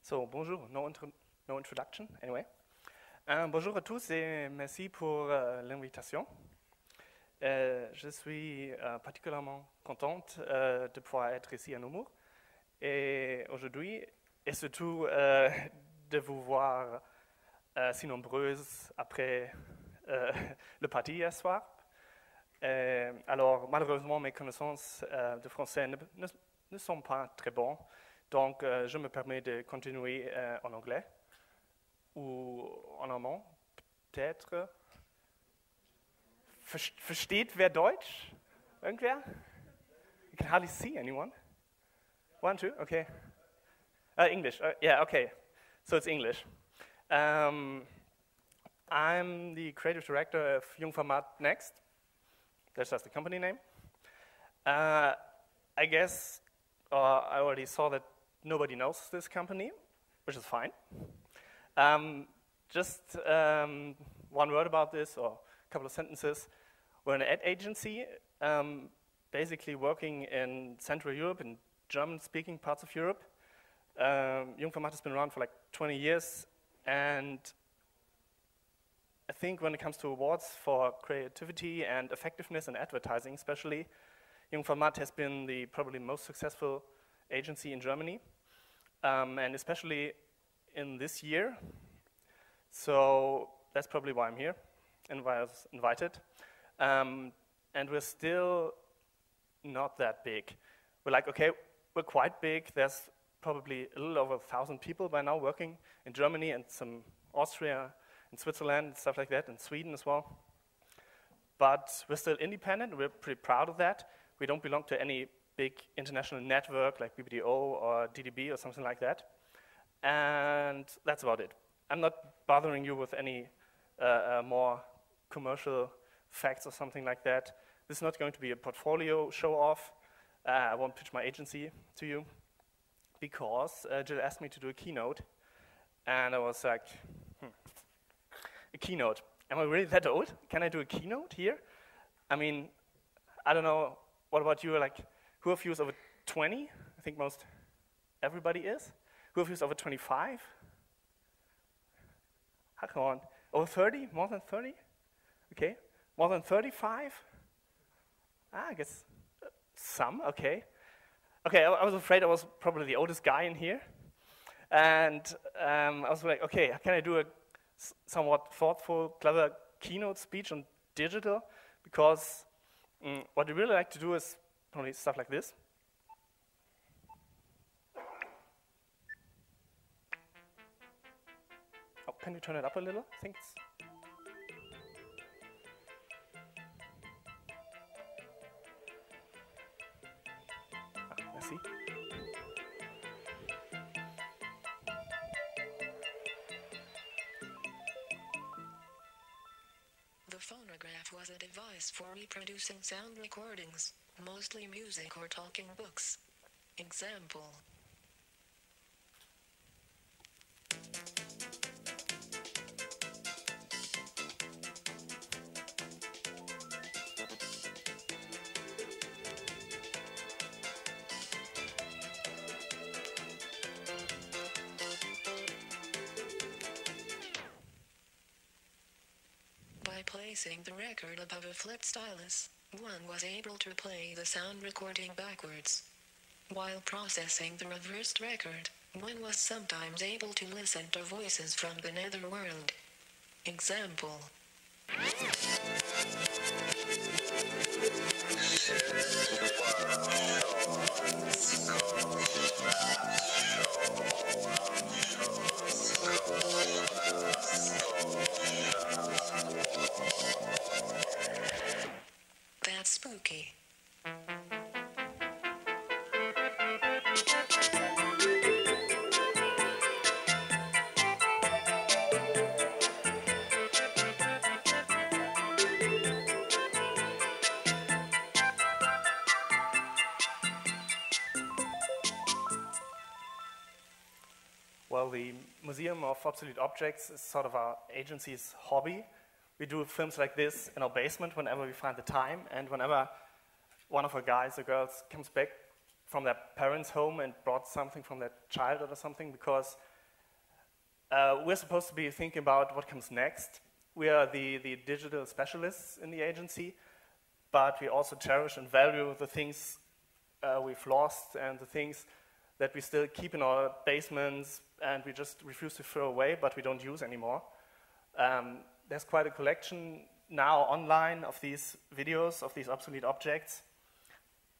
So, bonjour, no introduction, anyway. Bonjour à tous et merci pour l'invitation. Je suis particulièrement contente de pouvoir être ici à Namur et aujourd'hui, et surtout de vous voir si nombreuses après le party hier soir. Alors, malheureusement, mes connaissances de français ne sont pas très bonnes, donc je me permets de continuer en anglais ou en allemand, peut-être. Versteht wer Deutsch? Irgendwer? You can hardly see anyone. One, two, okay. English, yeah, okay. So it's English. I'm the creative director of Jung Next. That's just the company name. I guess I already saw that nobody knows this company, which is fine. Just one word about this, or a couple of sentences. We're an ad agency, basically working in Central Europe, in German-speaking parts of Europe. Jung has been around for like 20 years, and I think when it comes to awards for creativity and effectiveness in advertising especially, Jung has been the probably most successful agency in Germany, and especially in this year. So that's probably why I'm here and why I was invited. And we're still not that big. We're like, okay, we're quite big. There's probably a little over 1,000 people by now working in Germany and some Austria and Switzerland and stuff like that, and Sweden as well. But we're still independent. We're pretty proud of that. We don't belong to any big international network like BBDO or DDB or something like that. And that's about it. I'm not bothering you with any more commercial facts or something like that. This is not going to be a portfolio show-off. I won't pitch my agency to you because Jill asked me to do a keynote. And I was like, a keynote. Am I really that old? Can I do a keynote here? I mean, I don't know. What about you? Like, who of you is over 20? I think most everybody is. Who of you is over 25? Come on. Over 30? More than 30? Okay. More than 35? I guess some, okay. Okay, I was afraid I was probably the oldest guy in here. And I was like, okay, can I do a somewhat thoughtful, clever keynote speech on digital? Because what I really like to do is probably stuff like this. Oh, can you turn it up a little? I think it's... Let's see. The phonograph was a device for reproducing sound recordings, mostly music or talking books. Example. By placing the record above a flipped stylus, one was able to play the sound recording backwards. While processing the reversed record, one was sometimes able to listen to voices from the netherworld. Example. That's spooky. Well, the Museum of Obsolete Objects is sort of our agency's hobby. We do films like this in our basement whenever we find the time, and whenever one of our guys or girls comes back from their parents' home and brought something from their childhood or something, because we're supposed to be thinking about what comes next. We are the digital specialists in the agency, but we also cherish and value the things we've lost and the things that we still keep in our basements and we just refuse to throw away, but we don't use anymore. There's quite a collection now online of these videos, of these obsolete objects,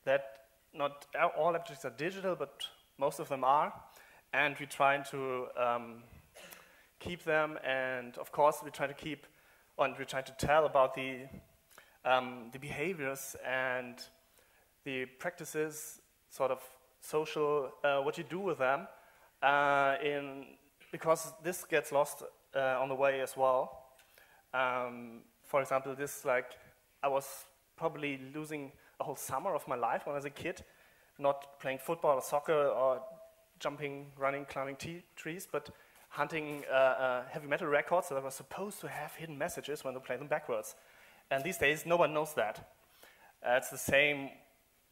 that not all objects are digital, but most of them are. And we're trying to keep them, and of course we try to keep, and we try to tell about the behaviors and the practices, sort of social, what you do with them, because this gets lost on the way as well. For example, I was probably losing a whole summer of my life when I was a kid, not playing football or soccer or jumping, running, climbing trees, but hunting heavy metal records that were supposed to have hidden messages when they play them backwards. And these days, no one knows that. It's the same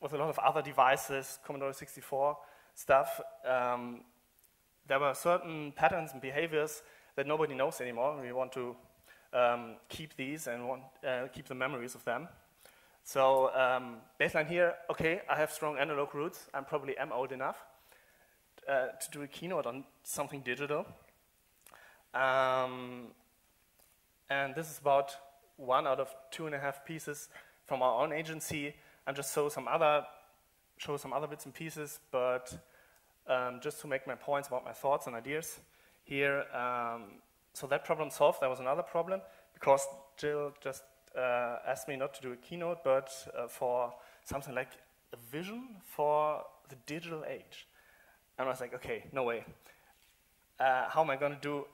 with a lot of other devices, Commodore 64 stuff. There were certain patterns and behaviors that nobody knows anymore. We want to keep these and keep the memories of them. So baseline here, okay, I have strong analog roots. I probably am old enough to do a keynote on something digital. And this is about 1 out of 2.5 pieces from our own agency. And just show some other bits and pieces, but just to make my points about my thoughts and ideas here. So that problem solved. There was another problem, because Jill just asked me not to do a keynote, but for something like a vision for the digital age. And I was like, okay, no way. How am I going to do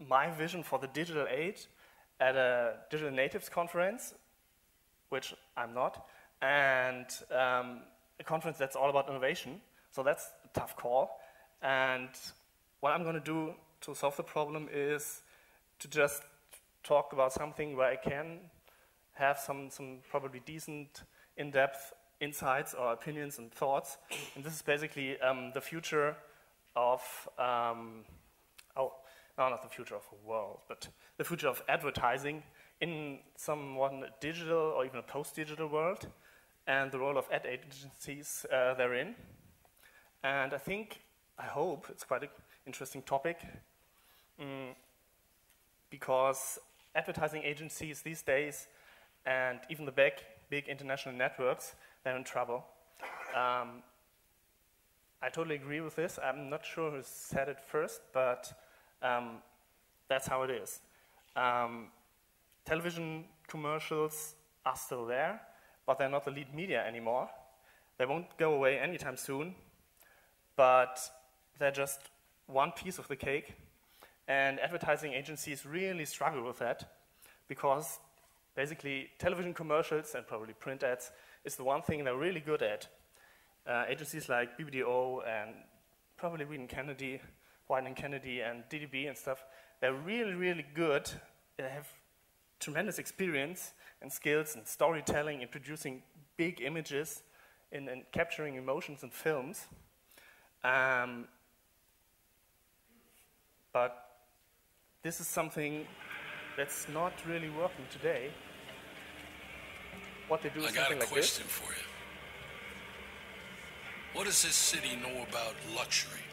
my vision for the digital age at a digital natives conference, which I'm not, and a conference that's all about innovation? So that's a tough call. And what I'm going to do to solve the problem is to just talk about something where I can have some probably decent, in-depth insights or opinions and thoughts. And this is basically the future of, not the future of the world, but the future of advertising in somewhat digital or even a post-digital world, and the role of ad agencies therein. And I hope it's quite an interesting topic, because advertising agencies these days, and even the big international networks, they're in trouble. I totally agree with this. I'm not sure who said it first, but that's how it is. Television commercials are still there, but they're not the lead media anymore. They won't go away anytime soon, but they're just one piece of the cake. And advertising agencies really struggle with that, because basically television commercials and probably print ads is the one thing they're really good at. Agencies like BBDO and probably White and Kennedy and DDB and stuff, they're really, really good. They have tremendous experience and skills in storytelling, in producing big images, in capturing emotions in films. But this is something that's not really working today. What they do is something like this. I got a question for you. What does this city know about luxury?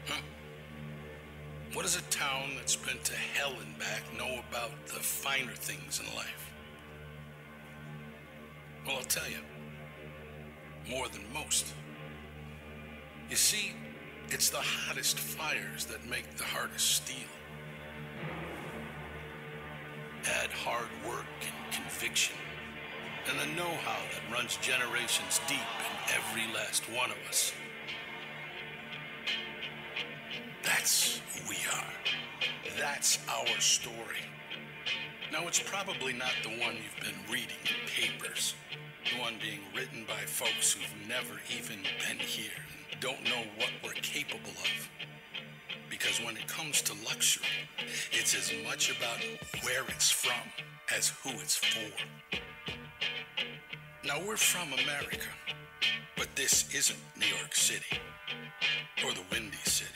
Huh? What does a town that's been to hell and back know about the finer things in life? Well, I'll tell you, more than most. You see, it's the hottest fires that make the hardest steel. Add hard work and conviction, and the know-how that runs generations deep in every last one of us. That's who we are. That's our story. Now, it's probably not the one you've been reading in papers, the one being written by folks who've never even been here and don't know what we're capable of. Because when it comes to luxury, it's as much about where it's from as who it's for. Now, we're from America, but this isn't New York City, or the Windy City,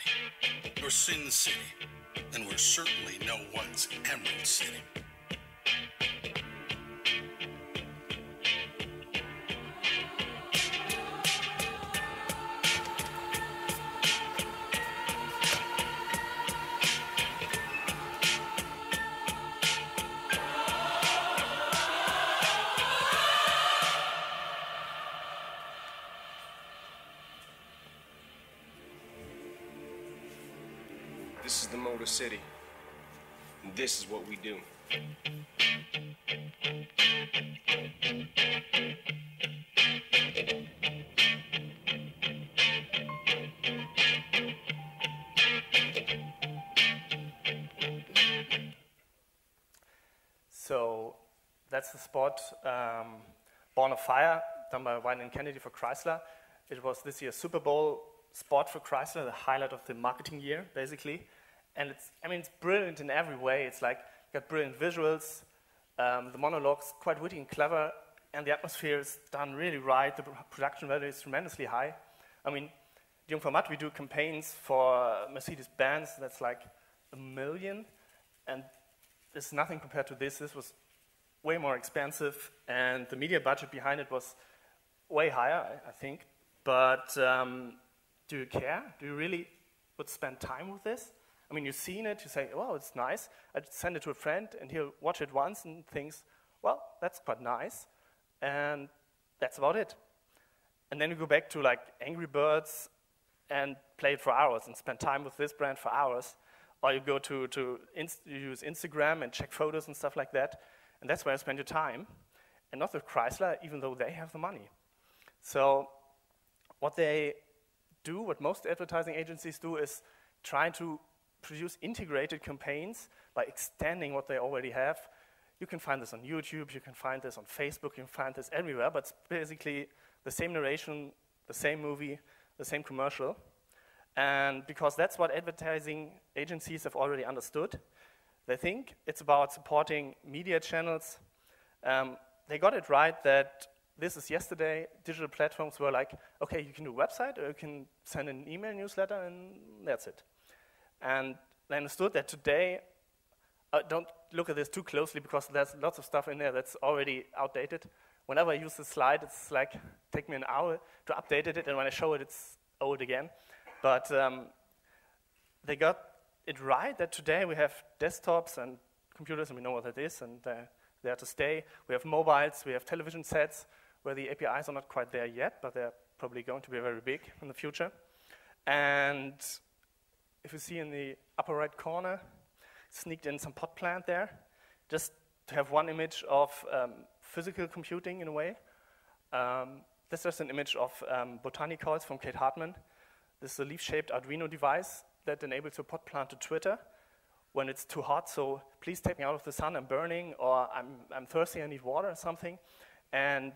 or Sin City, then we're certainly no one's Emerald City. This is the Motor City, and this is what we do. So that's the spot, Born of Fire, done by Wine and Kennedy for Chrysler. It was this year's Super Bowl spot for Chrysler, the highlight of the marketing year, basically. And it's brilliant in every way. It's like, got brilliant visuals, the monologue's quite witty and clever, and the atmosphere is done really right. The production value is tremendously high. I mean, Jung we do campaigns for Mercedes-Benz that's like 1 million, and it's nothing compared to this. This was way more expensive, and the media budget behind it was way higher, I think. But do you care? Do you really would spend time with this? I mean, you've seen it, you say, well, it's nice. I'd send it to a friend, and he'll watch it once and thinks, well, that's quite nice. And that's about it. And then you go back to like Angry Birds and play it for hours and spend time with this brand for hours. Or you go to you use Instagram and check photos and stuff like that. And that's where you spend your time. And not with Chrysler, even though they have the money. So what they do, what most advertising agencies do, is trying to produce integrated campaigns by extending what they already have. You can find this on YouTube, you can find this on Facebook, you can find this everywhere, but it's basically the same narration, the same movie, the same commercial. And because that's what advertising agencies have already understood, they think it's about supporting media channels. They got it right that this is yesterday, digital platforms were like, okay, you can do a website or you can send an email newsletter and that's it. And they understood that today, don't look at this too closely because there's lots of stuff in there that's already outdated. Whenever I use the slide, it's like, take me an hour to update it, and when I show it, it's old again. But they got it right that today we have desktops and computers, and we know what that is, and they're there to stay. We have mobiles, we have television sets, where the APIs are not quite there yet, but they're probably going to be very big in the future. And if you see in the upper right corner, sneaked in some pot plant there, just to have one image of physical computing in a way. This is an image of botanicals from Kate Hartman. This is a leaf-shaped Arduino device that enables your pot plant to Twitter when it's too hot, so please take me out of the sun, I'm burning, or I'm thirsty, I need water or something. And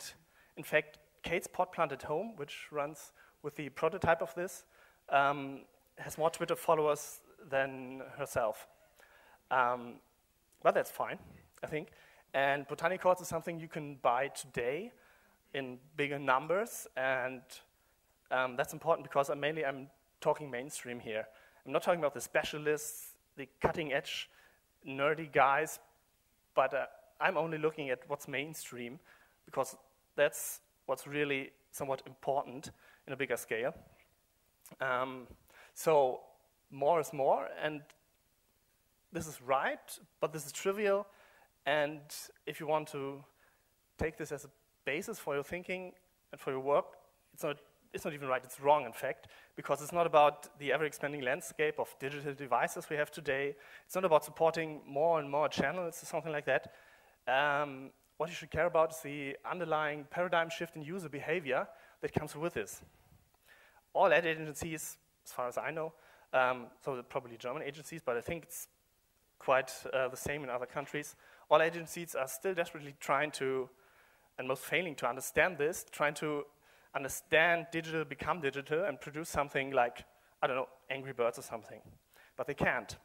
in fact, Kate's pot plant at home, which runs with the prototype of this, has more Twitter followers than herself. But that's fine, I think. And botanicals is something you can buy today in bigger numbers, and that's important because I'm talking mainstream here. I'm not talking about the specialists, the cutting-edge, nerdy guys, but I'm only looking at what's mainstream because that's what's really somewhat important in a bigger scale. So more is more, and this is right, but this is trivial, and if you want to take this as a basis for your thinking and for your work, it's not even right, it's wrong, in fact, because it's not about the ever-expanding landscape of digital devices we have today. It's not about supporting more and more channels or something like that. What you should care about is the underlying paradigm shift in user behavior that comes with this. All ad agencies, as far as I know, so they're probably German agencies, but I think it's quite the same in other countries. All agencies are still desperately trying to, and most failing to understand this, trying to understand digital, become digital, and produce something like, I don't know, Angry Birds or something. But they can't.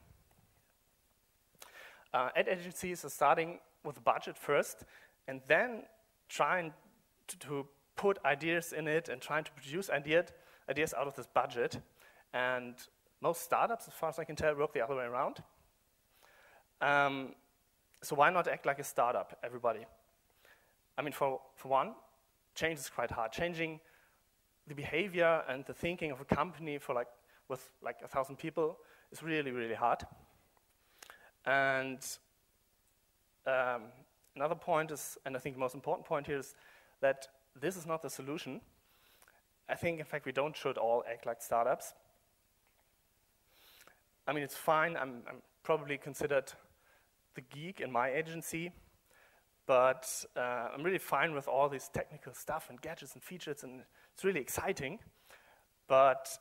Ad agencies are starting with a budget first, and then trying to put ideas in it and trying to produce ideas out of this budget. And most startups, as far as I can tell, work the other way around. So why not act like a startup, everybody? I mean, for one, change is quite hard. Changing the behavior and the thinking of a company with 1,000 people is really, really hard. And another point is, and I think the most important point here is that this is not the solution. I think, in fact, we should all act like startups. I mean, it's fine. I'm probably considered the geek in my agency, but I'm really fine with all this technical stuff and gadgets and features, and it's really exciting. But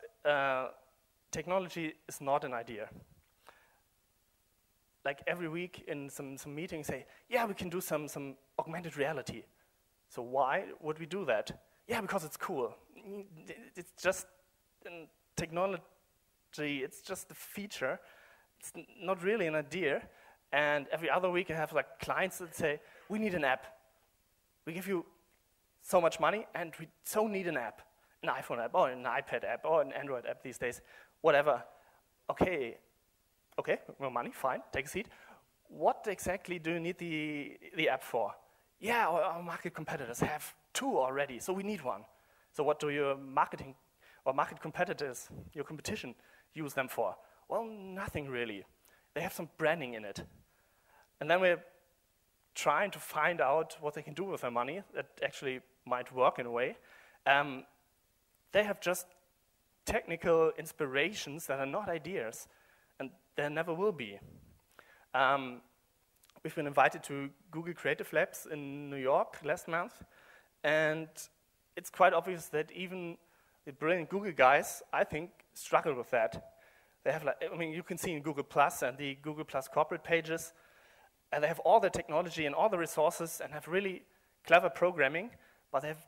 technology is not an idea. Like every week in some meetings say, yeah, we can do some augmented reality. So why would we do that? Yeah, because it's cool. It's just technology, it's just a feature. It's not really an idea. And every other week I have like clients that say, we need an app. We give you so much money and we so need an app. An iPhone app or an iPad app or an Android app these days. Whatever. Okay, more money, fine, take a seat. What exactly do you need the app for? Yeah, our market competitors have 2 already, so we need one. So what do your market competitors, your competition, use them for? Well, nothing really. They have some branding in it. And then we're trying to find out what they can do with their money that actually might work in a way. They have just technical inspirations that are not ideas, and there never will be. We've been invited to Google Creative Labs in New York last month, and it's quite obvious that even the brilliant Google guys, I think, struggle with that. They have you can see in Google Plus and the Google Plus corporate pages, and they have all the technology and all the resources and have really clever programming, but they have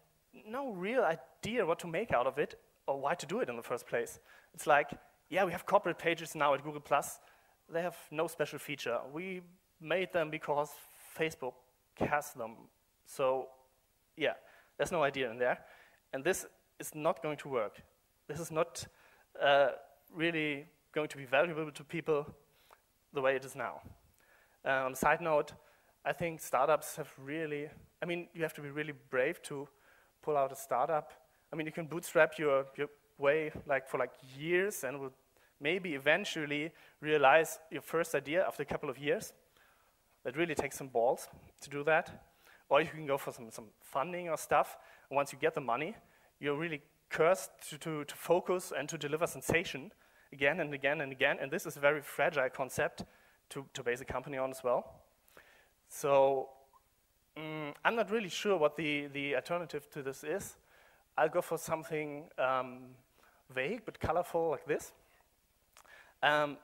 no real idea what to make out of it or why to do it in the first place. It's like, yeah, we have corporate pages now at Google Plus. They have no special feature. We made them because Facebook has them. So, yeah, there's no idea in there. And this is not going to work. This is not really going to be valuable to people the way it is now. On a side note, I think startups have really, you have to be really brave to pull out a startup. You can bootstrap your way for years and will maybe eventually realize your first idea after a couple of years. That really takes some balls to do that. Or you can go for some funding or stuff. And once you get the money, you're really cursed to focus and to deliver sensation again and again and again. And this is a very fragile concept to base a company on as well. So I'm not really sure what the alternative to this is. I'll go for something vague but colorful like this.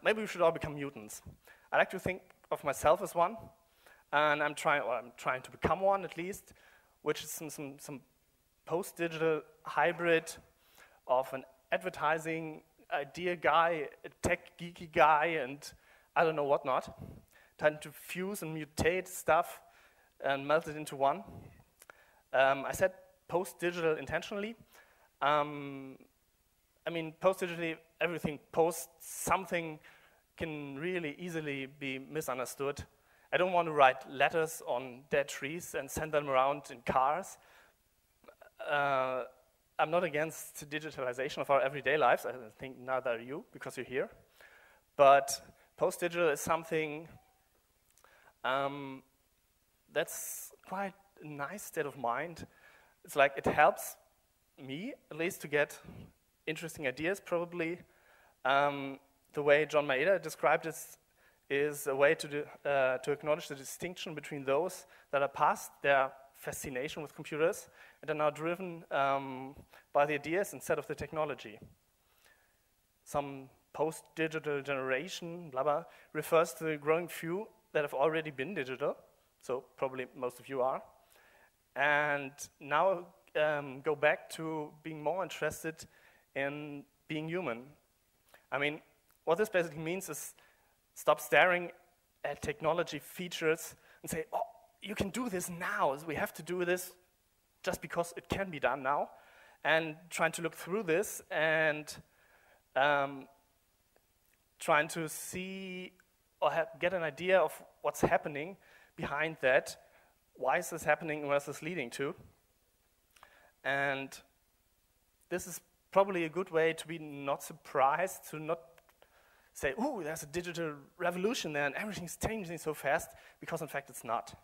Maybe we should all become mutants. I like to think of myself as one, and I'm trying to become one at least, which is some post-digital hybrid of an advertising idea guy, a tech geeky guy, and I don't know what not. Trying to fuse and mutate stuff and melt it into one. I said post-digital intentionally. Post-digitally, everything post something can really easily be misunderstood. I don't want to write letters on dead trees and send them around in cars. I'm not against digitalization of our everyday lives. I think neither are you, because you're here. But post-digital is something that's quite a nice state of mind. It's like it helps me, at least, to get interesting ideas, probably. The way John Maeda described it is a way to acknowledge the distinction between those that are past their fascination with computers and are now driven by the ideas instead of the technology. Some post-digital generation, blah, blah, refers to the growing few that have already been digital, so probably most of you are, and now go back to being more interested in being human. What this basically means is stop staring at technology features and say, oh, you can do this now. We have to do this just because it can be done now. And trying to look through this and trying to see or get an idea of what's happening behind that. Why is this happening? Where is this leading to? And this is probably a good way to be not surprised, to not say, "Ooh, there's a digital revolution there and everything's changing so fast," because in fact it's not.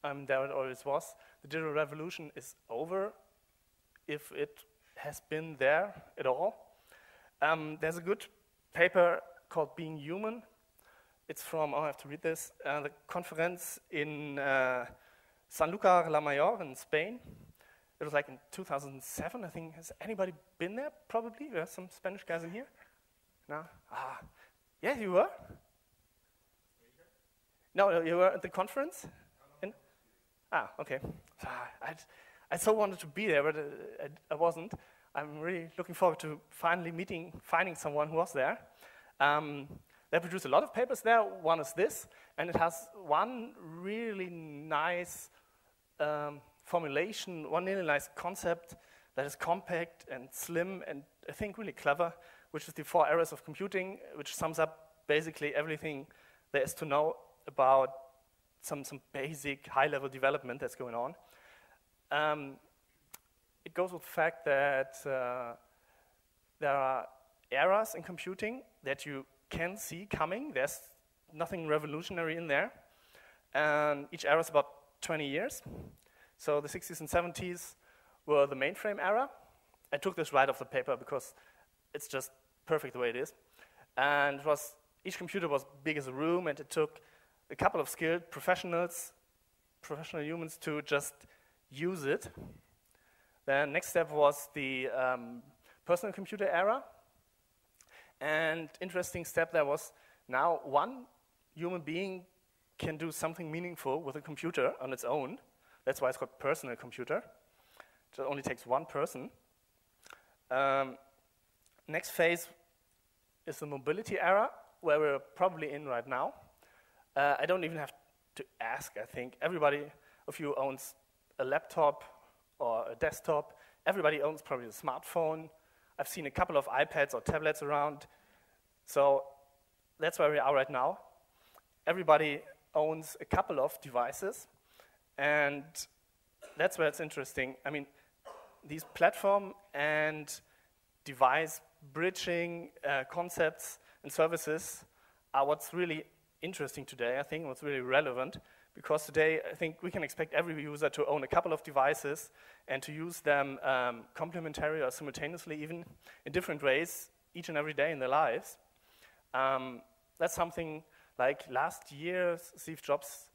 There it always was. The digital revolution is over, if it has been there at all. There's a good paper called Being Human. It's from, I have to read this, the conference in Sanlúcar la Mayor in Spain. It was like in 2007, I think. Has anybody been there? Probably. There are some Spanish guys in here. No? Yeah, you were? No, you were at the conference? Okay. I so wanted to be there, but I wasn't. I'm really looking forward to finally finding someone who was there. They produced a lot of papers there. One is this, and it has one really nice formulation, one really nice concept that is compact and slim and I think really clever, which is the 4 eras of computing, which sums up basically everything there is to know about some basic high-level development that's going on. It goes with the fact that there are eras in computing that you can see coming. There's nothing revolutionary in there. And each era is about 20 years. So the 60s and 70s were the mainframe era. I took this right off the paper because it's just perfect the way it is. And each computer was big as a room, and it took a couple of skilled professional humans to just use it. The next step was the personal computer era. And interesting step there was now one human being can do something meaningful with a computer on its own. That's why it's called personal computer. It only takes one person. Next phase is the mobility era, where we're probably in right now. I don't even have to ask, I think. Everybody of you owns a laptop or a desktop. Everybody owns probably a smartphone. I've seen a couple of iPads or tablets around. So that's where we are right now. Everybody owns a couple of devices. And that's where it's interesting. I mean, these platform and device bridging concepts and services are what's really interesting today, I think, what's really relevant. Because today, I think we can expect every user to own a couple of devices and to use them complementary or simultaneously even in different ways each and every day in their lives. That's something like last year, Steve Jobs,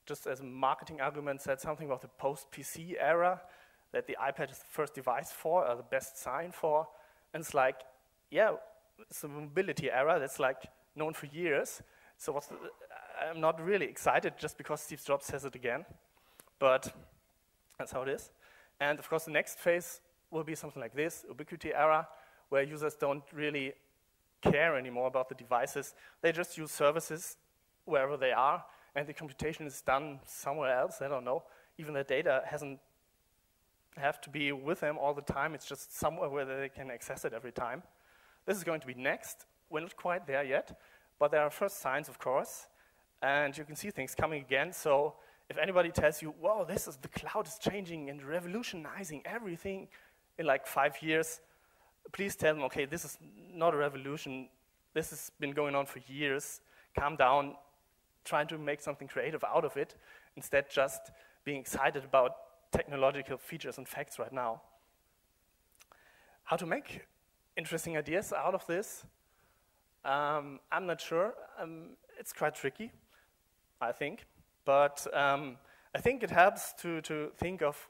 just as a marketing argument, said something about the post-PC era, that the iPad is the first device for, or the best sign for. And it's like, yeah, it's a mobility era that's like known for years. So I'm not really excited just because Steve Jobs says it again, but that's how it is. And of course, the next phase will be something like this, ubiquity era, where users don't really care anymore about the devices. They just use services wherever they are, and the computation is done somewhere else, I don't know. Even the data have to be with them all the time. It's just somewhere where they can access it every time. This is going to be next. We're not quite there yet, but there are first signs, of course, and you can see things coming again. So if anybody tells you, whoa, the cloud is changing and revolutionizing everything in like 5 years, please tell them, okay, this is not a revolution. This has been going on for years. Calm down, trying to make something creative out of it, instead just being excited about technological features and facts right now. How to make interesting ideas out of this? I'm not sure. It's quite tricky, I think. But I think it helps to think of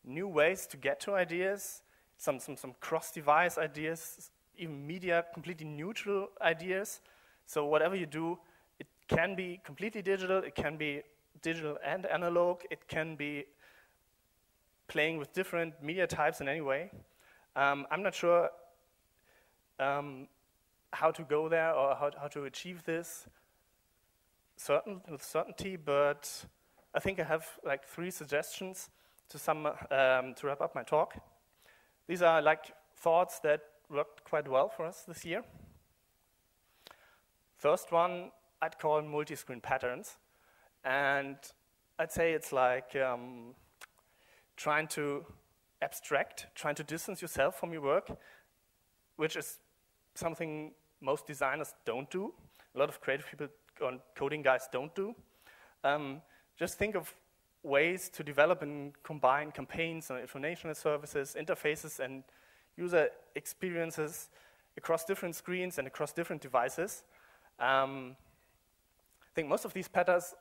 new ways to get to ideas, some cross-device ideas, even media, completely neutral ideas. So whatever you do, it can be completely digital, it can be digital and analog, it can be playing with different media types in any way. I'm not sure how to go there or how to achieve this with certainty, but I think I have like 3 suggestions to wrap up my talk. These are like thoughts that worked quite well for us this year. First one I'd call multi-screen patterns. And I'd say it's like trying to abstract, trying to distance yourself from your work, which is something most designers don't do. A lot of creative people and coding guys don't do. Just think of ways to develop and combine campaigns and informational services, interfaces, and user experiences across different screens and across different devices. I think most of these patterns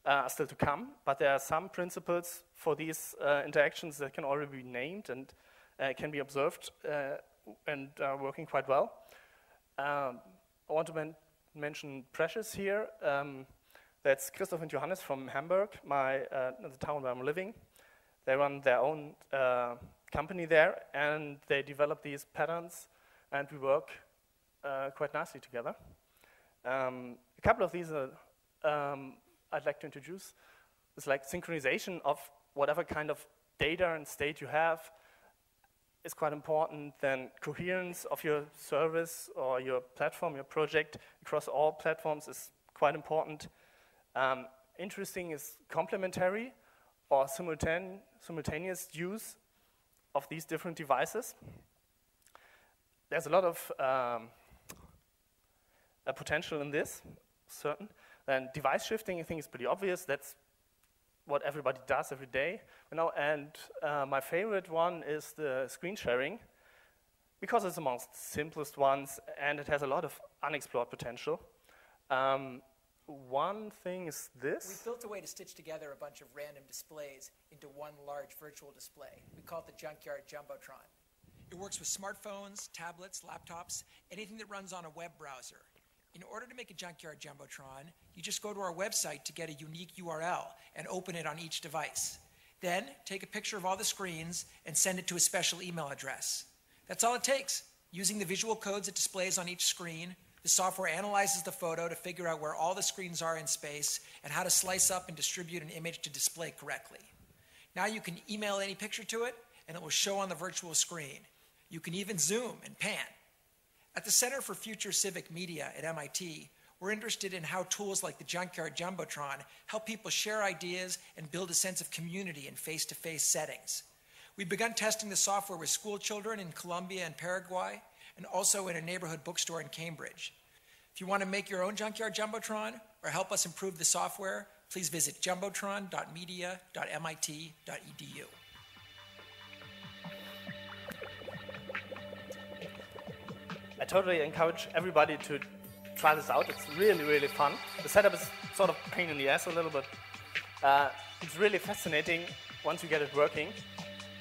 are still to come, but there are some principles for these interactions that can already be named and can be observed and are working quite well. I want to mention Precious here. That's Christoph and Johannes from Hamburg, the town where I'm living. They run their own company there, and they develop these patterns, and we work quite nicely together. A couple of these I'd like to introduce. It's like synchronization of whatever kind of data and state you have is quite important. Then coherence of your service or your platform, your project across all platforms is quite important. Interesting is complementary or simultaneous use of these different devices. There's a lot of potential in this, certain. And device shifting, I think, is pretty obvious. That's what everybody does every day. And my favorite one is the screen sharing, because it's amongst the simplest ones, and it has a lot of unexplored potential. One thing is this. We built a way to stitch together a bunch of random displays into one large virtual display. We call it the Junkyard Jumbotron. It works with smartphones, tablets, laptops, anything that runs on a web browser. In order to make a Junkyard Jumbotron, you just go to our website to get a unique URL and open it on each device. Then, take a picture of all the screens and send it to a special email address. That's all it takes. Using the visual codes it displays on each screen, the software analyzes the photo to figure out where all the screens are in space and how to slice up and distribute an image to display correctly. Now you can email any picture to it, and it will show on the virtual screen. You can even zoom and pan. At the Center for Future Civic Media at MIT, we're interested in how tools like the Junkyard Jumbotron help people share ideas and build a sense of community in face-to-face settings. We've begun testing the software with school children in Colombia and Paraguay, and also in a neighborhood bookstore in Cambridge. If you want to make your own Junkyard Jumbotron or help us improve the software, please visit jumbotron.media.mit.edu. I totally encourage everybody to try this out. It's really, really fun. The setup is sort of a pain in the ass a little bit. It's really fascinating once you get it working.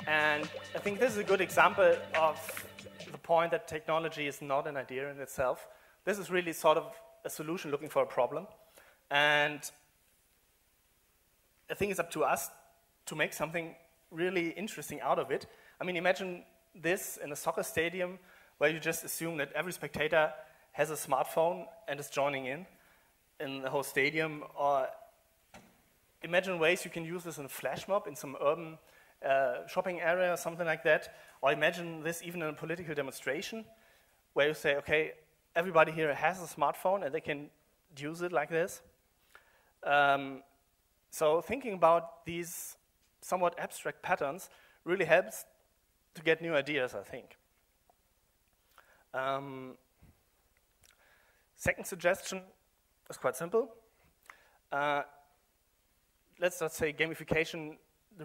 And I think this is a good example of the point that technology is not an idea in itself. This is really sort of a solution looking for a problem. And I think it's up to us to make something really interesting out of it. I mean, imagine this in a soccer stadium where you just assume that every spectator has a smartphone and is joining in the whole stadium. Or imagine ways you can use this in a flash mob in some urban shopping area or something like that. Or imagine this even in a political demonstration where you say, okay, everybody here has a smartphone and they can use it like this. So thinking about these somewhat abstract patterns really helps to get new ideas, I think. Second suggestion is quite simple. Let's just say gamification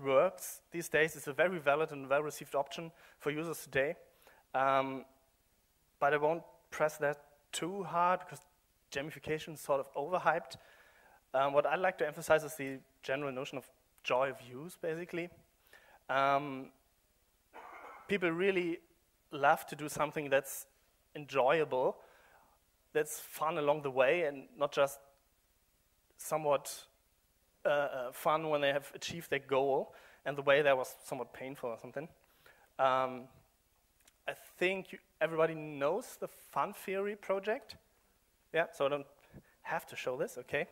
works these days. It's a very valid and well-received option for users today. But I won't press that too hard because gamification is sort of overhyped. What I'd like to emphasize is the general notion of joy of use, basically. People really love to do something that's enjoyable, that's fun along the way, and not just somewhat fun when they have achieved their goal, and the way that was somewhat painful or something. I think everybody knows the Fun Theory project. Yeah, so I don't have to show this, okay.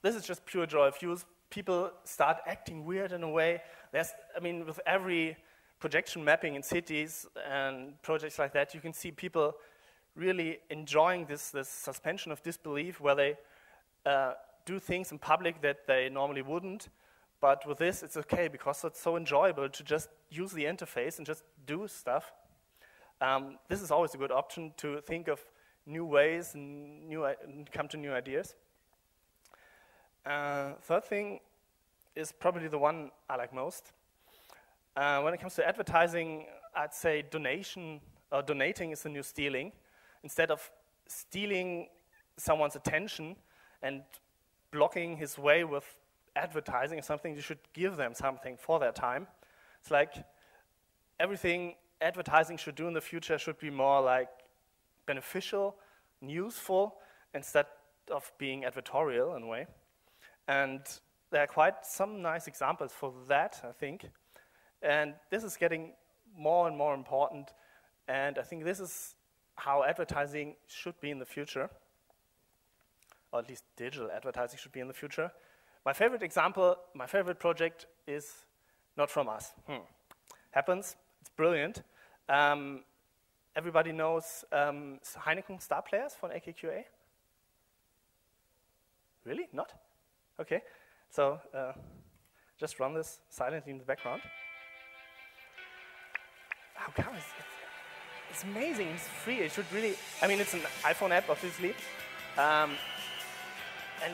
This is just pure joy of use. People start acting weird in a way. With every projection mapping in cities and projects like that, you can see people really enjoying this suspension of disbelief where they do things in public that they normally wouldn't. But with this, it's okay because it's so enjoyable to just use the interface and just do stuff. This is always a good option to think of new ways and come to new ideas. Third thing is probably the one I like most. When it comes to advertising, I'd say donating is the new stealing. Instead of stealing someone's attention and blocking his way with advertising or something, you should give them something for their time. It's like everything advertising should do in the future should be more like beneficial and useful instead of being advertorial in a way. And there are quite some nice examples for that, I think. And this is getting more and more important. And I think this is how advertising should be in the future. Or at least digital advertising should be in the future. My favorite example, my favorite project is not from us. Happens, it's brilliant. Everybody knows Heineken star players for an AKQA? Really? Not? Okay. So just run this silently in the background. How come it's amazing, it's free, it should really, I mean, it's an iPhone app, obviously, and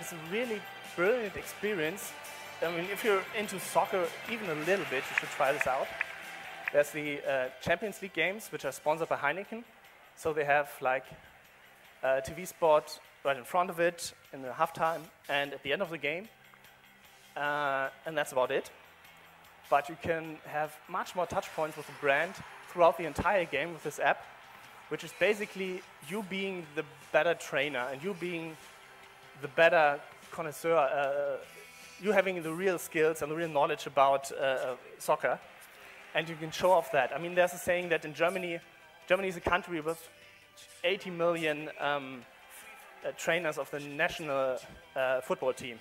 it's a really brilliant experience. I mean, if you're into soccer even a little bit, you should try this out. There's the Champions League games, which are sponsored by Heineken, so they have like a TV spot right in front of it in the halftime and at the end of the game, and that's about it. But you can have much more touch points with the brand throughout the entire game with this app, which is basically you being the better trainer and you being the better connoisseur, you having the real skills and the real knowledge about soccer, and you can show off that. I mean, there's a saying that in Germany is a country with 80 million trainers of the national football team,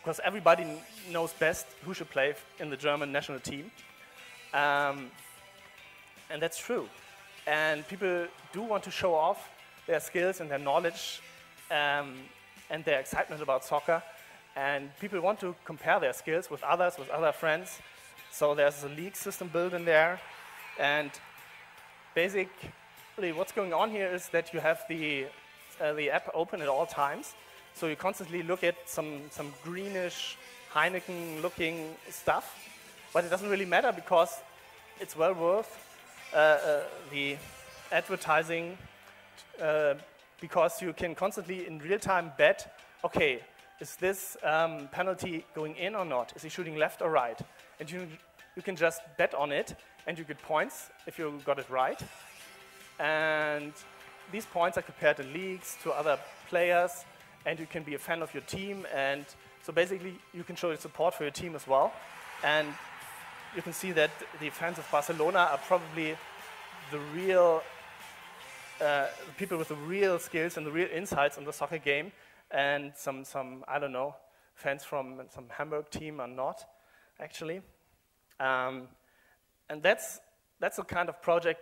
because everybody knows best who should play in the German national team. And that's true. And people do want to show off their skills and their knowledge and their excitement about soccer. And people want to compare their skills with others, with other friends. So there's a league system built in there. And basically what's going on here is that you have the app open at all times. So you constantly look at some greenish, Heineken-looking stuff. But it doesn't really matter because it's well worth the advertising because you can constantly in real time bet, okay, is this penalty going in or not? Is he shooting left or right? And you can just bet on it and you get points if you got it right. And these points are compared to leagues, to other players, and you can be a fan of your team. And so basically you can show your support for your team as well. And you can see that the fans of Barcelona are probably the real people with the real skills and the real insights on the soccer game, and some I don't know, fans from some Hamburg team are not, actually. And that's a kind of project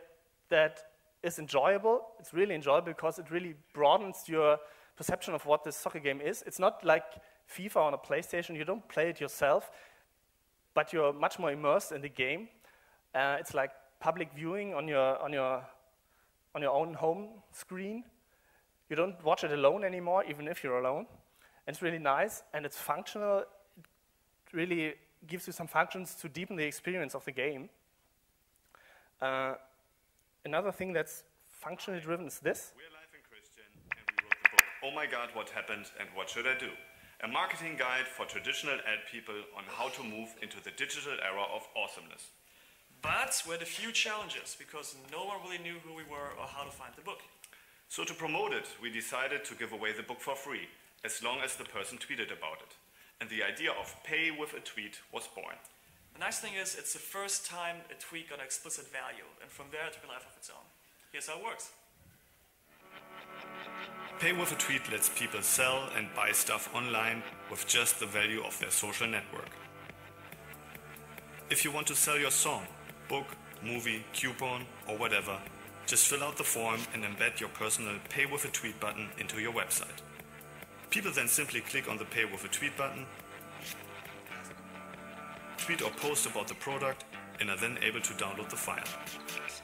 that is enjoyable. It's really enjoyable because it really broadens your perception of what this soccer game is. It's not like FIFA on a PlayStation. You don't play it yourself, but you're much more immersed in the game. It's like public viewing on your own home screen. You don't watch it alone anymore, even if you're alone. And it's really nice, and it's functional. It really gives you some functions to deepen the experience of the game. Another thing that's functionally driven is this. We're Live and Christian, and we wrote the book, Oh My God, What Happened and What Should I Do? A marketing guide for traditional ad people on how to move into the digital era of awesomeness. But we had a few challenges because no one really knew who we were or how to find the book. So to promote it, we decided to give away the book for free, as long as the person tweeted about it. And the idea of pay with a tweet was born. The nice thing is, it's the first time a tweet got explicit value, and from there it took a life of its own. Here's how it works. Pay with a tweet lets people sell and buy stuff online with just the value of their social network. If you want to sell your song, book, movie, coupon, or whatever, Just fill out the form and embed your personal Pay with a Tweet button into your website. People then simply click on the Pay with a Tweet button, tweet or post about the product, and are then able to download the file.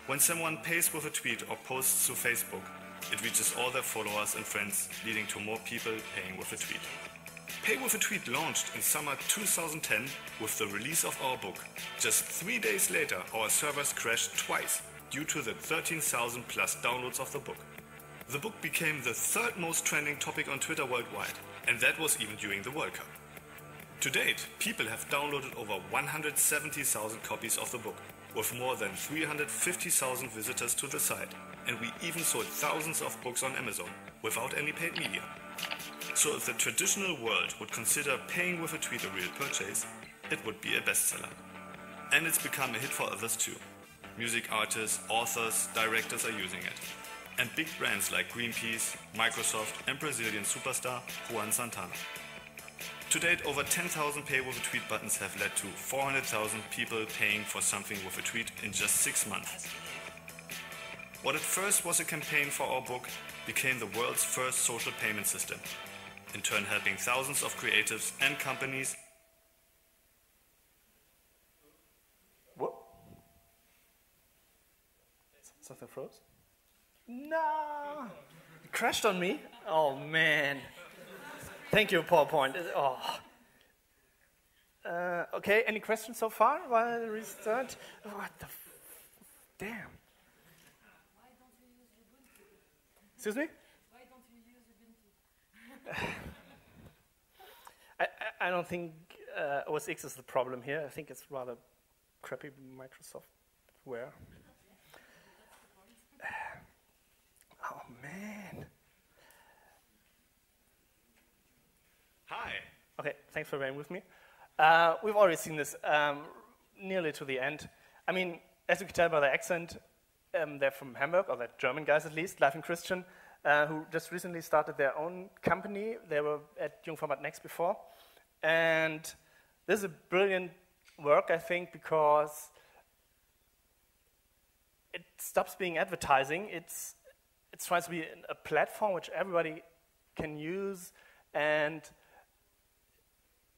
When someone pays with a tweet or posts to Facebook, it reaches all their followers and friends, leading to more people paying with a tweet. Pay with a Tweet launched in summer 2010 with the release of our book. Just 3 days later, our servers crashed twice due to the 13,000 plus downloads of the book. The book became the third most trending topic on Twitter worldwide, and that was even during the World Cup. To date, people have downloaded over 170,000 copies of the book, with more than 350,000 visitors to the site, and we even sold thousands of books on Amazon without any paid media. So if the traditional world would consider paying with a tweet a real purchase, it would be a bestseller. And it's become a hit for others too. Music artists, authors, directors are using it. And big brands like Greenpeace, Microsoft and Brazilian superstar Juan Santana. To date, over 10,000 Pay with a Tweet buttons have led to 400,000 people paying for something with a tweet in just 6 months. What at first was a campaign for our book became the world's first social payment system, in turn helping thousands of creatives and companies. What? Something froze? No! It crashed on me? Oh man. Thank you, PowerPoint. Oh. Okay, any questions so far while I restart? What the damn. Why don't you use Ubuntu? Excuse me? Why don't you use Ubuntu? I don't think OS X is the problem here. I think it's rather crappy Microsoft ware. Oh man. Hi. Okay, thanks for bearing with me. We've already seen this nearly to the end. I mean, as you can tell by their accent, they're from Hamburg, or they're German guys at least, Life and Christian, who just recently started their own company. They were at Jung Next before. And this is a brilliant work, I think, because it stops being advertising. It tries to be a platform which everybody can use, and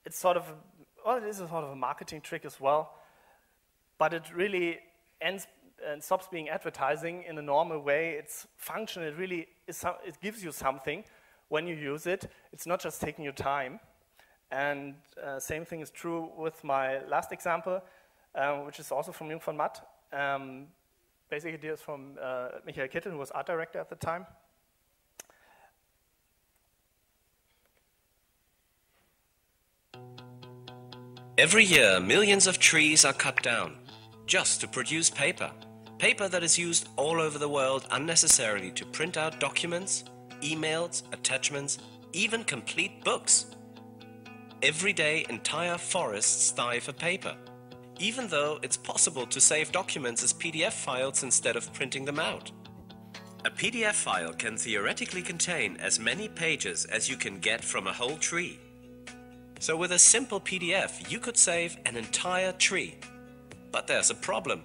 it's sort of, well, it is a sort of a marketing trick as well, but it really ends and stops being advertising in a normal way. It's functional. It really is. It gives you something when you use it. It's not just taking your time. And same thing is true with my last example, which is also from Jung von Matt. Basic ideas from Michael Kittel, who was art director at the time. Every year, millions of trees are cut down just to produce paper. Paper that is used all over the world unnecessarily to print out documents, emails, attachments, even complete books. Every day, entire forests die for paper, even though it's possible to save documents as PDF files instead of printing them out. A PDF file can theoretically contain as many pages as you can get from a whole tree. So with a simple PDF, you could save an entire tree. But there's a problem.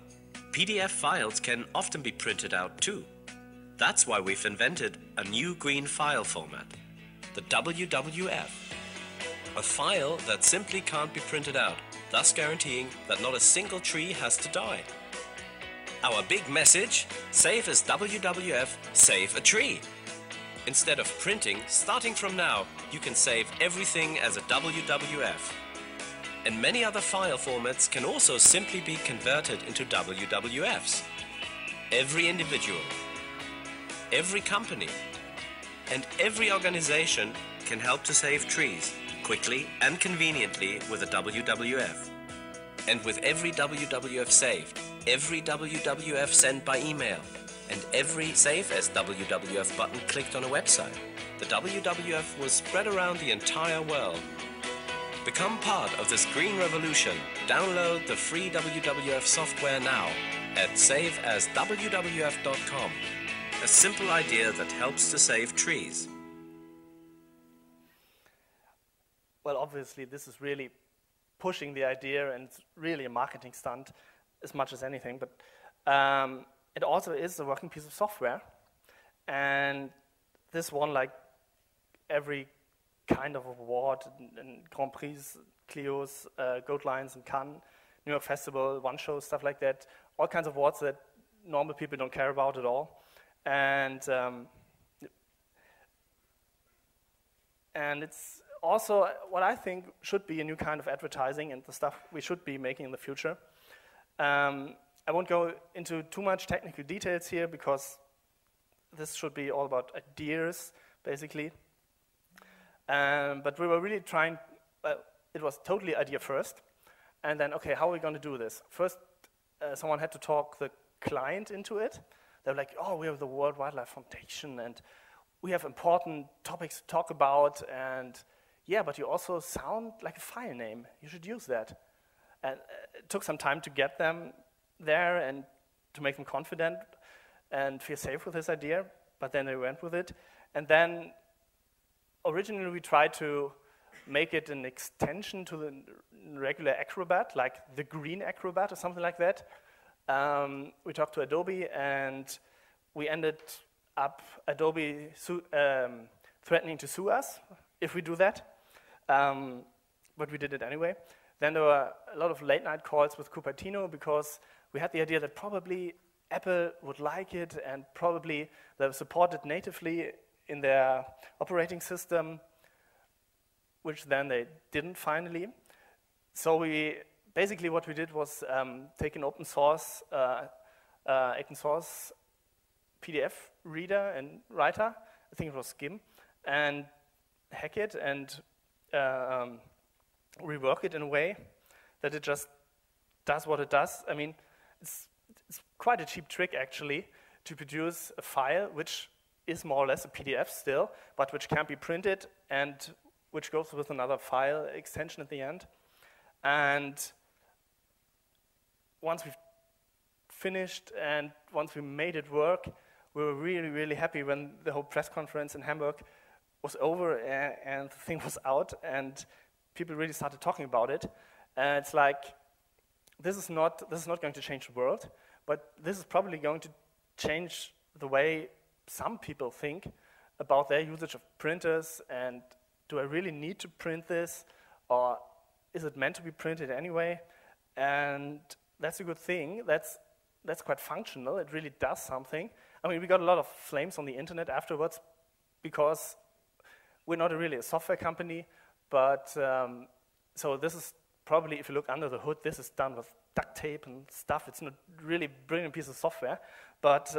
PDF files can often be printed out too. That's why we've invented a new green file format, the WWF. A file that simply can't be printed out, thus guaranteeing that not a single tree has to die. Our big message, save as WWF, save a tree. Instead of printing, starting from now, you can save everything as a WWF. And many other file formats can also simply be converted into WWFs. Every individual, every company, and every organization can help to save trees quickly and conveniently with a WWF. And with every WWF saved, every WWF sent by email, and every Save as WWF button clicked on a website, the WWF was spread around the entire world. Become part of this green revolution. Download the free WWF software now at saveaswwf.com. A simple idea that helps to save trees. Well, obviously, this is really pushing the idea, and it's really a marketing stunt as much as anything. But it also is a working piece of software. And this won like every kind of award in Grand Prix, Clio's, Gold Lions in Cannes, New York Festival, One Show, stuff like that. All kinds of awards that normal people don't care about at all. And it's also what I think should be a new kind of advertising and the stuff we should be making in the future. I won't go into too much technical details here because this should be all about ideas, basically. But we were really trying, it was totally idea first. And then, okay, how are we going to do this? First, someone had to talk the client into it. They were like, oh, we have the World Wildlife Foundation, and we have important topics to talk about, and yeah, but you also sound like a file name. You should use that. And it took some time to get them there and to make them confident and feel safe with this idea, but then they went with it. And then originally we tried to make it an extension to the regular Acrobat, like the green Acrobat or something like that. We talked to Adobe, and we ended up Adobe threatening to sue us if we do that, but we did it anyway. Then there were a lot of late night calls with Cupertino because we had the idea that probably Apple would like it and probably they were supported natively in their operating system, which then they didn't finally. So we basically what we did was take an open source PDF reader and writer, I think it was Skim, and hack it and rework it in a way that it just does what it does. I mean, it's quite a cheap trick actually to produce a file which is more or less a PDF still, but which can be printed and which goes with another file extension at the end. And once we've finished and once we made it work, we were really, really happy when the whole press conference in Hamburg was over and the thing was out and people really started talking about it. And it's like, this is not going to change the world, but this is probably going to change the way some people think about their usage of printers, and do I really need to print this, or is it meant to be printed anyway? And that's a good thing. That's quite functional. It really does something. I mean, we got a lot of flames on the internet afterwards because we're not really a software company, but so this is probably, if you look under the hood, this is done with duct tape and stuff. It's not really a brilliant piece of software, but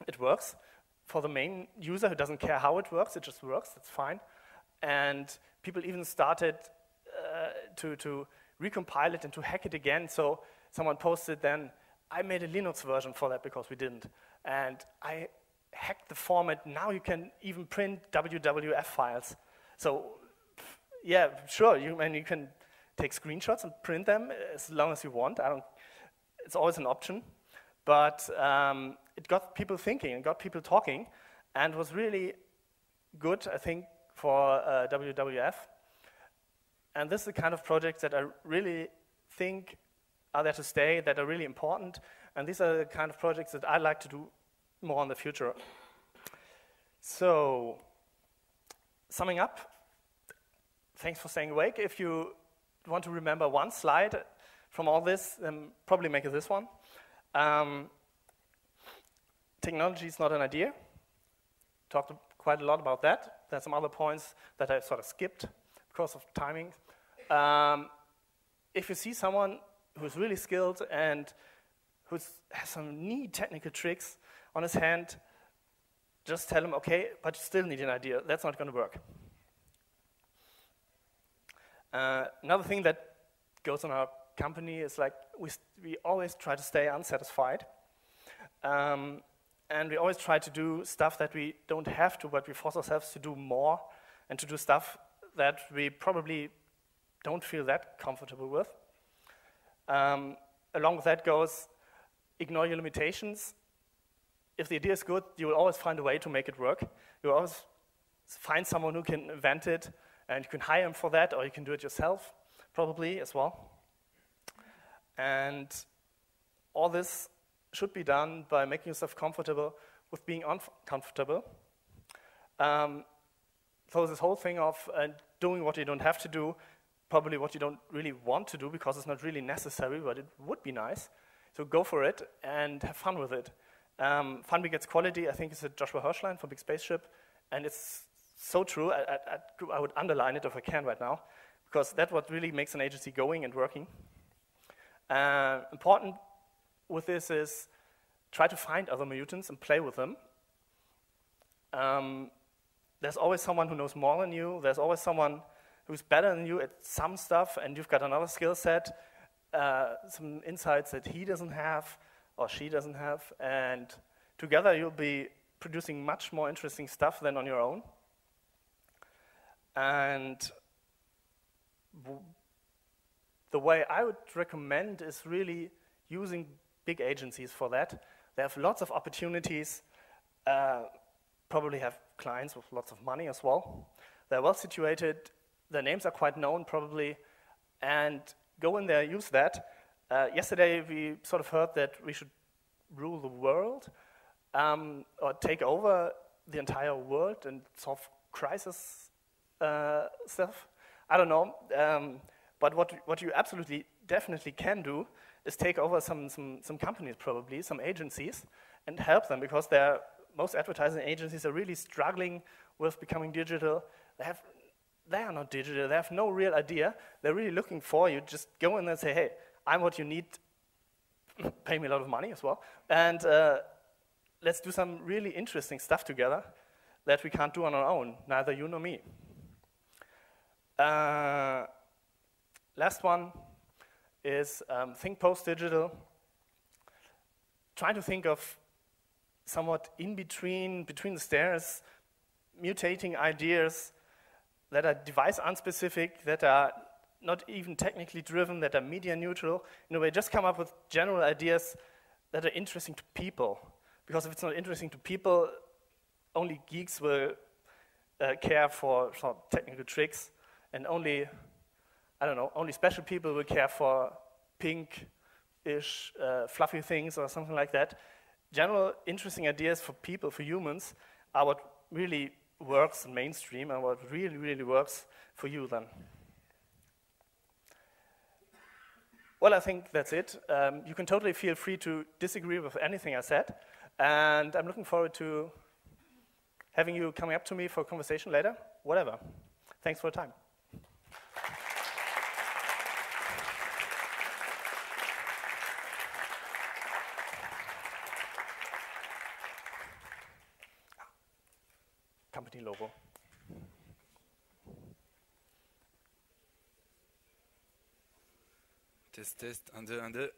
it works. For the main user who doesn't care how it works, it just works, it's fine. And people even started to recompile it and to hack it again. So someone posted then, I made a Linux version for that because we didn't. And I hacked the format. Now you can even print WWF files. So yeah, sure, you can take screenshots and print them as long as you want. It's always an option. But it got people thinking and got people talking and was really good, I think, for WWF. And this is the kind of projects that I really think are there to stay, that are really important. And these are the kind of projects that I'd like to do more in the future. So, summing up, thanks for staying awake. If you want to remember one slide from all this, then probably make it this one. Technology is not an idea. Talked quite a lot about that. There's some other points that I sort of skipped because of timing. If you see someone who's really skilled and who has some neat technical tricks on his hand, just tell him, okay, but you still need an idea. That's not going to work. Another thing that goes on our company is like we always try to stay unsatisfied. And we always try to do stuff that we don't have to, but we force ourselves to do more and to do stuff that we probably don't feel that comfortable with. Along with that goes, ignore your limitations. If the idea is good, you will always find a way to make it work. You will always find someone who can invent it, and you can hire him for that, or you can do it yourself, probably as well. And all this should be done by making yourself comfortable with being uncomfortable. So this whole thing of doing what you don't have to do, probably what you don't really want to do because it's not really necessary, but it would be nice. So go for it and have fun with it. Fun begets quality, I think it's a Joshua Hirschline from Big Spaceship, and it's so true. I would underline it if I can right now, because that's what really makes an agency going and working. Important with this is try to find other mutants and play with them. There's always someone who knows more than you. There's always someone who's better than you at some stuff, and you've got another skill set, some insights that he doesn't have or she doesn't have, and together you'll be producing much more interesting stuff than on your own. And the way I would recommend is really using big agencies for that. They have lots of opportunities, probably have clients with lots of money as well. They're well situated, their names are quite known probably, and go in there, use that. Yesterday we sort of heard that we should rule the world, or take over the entire world and solve crisis stuff. I don't know, but what you absolutely, definitely can do is take over some companies probably, some agencies, and help them, because most advertising agencies are really struggling with becoming digital. They are not digital, they have no real idea. They're really looking for you. Just go in there and say, hey, I'm what you need, pay me a lot of money as well, and let's do some really interesting stuff together that we can't do on our own, neither you nor me. Last one is think post-digital. Try to think of somewhat in between the stairs, mutating ideas that are device unspecific, that are not even technically driven, that are media neutral. In a way, just come up with general ideas that are interesting to people. Because if it's not interesting to people, only geeks will care for technical tricks, and only special people will care for pink-ish, fluffy things or something like that. General interesting ideas for people, for humans, are what really works in mainstream and what really, really works for you then. Well, I think that's it. You can totally feel free to disagree with anything I said, and I'm looking forward to having you coming up to me for a conversation later, whatever. Thanks for your time. Company logo. Test, test, 1, 2, 1, 2.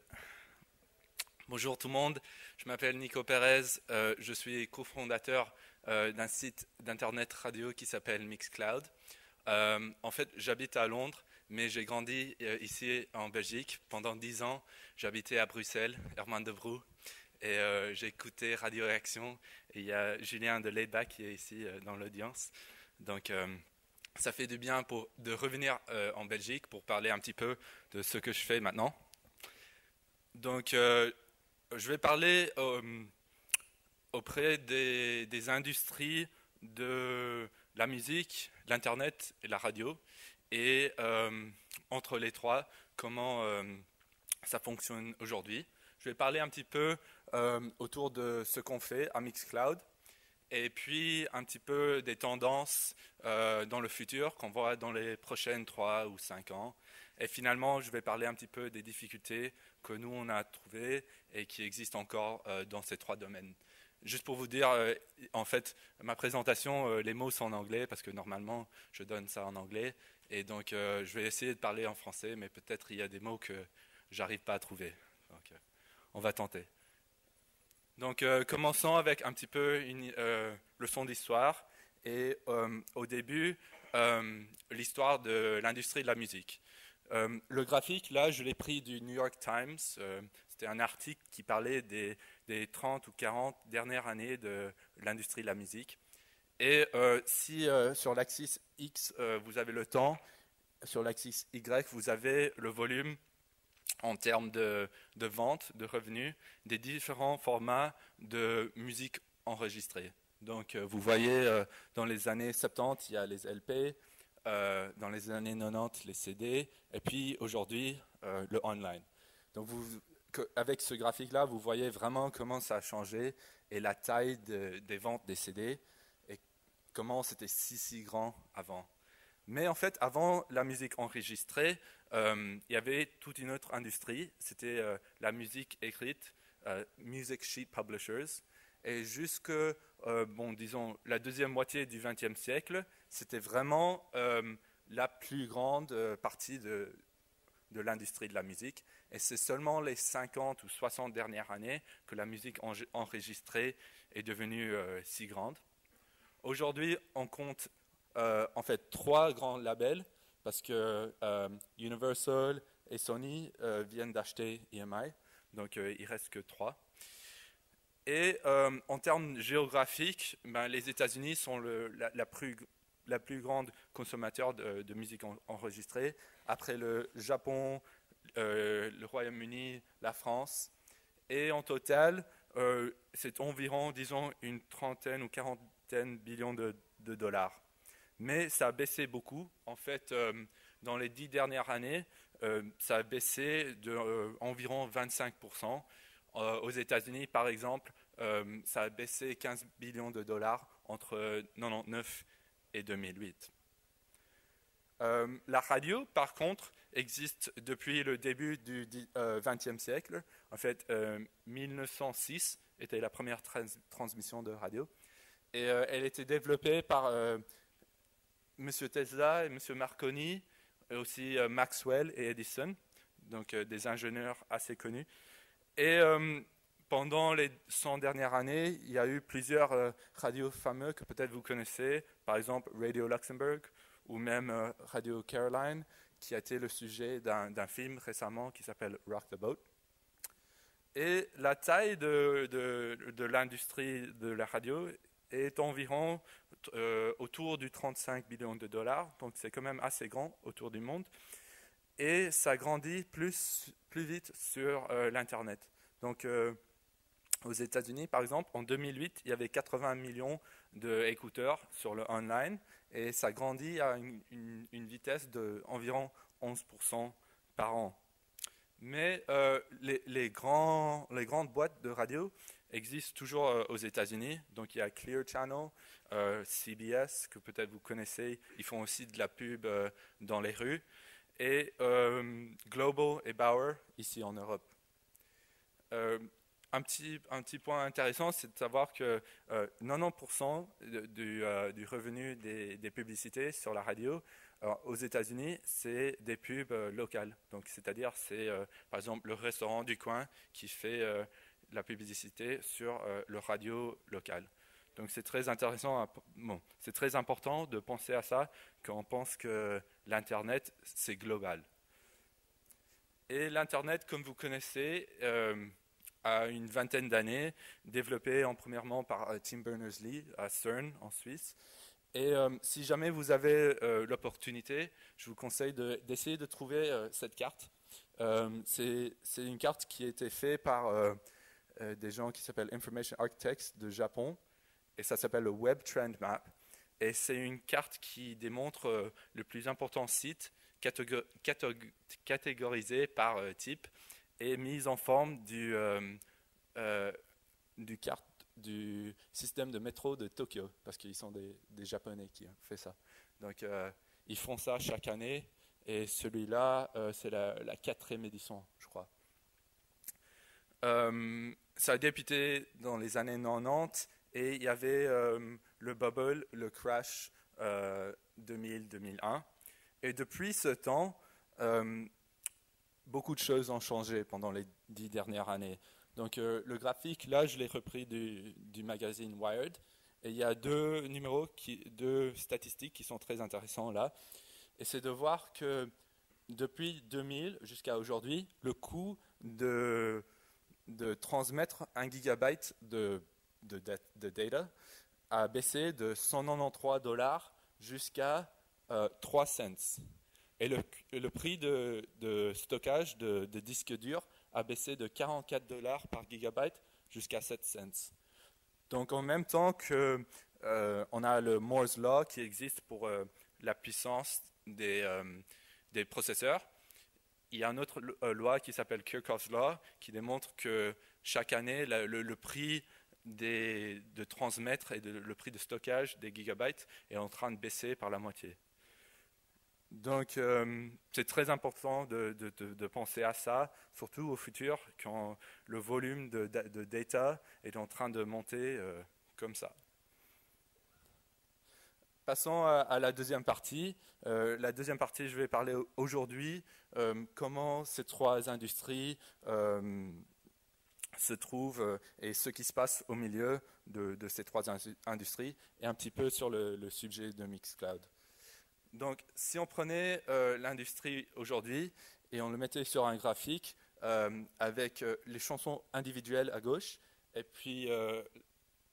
Bonjour tout le monde, je m'appelle Nico Perez, je suis cofondateur d'un site d'internet radio qui s'appelle Mixcloud. En fait, j'habite à Londres, mais j'ai grandi ici en Belgique. Pendant 10 ans, j'habitais à Bruxelles, Herman de Vroo, et j'ai écouté Radio Réaction. Et il y a Julien de Laidback qui est ici dans l'audience. Donc, ça fait du bien de revenir en Belgique pour parler un petit peu de ce que je fais maintenant. Donc, je vais parler auprès des industries de la musique, l'Internet et la radio, et entre les trois, comment ça fonctionne aujourd'hui. Je vais parler un petit peu autour de ce qu'on fait à Mixcloud, et puis un petit peu des tendances dans le futur qu'on voit dans les prochaines 3 ou 5 ans. Et finalement, je vais parler un petit peu des difficultés que nous, on a trouvées et qui existent encore dans ces 3 domaines. Juste pour vous dire, en fait, ma présentation, les mots sont en anglais parce que normalement, je donne ça en anglais. Et donc, je vais essayer de parler en français, mais peut-être il y a des mots que j'arrive pas à trouver. Donc, on va tenter. Donc, commençons avec un petit peu une leçon d'histoire. Et au début, l'histoire de l'industrie de la musique. Le graphique, là, je l'ai pris du New York Times. C'était un article qui parlait des 30 ou 40 dernières années de l'industrie de la musique. Et si sur l'axis X, vous avez le temps, sur l'axis Y, vous avez le volume en termes de vente, de revenus, des différents formats de musique enregistrée. Donc, vous voyez, dans les années 70, il y a les LP, dans les années 90, les CD, et puis aujourd'hui, le online. Donc, avec ce graphique-là, vous voyez vraiment comment ça a changé et la taille des ventes des CD et comment c'était si grand avant. Mais en fait, avant la musique enregistrée, il y avait toute une autre industrie, c'était la musique écrite, music sheet publishers, et jusque, disons, la deuxième moitié du XXe siècle, c'était vraiment la plus grande partie de l'industrie de la musique, et c'est seulement les 50 ou 60 dernières années que la musique enregistrée est devenue si grande. Aujourd'hui, on compte en fait 3 grands labels, parce que Universal et Sony viennent d'acheter EMI, donc il ne reste que 3. Et en termes géographiques, les États-Unis sont la plus grande consommateur de musique enregistrée, après le Japon, le Royaume-Uni, la France. Et en total, c'est environ, disons, une trentaine ou quarantaine billions de dollars. Mais ça a baissé beaucoup. En fait, dans les 10 dernières années, ça a baissé d'environ 25%. Aux États-Unis, par exemple, ça a baissé 15 billions de dollars entre 1999 et 2008. La radio, par contre, existe depuis le début du XXe siècle. En fait, 1906 était la première transmission de radio. Et elle était développée par M. Tesla et M. Marconi, et aussi Maxwell et Edison, donc des ingénieurs assez connus. Et pendant les 100 dernières années, il y a eu plusieurs radios fameux que peut-être vous connaissez, par exemple Radio Luxembourg ou même Radio Caroline, qui a été le sujet d'un film récemment qui s'appelle Rock the Boat. Et la taille de l'industrie de la radio est environ autour du 35 billions de dollars, donc c'est quand même assez grand autour du monde. Et ça grandit plus vite sur l'Internet. Donc, aux États-Unis, par exemple, en 2008, il y avait 80 millions d'écouteurs sur le online, et ça grandit à une vitesse d'environ 11% par an. Mais les grandes boîtes de radio existent toujours aux États-Unis. Donc, il y a Clear Channel, CBS, que peut-être vous connaissez. Ils font aussi de la pub dans les rues. Et Global et Bauer, ici en Europe. Un petit point intéressant, c'est de savoir que 90% du revenu des publicités sur la radio aux États-Unis, c'est des pubs locales. Donc, c'est-à-dire, c'est par exemple le restaurant du coin qui fait la publicité sur le radio local. Donc, c'est très intéressant. C'est très important de penser à ça quand on pense que l'Internet, c'est global. Et l'Internet, comme vous connaissez, a une vingtaine d'années, développé premièrement par Tim Berners-Lee à CERN en Suisse. Et si jamais vous avez l'opportunité, je vous conseille d'essayer de trouver cette carte. C'est une carte qui a été faite par des gens qui s'appellent Information Architects de Japon, et ça s'appelle le Web Trend Map. Et c'est une carte qui démontre le plus important site catégorisé par type et mise en forme du système de métro de Tokyo, parce qu'ils sont des Japonais qui ont fait ça. Donc, ils font ça chaque année, et celui-là, c'est la 4e édition, je crois. Ça a débuté dans les années 90, et il y avait le bubble, le crash 2000-2001. Et depuis ce temps, beaucoup de choses ont changé pendant les 10 dernières années. Donc, le graphique, là, je l'ai repris du magazine Wired. Et il y a deux statistiques qui sont très intéressantes là. Et c'est de voir que depuis 2000 jusqu'à aujourd'hui, le coût de transmettre 1 gigabyte de data a baissé de $193 jusqu'à 3 cents. Et le prix de stockage de disques durs a baissé de $44 par gigabyte jusqu'à 7 cents. Donc en même temps que on a le Moore's Law qui existe pour la puissance des processeurs, il y a une autre loi qui s'appelle KIKK's Law qui démontre que chaque année le prix de transmettre et le prix de stockage des gigabytes est en train de baisser par la moitié. Donc, c'est très important de penser à ça, surtout au futur, quand le volume de data est en train de monter comme ça. Passons à la deuxième partie. La deuxième partie, je vais parler aujourd'hui comment ces trois industries se trouvent et ce qui se passe au milieu de ces trois industries, et un petit peu sur le sujet de Mixcloud. Donc, si on prenait l'industrie aujourd'hui et on le mettait sur un graphique avec les chansons individuelles à gauche et puis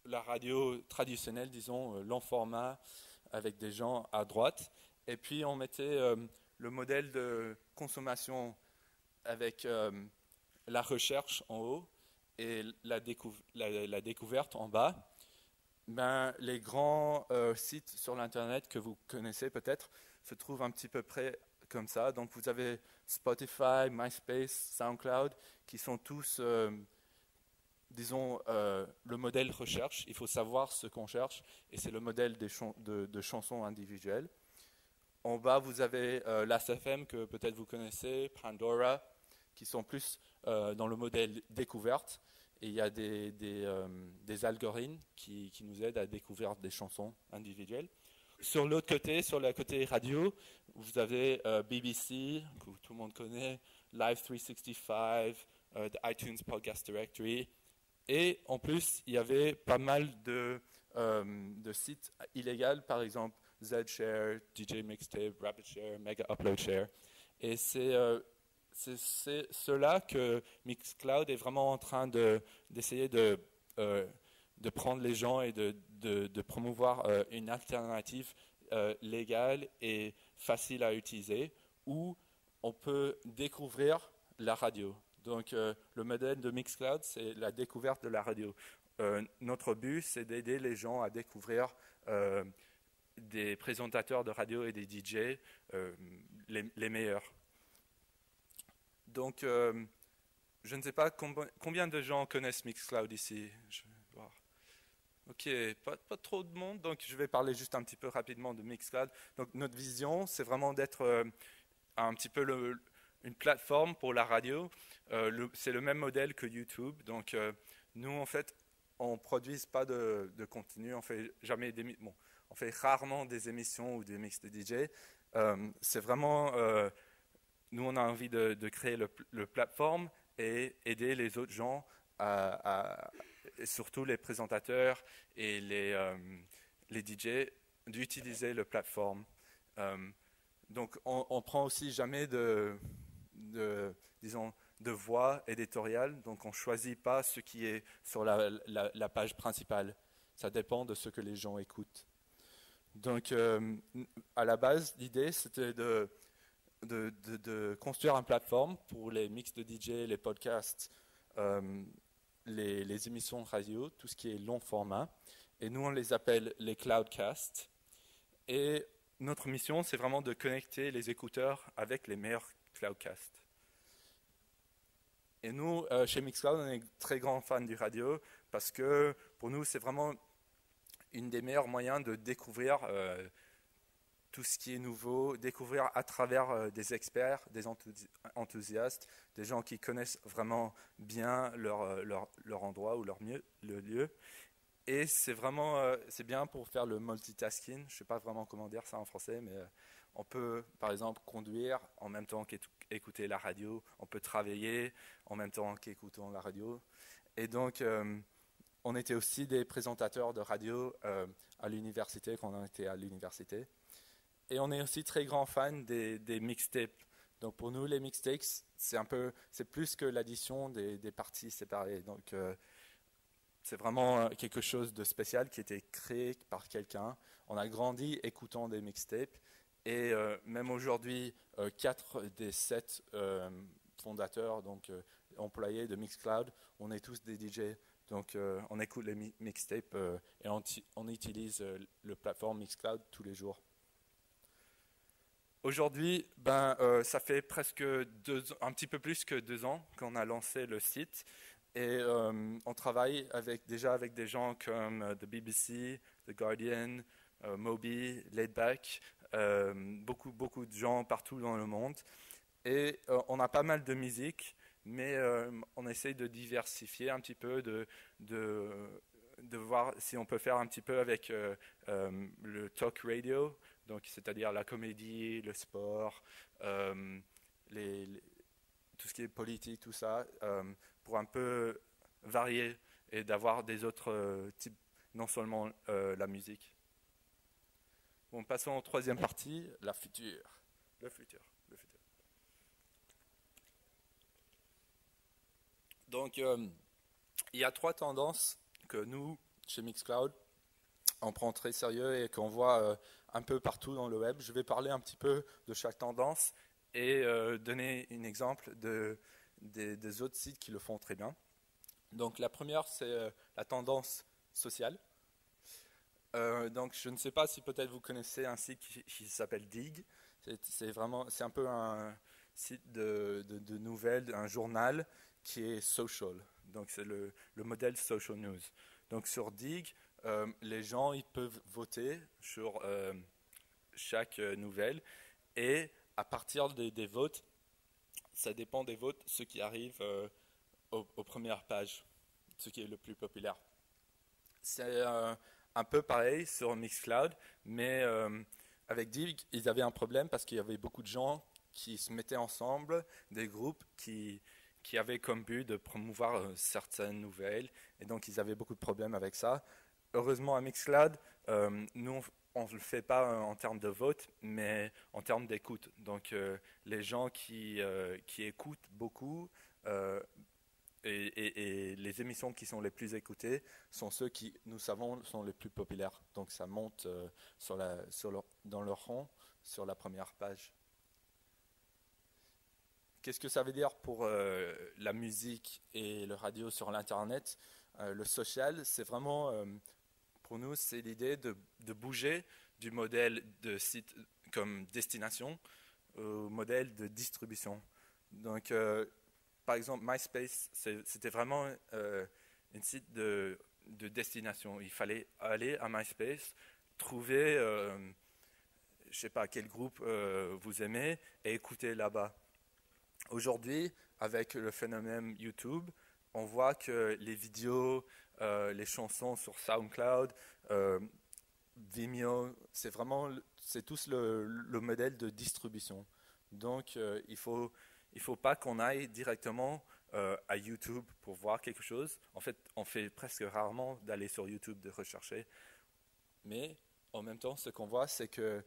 la radio traditionnelle, disons, long format avec des gens à droite, et puis on mettait le modèle de consommation avec la recherche en haut et la découverte en bas. Ben, les grands sites sur l'Internet que vous connaissez peut-être se trouvent un petit peu près comme ça. Donc vous avez Spotify, MySpace, SoundCloud, qui sont tous, disons, le modèle recherche. Il faut savoir ce qu'on cherche, et c'est le modèle de chansons individuelles. En bas, vous avez l'ASFM que peut-être vous connaissez, Pandora, qui sont plus dans le modèle découverte. Et il y a des algorithmes qui nous aident à découvrir des chansons individuelles. Sur l'autre côté, sur le côté radio, vous avez BBC, que tout le monde connaît, Live 365, the iTunes Podcast Directory. Et en plus, il y avait pas mal de sites illégaux, par exemple Zshare, DJ Mixtape, RapidShare, Mega Upload Share. Et c'est cela que Mixcloud est vraiment en train d'essayer de prendre les gens et de promouvoir une alternative légale et facile à utiliser où on peut découvrir la radio. Donc le modèle de Mixcloud, c'est la découverte de la radio. Notre but, c'est d'aider les gens à découvrir des présentateurs de radio et des DJ les meilleurs. Donc, je ne sais pas combien de gens connaissent Mixcloud ici. Je vais voir. Ok, pas trop de monde, donc je vais parler juste un petit peu rapidement de Mixcloud. Donc, notre vision, c'est vraiment d'être un petit peu une plateforme pour la radio. C'est le même modèle que YouTube. Donc, nous, en fait, on ne produit pas de contenu. On fait jamais on fait rarement des émissions ou des mix de DJ. C'est vraiment... nous, on a envie de créer le plateforme et aider les autres gens, et surtout les présentateurs et les DJ, d'utiliser le plateforme. Donc, on prend aussi jamais disons, de voix éditoriale. Donc, on ne choisit pas ce qui est sur la page principale. Ça dépend de ce que les gens écoutent. Donc, à la base, l'idée, c'était de construire une plateforme pour les mix de DJ, les podcasts, les émissions radio, tout ce qui est long format. Et nous, on les appelle les Cloudcasts. Et notre mission, c'est vraiment de connecter les écouteurs avec les meilleurs Cloudcasts. Et nous, chez Mixcloud, on est très grands fans du radio parce que pour nous, c'est vraiment une des meilleurs moyens de découvrir tout ce qui est nouveau, découvrir à travers des experts, des enthousiastes, des gens qui connaissent vraiment bien leur endroit ou le lieu. Et c'est vraiment c'est bien pour faire le multitasking. Je ne sais pas vraiment comment dire ça en français, mais on peut, par exemple, conduire en même temps qu'écouter la radio. On peut travailler en même temps qu'écoutant la radio. Et donc, on était aussi des présentateurs de radio à l'université, quand on était à l'université. Et on est aussi très grands fans des mixtapes. Donc pour nous, les mixtapes, c'est plus que l'addition des parties séparées. Donc c'est vraiment quelque chose de spécial qui a été créé par quelqu'un. On a grandi écoutant des mixtapes Et même aujourd'hui, 4 des 7 fondateurs, donc employés de Mixcloud, on est tous des DJ. Donc on écoute les mixtapes et on utilise le plateforme Mixcloud tous les jours. Aujourd'hui, ça fait presque un petit peu plus que 2 ans qu'on a lancé le site. Et on travaille déjà avec des gens comme The BBC, The Guardian, Moby, Laidback, beaucoup de gens partout dans le monde. Et on a pas mal de musique, mais on essaye de diversifier un petit peu, de voir si on peut faire un petit peu avec le talk radio, donc c'est-à-dire la comédie, le sport, tout ce qui est politique, tout ça, pour un peu varier et d'avoir des autres types, non seulement la musique. Bon, passons aux 3e partie, le futur. Donc, il y a 3 tendances que nous, chez Mixcloud, on prend très sérieux et qu'on voit un peu partout dans le web. Je vais parler un petit peu de chaque tendance et donner un exemple des autres sites qui le font très bien. Donc, la première, c'est la tendance sociale. Donc, je ne sais pas si peut-être vous connaissez un site qui s'appelle Dig. C'est un peu un site de nouvelles, un journal qui est social. Donc, c'est le modèle social news. Donc, sur Dig, les gens ils peuvent voter sur chaque nouvelle. Et à partir des votes, ça dépend des votes, ce qui arrive aux premières pages, ce qui est le plus populaire. C'est un peu pareil sur Mixcloud, mais avec Dig, ils avaient un problème parce qu'il y avait beaucoup de gens qui se mettaient ensemble, des groupes qui avaient comme but de promouvoir certaines nouvelles, et donc ils avaient beaucoup de problèmes avec ça. Heureusement, à Mixcloud, nous, on ne le fait pas en termes de vote, mais en termes d'écoute. Donc, les gens qui écoutent beaucoup, et les émissions qui sont les plus écoutées sont ceux qui, nous savons, sont les plus populaires. Donc, ça monte dans leur rang sur la première page. Qu'est-ce que ça veut dire pour la musique et le radio sur l'Internet? Le social, c'est vraiment, pour nous, c'est l'idée de bouger du modèle de site comme destination au modèle de distribution. Donc, par exemple, MySpace, c'était vraiment un site de destination. Il fallait aller à MySpace, trouver, je ne sais pas quel groupe vous aimez, et écouter là-bas. Aujourd'hui, avec le phénomène YouTube, on voit que les vidéos, les chansons sur SoundCloud, Vimeo, c'est tous le modèle de distribution. Donc, il faut pas qu'on aille directement à YouTube pour voir quelque chose. En fait, on fait presque rarement d'aller sur YouTube, de rechercher. Mais en même temps, ce qu'on voit, c'est que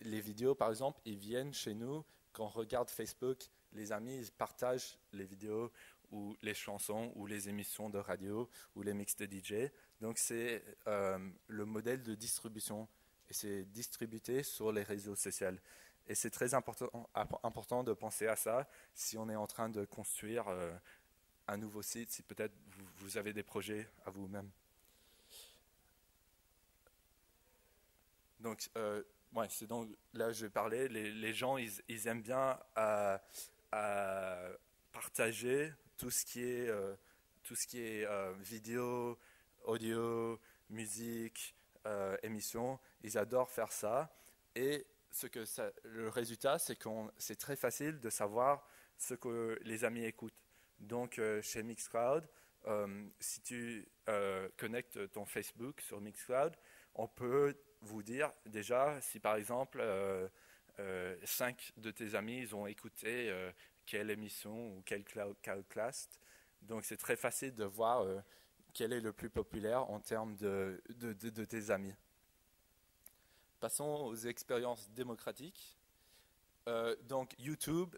les vidéos, par exemple, ils viennent chez nous. Quand on regarde Facebook, les amis ils partagent les vidéos ou les chansons ou les émissions de radio ou les mix de DJ. Donc, c'est le modèle de distribution. Et c'est distribué sur les réseaux sociaux. Et c'est très important de penser à ça si on est en train de construire un nouveau site, si peut-être vous avez des projets à vous-même. Donc, c'est donc là je vais parler. Les gens, ils aiment bien à partager tout ce qui est vidéo, audio, musique, émission. Ils adorent faire ça. Et le résultat, c'est que c'est très facile de savoir ce que les amis écoutent. Donc, chez Mixcloud, si tu connectes ton Facebook sur Mixcloud, on peut vous dire déjà si par exemple 5 de tes amis ils ont écouté quelle émission ou quel cast. Donc, c'est très facile de voir quel est le plus populaire en termes de tes amis. Passons aux expériences démocratiques. Donc YouTube,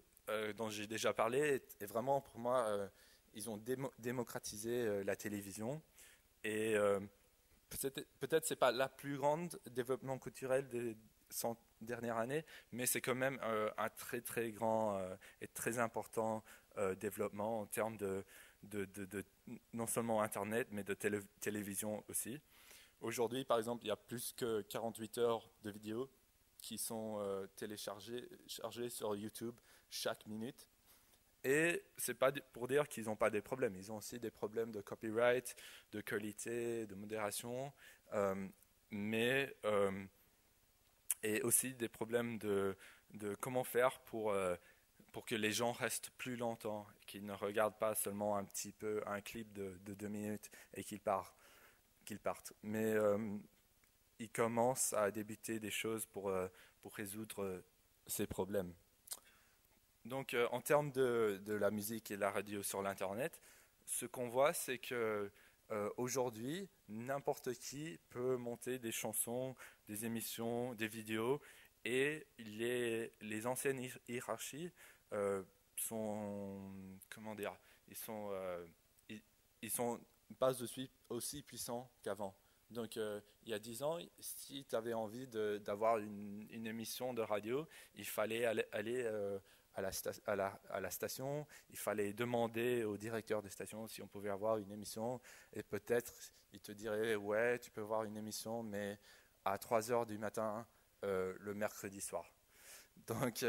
dont j'ai déjà parlé, est vraiment pour moi, ils ont démocratisé la télévision. Et peut-être c'est pas la plus grande développement culturel dernières années, mais c'est quand même un très très grand et très important développement en termes de non seulement Internet, mais de télévision aussi. Aujourd'hui, par exemple, il y a plus que 48 heures de vidéos qui sont chargées sur YouTube chaque minute. Et c'est pas pour dire qu'ils n'ont pas des problèmes. Ils ont aussi des problèmes de copyright, de qualité, de modération, et aussi des problèmes de comment faire pour que les gens restent plus longtemps, qu'ils ne regardent pas seulement un petit peu un clip de 2 minutes et qu'ils partent. Mais ils commencent à débuter des choses pour résoudre ces problèmes. Donc, en termes de la musique et la radio sur l'Internet, ce qu'on voit, c'est que aujourd'hui, n'importe qui peut monter des chansons, des émissions, des vidéos, et les anciennes hiérarchies sont, comment dire, ils sont pas aussi puissants qu'avant. Donc, il y a 10 ans, si tu avais envie d'avoir une émission de radio, il fallait aller à la station, il fallait demander au directeur de station si on pouvait avoir une émission, et peut-être il te dirait ouais, tu peux avoir une émission, mais à 3h du matin le mercredi soir. Donc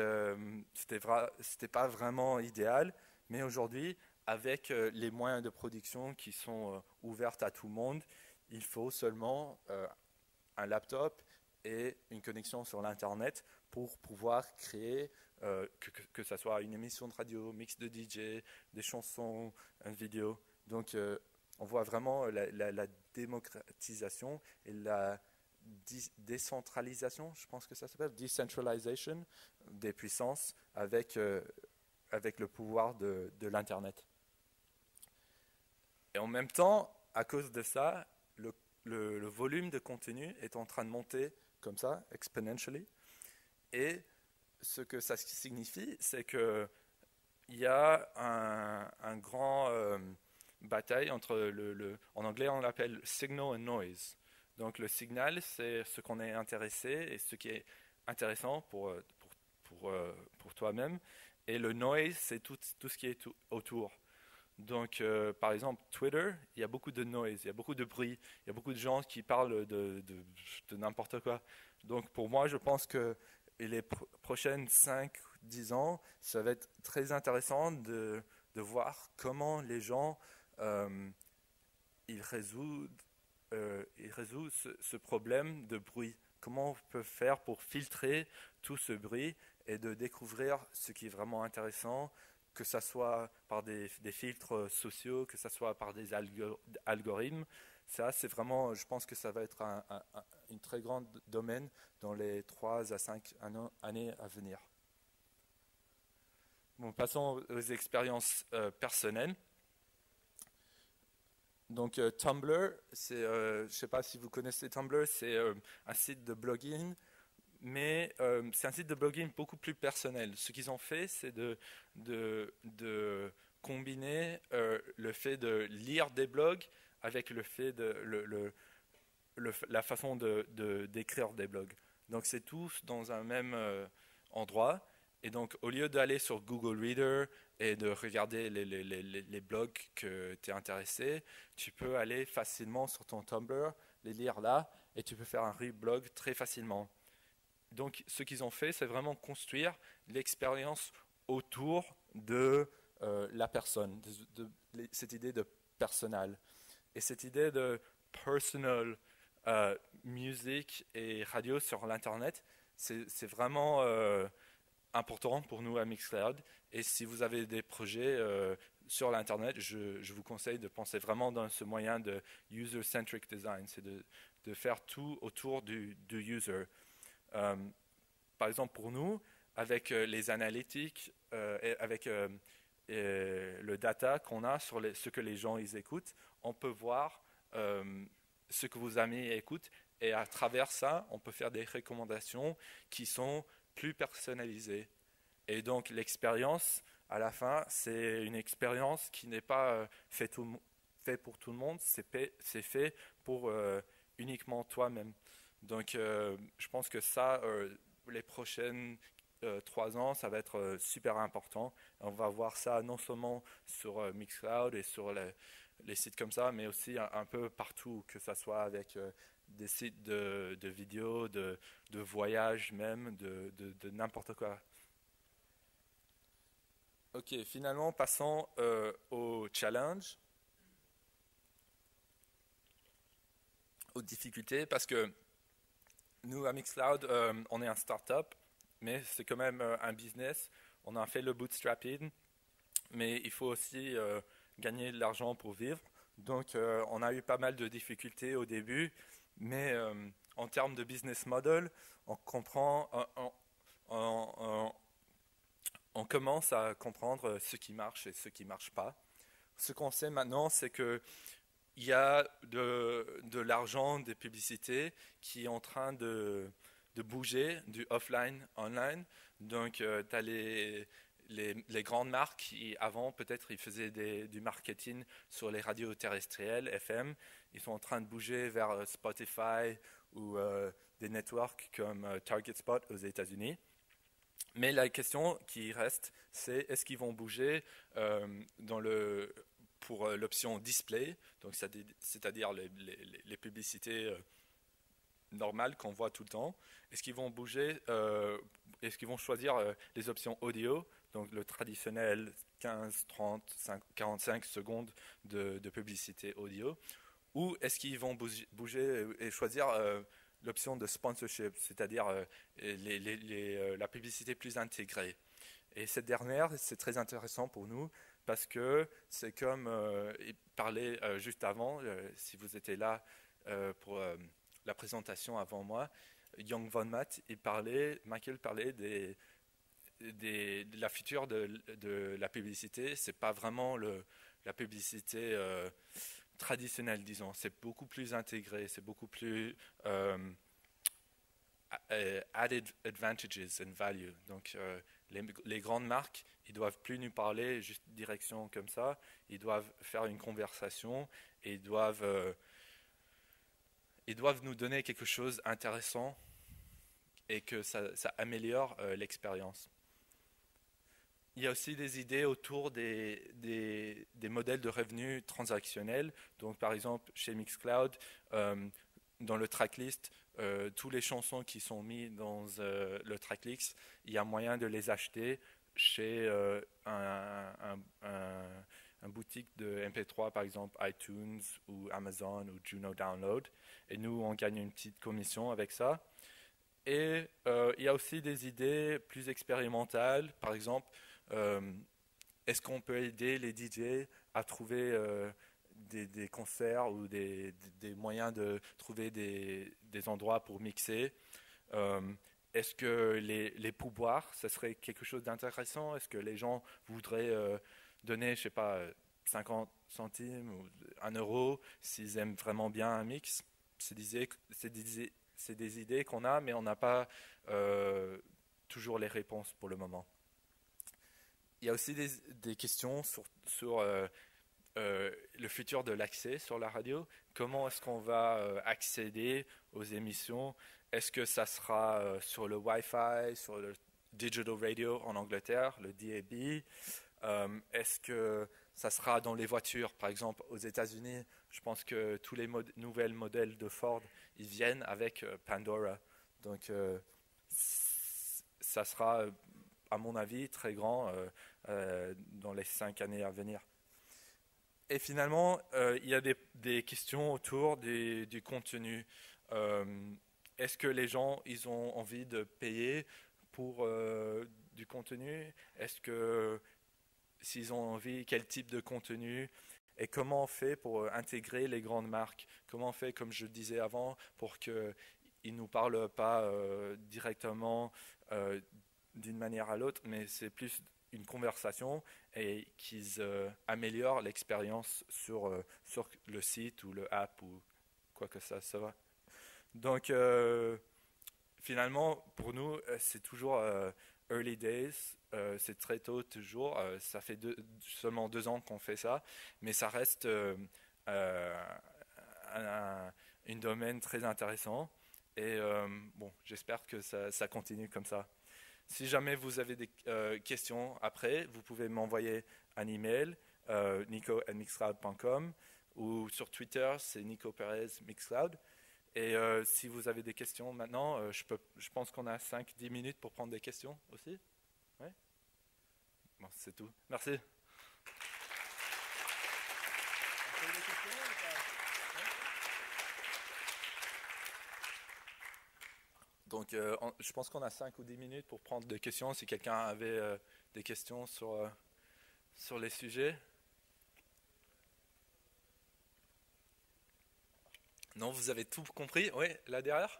c'était pas vraiment idéal, mais aujourd'hui, avec les moyens de production qui sont ouverts à tout le monde, il faut seulement un laptop et une connexion sur l'Internet pour pouvoir créer que ça soit une émission de radio, mix de DJ, des chansons, une vidéo. Donc on voit vraiment la démocratisation et la décentralisation, je pense que ça s'appelle, decentralization des puissances avec le pouvoir de l'Internet. Et en même temps, à cause de ça, le volume de contenu est en train de monter comme ça, exponentially. Et ce que ça signifie, c'est qu'il y a un grand bataille entre en anglais on l'appelle signal and noise. Donc le signal, c'est ce qu'on est intéressé et ce qui est intéressant pour toi-même. Et le noise, c'est tout ce qui est autour. Donc, par exemple, Twitter, il y a beaucoup de noise, il y a beaucoup de bruit, il y a beaucoup de gens qui parlent de n'importe quoi. Donc, pour moi, je pense que les prochaines 5-10 ans, ça va être très intéressant de voir comment les gens ils résoudent ce problème de bruit. Comment on peut faire pour filtrer tout ce bruit et de découvrir ce qui est vraiment intéressant, que ce soit par des filtres sociaux, que ce soit par des algorithmes. Ça, c'est vraiment, je pense que ça va être un très grand domaine dans les 3 à 5 années à venir. Bon, passons aux expériences personnelles. Donc Tumblr, je ne sais pas si vous connaissez Tumblr, c'est un site de blogging, mais c'est un site de blogging beaucoup plus personnel. Ce qu'ils ont fait, c'est de combiner le fait de lire des blogs avec le fait la façon d'écrire des blogs. Donc c'est tous dans un même endroit. Et donc au lieu d'aller sur Google Reader et de regarder les blogs que tu es intéressé, tu peux aller facilement sur ton Tumblr, les lire là, et tu peux faire un reblog très facilement. Donc ce qu'ils ont fait, c'est vraiment construire l'expérience autour de la personne, cette idée de personnel. Et cette idée de personal musique et radio sur l'Internet, c'est vraiment important pour nous à Mixcloud. Et si vous avez des projets sur l'Internet, je vous conseille de penser vraiment dans ce moyen de user-centric design, c'est de faire tout autour du user. Par exemple, pour nous, avec les analytiques, et avec le data qu'on a sur ce que les gens ils écoutent, on peut voir ce que vos amis écoutent, et à travers ça, on peut faire des recommandations qui sont plus personnalisées. Et donc l'expérience, à la fin, c'est une expérience qui n'est pas fait pour tout le monde, c'est fait pour uniquement toi-même. Donc je pense que ça, les prochaines 3 ans, ça va être super important. On va voir ça non seulement sur Mixcloud et sur les sites comme ça, mais aussi un peu partout, que ce soit avec des sites de vidéos, de voyages même, de n'importe quoi. Ok, finalement, passons au challenge, aux difficultés, parce que nous, à Mixcloud, on est un start-up, mais c'est quand même un business. On a fait le bootstrapping, mais il faut aussi gagner de l'argent pour vivre. Donc, on a eu pas mal de difficultés au début, mais en termes de business model, on comprend, on commence à comprendre ce qui marche et ce qui ne marche pas. Ce qu'on sait maintenant, c'est qu'il y a de l'argent, des publicités qui est en train de bouger du offline online. Donc, tu as les grandes marques qui, avant, peut-être, ils faisaient du marketing sur les radios terrestrielles, FM. Ils sont en train de bouger vers Spotify ou des networks comme Target Spot aux États-Unis. Mais la question qui reste, c'est est-ce qu'ils vont bouger pour l'option display, donc c'est-à-dire les publicités normales qu'on voit tout le temps. Est-ce qu'ils vont bouger, est-ce qu'ils vont choisir les options audio, donc le traditionnel 15, 30, 45 secondes de publicité audio, ou est-ce qu'ils vont bouger et choisir l'option de sponsorship, c'est-à-dire la publicité plus intégrée. Et cette dernière, c'est très intéressant pour nous parce que c'est comme il parlait juste avant, si vous étiez là pour la présentation avant moi, Jung von Matt, Michael parlait de la future de la publicité. C'est pas vraiment la publicité traditionnelle, disons. C'est beaucoup plus intégré, c'est beaucoup plus added advantages and value. Donc les grandes marques, ils doivent plus nous parler juste direction comme ça. Ils doivent faire une conversation et ils doivent nous donner quelque chose d'intéressant et que ça améliore l'expérience. Il y a aussi des idées autour des modèles de revenus transactionnels. Donc, par exemple, chez Mixcloud, dans le tracklist, toutes les chansons qui sont mises dans le tracklist, il y a moyen de les acheter chez un boutique de MP3, par exemple iTunes ou Amazon ou Juno Download. Et nous, on gagne une petite commission avec ça. Et il y a aussi des idées plus expérimentales. Par exemple, est-ce qu'on peut aider les DJ à trouver des concerts ou des moyens de trouver des endroits pour mixer? Est-ce que les pourboires, ce serait quelque chose d'intéressant? Est-ce que les gens voudraient donner, je sais pas, 50 centimes ou 1 euro s'ils aiment vraiment bien un mix? C'est des idées qu'on a, mais on n'a pas toujours les réponses pour le moment. Il y a aussi des questions sur le futur de l'accès sur la radio. Comment est-ce qu'on va accéder aux émissions? Est-ce que ça sera sur le Wi-Fi, sur le Digital Radio en Angleterre, le DAB? Est-ce que ça sera dans les voitures? Par exemple, aux États-Unis, je pense que tous les nouvelles modèles de Ford, ils viennent avec Pandora. Donc, ça sera, à mon avis, très grand dans les 5 années à venir. Et finalement, il y a des questions autour du contenu. Est-ce que les gens, ils ont envie de payer pour du contenu? Est-ce que s'ils ont envie, quel type de contenu? Et comment on fait pour intégrer les grandes marques? Comment on fait, comme je disais avant, pour qu'ils ne nous parlent pas directement d'une manière à l'autre, mais c'est plus une conversation et qu'ils améliorent l'expérience sur le site ou le app ou quoi que ça soit. Donc, finalement, pour nous, c'est toujours early days, c'est très tôt toujours, ça fait seulement 2 ans qu'on fait ça, mais ça reste un domaine très intéressant Et bon, j'espère que ça continue comme ça. Si jamais vous avez des questions après, vous pouvez m'envoyer un email, nico@mixcloud.com, ou sur Twitter, c'est Nico Perez Mixcloud. Et si vous avez des questions maintenant, je pense qu'on a 5-10 minutes pour prendre des questions aussi. Ouais. Bon, c'est tout. Merci. Donc, je pense qu'on a 5 ou 10 minutes pour prendre des questions, si quelqu'un avait des questions sur les sujets. Non, vous avez tout compris? Oui, là derrière?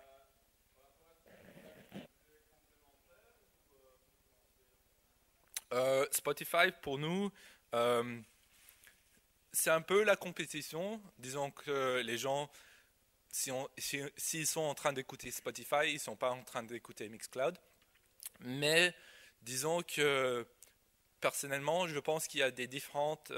Spotify, pour nous, c'est un peu la compétition. Disons que les gens, s'ils sont en train d'écouter Spotify, ils ne sont pas en train d'écouter Mixcloud. Mais disons que, personnellement, je pense qu'il y a des différentes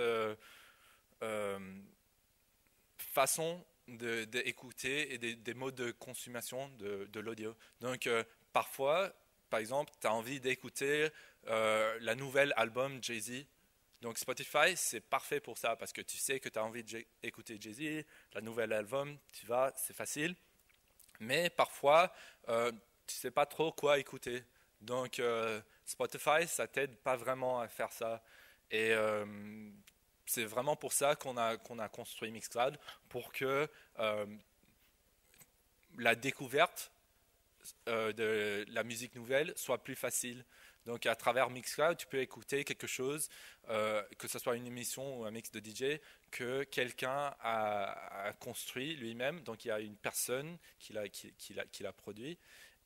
façons d'écouter et des modes de consommation de l'audio. Donc, parfois, par exemple, tu as envie d'écouter la nouvelle album Jay-Z. Donc, Spotify, c'est parfait pour ça parce que tu sais que tu as envie d'écouter Jay-Z, la nouvelle album, tu vas, c'est facile. Mais parfois, tu ne sais pas trop quoi écouter. Donc, Spotify, ça t'aide pas vraiment à faire ça. Et c'est vraiment pour ça qu'on a construit Mixcloud, pour que la découverte de la musique nouvelle soit plus facile. Donc à travers Mixcloud, tu peux écouter quelque chose, que ce soit une émission ou un mix de DJ, que quelqu'un a construit lui-même. Donc il y a une personne qui l'a produit,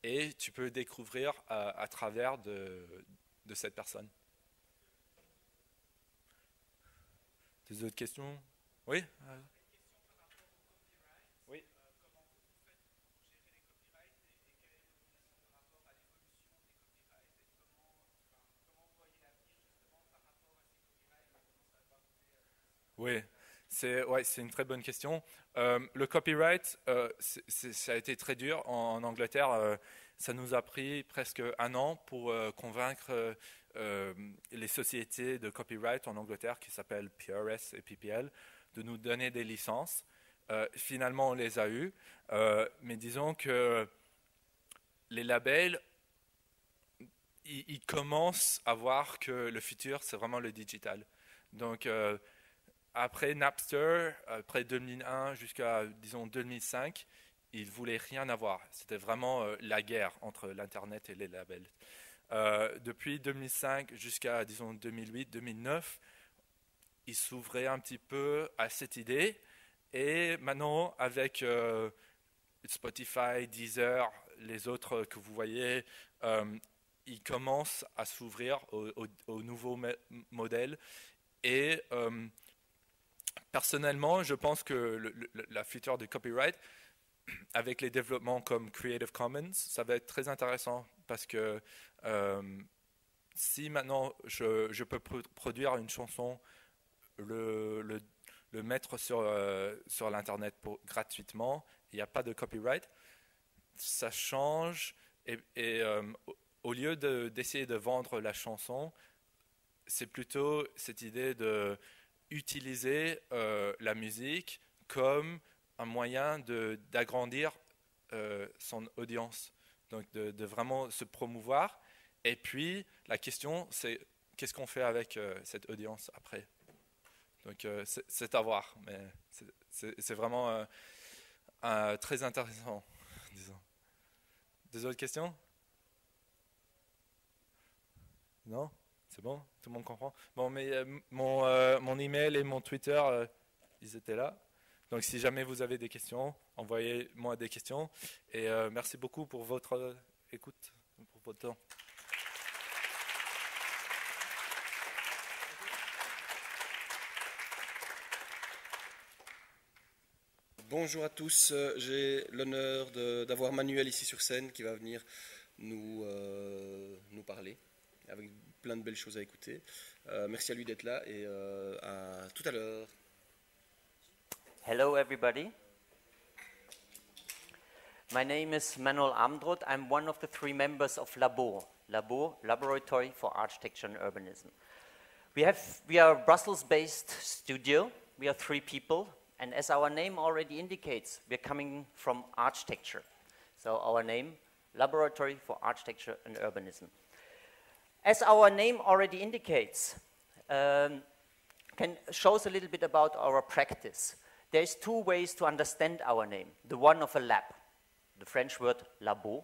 et tu peux découvrir à travers de cette personne. Des autres questions? Oui? Oui. Oui, c'est une très bonne question. Le copyright, ça a été très dur en Angleterre. Ça nous a pris presque 1 an pour convaincre les sociétés de copyright en Angleterre, qui s'appellent PRS et PPL, de nous donner des licences. Finalement, on les a eues, mais disons que les labels, ils commencent à voir que le futur, c'est vraiment le digital. Donc, après Napster, après 2001 jusqu'à, disons, 2005, ils ne voulaient rien avoir. C'était vraiment la guerre entre l'Internet et les labels. Depuis 2005 jusqu'à, disons, 2008-2009, ils s'ouvraient un petit peu à cette idée. Et maintenant, avec Spotify, Deezer, les autres que vous voyez, ils commencent à s'ouvrir aux nouveaux modèles. Et personnellement, je pense que la future du copyright, avec les développements comme Creative Commons, ça va être très intéressant parce que si maintenant je peux produire une chanson, le mettre sur l'Internet gratuitement, il n'y a pas de copyright, ça change et au lieu d'essayer de vendre la chanson, c'est plutôt cette idée de utiliser la musique comme un moyen d'agrandir son audience, donc de vraiment se promouvoir. Et puis la question, c'est qu'est-ce qu'on fait avec cette audience après? Donc c'est à voir, mais c'est vraiment très intéressant, disons. Des autres questions? Non? C'est bon? Tout le monde comprend? Bon, mais mon email et mon Twitter, ils étaient là. Donc, si jamais vous avez des questions, envoyez-moi des questions. Et merci beaucoup pour votre écoute, pour votre temps. Bonjour à tous, j'ai l'honneur d'avoir Manuel ici sur scène qui va venir nous parler avec plein de belles choses à écouter. Merci à lui d'être là et à tout à l'heure. Hello everybody. My name is Manuel Amdroth. I'm one of the 3 members of Labau, Laboratory for Architecture and Urbanism. We are a Brussels-based studio. We are 3 people, and as our name already indicates, we're coming from architecture. So our name, Laboratory for Architecture and Urbanism. As our name already indicates, shows a little bit about our practice. There's 2 ways to understand our name. The one of a lab, the French word Labau,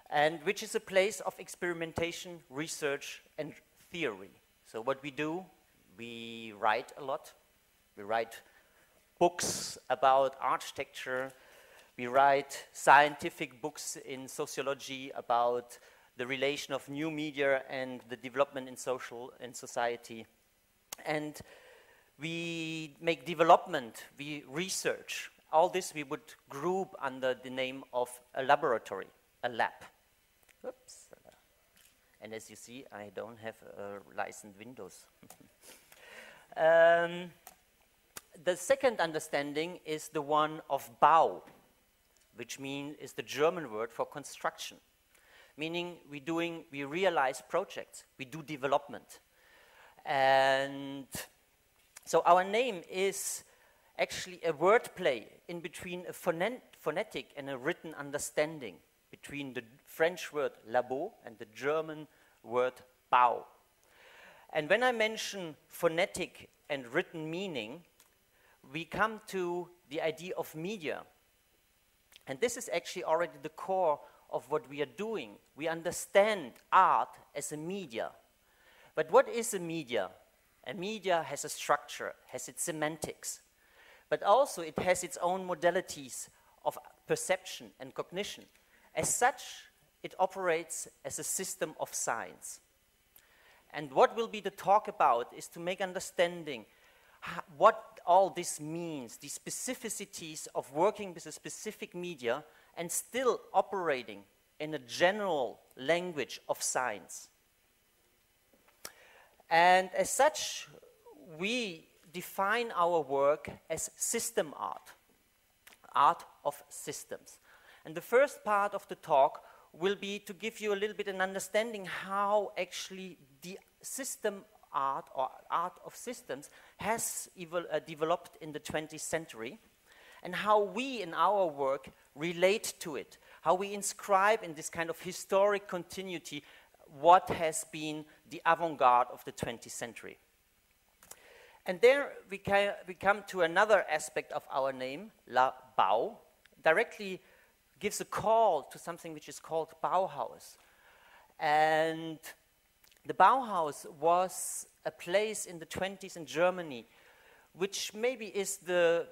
and which is a place of experimentation, research, and theory. So what we do, we write a lot. We write books about architecture. We write scientific books in sociology about the relation of new media and the development in society. And we make development, we research. All this we would group under the name of a laboratory, a lab. Oops. And as you see, I don't have licensed Windows. The second understanding is the one of Bau, which is the German word for construction. Meaning we realize projects, we do development. And so our name is actually a wordplay in between a phonetic and a written understanding between the French word Labau and the German word Bau. And when I mention phonetic and written meaning, we come to the idea of media. And this is actually already the core of what we are doing. We understand art as a media. But what is a media? A media has a structure, has its semantics, but also it has its own modalities of perception and cognition. As such, it operates as a system of science. And what will be the talk about is to make understanding what all this means, the specificities of working with a specific media and still operating in a general language of science. And as such, we define our work as system art, art of systems. And the first part of the talk will be to give you a little bit an understanding how actually the system art or art of systems has developed in the 20th century and how we in our work relate to it, how we inscribe in this kind of historic continuity what has been the avant-garde of the 20th century. And there we come to another aspect of our name, Labau, directly gives a call to something which is called Bauhaus. And the Bauhaus was a place in the 20s in Germany, which maybe is the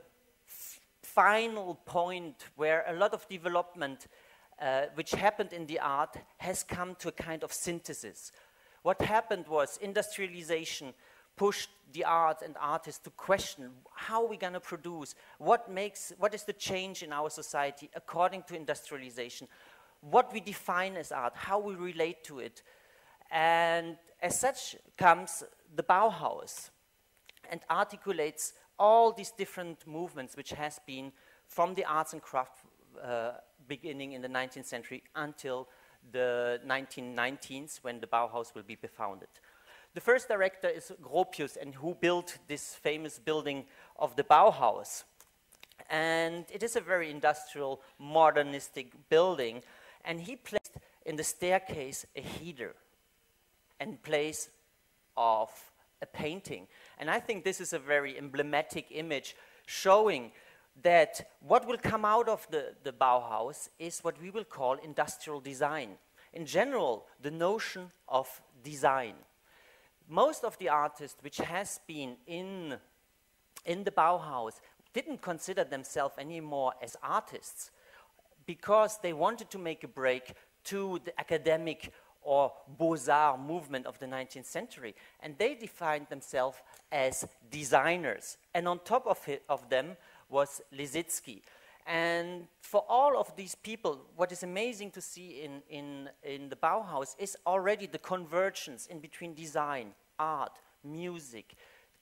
final point where a lot of development which happened in the art has come to a kind of synthesis. What happened was industrialization pushed the art and artists to question how are we going to produce, what is the change in our society according to industrialization, what we define as art, how we relate to it. And as such comes the Bauhaus and articulates all these different movements which has been from the arts and craft beginning in the 19th century until the 1919s when the Bauhaus will be founded. The first director is Gropius, and who built this famous building of the Bauhaus. And it is a very industrial, modernistic building, and he placed in the staircase a heater in place of a painting. And I think this is a very emblematic image showing that what will come out of the Bauhaus is what we will call industrial design. In general, the notion of design. Most of the artists which has been in the Bauhaus didn't consider themselves anymore as artists because they wanted to make a break to the academic or Beaux-Arts movement of the 19th century. And they defined themselves as designers. And on top of them was Lisitsky. And for all of these people, what is amazing to see in the Bauhaus is already the convergence in between design, art, music,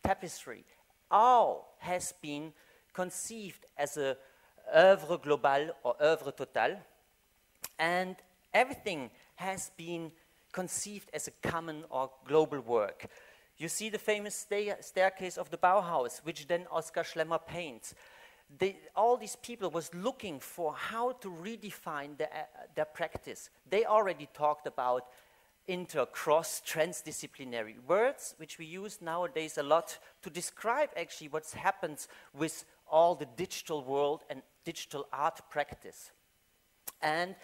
tapestry. All has been conceived as a œuvre globale or œuvre totale. And everything has been conceived as a common or global work. You see the famous staircase of the Bauhaus, which then Oskar Schlemmer paints. All these people was looking for how to redefine their practice. They already talked about cross, transdisciplinary words, which we use nowadays a lot to describe actually what happens with all the digital world and digital art practice. And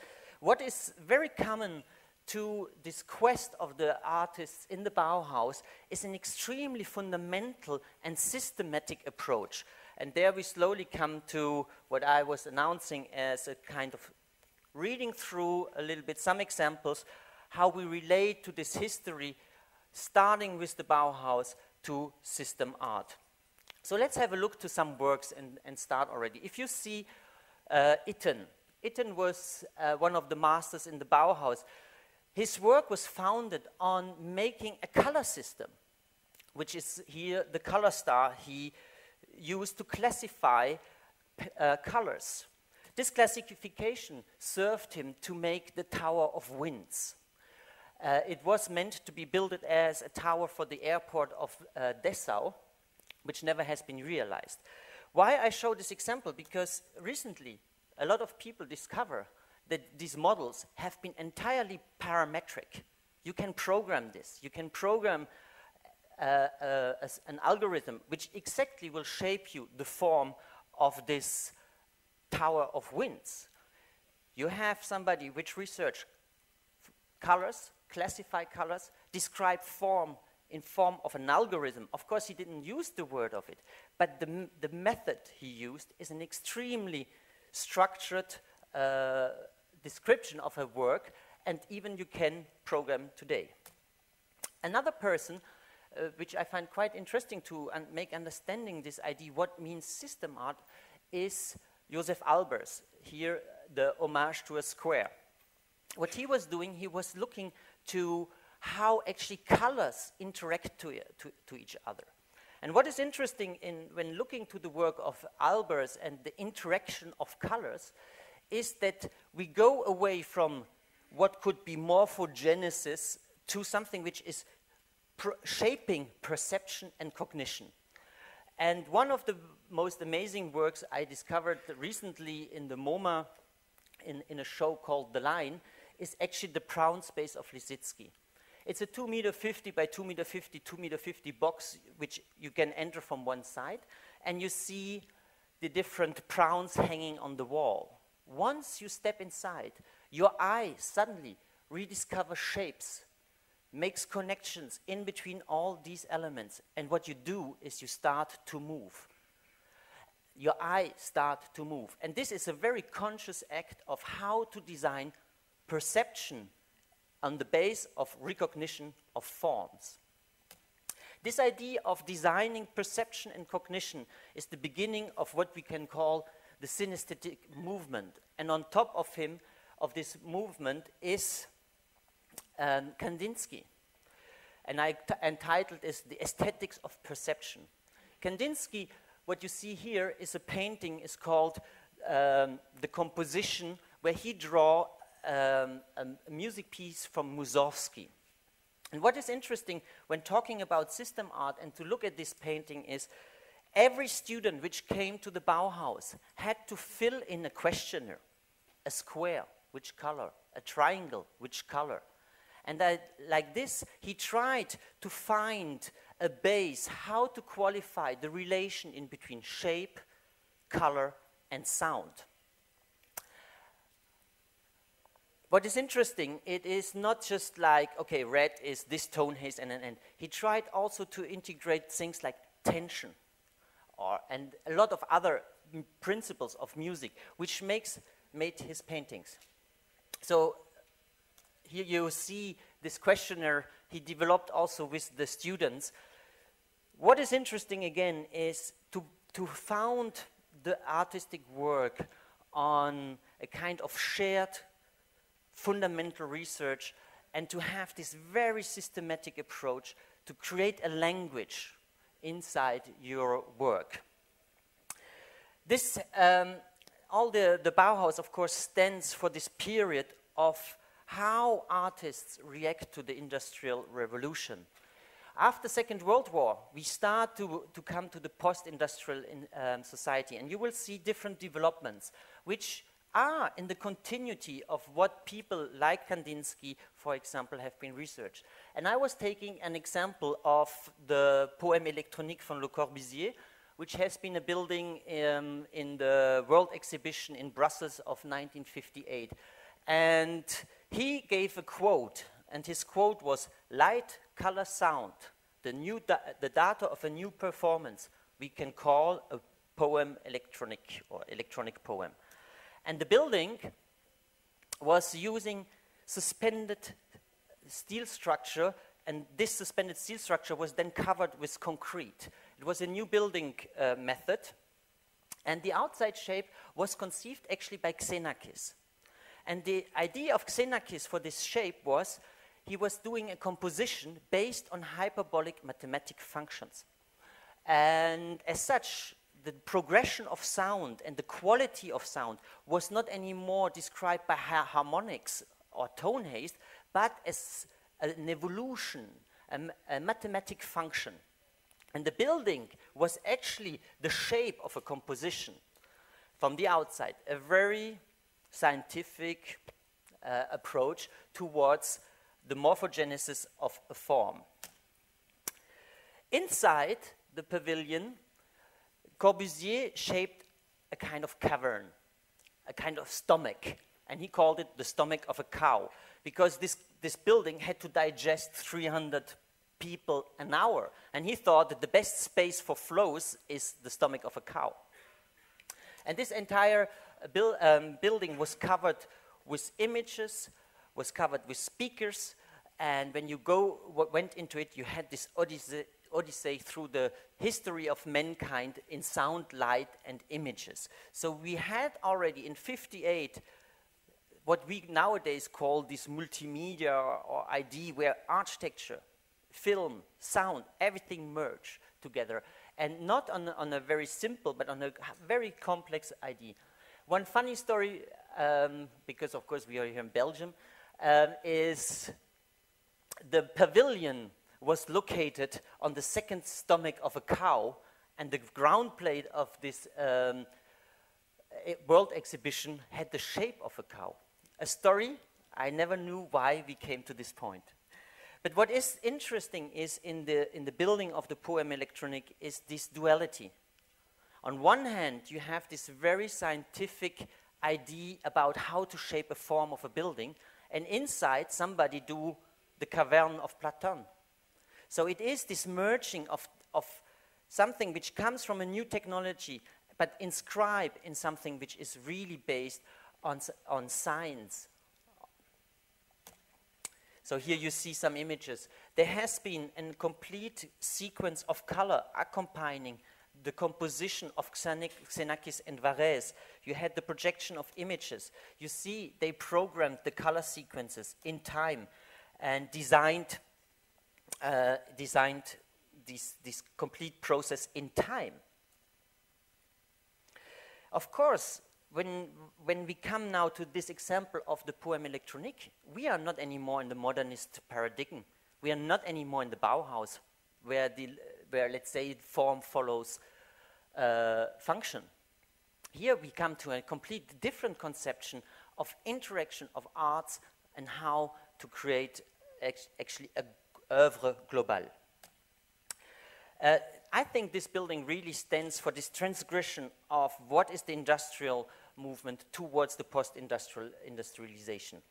what is very common to this quest of the artists in the Bauhaus is an extremely fundamental and systematic approach. And there we slowly come to what I was announcing as a kind of reading through a little bit some examples how we relate to this history starting with the Bauhaus to system art. So let's have a look to some works and start already. If you see Itten was one of the masters in the Bauhaus. His work was founded on making a color system, which is here the color star he used to classify colors. This classification served him to make the Tower of Winds. It was meant to be built as a tower for the airport of Dessau, which never has been realized. Why I show this example? Because recently a lot of people discover that these models have been entirely parametric. You can program this. You can program an algorithm which exactly will shape you the form of this Tower of Winds. You have somebody which research colors, classify colors, describe form in form of an algorithm. Of course, he didn't use the word of it, but the method he used is an extremely structured description of a work, and even you can program today. Another person, which I find quite interesting to make understanding this idea, what means system art, is Josef Albers. Here, the homage to a square. What he was doing, he was looking to how actually colors interact to each other. And what is interesting when looking to the work of Albers and the interaction of colors is that we go away from what could be morphogenesis to something which is shaping perception and cognition. And one of the most amazing works I discovered recently in the MoMA in a show called The Line is actually the Brown space of Lissitzky. It's a 2 meter 50 by 2 meter 50, 2 meter 50 box which you can enter from one side, and you see the different browns hanging on the wall. Once you step inside, your eye suddenly rediscovers shapes, makes connections in between all these elements, and what you do is you start to move. Your eye starts to move, and this is a very conscious act of how to design perception on the base of recognition of forms. This idea of designing perception and cognition is the beginning of what we can call the synesthetic movement. And on top of him, of this movement, is Kandinsky. And I entitled is The Aesthetics of Perception. Kandinsky, what you see here is a painting, is called The Composition, where he draws a music piece from Mussorgsky. And what is interesting when talking about system art and to look at this painting is every student which came to the Bauhaus had to fill in a questionnaire. A square, which color? A triangle, which color? And like this, he tried to find a base, how to qualify the relation in between shape, color, and sound. What is interesting, it is not just like, okay, red is this tone haze and an end. He tried also to integrate things like tension and a lot of other principles of music, which made his paintings. So here you see this questionnaire he developed also with the students. What is interesting again is to found the artistic work on a kind of shared fundamental research and to have this very systematic approach to create a language inside your work. This the Bauhaus, of course, stands for this period of how artists react to the Industrial Revolution. After Second World War, we start to come to the post-industrial society, and you will see different developments, which are in the continuity of what people like Kandinsky, for example, have been researched. And I was taking an example of the Poème électronique from Le Corbusier, which has been a building in the World Exhibition in Brussels of 1958. And he gave a quote, and his quote was, "Light, color, sound, the data of a new performance we can call a poem electronic or electronic poem." And the building was using suspended steel structure, and this suspended steel structure was then covered with concrete. It was a new building method, and the outside shape was conceived actually by Xenakis. And the idea of Xenakis for this shape was he was doing a composition based on hyperbolic mathematic functions. And as such, the progression of sound and the quality of sound was not anymore described by harmonics or tone haste, but as an evolution, a mathematic function. And the building was actually the shape of a composition from the outside, a very scientific approach towards the morphogenesis of a form. Inside the pavilion, Corbusier shaped a kind of cavern, a kind of stomach, and he called it the stomach of a cow, because this building had to digest 300 people an hour, and he thought that the best space for flows is the stomach of a cow. And this entire building was covered with images, was covered with speakers, and when you went into it, you had this odyssey through the history of mankind in sound, light, and images. So we had already in '58 what we nowadays call this multimedia or ID, where architecture, film, sound, everything merge together, and not on a very simple, but on a very complex ID. One funny story, because of course we are here in Belgium, is the pavilion was located on the second stomach of a cow, and the ground plate of this world exhibition had the shape of a cow. A story, I never knew why we came to this point. But what is interesting is in the building of the Poème électronique is this duality. On one hand, you have this very scientific idea about how to shape a form of a building, and inside somebody do the cavern of Platon. So it is this merging of something which comes from a new technology, but inscribed in something which is really based on science. So here you see some images. There has been a complete sequence of color accompanying the composition of Xenakis and Varese. You had the projection of images. You see they programmed the color sequences in time and designed this complete process in time. Of course, when we come now to this example of the Poème électronique, we are not anymore in the modernist paradigm. We are not anymore in the Bauhaus, where let's say form follows function. Here we come to a complete different conception of interaction of arts and how to create actually a œuvre globale. I think this building really stands for this transgression of what is the industrial movement towards the industrialization.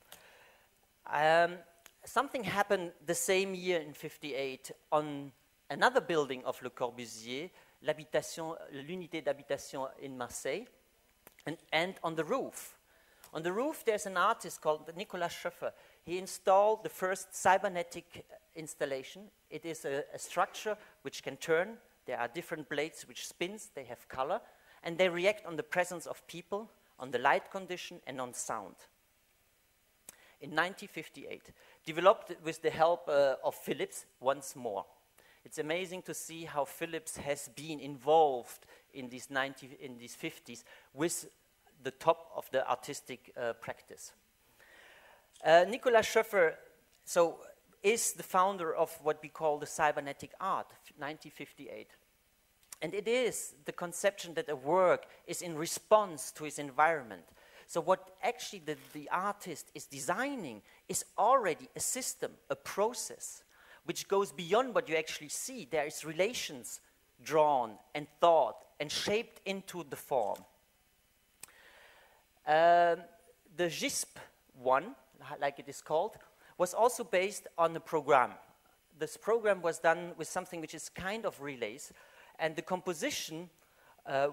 Something happened the same year in '58 on another building of Le Corbusier, l'unité d'habitation in Marseille, and on the roof. On the roof, there's an artist called Nicolas Schöffer. He installed the first cybernetic installation. It is a structure which can turn. There are different blades which spins. They have color. And they react on the presence of people, on the light condition, and on sound. In 1958, developed with the help of Philips once more. It's amazing to see how Philips has been involved in these 50s with the top of the artistic practice. Nicolas Schöffer is the founder of what we call the cybernetic art, 1958. And it is the conception that a work is in response to its environment. So what actually the artist is designing is already a system, a process, which goes beyond what you actually see. There is relations drawn and thought and shaped into the form. The GISP one, like it is called, was also based on a program. This program was done with something which is kind of relays, and the composition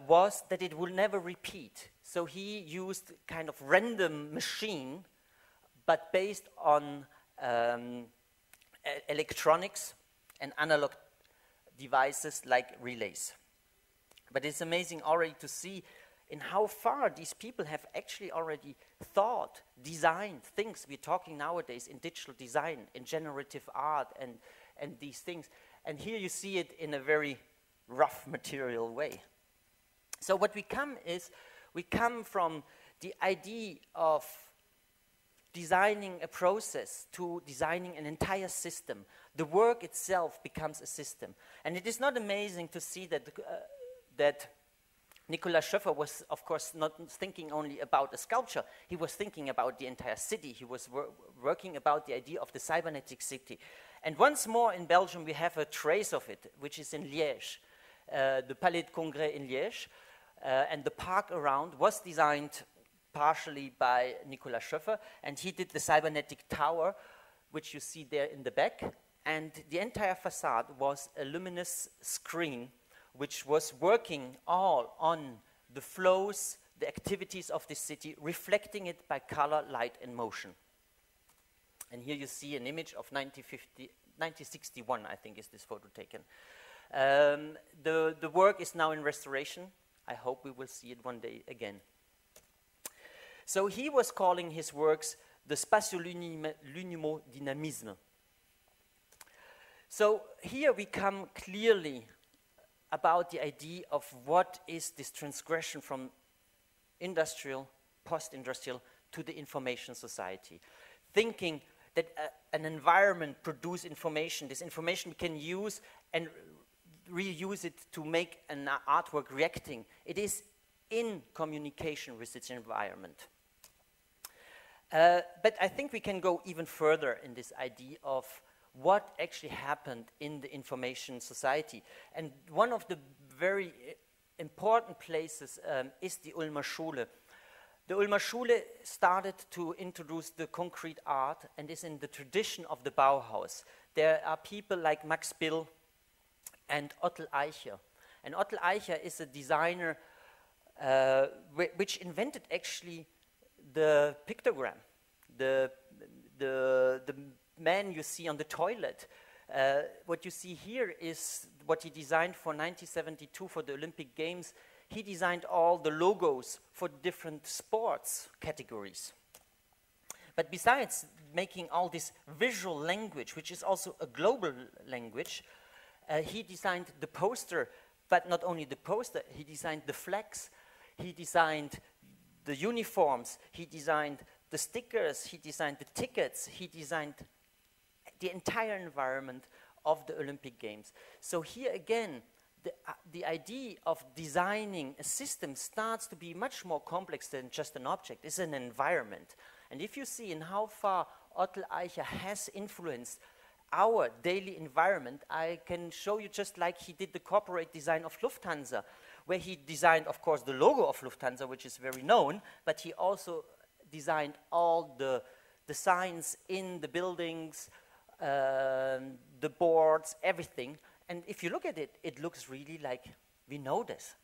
was that it will never repeat. So he used kind of random machine, but based on electronics and analog devices like relays. But it's amazing already to see in how far these people have actually already thought, designed things. We're talking nowadays in digital design, in generative art, and these things. And here you see it in a very rough material way. So what we come from the idea of designing a process to designing an entire system. The work itself becomes a system. And it is not amazing to see that Nicolas Schöffer was, of course, not thinking only about a sculpture. He was thinking about the entire city. He was working about the idea of the cybernetic city. And once more in Belgium, we have a trace of it, which is in Liège, the Palais de Congrès in Liège. And the park around was designed partially by Nicolas Schöffer, and he did the cybernetic tower, which you see there in the back. And the entire facade was a luminous screen which was working all on the flows, the activities of the city, reflecting it by color, light, and motion. And here you see an image of 1961, I think, is this photo taken. The work is now in restoration. I hope we will see it one day again. So he was calling his works the spatio-lunimo-dynamisme. So here we come clearly about the idea of what is this transgression from industrial, post-industrial, to the information society. Thinking that an environment produces information. This information we can use and reuse it to make an artwork reacting. It is in communication with its environment. But I think we can go even further in this idea of what actually happened in the information society. And one of the very important places is the Ulmer Schule. The Ulmer Schule started to introduce the concrete art and is in the tradition of the Bauhaus. There are people like Max Bill and Otto Eicher. And Otto Eicher is a designer which invented actually the pictogram, the man you see on the toilet. What you see here is what he designed for 1972 for the Olympic Games. He designed all the logos for different sports categories. But besides making all this visual language, which is also a global language, he designed the poster, but not only the poster, he designed the flags, he designed the uniforms, he designed the stickers, he designed the tickets, he designed the entire environment of the Olympic Games. So here again, the idea of designing a system starts to be much more complex than just an object. It's an environment. And if you see in how far Otto Eicher has influenced our daily environment, I can show you just like he did the corporate design of Lufthansa, where he designed, of course, the logo of Lufthansa, which is very known, but he also designed all the signs in the buildings, the boards, everything. And if you look at it, it looks really like we know this.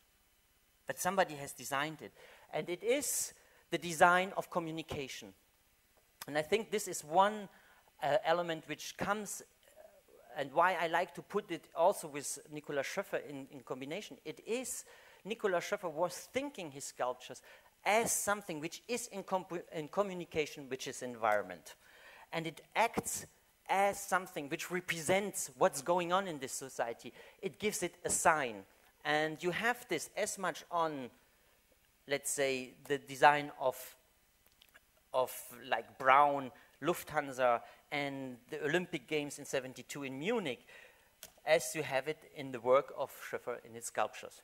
But somebody has designed it. And it is the design of communication. And I think this is one element which comes, and why I like to put it also with Nicolas Schöffer in combination. It is, Nicolas Schöffer was thinking his sculptures as something which is in communication with its environment. And it acts as something which represents what's going on in this society. It gives it a sign. And you have this as much on let's say, the design of like Braun, Lufthansa, and the Olympic Games in '72 in Munich, as you have it in the work of Schöffer in his sculptures.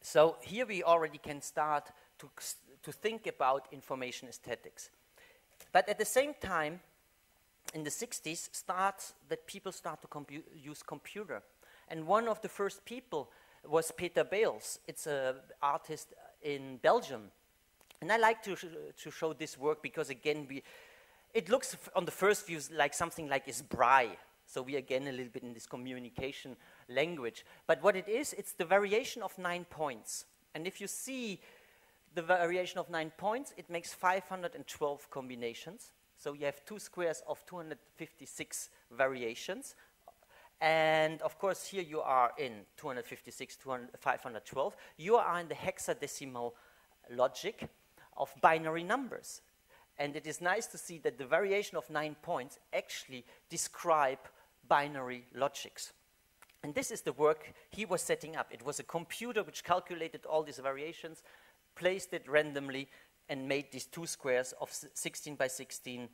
So here we already can start to think about information aesthetics. But at the same time, in the 60s, people start to use computer. And one of the first people was Peter Bales. It's an artist in Belgium. And I like to show this work because, again, it looks on the first view like something like is braille. So we again a little bit in this communication language. But what it is, it's the variation of 9 points. And if you see the variation of 9 points, it makes 512 combinations. So you have 2 squares of 256 variations. And of course, here you are in 256, 512. You are in the hexadecimal logic of binary numbers. And it is nice to see that the variation of 9 points actually describe binary logics. And this is the work he was setting up. It was a computer which calculated all these variations, placed it randomly, and made these 2 squares of 16 by 16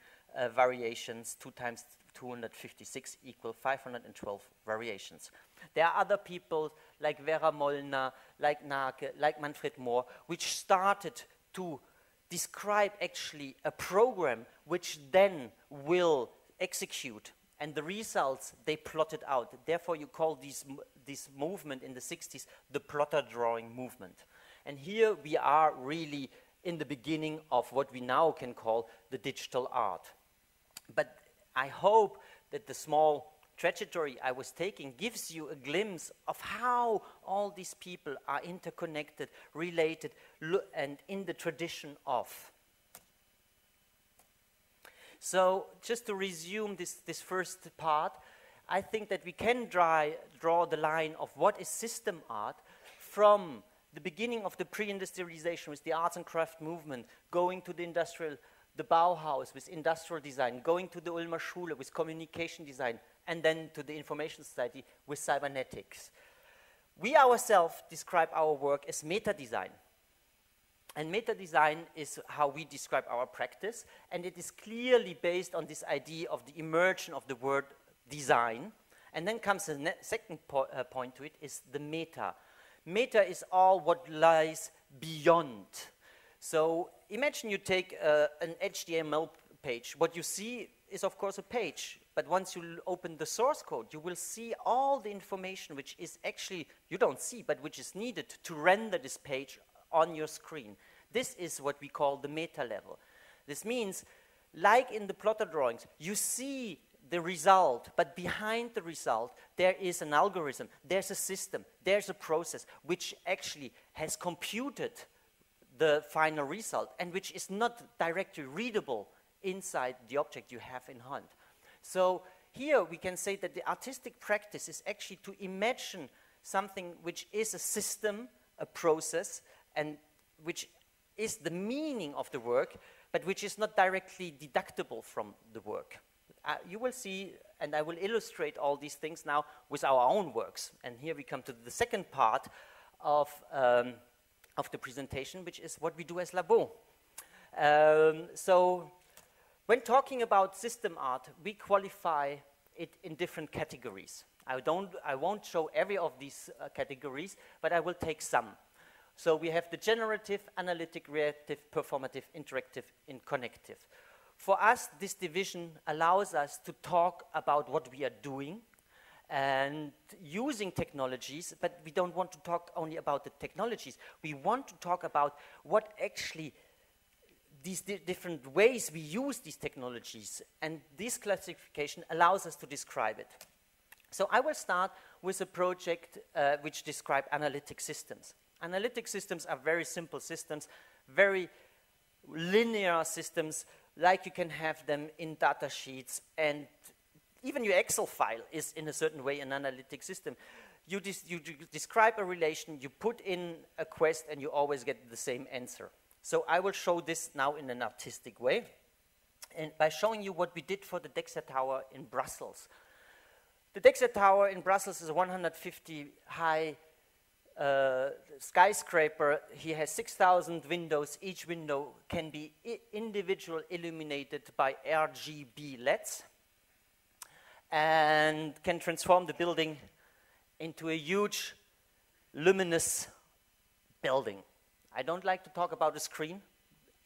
variations, 2 times 256 equal 512 variations. There are other people like Vera Molnar, like Nake, like Manfred Mohr, which started to describe actually a program which then will execute, and the results they plotted out. Therefore you call this movement in the 60s the plotter drawing movement. And here we are really in the beginning of what we now can call the digital art. But I hope that the small trajectory I was taking gives you a glimpse of how all these people are interconnected, related, and in the tradition of. So just to resume this first part, I think that we can draw the line of what is system art from the beginning of the pre-industrialization with the arts and craft movement, going to the Bauhaus with industrial design, going to the Ulmer Schule with communication design, and then to the information society with cybernetics. We ourselves describe our work as meta-design. And meta-design is how we describe our practice, and it is clearly based on this idea of the immersion of the word design. And then comes the second point to it, is the meta. Meta is all what lies beyond. So imagine you take an HTML page. What you see is, of course, a page. But once you open the source code, you will see all the information which is actually, you don't see, but which is needed to render this page on your screen. This is what we call the meta level. This means, like in the plotter drawings, you see the result, but behind the result, there is an algorithm, there's a system, there's a process which actually has computed the final result and which is not directly readable inside the object you have in hand. So here we can say that the artistic practice is actually to imagine something which is a system, a process, and which is the meaning of the work, but which is not directly deductible from the work. You will see, and I will illustrate all these things now with our own works. And here we come to the second part of the presentation, which is what we do as Labau. So when talking about system art, we qualify it in different categories. I won't show every of these categories, but I will take some. So we have the generative, analytic, reactive, performative, interactive, and connective. For us, this division allows us to talk about what we are doing and using technologies, but we don't want to talk only about the technologies. We want to talk about what actually these different ways we use these technologies, and this classification allows us to describe it. So I will start with a project which describes analytic systems. Analytic systems are very simple systems, very linear systems, like you can have them in data sheets, and even your Excel file is in a certain way an analytic system. You describe a relation, you put in a quest, and you always get the same answer. So I will show this now in an artistic way, and by showing you what we did for the Dexter Tower in Brussels. The Dexia Tower in Brussels is a 150 high skyscraper. He has 6,000 windows. Each window can be individually illuminated by RGB LEDs and can transform the building into a huge luminous building. I don't like to talk about a screen,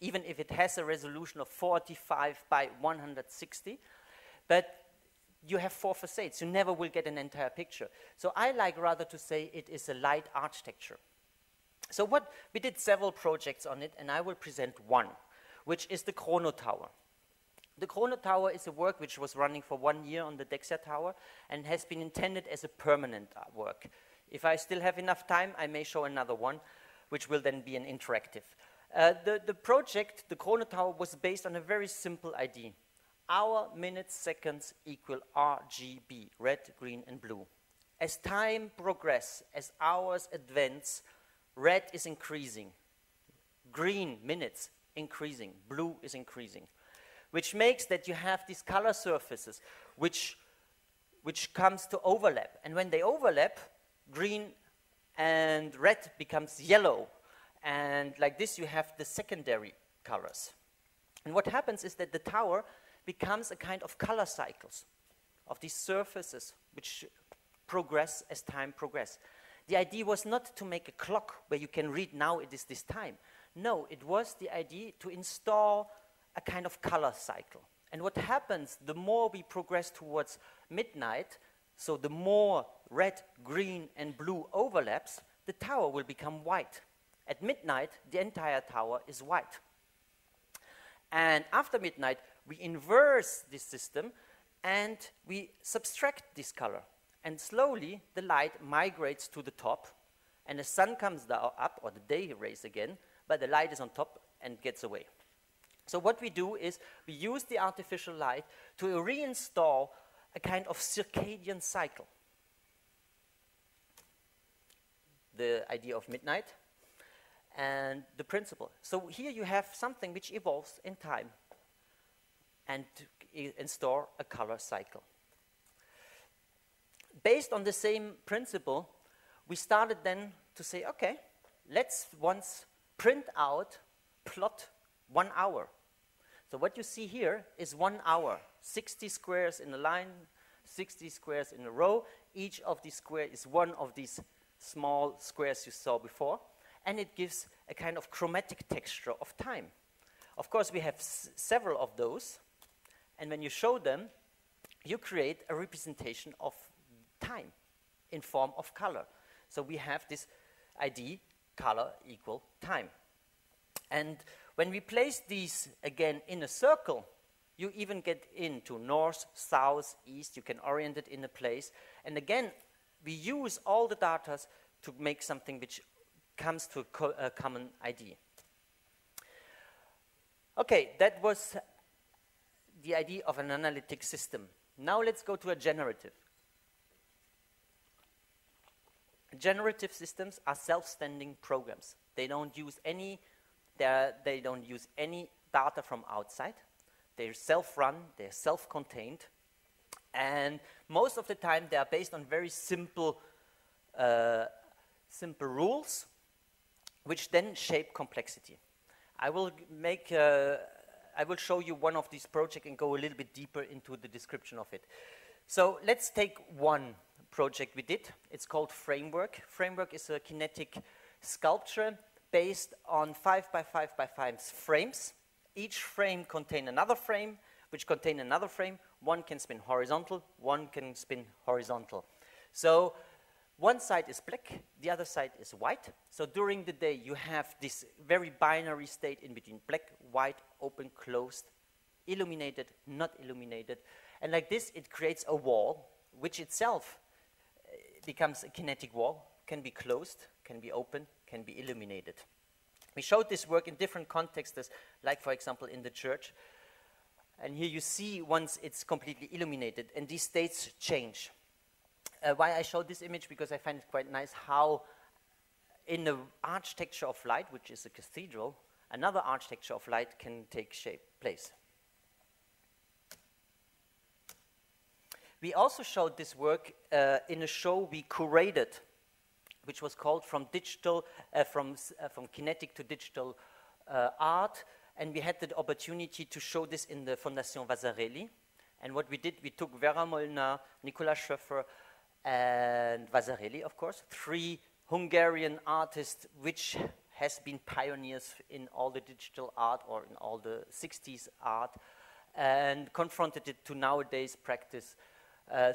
even if it has a resolution of 45 by 160, but you have 4 facades. You never will get an entire picture. So I like rather to say it is a light architecture. So we did several projects on it, and I will present one, which is the Chrono Tower. The Chrono Tower is a work which was running for 1 year on the Dexia Tower and has been intended as a permanent work. If I still have enough time, I may show another one, which will then be an interactive. The project, the Chrono Tower, was based on a very simple idea. Hour, minutes, seconds equal RGB, red, green, and blue. As time progresses, as hours advance, red is increasing, green, minutes, increasing, blue is increasing, which makes that you have these color surfaces which comes to overlap. And when they overlap, green and red becomes yellow. And like this, you have the secondary colors. And what happens is that the tower becomes a kind of color cycles of these surfaces which progress as time progresses. The idea was not to make a clock where you can read now it is this time. No, it was the idea to install a kind of color cycle. And what happens, the more we progress towards midnight, so the more red, green, and blue overlaps, the tower will become white. At midnight, the entire tower is white. And after midnight, we inverse this system and we subtract this color. And slowly, the light migrates to the top, and the sun comes down up, or the day rays again, but the light is on top and gets away. So what we do is we use the artificial light to reinstall a kind of circadian cycle. The idea of midnight and the principle. So here you have something which evolves in time and store a color cycle. Based on the same principle, we started then to say, okay, let's once print out, plot 1 hour. So what you see here is 1 hour, 60 squares in a line, 60 squares in a row. Each of these squares is one of these small squares you saw before, and it gives a kind of chromatic texture of time. Of course, we have several of those, and when you show them, you create a representation of time in form of color. So we have this idea, color equal time. And when we place these again in a circle, you even get into north, south, east. You can orient it in a place. And again, we use all the data to make something which comes to a common idea. Okay, that was the idea of an analytic system. Now let's go to a generative. Generative systems are self-standing programs. They don't use any data from outside. They're self-run, they're self-contained, and most of the time they are based on very simple rules, which then shape complexity. I will show you one of these projects and go a little bit deeper into the description of it. So let's take one project we did. It's called Framework. Framework is a kinetic sculpture based on 5 by 5 by 5 frames. Each frame contains another frame, which contain another frame. One can spin horizontal, one can spin horizontal. So one side is black, the other side is white. So during the day, you have this very binary state in between black, white, open, closed, illuminated, not illuminated. And like this, it creates a wall, which itself becomes a kinetic wall, can be closed, can be open, can be illuminated. We showed this work in different contexts, like, for example, in the church. And here you see once it's completely illuminated, and these states change. Why I showed this image, because I find it quite nice how in the architecture of light, which is a cathedral, another architecture of light can take place. We also showed this work in a show we curated, which was called From Kinetic to Digital Art, and we had the opportunity to show this in the Fondation Vasarely. And what we did, we took Vera Molnar, Nicolas Schöffer, and Vasarely, of course, 3 Hungarian artists which has been pioneers in all the digital art or in all the 60s art, and confronted it to nowadays practice.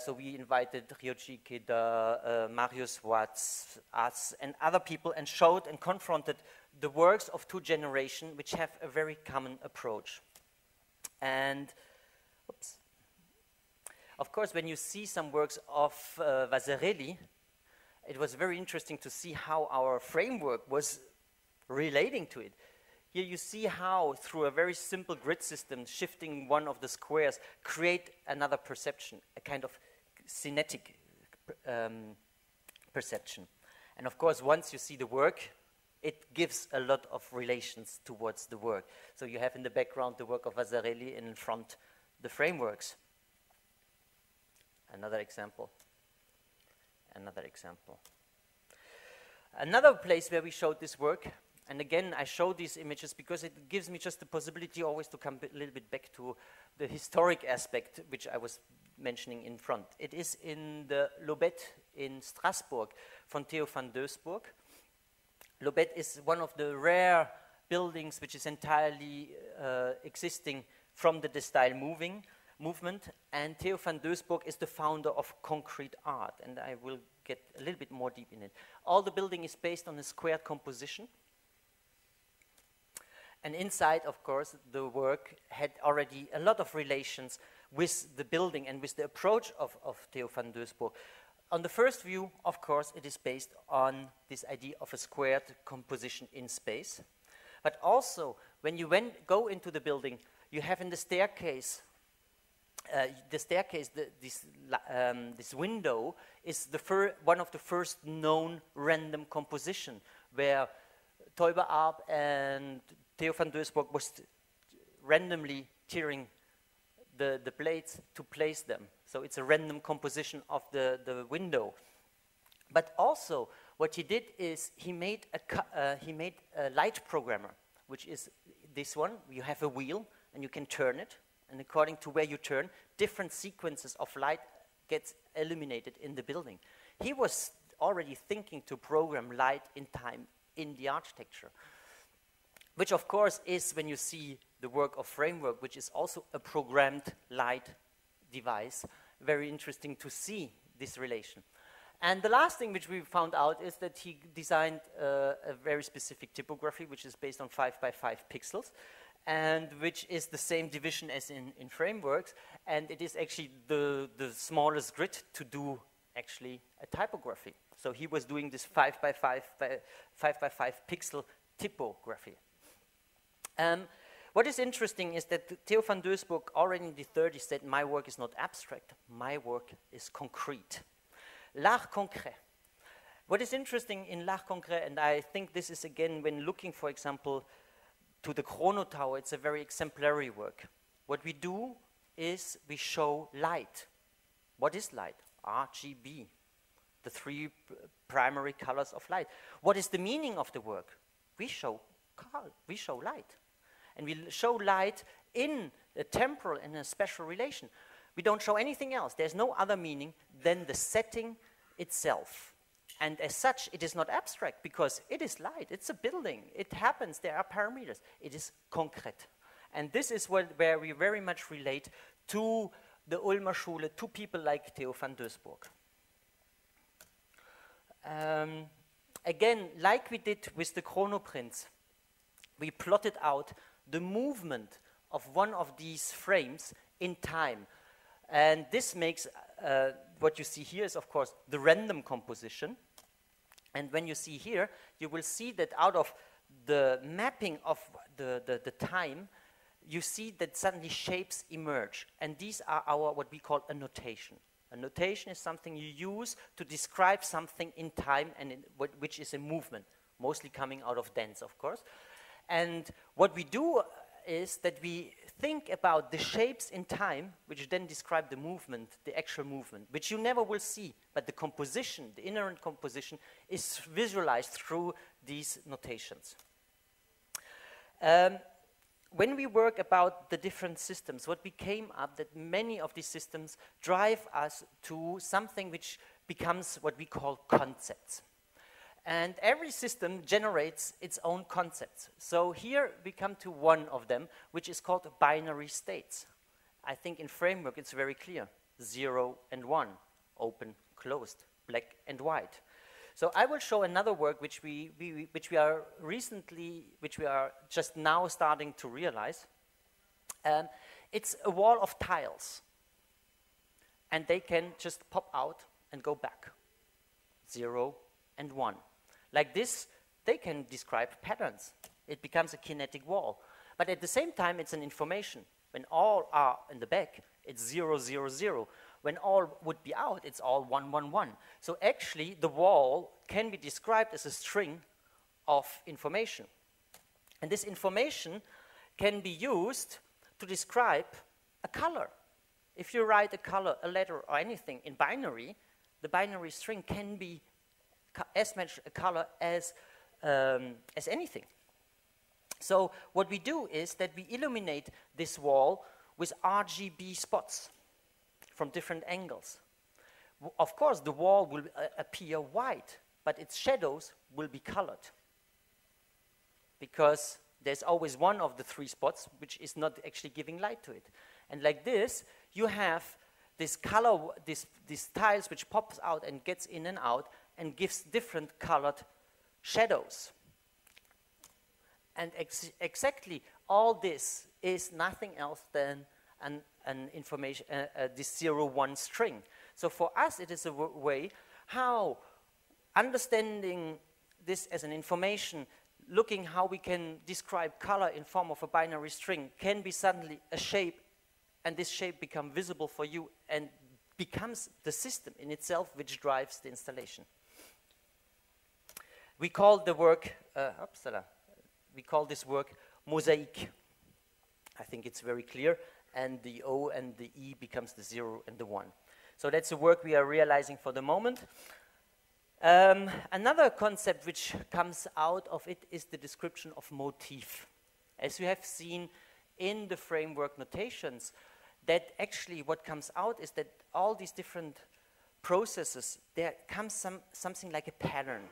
So we invited Ryoji Ikeda, Marius Watts, us, and other people, and showed and confronted the works of 2 generations which have a very common approach. And, oops. Of course, when you see some works of Vasarely, it was very interesting to see how our framework was relating to it. Here you see how, through a very simple grid system, shifting one of the squares, create another perception, a kind of kinetic perception. And of course, once you see the work, it gives a lot of relations towards the work. So you have in the background the work of Vasarely, and in front the frameworks. Another example. Another example. Another place where we showed this work, and again I show these images because it gives me just the possibility always to come a little bit back to the historic aspect which I was mentioning in front. It is in the Lobet in Strasbourg from Theo van Doesburg. Lobet is one of the rare buildings which is entirely existing from the De Stijl movement, and Theo van Doesburg is the founder of concrete art, and I will get a little bit more deep in it. All the building is based on a squared composition, and inside, of course, the work had already a lot of relations with the building and with the approach of Theo van Doesburg. On the first view, of course, it is based on this idea of a squared composition in space, but also when you go into the building, you have in the staircase, this window is one of the first known random composition, where Teuberarp and Theo van Doesburg was randomly tearing the plates to place them. So it's a random composition of the window. But also, what he did is he made a light programmer, which is this one. You have a wheel, and you can turn it. And according to where you turn, different sequences of light gets illuminated in the building. He was already thinking to program light in time in the architecture, which of course is, when you see the work of Framework, which is also a programmed light device, very interesting to see this relation. And the last thing which we found out is that he designed a very specific typography, which is based on 5 by 5 pixels, and which is the same division as in Frameworks, and it is actually the smallest grid to do actually a typography. So he was doing this 5 by 5 pixel typography. What is interesting is that Theo van Doesburg already in the 30s said, my work is not abstract, my work is concrete. L'art concret. What is interesting in l'art concret, and I think this is again when looking, for example, to the Chrono Tower, it's a very exemplary work. What we do is we show light. What is light? RGB, the 3 primary colors of light. What is the meaning of the work? We show light. And we show light in a temporal and a spatial relation. We don't show anything else. There's no other meaning than the setting itself. And as such, it is not abstract because it is light. It's a building. It happens. There are parameters. It is concrete. And this is where we very much relate to the Ulmer Schule, to people like Theo van Doesburg. Again, like we did with the Chronoprints, we plotted out the movement of one of these frames in time. And this makes, what you see here is, of course, the random composition. And when you see here, you will see that out of the mapping of the time, you see that suddenly shapes emerge. And these are what we call a notation. A notation is something you use to describe something in time and which is a movement, mostly coming out of dance, of course. And what we do is that we think about the shapes in time, which then describe the movement, the actual movement, which you never will see, but the composition, the inherent composition, is visualized through these notations. When we work about the different systems, what we came up that many of these systems drive us to something which becomes what we call concepts. And every system generates its own concepts. So here we come to one of them, which is called binary states. I think in framework it's very clear. 0 and 1, open, closed, black and white. So I will show another work which we are just now starting to realize. It's a wall of tiles. And they can just pop out and go back. 0 and 1. Like this, they can describe patterns. It becomes a kinetic wall. But at the same time, it's an information. When all are in the back, it's 0, 0, 0. When all would be out, it's all 1, 1, 1. So actually, the wall can be described as a string of information. And this information can be used to describe a color. If you write a color, a letter, or anything in binary, the binary string can be as much a color as anything. So what we do is that we illuminate this wall with RGB spots from different angles. Of course, the wall will appear white, but its shadows will be colored, because there's always one of the three spots which is not actually giving light to it. And like this, you have this color, these tiles which pops out and gets in and out and gives different colored shadows. And exactly all this is nothing else than an information, this 0-1 string. So for us, it is a way how understanding this as an information, looking how we can describe color in form of a binary string, can be suddenly a shape, and this shape become visible for you and becomes the system in itself which drives the installation. We call the work, we call this work mosaic. I think it's very clear, and the O and the E becomes the 0 and the 1. So that's the work we are realizing for the moment. Another concept which comes out of it is the description of motif. As you have seen in the framework notations, that actually what comes out is that all these different processes, there comes something like a pattern.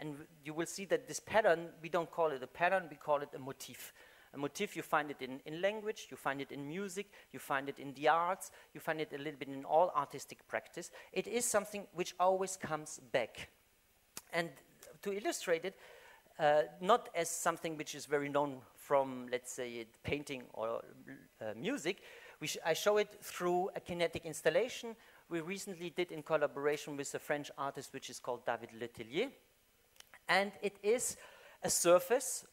And you will see that this pattern, we don't call it a pattern, we call it a motif. A motif, you find it in language, you find it in music, you find it in the arts, you find it a little bit in all artistic practice. It is something which always comes back. And to illustrate it, not as something which is very known from, let's say, painting or music, I show it through a kinetic installation we recently did in collaboration with a French artist which is called David Letellier. And it is a surface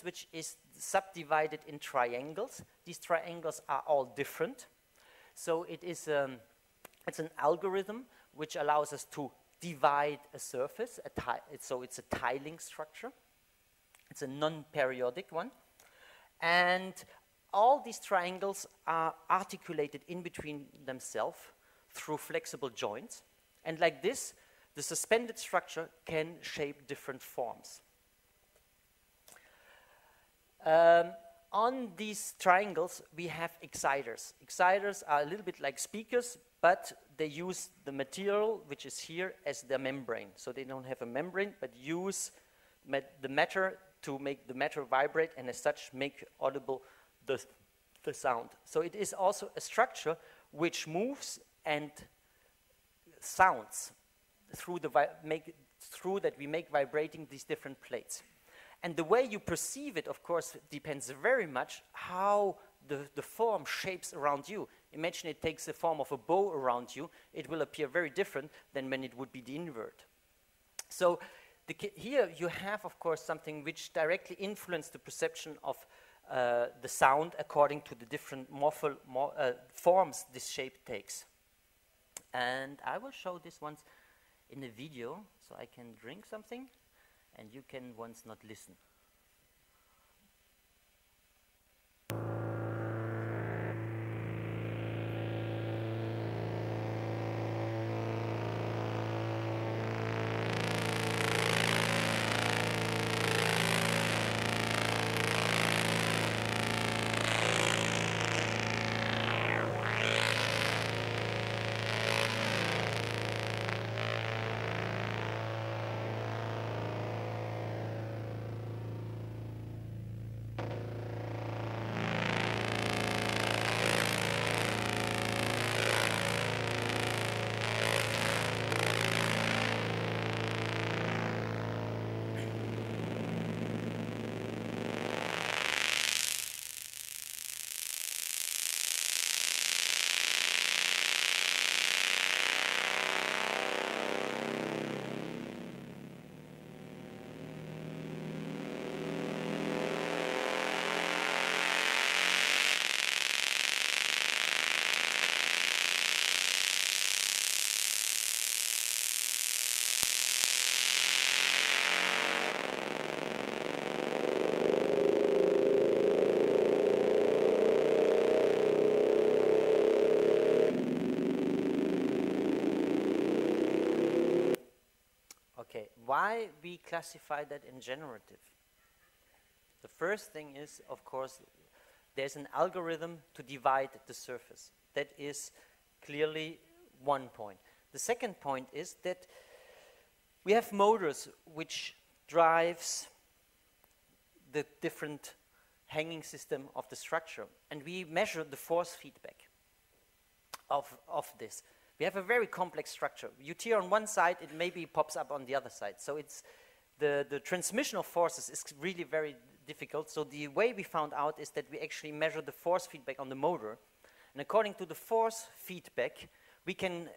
which is subdivided in triangles. These triangles are all different. So it is it's an algorithm which allows us to divide a surface. So it's a tiling structure. It's a non-periodic one. And all these triangles are articulated in between themselves through flexible joints. And like this, the suspended structure can shape different forms. On these triangles, we have exciters. Exciters are a little bit like speakers, but they use the material, which is here, as their membrane. So they don't have a membrane, but use the matter to make the matter vibrate, and as such, make audible the sound. So it is also a structure which moves and sounds through that we make vibrating these different plates. And the way you perceive it, of course, depends very much how the form shapes around you. Imagine it takes the form of a bow around you. It will appear very different than when it would be the invert. So here you have, of course, something which directly influences the perception of the sound according to the different forms this shape takes. And I will show this once in a video, so I can drink something, and you can once not listen. why we classify that in generative? The first thing is, of course, there's an algorithm to divide the surface. That is clearly one point. The second point is that we have motors which drives the different hanging system of the structure, and we measure the force feedback of this. We have a very complex structure. You tear on one side, it maybe pops up on the other side. So it's the transmission of forces is really very difficult. So the way we found out is that we actually measure the force feedback on the motor, and according to the force feedback, we can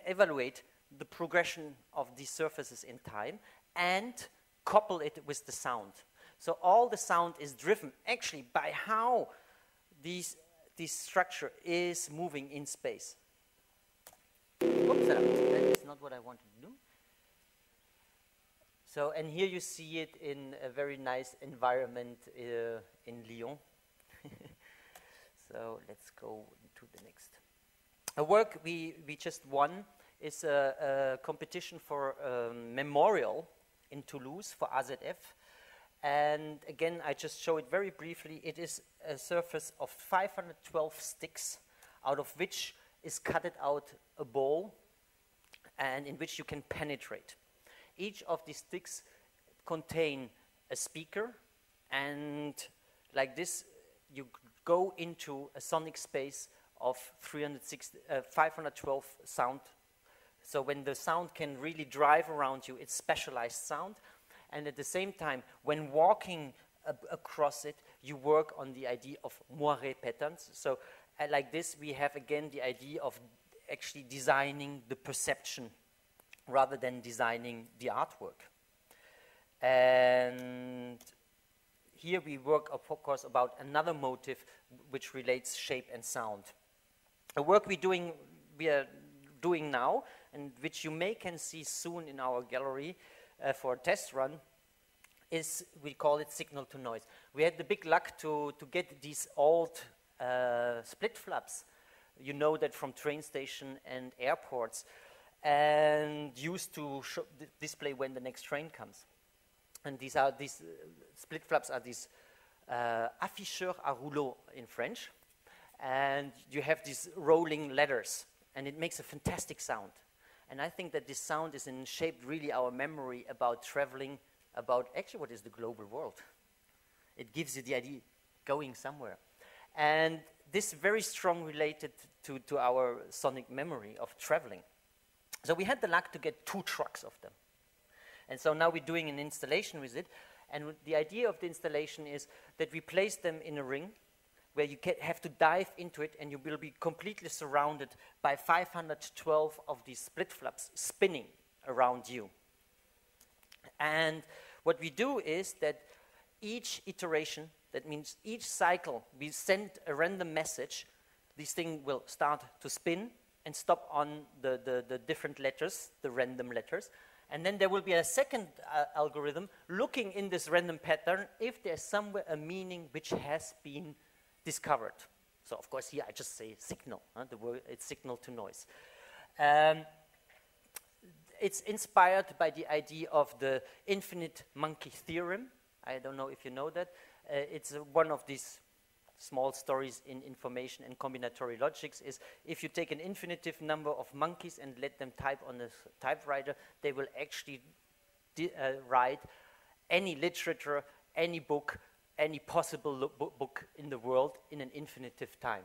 evaluate the progression of these surfaces in time and couple it with the sound. So all the sound is driven actually by how this structure is moving in space. Oops, that is not what I wanted to do. So, and here you see it in a very nice environment in Lyon. So let's go to the next. A work we just won is a competition for a memorial in Toulouse for AZF. And again, I just show it very briefly. It is a surface of 512 sticks, out of which is cutted out a ball, and in which you can penetrate. Each of these sticks contain a speaker, and like this, you go into a sonic space of 512 sound. So when the sound can really drive around you, it's specialized sound. And at the same time, when walking across it, you work on the idea of moiré patterns. So like this, we have again the idea of actually designing the perception rather than designing the artwork. And here we work, of course, about another motive which relates shape and sound. A work we are doing now, and which you can see soon in our gallery for a test run, is, we call it signal to noise. We had the big luck to get these old split flaps. You know that from train station and airports, and used to display when the next train comes. And these split flaps are these afficheurs à rouleau in French, and you have these rolling ladders, and it makes a fantastic sound. And I think that this sound is shaped really our memory about traveling, about actually what is the global world. It gives you the idea going somewhere. And this very strong related to our sonic memory of traveling. So we had the luck to get 2 trucks of them. And so now we're doing an installation with it. And the idea of the installation is that we place them in a ring where you have to dive into it, and you will be completely surrounded by 512 of these split flaps spinning around you. And what we do is that each iteration, that means each cycle, we send a random message. This thing will start to spin and stop on the different letters, the random letters. And then there will be a second algorithm looking in this random pattern if there's somewhere a meaning which has been discovered. So of course here I just say signal, the word, it's signal to noise. It's inspired by the idea of the infinite monkey theorem. I don't know if you know that. It's one of these small stories in information and combinatory logics is if you take an infinitive number of monkeys and let them type on a typewriter, they will actually write any literature, any book, any possible book in the world in an infinitive time.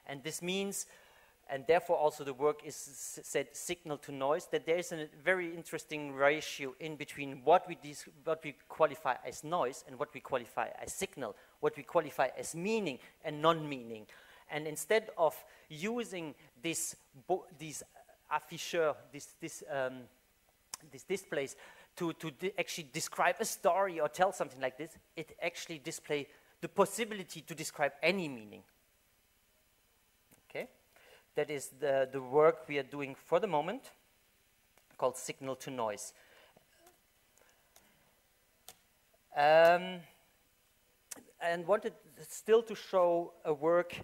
And this means, and therefore also the work is said signal to noise, that there is a very interesting ratio in between what we qualify as noise and what we qualify as signal, what we qualify as meaning and non-meaning. And instead of using these afficheurs, these displays to actually describe a story or tell something like this, it actually displays the possibility to describe any meaning. Okay? That is the work we are doing for the moment, called signal to noise. And wanted still to show a work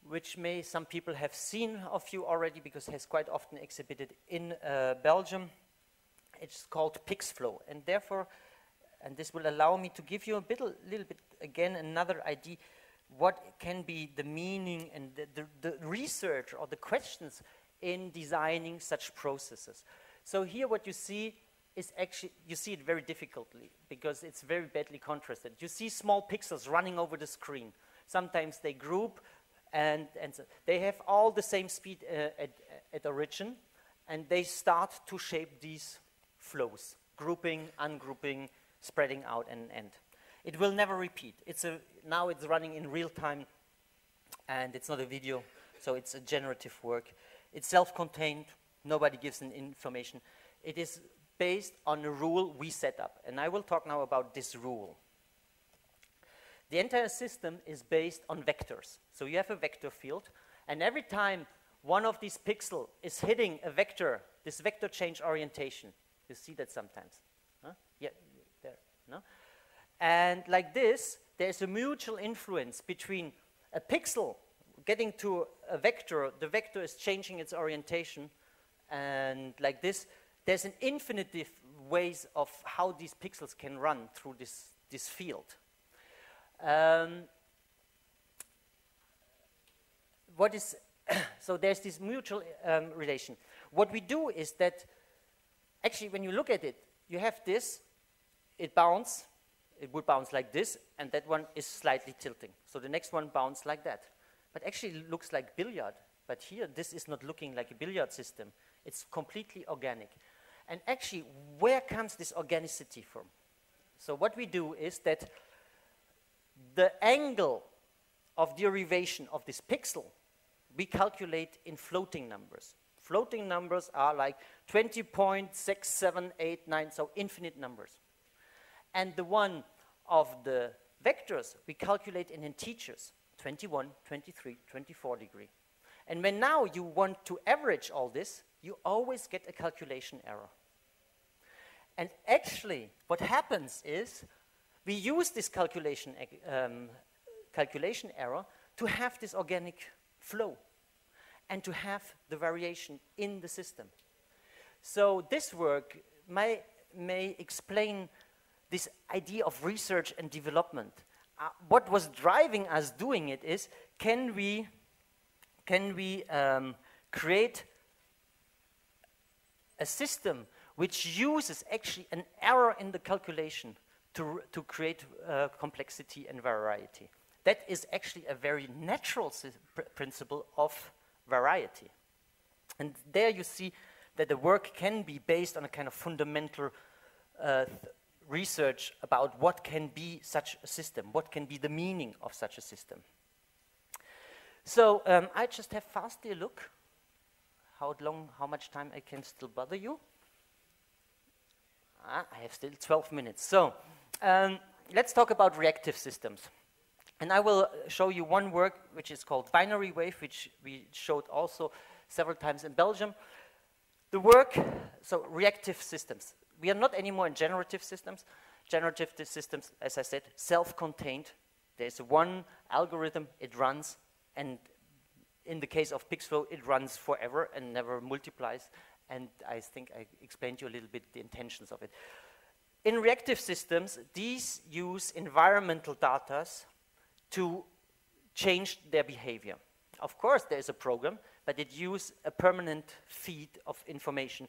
which some people have seen of you already, because it has quite often exhibited in Belgium. It's called PixFlow, and therefore, and this will allow me to give you a little bit, again, another idea what can be the meaning and the research or the questions in designing such processes. So here what you see is actually, you see it very difficultly because it's very badly contrasted. You see small pixels running over the screen. Sometimes they group and so they have all the same speed at origin, and they start to shape these flows, grouping, ungrouping, spreading out and end. It will never repeat. Now it's running in real time, and it's not a video, so it's a generative work. It's self-contained. Nobody gives an information. It is based on a rule we set up, and I will talk now about this rule. The entire system is based on vectors. So you have a vector field, and every time one of these pixels is hitting a vector, this vector change orientation. You see that sometimes. Huh? Yeah, there, no? And like this, there's a mutual influence between a pixel getting to a vector, the vector is changing its orientation, and like this, there's an infinite ways of how these pixels can run through this field. So there's this mutual relation. What we do is that, actually, when you look at it, you have this, it would bounce like this, and that one is slightly tilting. So the next one bounces like that. But actually it looks like billiard. But here, this is not looking like a billiard system. It's completely organic. And actually, where comes this organicity from? So what we do is that the angle of derivation of this pixel, we calculate in floating numbers. Floating numbers are like 20.6789, so infinite numbers. And the one of the vectors, we calculate in integers, 21, 23, 24 degree. And when now you want to average all this, you always get a calculation error. And actually, what happens is, we use this calculation error to have this organic flow and to have the variation in the system. So this work may explain this idea of research and development. What was driving us doing it is, can we create a system which uses actually an error in the calculation to create complexity and variety. That is actually a very natural principle of variety. And there you see that the work can be based on a kind of fundamental research about what can be such a system, what can be the meaning of such a system. So I just have fastly a look how much time I can still bother you. I have still 12 minutes. So let's talk about reactive systems. And I will show you one work which is called binary wave, which we showed also several times in Belgium. The work, so reactive systems. We are not anymore in generative systems. Generative systems, as I said, self-contained. There's one algorithm, it runs, and in the case of PixFlow, it runs forever and never multiplies. And I think I explained to you a little bit the intentions of it. In reactive systems, these use environmental data to change their behavior. Of course, there is a program, but it uses a permanent feed of information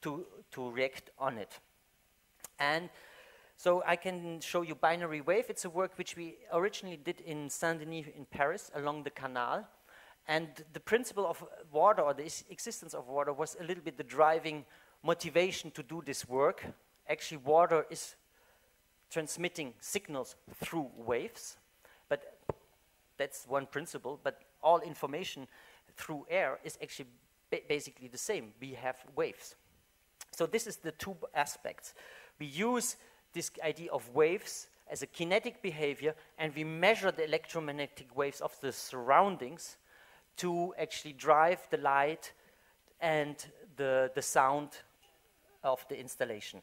to react on it. And so I can show you binary wave. It's a work which we originally did in Saint-Denis in Paris along the canal. And the principle of water, or the existence of water, was a little bit the driving motivation to do this work. Actually, water is transmitting signals through waves, but that's one principle. But all information through air is actually basically the same. We have waves. So this is the two aspects. We use this idea of waves as a kinetic behavior, and we measure the electromagnetic waves of the surroundings to actually drive the light and the sound of the installation.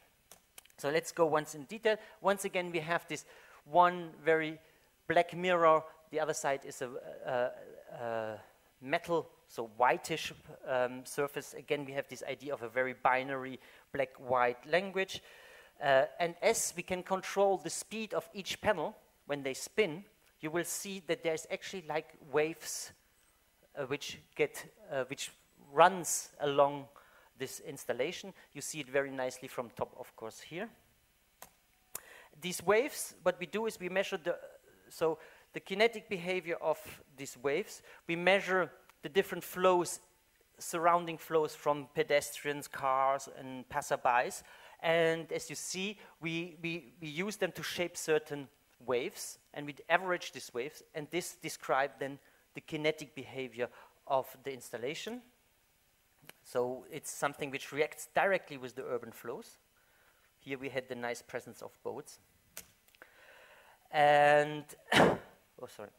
So let's go once in detail. Once again, we have this one very black mirror. The other side is a metal, so whitish surface. Again, we have this idea of a very binary black-white language. And as we can control the speed of each panel when they spin, you will see that there's actually like waves which runs along this installation. You see it very nicely from top, of course, here. These waves, what we do is we measure the kinetic behavior of these waves. We measure the different flows, surrounding flows from pedestrians, cars, and passerbys. And as you see, we use them to shape certain waves, and we average these waves, and this describes then the kinetic behavior of the installation. So it's something which reacts directly with the urban flows. Here we had the nice presence of boats. And, oh, sorry.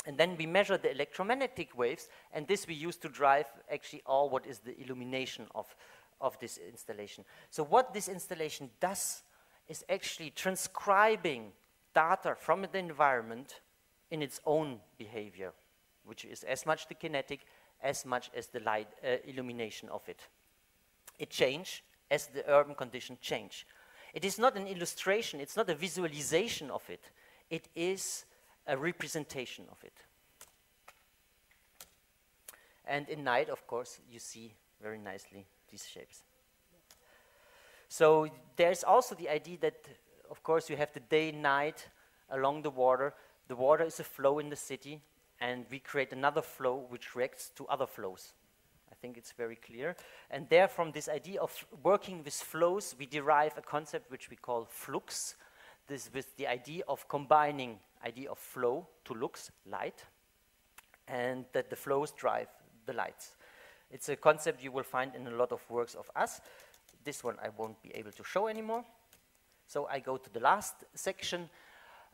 And then we measure the electromagnetic waves, and this we use to drive actually all what is the illumination of this installation. So what this installation does is actually transcribing data from the environment in its own behavior, which is as much the kinetic as much as the light illumination of it. It changes as the urban conditions change. It is not an illustration, it's not a visualization of it, it is a representation of it. And in night, of course, you see very nicely these shapes. So there's also the idea that, of course, you have the day, night along the water. The water is a flow in the city, and we create another flow which reacts to other flows. I think it's very clear. And there, from this idea of working with flows, we derive a concept which we call flux. This with the idea of combining idea of flow to lux, light, and that the flows drive the lights. It's a concept you will find in a lot of works of us. This one I won't be able to show anymore. So I go to the last section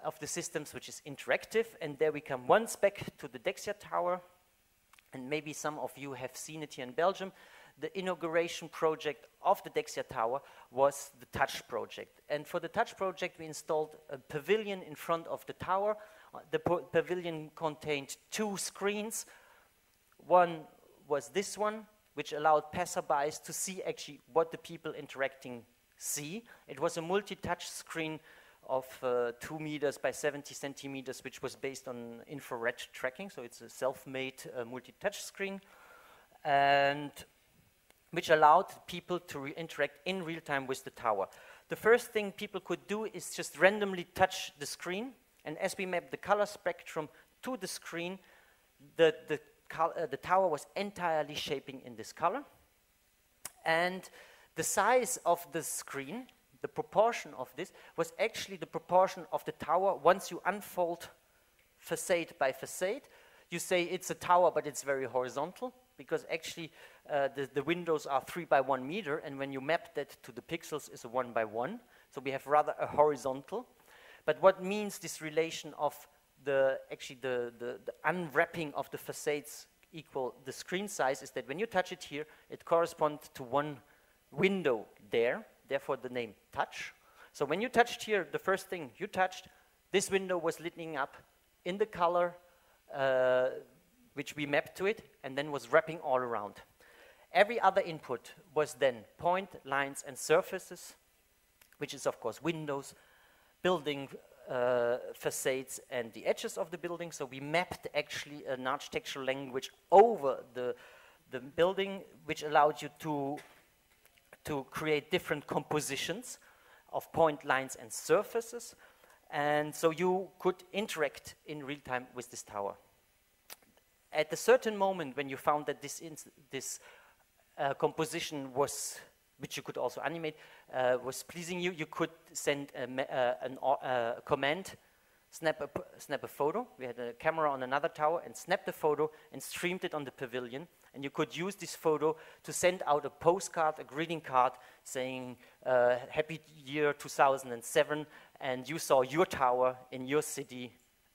of the systems, which is interactive, and there we come once back to the Dexia Tower, and maybe some of you have seen it here in Belgium. The inauguration project of the Dexia Tower was the Touch project. And for the Touch project, we installed a pavilion in front of the tower. The pavilion contained 2 screens. One was this one, which allowed passerbys to see actually what the people interacting see. It was a multi-touch screen of 2 meters by 70 centimeters, which was based on infrared tracking, so it's a self-made multi-touch screen, and which allowed people to interact in real time with the tower. The first thing people could do is just randomly touch the screen, and as we mapped the color spectrum to the screen, the tower was entirely shaping in this color. And the size of the screen, the proportion of this, was actually the proportion of the tower. Once you unfold facade by facade, you say it's a tower, but it's very horizontal, because actually the windows are 3 by 1 meter, and when you map that to the pixels, it's a 1 by 1. So we have rather a horizontal. But what means this relation of the unwrapping of the facades equal the screen size is that when you touch it here, it corresponds to 1 window there, therefore the name touch. So when you touched here, the first thing you touched, this window was lighting up in the color which we mapped to it, and then was wrapping all around. Every other input was then point, lines, and surfaces, which is of course windows, building facades, and the edges of the building. So we mapped actually an architectural language over the building, which allowed you to create different compositions of point, lines, and surfaces. And so you could interact in real time with this tower. At a certain moment, when you found that this composition was, which you could also animate, was pleasing you, you could send a command, snap a photo. We had a camera on another tower and snapped the photo and streamed it on the pavilion. And you could use this photo to send out a postcard, a greeting card, saying, happy year 2007, and you saw your tower in your city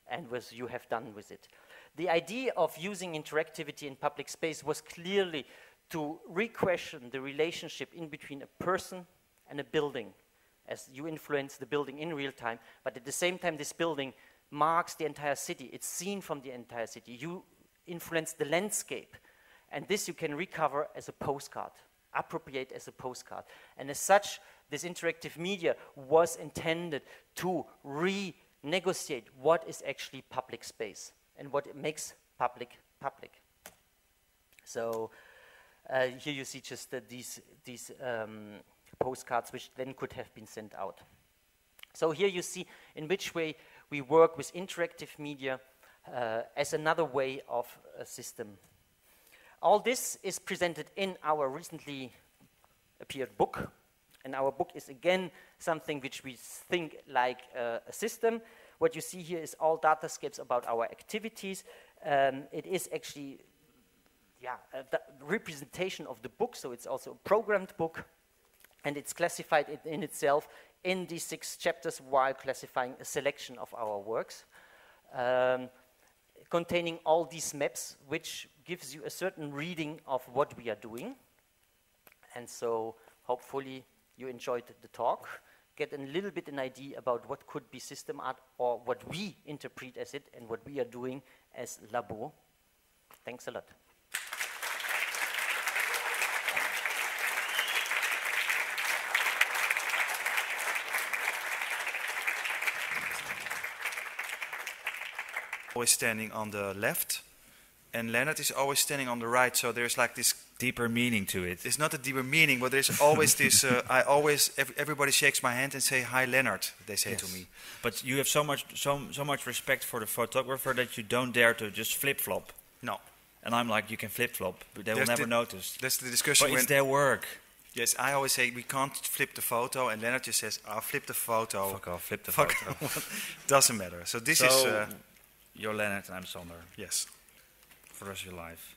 and what you have done with it. The idea of using interactivity in public space was clearly to re-question the relationship in between a person and a building, as you influence the building in real time, but at the same time this building marks the entire city. It's seen from the entire city. You influence the landscape, and this you can recover as a postcard. appropriate as a postcard. And as such, this interactive media was intended to renegotiate what is actually public space and what makes public. So here you see just these postcards which then could have been sent out. So here you see in which way we work with interactive media as another way of a system. All this is presented in our recently appeared book. And our book is again something which we think like a system. What you see here is all datascapes about our activities. It is actually the representation of the book, so it's also a programmed book. And it's classified in itself in these 6 chapters while classifying a selection of our works, containing all these maps, which gives you a certain reading of what we are doing. And so hopefully you enjoyed the talk, get a little bit an idea about what could be system art or what we interpret as it and what we are doing as Labau. Thanks a lot. Always standing on the left, and Lernert is always standing on the right. So there's like this deeper meaning to it. It's not a deeper meaning, but there's always this. Everybody shakes my hand and say hi, Lernert. They say to me. But you have so much respect for the photographer that you don't dare to just flip flop. No. And I'm like, you can flip flop, but they will never notice. That's the discussion. But it's their work. Yes, I always say we can't flip the photo, and Lernert just says, "I'll flip the photo." Fuck off, flip the photo. Doesn't matter. So this is. You're Lernert and I'm Sander. Yes. For the rest of your life.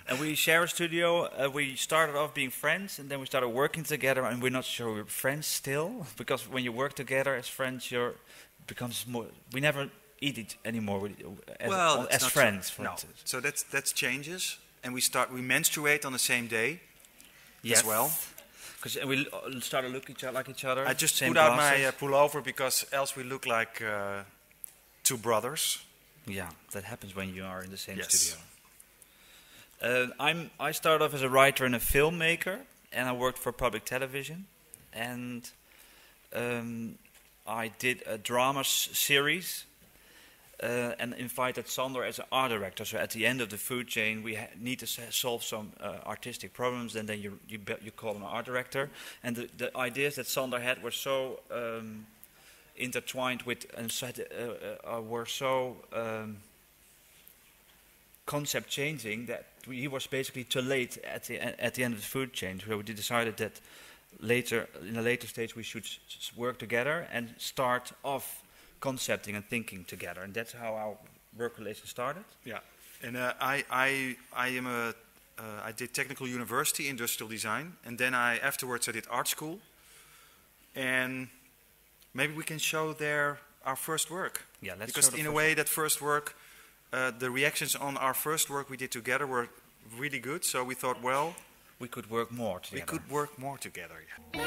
And we share a studio. We started off being friends, and then we started working together, and we're not sure we're friends still, because when you work together as friends, becomes more. We never eat it anymore as friends. No. So that's changes, and we menstruate on the same day as well. Because we started looking like each other. I just put out my pullover because else we look like 2 brothers. Yeah, that happens when you are in the same studio. I started off as a writer and a filmmaker, and I worked for public television, and I did a drama series and invited Sander as an art director. So at the end of the food chain, we need to solve some artistic problems, and then you call him an art director. And the ideas that Sander had were so intertwined with and were so concept changing that he was basically too late at the end of the food chain. So we decided that in a later stage we should work together and start off concepting and thinking together, and that's how our work relation started. Yeah, and I did technical university, industrial design, and then afterwards I did art school, and maybe we can show there our first work. Yeah, let's. Because in a way, that first work, the reactions on our first work we did together were really good. So we thought, well, we could work more together. We could work more together. Yeah.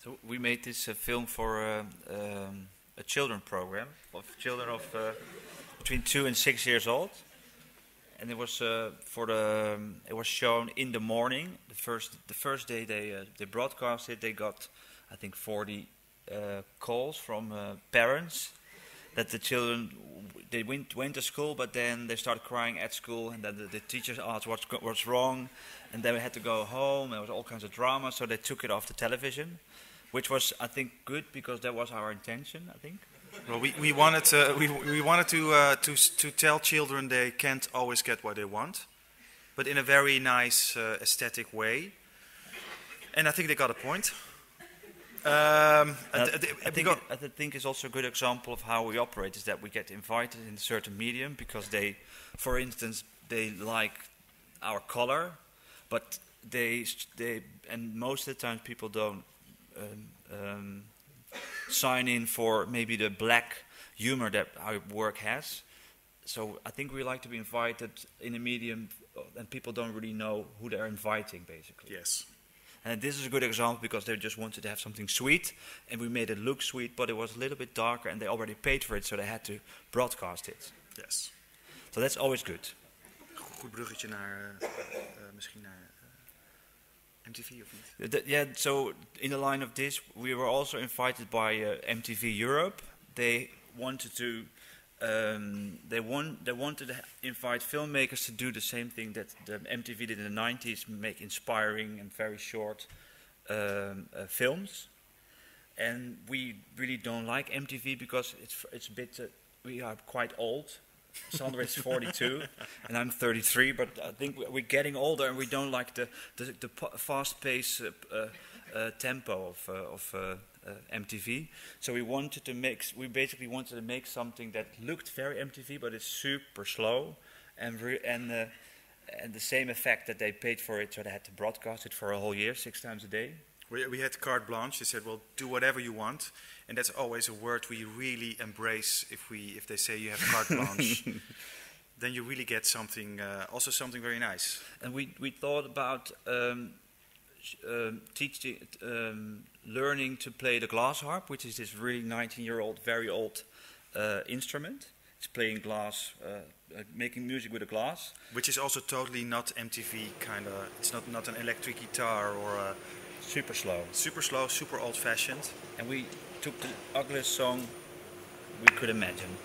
So we made this film for a children program of children of between 2 and 6 years old, and it was it was shown in the morning. The first day they broadcast it, they got I think 40 calls from parents that the children they went to school, but then they started crying at school, and then the teachers asked what's wrong, and then we had to go home. There was all kinds of drama, so they took it off the television, which was I think good because that was our intention. I think. Well, we wanted to tell children they can't always get what they want, but in a very nice aesthetic way, and I think they got a point. I think it's also a good example of how we operate is that we get invited in a certain medium because they, for instance, they like our color, but and most of the time people don't sign in for maybe the black humor that our work has. So I think we like to be invited in a medium and people don't really know who they're inviting basically. Yes. And this is a good example because they just wanted to have something sweet, and we made it look sweet, but it was a little bit darker, and they already paid for it, so they had to broadcast it. Yes. So that's always good. Goed bruggetje naar misschien naar MTV of niet? Yeah. So in the line of this, we were also invited by MTV Europe. They wanted to. They wanted to invite filmmakers to do the same thing that the MTV did in the 90s, make inspiring and very short films. And we really don't like MTV because it's a bit. We are quite old. Sandra is 42 and I'm 33, but I think we're getting older and we don't like the fast-paced tempo of MTV. So we basically wanted to make something that looked very MTV, but it's super slow and the same effect that they paid for it, so they had to broadcast it for a whole year, 6 times a day. We had carte blanche. They said, well, do whatever you want. And that's always a word we really embrace if they say you have carte blanche. Then you really get something, also something very nice. And we thought about teaching, learning to play the glass harp, which is this really 19-year-old, very old instrument. It's playing glass, making music with a glass. Which is also totally not MTV kind of. It's not an electric guitar or a... Super slow. Super slow, super old-fashioned. And we took the ugliest song we could imagine.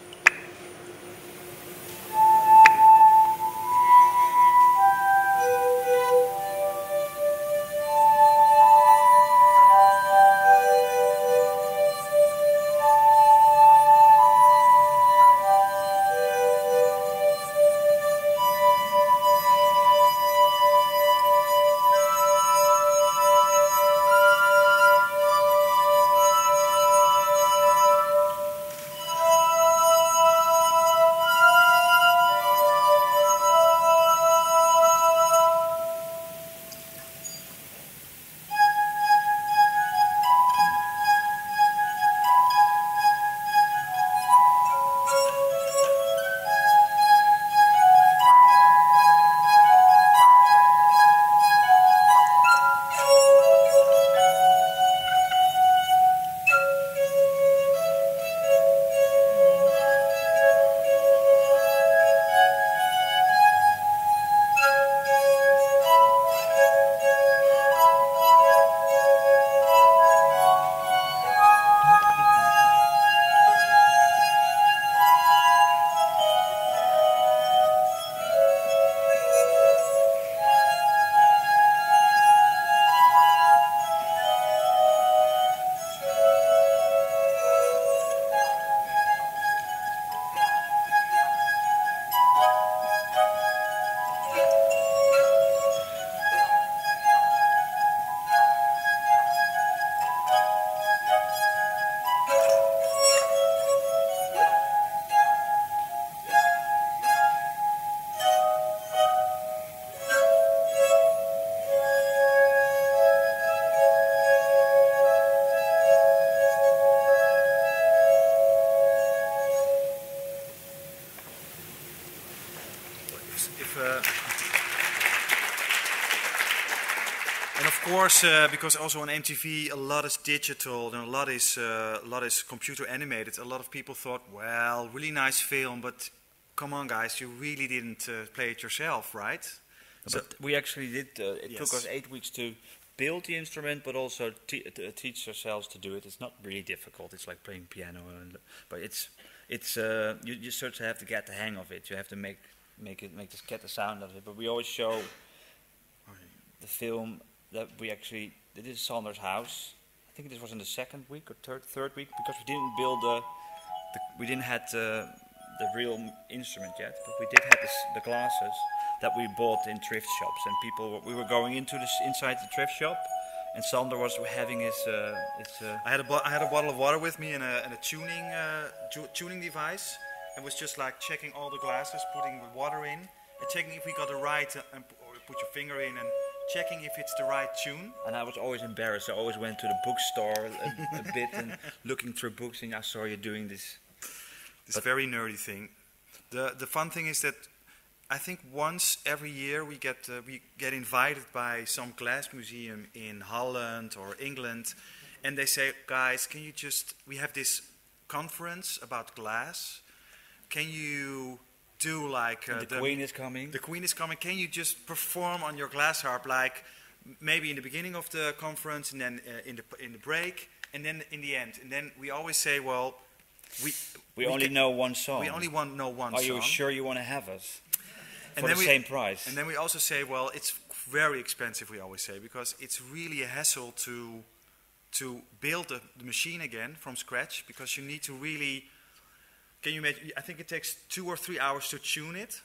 course, because also on MTV a lot is digital and a lot is computer animated. A lot of people thought, well, really nice film, but come on, guys, you really didn't play it yourself, right? But So we actually did. It took Yes. us 8 weeks to build the instrument, but also teach ourselves to do it. It's not really difficult. It's like playing piano, but you sort of have to get the hang of it. You have to get the sound of it. But we always show the film that we actually did in Sander's house. I think this was in the second week or third week, because we didn't build we didn't have the real instrument yet, but we did have the glasses that we bought in thrift shops, and we were going inside the thrift shop, and Sander was having his. I had a bottle of water with me and a tuning device, and was just like checking all the glasses, putting the water in, and checking if we got the right, or put your finger in and checking if it's the right tune. And I was always embarrassed. I always went to the bookstore a bit and looking through books, and I saw you doing this. This very nerdy thing. The fun thing is that I think once every year we get invited by some glass museum in Holland or England, and they say, guys, can you we have this conference about glass. Can you do like the Queen is coming? The Queen is coming. Can you just perform on your glass harp, like maybe in the beginning of the conference, and then in the break, and then in the end? And then we always say, well, we only know one song. We only know one Are song. you sure you want to have us? And for then the same price. And then we also say, well, it's very expensive, we always say, because it's really a hassle to build the machine again from scratch, because you need to really, can you imagine, I think it takes 2 or 3 hours to tune it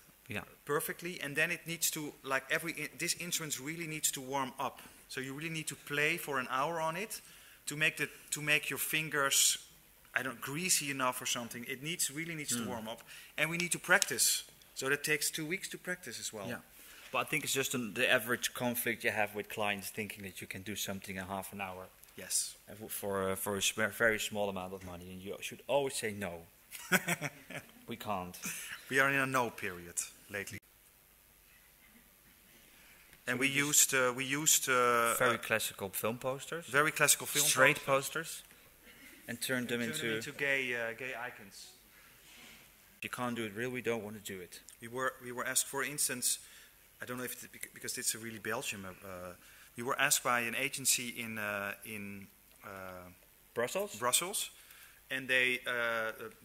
perfectly, and then it needs to, like this instrument really needs to warm up. So you really need to play for an hour on it to make your fingers, greasy enough or something. It really needs to warm up, and we need to practice. So that takes 2 weeks to practice as well. Yeah, but I think it's just the average conflict you have with clients thinking that you can do something in half an hour. Yes. For a very small amount of money, and you should always say no. We can't. We are in a no period lately. And we used very classical film posters. Very classical film straight posters, and turned them into gay icons. If you can't do it real, we don't want to do it. We were asked, for instance, I don't know if because it's a really Belgium. We were asked by an agency in Brussels, and they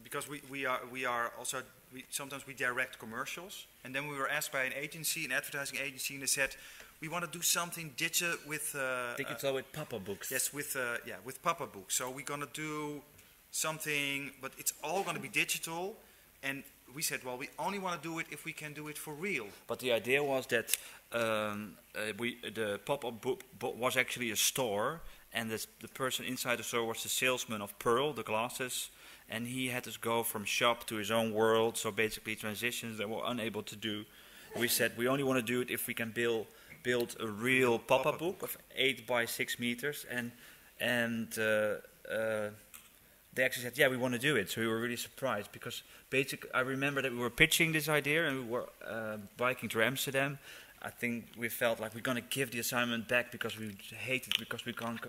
because we are also sometimes we direct commercials, and then we were asked by an advertising agency, and they said, we want to do something digital with pop-up books. Yes, with pop-up books. So we're gonna do something, but it's all gonna be digital. And we said, well, we only want to do it if we can do it for real. But the idea was that the pop-up book was actually a store, and the person inside the store was the salesman of Pearl, the glasses, and he had to go from shop to his own world, so basically transitions that we're unable to do. We said we only want to do it if we can build a real pop-up book of 8 by 6 meters, and they actually said, yeah, we want to do it. So we were really surprised, because basically I remember that we were pitching this idea, and we were biking to Amsterdam. I think we felt like we're going to give the assignment back because we hate it, because we can't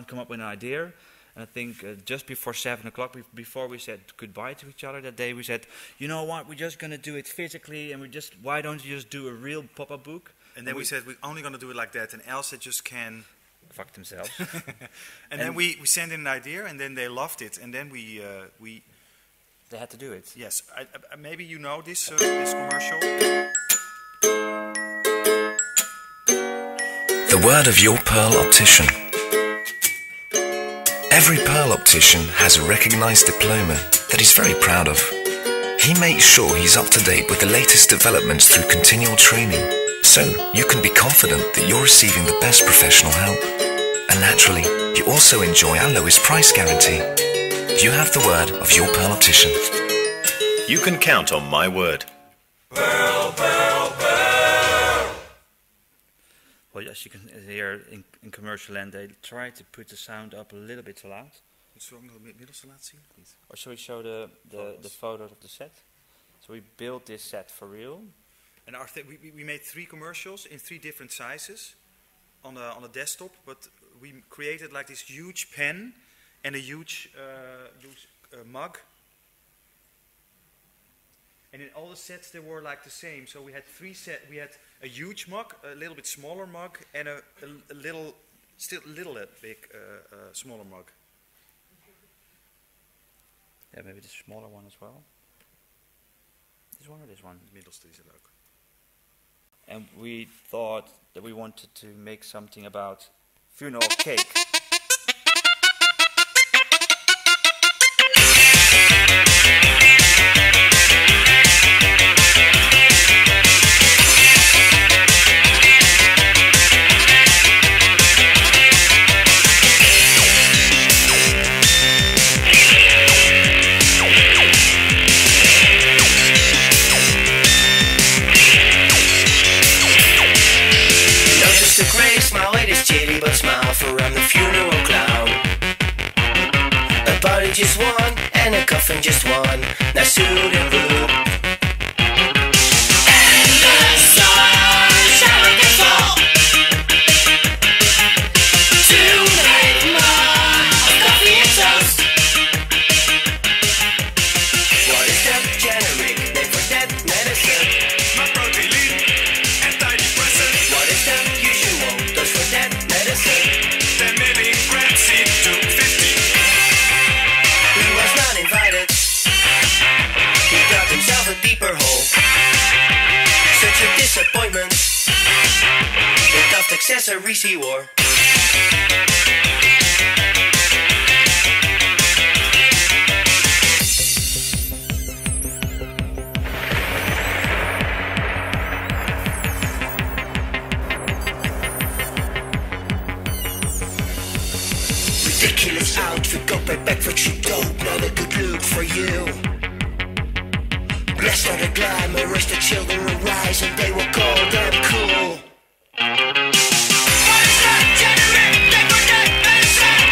come up with an idea. And I think just before 7 o'clock, before we said goodbye to each other that day, we said, you know what, we're just going to do it physically, and why don't you just do a real pop-up book? And then we said we're only going to do it like that, and else it just can fuck themselves. and then we sent in an idea, and then they loved it, and then we they had to do it. Yes, maybe you know this commercial. The word of your Pearl optician. Every Pearl optician has a recognized diploma that he's very proud of. He makes sure he's up to date with the latest developments through continual training, so you can be confident that you're receiving the best professional help. And naturally, you also enjoy our lowest price guarantee. You have the word of your Pearl optician. You can count on my word. Pearl, Pearl, Pearl! Well, as you can hear in commercial land, they try to put the sound up a little bit too loud. Or shall we show the photos of the set? So we built this set for real. And we made 3 commercials in 3 different sizes. on a desktop, but we created like this huge pen and a huge mug. And in all the sets they were like the same. So we had 3 sets. We had a huge mug, a little bit smaller mug, and a little, still a little big, smaller mug. Yeah, maybe the smaller one as well. This one or this one? Middelste is it ook. And we thought that we wanted to make something about funeral cake. But smile for I'm the funeral clown. A body just one and a coffin just one. Now suit and boot. And the sun shall again fall to make more of coffee and toast. What is that generic name for that medicine? My protein, antidepressant. What is that usual dose for that medicine? 10 milligrams into 50. He was not invited. He dug himself a deeper hole. Such a disappointment. The daft accessories he wore. Ridiculous outfit, go back for cheap dope, not a good look for you. Blessed are the glamorous, the children will rise and they will call them cool. What is that generic name for that medicine?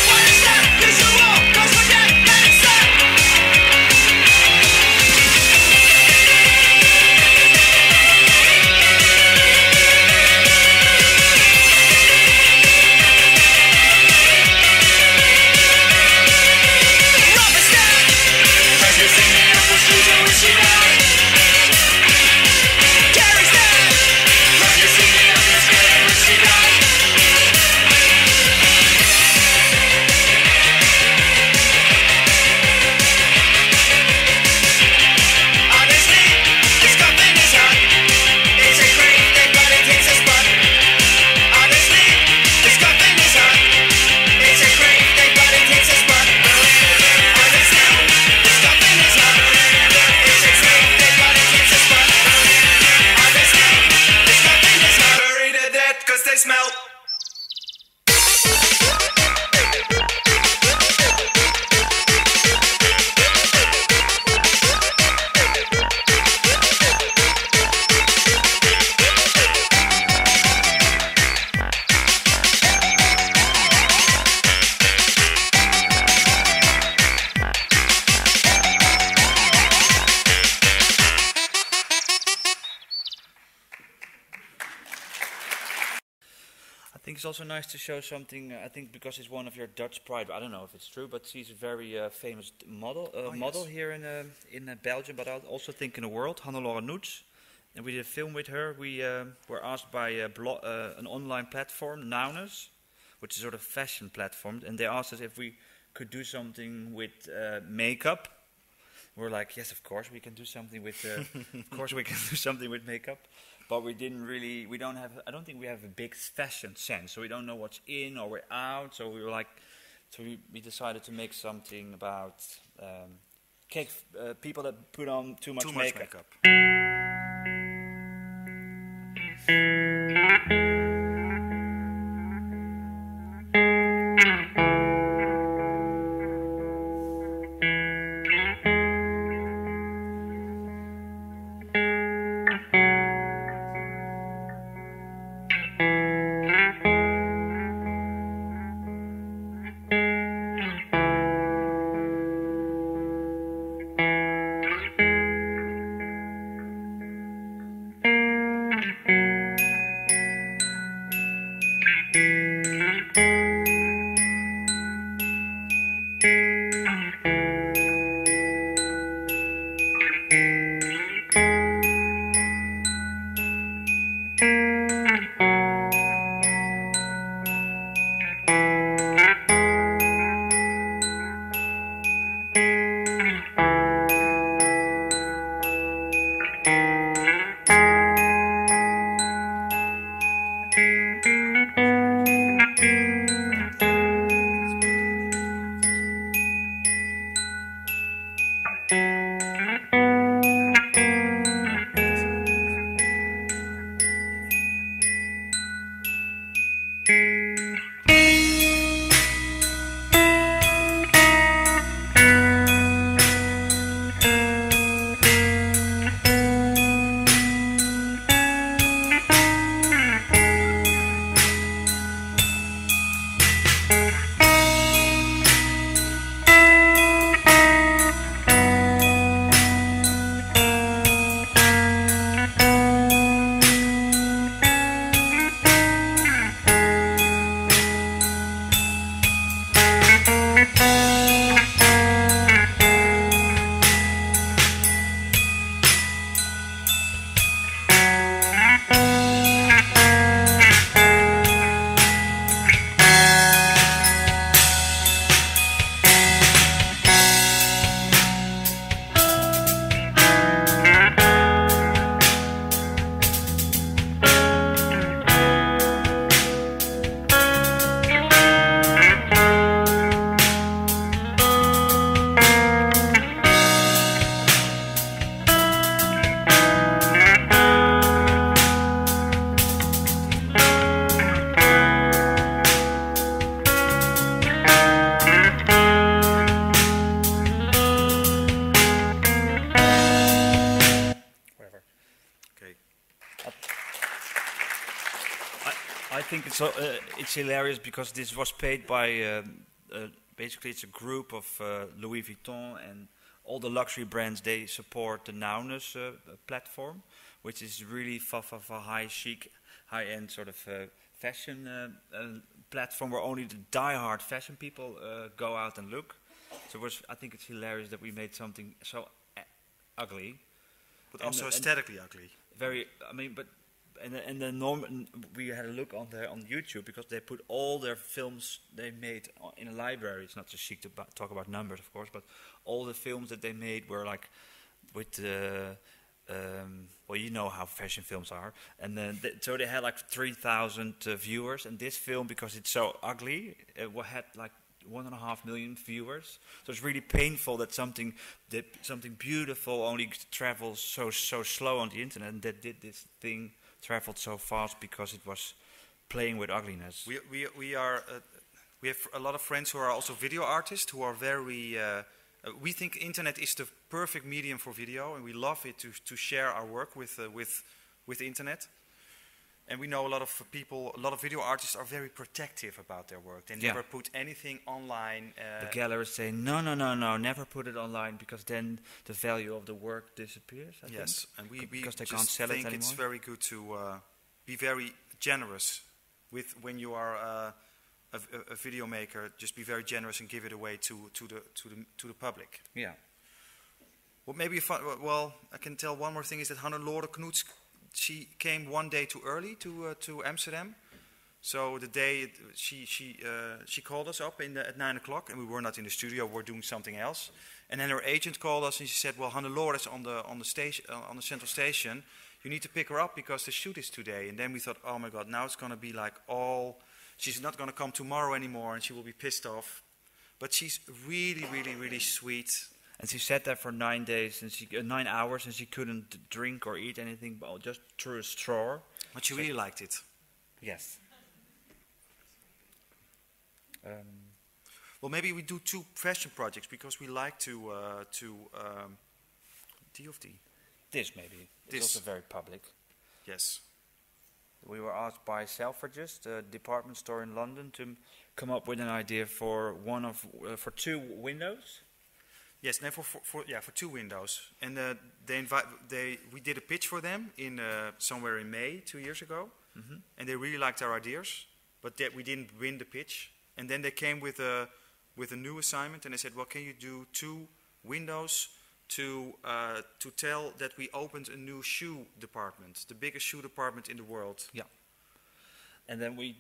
What is that usual dose for that medicine? It's also nice to show something, I think because it's one of your Dutch pride, I don't know if it's true, but she's a very famous model model here in Belgium, but I also think in the world, Hannelore Noets. And we did a film with her. We were asked by an online platform, Nowness, which is sort of fashion platform, and they asked us if we could do something with makeup. We're like, yes, of course we can do something with, of course we can do something with makeup. But we didn't really, I don't think we have a big fashion sense, so we don't know what's in or we're out, so we were like, so we decided to make something about cake, people that put on too much makeup. It's hilarious because this was paid by basically it's a group of Louis Vuitton and all the luxury brands. They support the Nowness platform, which is really high chic, high end sort of fashion platform where only the die-hard fashion people go out and look. So I think it's hilarious that we made something so ugly, but also aesthetically ugly. Very, I mean, but. And then we had a look on YouTube because they put all their films they made in a library. It's not so chic to talk about numbers, of course, but all the films that they made were like with well, you know how fashion films are. And then so they had like 3,000 viewers, and this film, because it's so ugly, it had like 1.5 million viewers. So it's really painful that something beautiful only travels so slow on the internet, and that did this thing traveled so fast because it was playing with ugliness. We have a lot of friends who are also video artists who are very. We think internet is the perfect medium for video, and we love it to share our work with the internet. And we know a lot of people, a lot of video artists are very protective about their work. They never put anything online. The galleries say no, never put it online because then the value of the work disappears. I think. And we because they just can't sell it think anymore. It's very good to be very generous with when you are a video maker. Just be very generous and give it away to the public. Yeah. Well, maybe well, I can tell one more thing is that Hannelore Knoets. She came one day too early to Amsterdam, so the day she called us up at 9 o'clock, and we were not in the studio. We were doing something else, and then her agent called us and she said, "Well, Hannelore is on the station, on the central station. You need to pick her up because the shoot is today." And then we thought, "Oh my God, now it's going to be like she's not going to come tomorrow anymore, and she will be pissed off." But she's really, really, really sweet. And she sat there for 9 days, and 9 hours, and she couldn't drink or eat anything, but just through a straw. But she really liked it. Yes. Well, maybe we do 2 fashion projects because we like to D of D. This maybe. It's also very public. Yes. We were asked by Selfridges, the department store in London, to come up with an idea for for 2 windows. Yes, no, for 2 windows, and we did a pitch for them in somewhere in May 2 years ago, and they really liked our ideas, but that we didn't win the pitch. And then they came with a new assignment, and they said, well, can you do 2 windows to tell that we opened a new shoe department, the biggest shoe department in the world. Yeah. And then we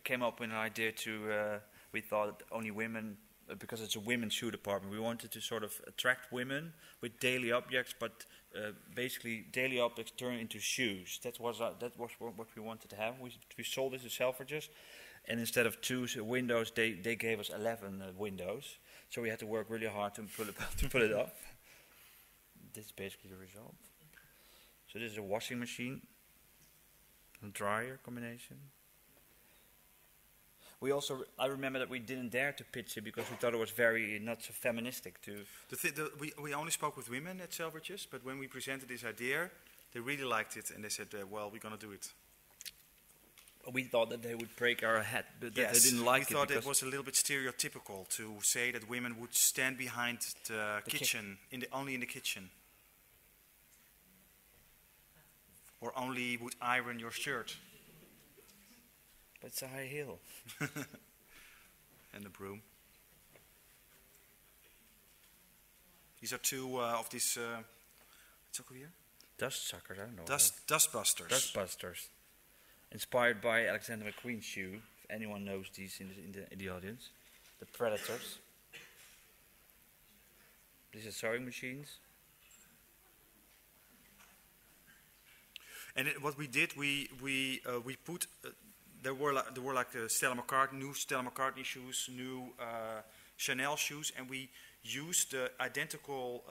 came up with an idea to, we thought only women, because it's a women's shoe department, we wanted to sort of attract women with daily objects, but basically daily objects turn into shoes. That was what we wanted to have. We sold it to Selfridges, and instead of 2 windows, they gave us 11 windows. So we had to work really hard to pull it off. This is basically the result. So this is a washing machine, a dryer combination. We also, I remember that we didn't dare to pitch it because we thought it was very not so feministic to. We only spoke with women at Selfridges, but when we presented this idea, they really liked it, and they said, well, we're going to do it. We thought that they would break our head, but yes, they didn't like it. We thought it was a little bit stereotypical to say that women would stand behind the kitchen, only in the kitchen. Or only would iron your shirt. But it's a high heel. And a broom. These are 2 of these, what's it here? Dust suckers, I don't know. Dustbusters. Dustbusters. Inspired by Alexander McQueen's shoe, if anyone knows these in the audience. The Predators. These are sewing machines. And what we did, we put there were like Stella McCartney, new Stella McCartney shoes, new Chanel shoes, and we used the identical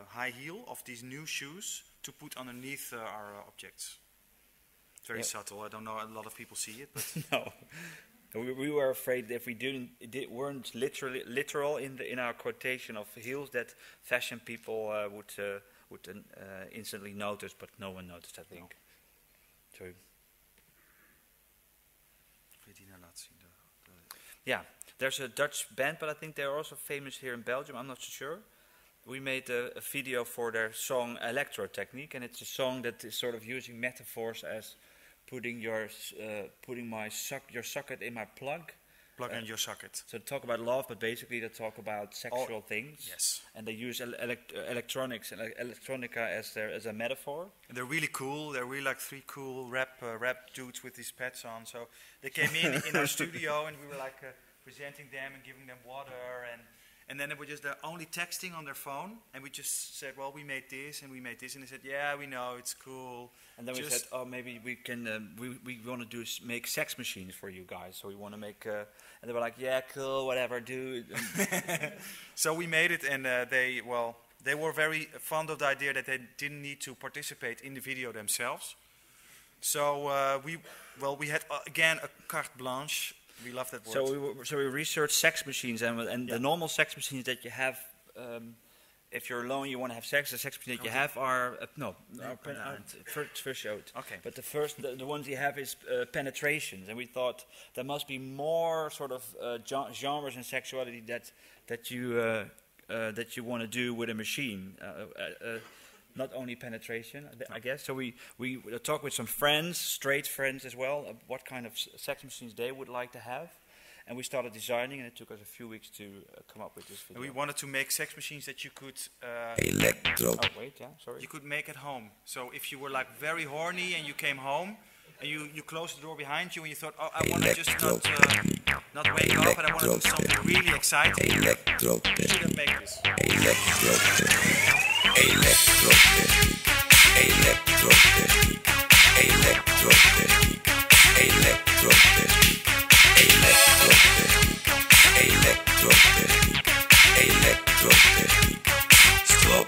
high heel of these new shoes to put underneath our objects. Very subtle. I don't know. A lot of people see it, but no. We were afraid that if we weren't literal in our quotation of heels, that fashion people would instantly notice, but no one noticed, I think. No. So, yeah, there's a Dutch band, but I think they're also famous here in Belgium. I'm not so sure. We made a video for their song Electro Technique, and it's a song that is sort of using metaphors as putting your socket in my plug. Plug in your socket. So they talk about love, but basically they talk about sexual things. Yes. And they use electronics and electronica as a metaphor. And they're really cool. They're really like 3 cool rap dudes with these pads on. So they came in our studio, and we were like presenting them and giving them water, and then they were just only texting on their phone, and we just said, well, we made this, and they said, yeah, we know, it's cool. And then we said, oh, maybe we can, we want to make sex machines for you guys, so we want to make, and they were like, yeah, cool, whatever, do it. So we made it, and they were very fond of the idea that they didn't need to participate in the video themselves. So we had, again, a carte blanche. We love that word. So we researched sex machines, and the normal sex machines that you have, if you're alone, you want to have sex. The sex machines that you have are first showed. Okay. But the ones you have is penetrations, and we thought there must be more sort of genres in sexuality that you want to do with a machine. Not only penetration, I guess. So we talked with some friends, straight friends as well, what kind of sex machines they would like to have. And we started designing, and it took us a few weeks to come up with this video. And we wanted to make sex machines that you could... You could make at home. So if you were like very horny and you came home, and you closed the door behind you, and you thought, oh, I want to just not wake up, and I want to do something really exciting, you should make this. Elektrotechnik, elektrotechnik, elektrotechnik, elektrotechnik, elektrotechnik, elektrotechnik, elektrotechnik. Stop.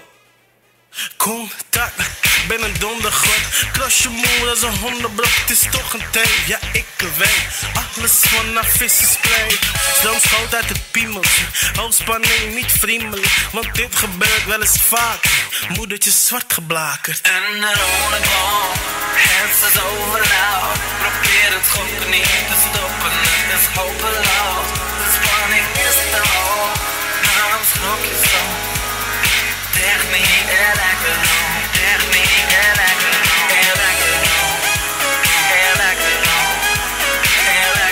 Contact, ben een dondergod. Kras je moer als een hondenblok, het is toch een thee. Ja, ik weet, alles vanaf is gesplay. Sloom schoot uit het piemeltje, hoogspanning niet vriendelijk. Want dit gebeurt wel eens vaak, moedertje zwart geblakerd. En de rode bal, het is overloud. Probeer het gokken niet te stoppen, het is hopeloos. De spanning is te hoog, daarom schrok je zo. Techniek, elektro, techniek, elektro, elektro, elektro, elektro.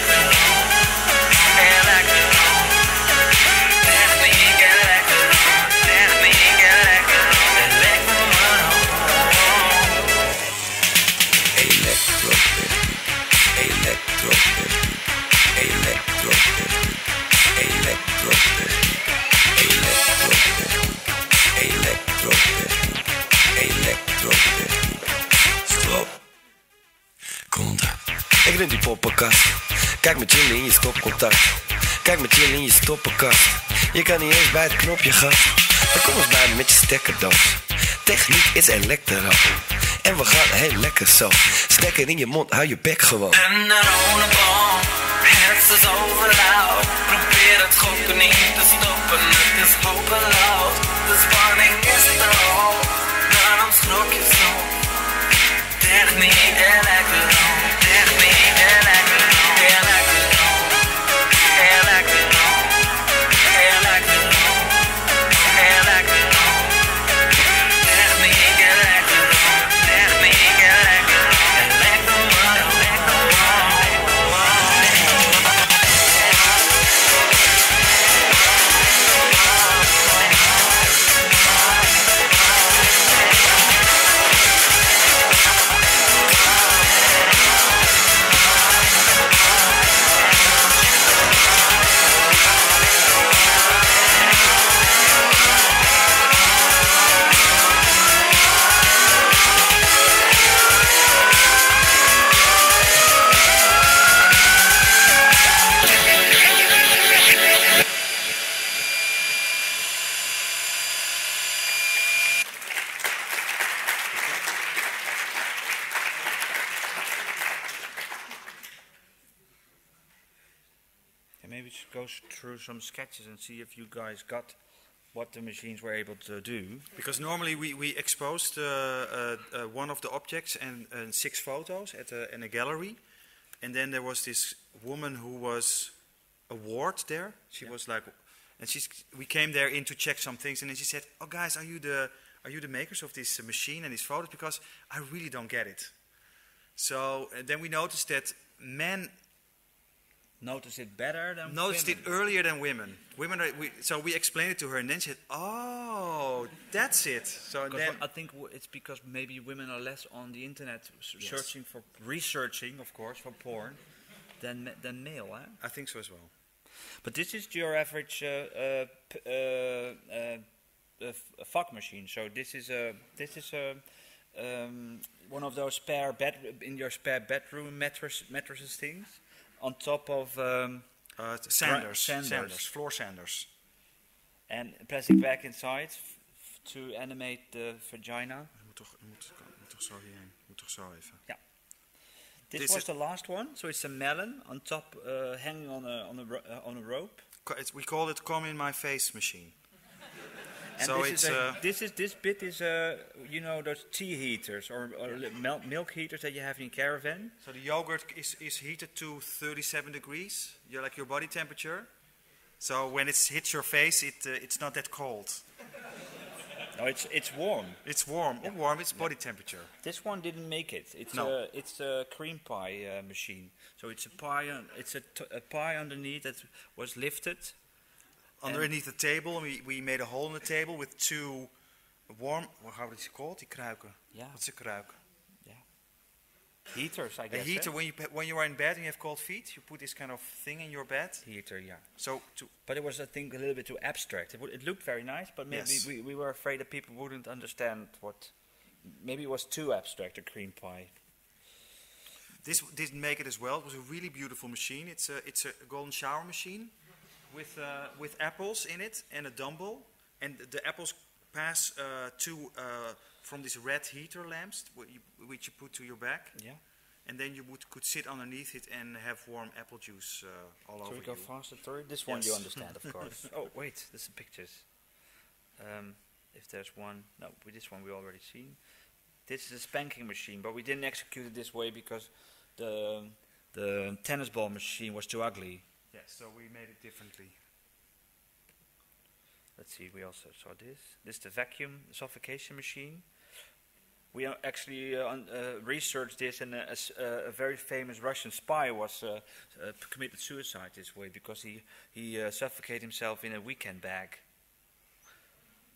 Elektrotechniek, elektrotechniek, elektrotechniek. Stop. Contact. Ik neem die poppenkast. Kijk met jullie in je stopcontact. Kijk met jullie in je stoppenkast. Je kan niet eens bij het knopje gaan. Dan kom eens bij me met je stekkerdans. Techniek is elektro. En we gaan heel lekker zo. Stekker in je mond, hou je bek gewoon. En een bom, het is overloud. Probeer het gokken niet te stoppen, het is hopeloos. De spanning is te hoog, daarom schrok je zo. Techniek, elektro, techniek, elektro, elektro, elektro, elektro, elektro. Techniek, elektro, techniek, elektro, elektro, Maybe we should go through some sketches and see if you guys got what the machines were able to do. Because normally we exposed one of the objects and 6 photos in a gallery. And then there was this woman who was a ward there. She was like, and we came there in to check some things. And then she said, "Oh guys, are you the makers of this machine and these photos? Because I really don't get it." So then we noticed that men noticed it better than noticed women. it earlier than women. So we explained it to her, and then she said, "Oh, that's it." So then I think it's because maybe women are less on the internet researching, of course, for porn than male. Eh? I think so as well. But this is your average fuck machine. So this is one of those spare bedroom mattresses things. On top of sanders, floor sanders. And plastic bag inside to animate the vagina. Moet toch zo hierheen. Moet toch zo even. Ja. This was the last one. So it's a melon on top, hanging on a rope. We call it "come in my face" machine. And so this bit is you know, those tea heaters or milk heaters that you have in caravan. So the yogurt is heated to 37 degrees, like your body temperature. So when it hits your face, it's not that cold. No, it's warm. It's warm. Yeah. Warm. It's body temperature. This one didn't make it. It's a cream pie machine. So it's a pie. It's a pie underneath that was lifted. Underneath the table, we made a hole in the table with 2 warm. How is it called? Die kruiken. Yeah. What's a kruik? Yeah. Heaters, I guess. A heater. When you are in bed and you have cold feet, you put this kind of thing in your bed. Heater, yeah. So, but it was, I think, a little bit too abstract. It looked very nice, but maybe we were afraid that people wouldn't understand what. Maybe it was too abstract, a cream pie. This didn't make it as well. It was a really beautiful machine. It's a golden shower machine with apples in it and a dumbbell, and the apples pass from these red heater lamps which you put to your back. Yeah. And then you could sit underneath it and have warm apple juice all over you. So we go faster through it? This one you understand, of course. Oh, wait, there's some pictures. If there's one, no, this one we already seen. This is a spanking machine, but we didn't execute it this way because the tennis ball machine was too ugly. Yes, so we made it differently. Let's see, we also saw this. This is the vacuum suffocation machine. We actually researched this, and a very famous Russian spy was committed suicide this way because he suffocated himself in a weekend bag,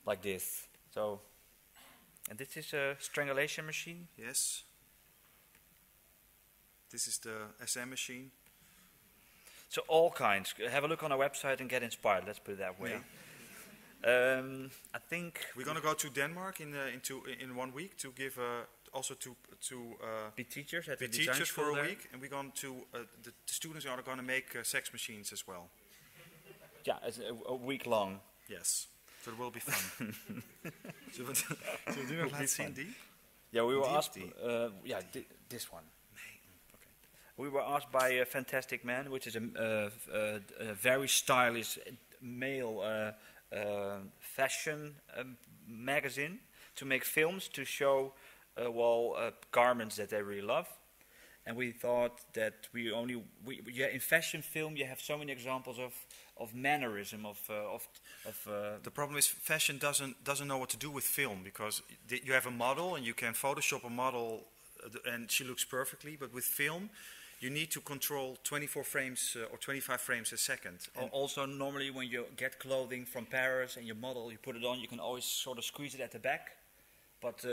like this. So, and this is a strangulation machine. Yes. This is the SM machine. So all kinds. Have a look on our website and get inspired. Let's put it that way. I think we're going to go to Denmark in 1 week to give also to be teachers at be the design teachers school for a there. week, and we're going to the students are going to make sex machines as well. Yeah, it's a week long. Yes, so it will be fun. Zullen we nog laten zien die? Yeah, we were Die asked. die? This one. We were asked by a Fantastic Man, which is a very stylish male fashion magazine, to make films to show garments that they really love. And we thought that in fashion film you have so many examples of mannerism The problem is fashion doesn't know what to do with film, because you have a model and you can Photoshop a model and she looks perfectly, but with film you need to control 24 frames or 25 frames a second. And also, normally when you get clothing from Paris and you model, you put it on, you can always sort of squeeze it at the back. But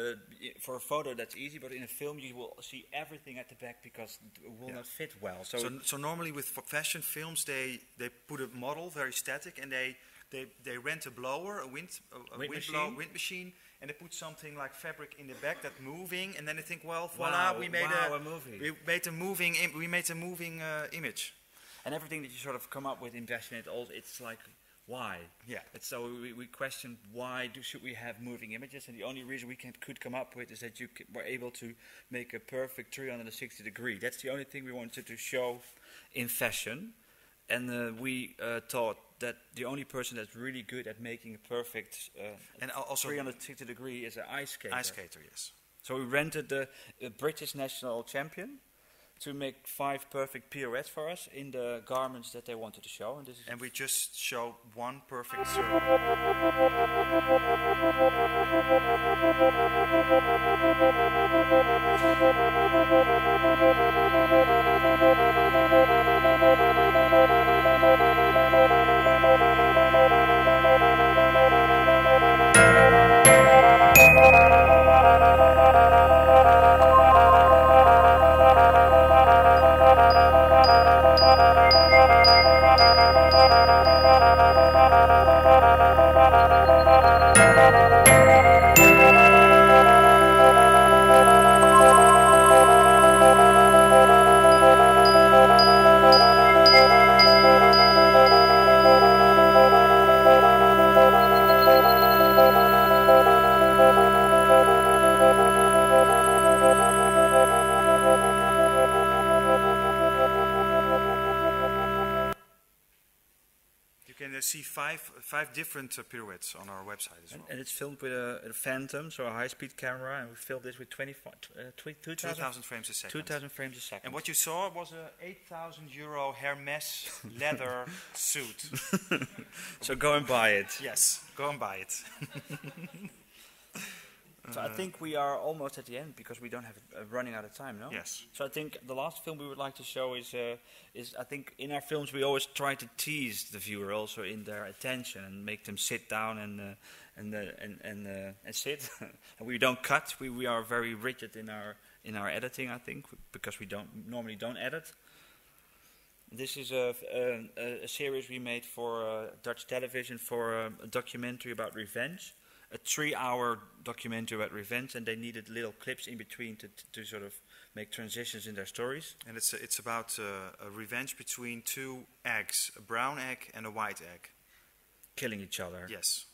for a photo that's easy, but in a film you will see everything at the back because it will not fit well. So normally with fashion films they put a model very static, and they rent a blower, a wind machine, and they put something like fabric in the back that's moving, and then they think, well, voila, we made a moving image. And everything that you sort of come up with in fashion, it's like, why? Yeah. So we questioned why should we have moving images, and the only reason we could come up with is that you were able to make a perfect 360 degree. That's the only thing we wanted to show in fashion, and we thought that the only person that's really good at making a perfect and also 360 degree is an ice skater. Ice skater, yes. So we rented the British national champion to make 5 perfect pirouettes for us in the garments that they wanted to show. And we just show 1 perfect circle. See five different pirouettes on our website as well. And it's filmed with a Phantom, so a high-speed camera, and we filmed this with 2,000 frames a second. 2,000 frames a second. And what you saw was a €8,000 Hermes leather suit. So go and buy it. Yes, go and buy it. So I think we are almost at the end because we don't have running out of time, no? Yes. So I think the last film we would like to show is I think in our films we always try to tease the viewer also in their attention and make them sit down and sit. And we don't cut. We are very rigid in our editing, I think, because we normally don't edit. This is a series we made for Dutch television for a documentary about revenge. A 3-hour documentary about revenge, and they needed little clips in between to sort of make transitions in their stories. And it's about a revenge between 2 eggs, a brown egg and a white egg. Killing each other. Yes.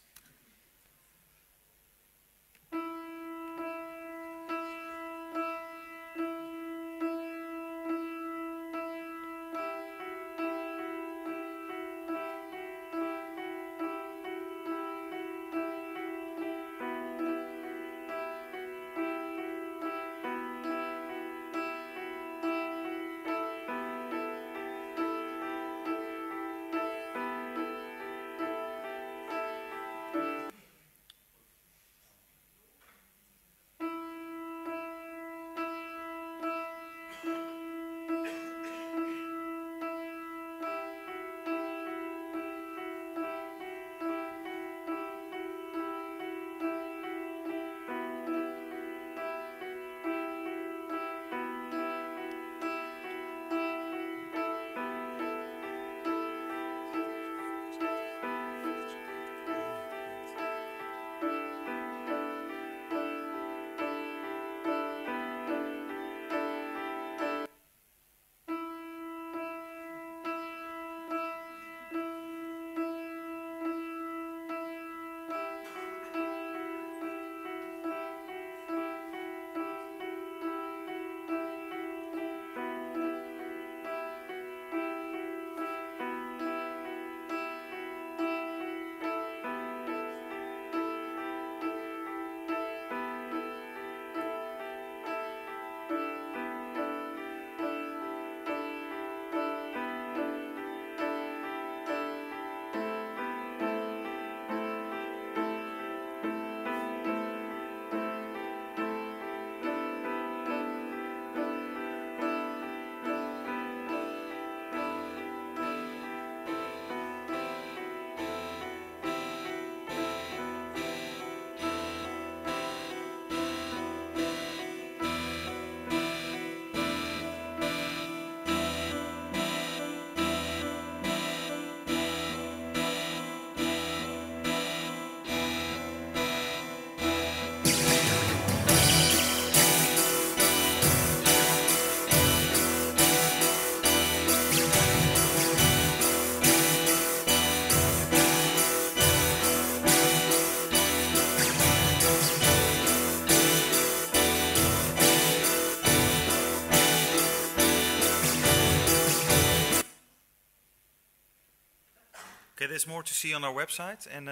Okay, there's more to see on our website, and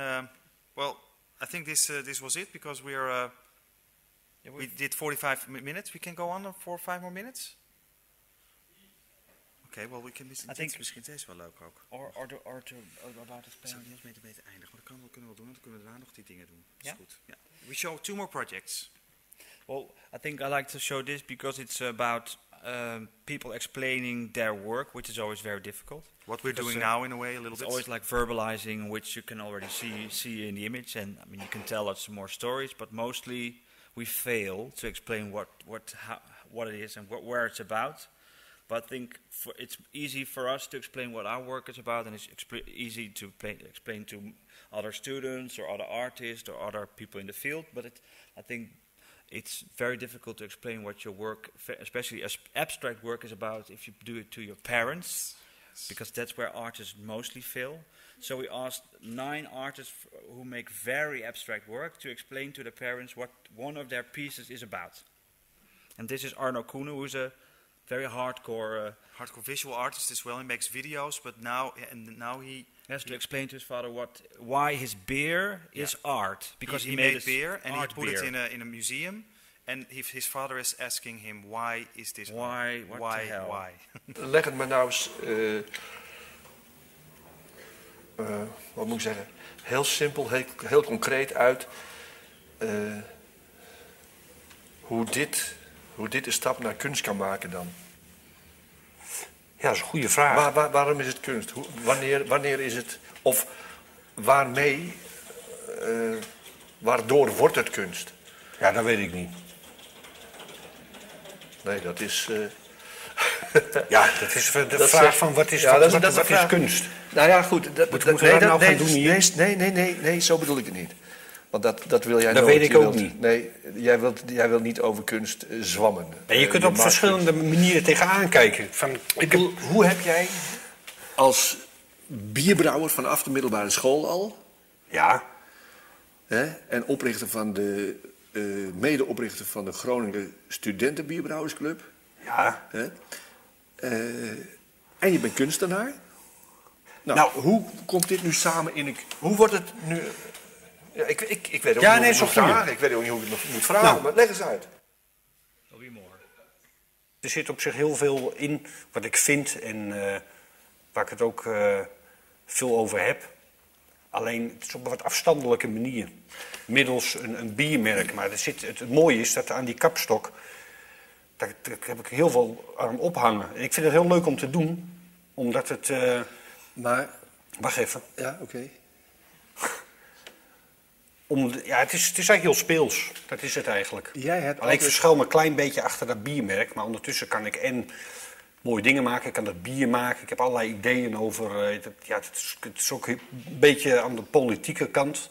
well, I think this was it because we did 45 minutes. We can go on for 5 more minutes. Okay, well, we can listen. I think misschien deze wel leuk ook. Or about the spelling. Zou niet eens beter eindigen, maar dat kunnen we wel doen. Dan kunnen we daarna nog die dingen doen. Dat is Ja? goed. Ja. We show 2 more projects. Well, I think I like to show this because it's about people explaining their work, which is always very difficult. What we're doing now, in a way, a little it's bit. always like verbalizing, which you can already see in the image, and I mean you can tell us more stories, but mostly we fail to explain what it is and where it's about. But I think it's easy for us to explain what our work is about, and it's easy to explain to other students or other artists or other people in the field. But I think it's very difficult to explain what your work, especially abstract work, is about if you do it to your parents, because that's where artists mostly fail. So we asked 9 artists who make very abstract work to explain to the parents what one of their pieces is about. And this is Arno Koenen, who's a very hardcore visual artist as well. He makes videos, but now he has to explain to his father why his beer is art, because he made beer and he put beer. it in a museum. And his father is asking him, why is this? Why? Why? Leg het me nou eens, wat moet ik zeggen, heel simpel, heel concreet uit hoe dit de stap naar kunst kan maken dan. Ja, dat is een goede vraag. Waarom is het kunst? Wanneer is het, of waarmee, waardoor wordt het kunst? Ja, dat weet ik niet. Nee, dat is... Ja, dat is de vraag van wat is kunst? Nou ja, goed. Moeten we dat nou gaan doen hier? Nee, zo bedoel ik het niet. Want dat wil jij dat nooit. Dat weet ik ook niet. Nee, jij wilt niet over kunst zwammen. En je kunt op verschillende manieren tegenaan kijken. Hoe heb jij als bierbrouwer vanaf de middelbare school al... Ja. En oprichter van medeoprichter van de Groningen Studentenbierbrouwersclub. Ja. En je bent kunstenaar. Nou, hoe komt dit nu samen in een... Hoe wordt het nu... Ja, ik weet ook niet hoe ik het moet vragen. Ik weet ook niet hoe ik het moet vragen, maar leg eens uit. Er zit op zich heel veel in wat ik vind en waar ik het ook veel over heb. Alleen het is op een wat afstandelijke manier. Middels een biermerk. Maar het mooie is dat aan die kapstok, daar heb ik heel veel aan ophangen. En ik vind het heel leuk om te doen, omdat het... Maar... Wacht even. Ja, oké. Het is eigenlijk heel speels. Dat is het eigenlijk. Ik verschuil me een klein beetje achter dat biermerk. Maar ondertussen kan ik mooie dingen maken. Ik kan dat bier maken. Ik heb allerlei ideeën over... het is ook een beetje aan de politieke kant.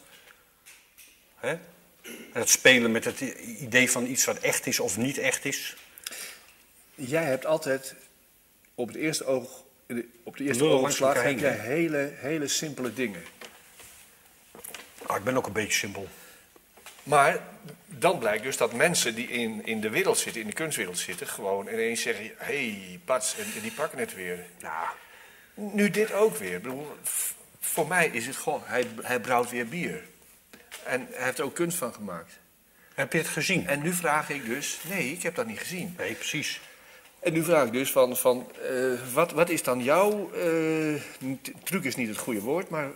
Het spelen met het idee van iets wat echt is of niet echt is. Jij hebt altijd op het eerste oogslag heb jij hele simpele dingen. Ik ben ook een beetje simpel. Maar dan blijkt dus dat mensen die in de wereld zitten, in de kunstwereld zitten, gewoon ineens zeggen, hey, pats, en die pakken het weer. Nou, nu dit ook weer. Ik bedoel, voor mij is het gewoon, hij brouwt weer bier. En hij heeft er ook kunst van gemaakt. Heb je het gezien? En nu vraag ik dus, nee, ik heb dat niet gezien. Nee, precies. En nu vraag ik dus wat is dan jouw, truc is niet het goede woord, maar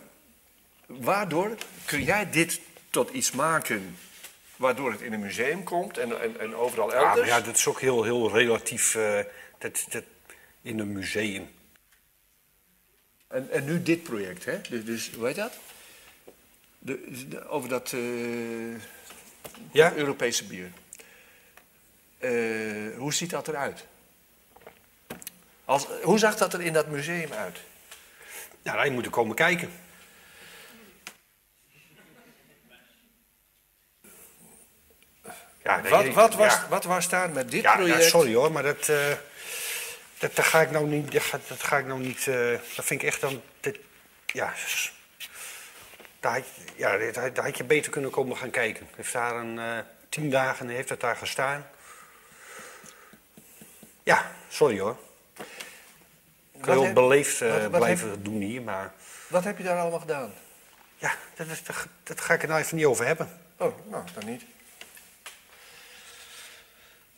waardoor kun jij dit tot iets maken waardoor het in een museum komt en overal elders? Ja, dat is ook heel relatief in een museum. En nu dit project, hè? Dus hoe heet dat? Over dat Europese bier. Hoe ziet dat eruit? Hoe zag dat er in dat museum uit? Nou, je moet er komen kijken. Ja, wat was daar met dit project? Ja, sorry hoor, maar dat ga ik nou niet. Dat vind ik echt dan. Daar had je beter kunnen komen gaan kijken. Heeft daar 10 dagen heeft het daar gestaan. Ja, sorry hoor. Ik wil heel beleefd blijven doen hier, maar... Wat heb je daar allemaal gedaan? Ja, dat ga ik er nou even niet over hebben. Oh, nou, dan niet. Ik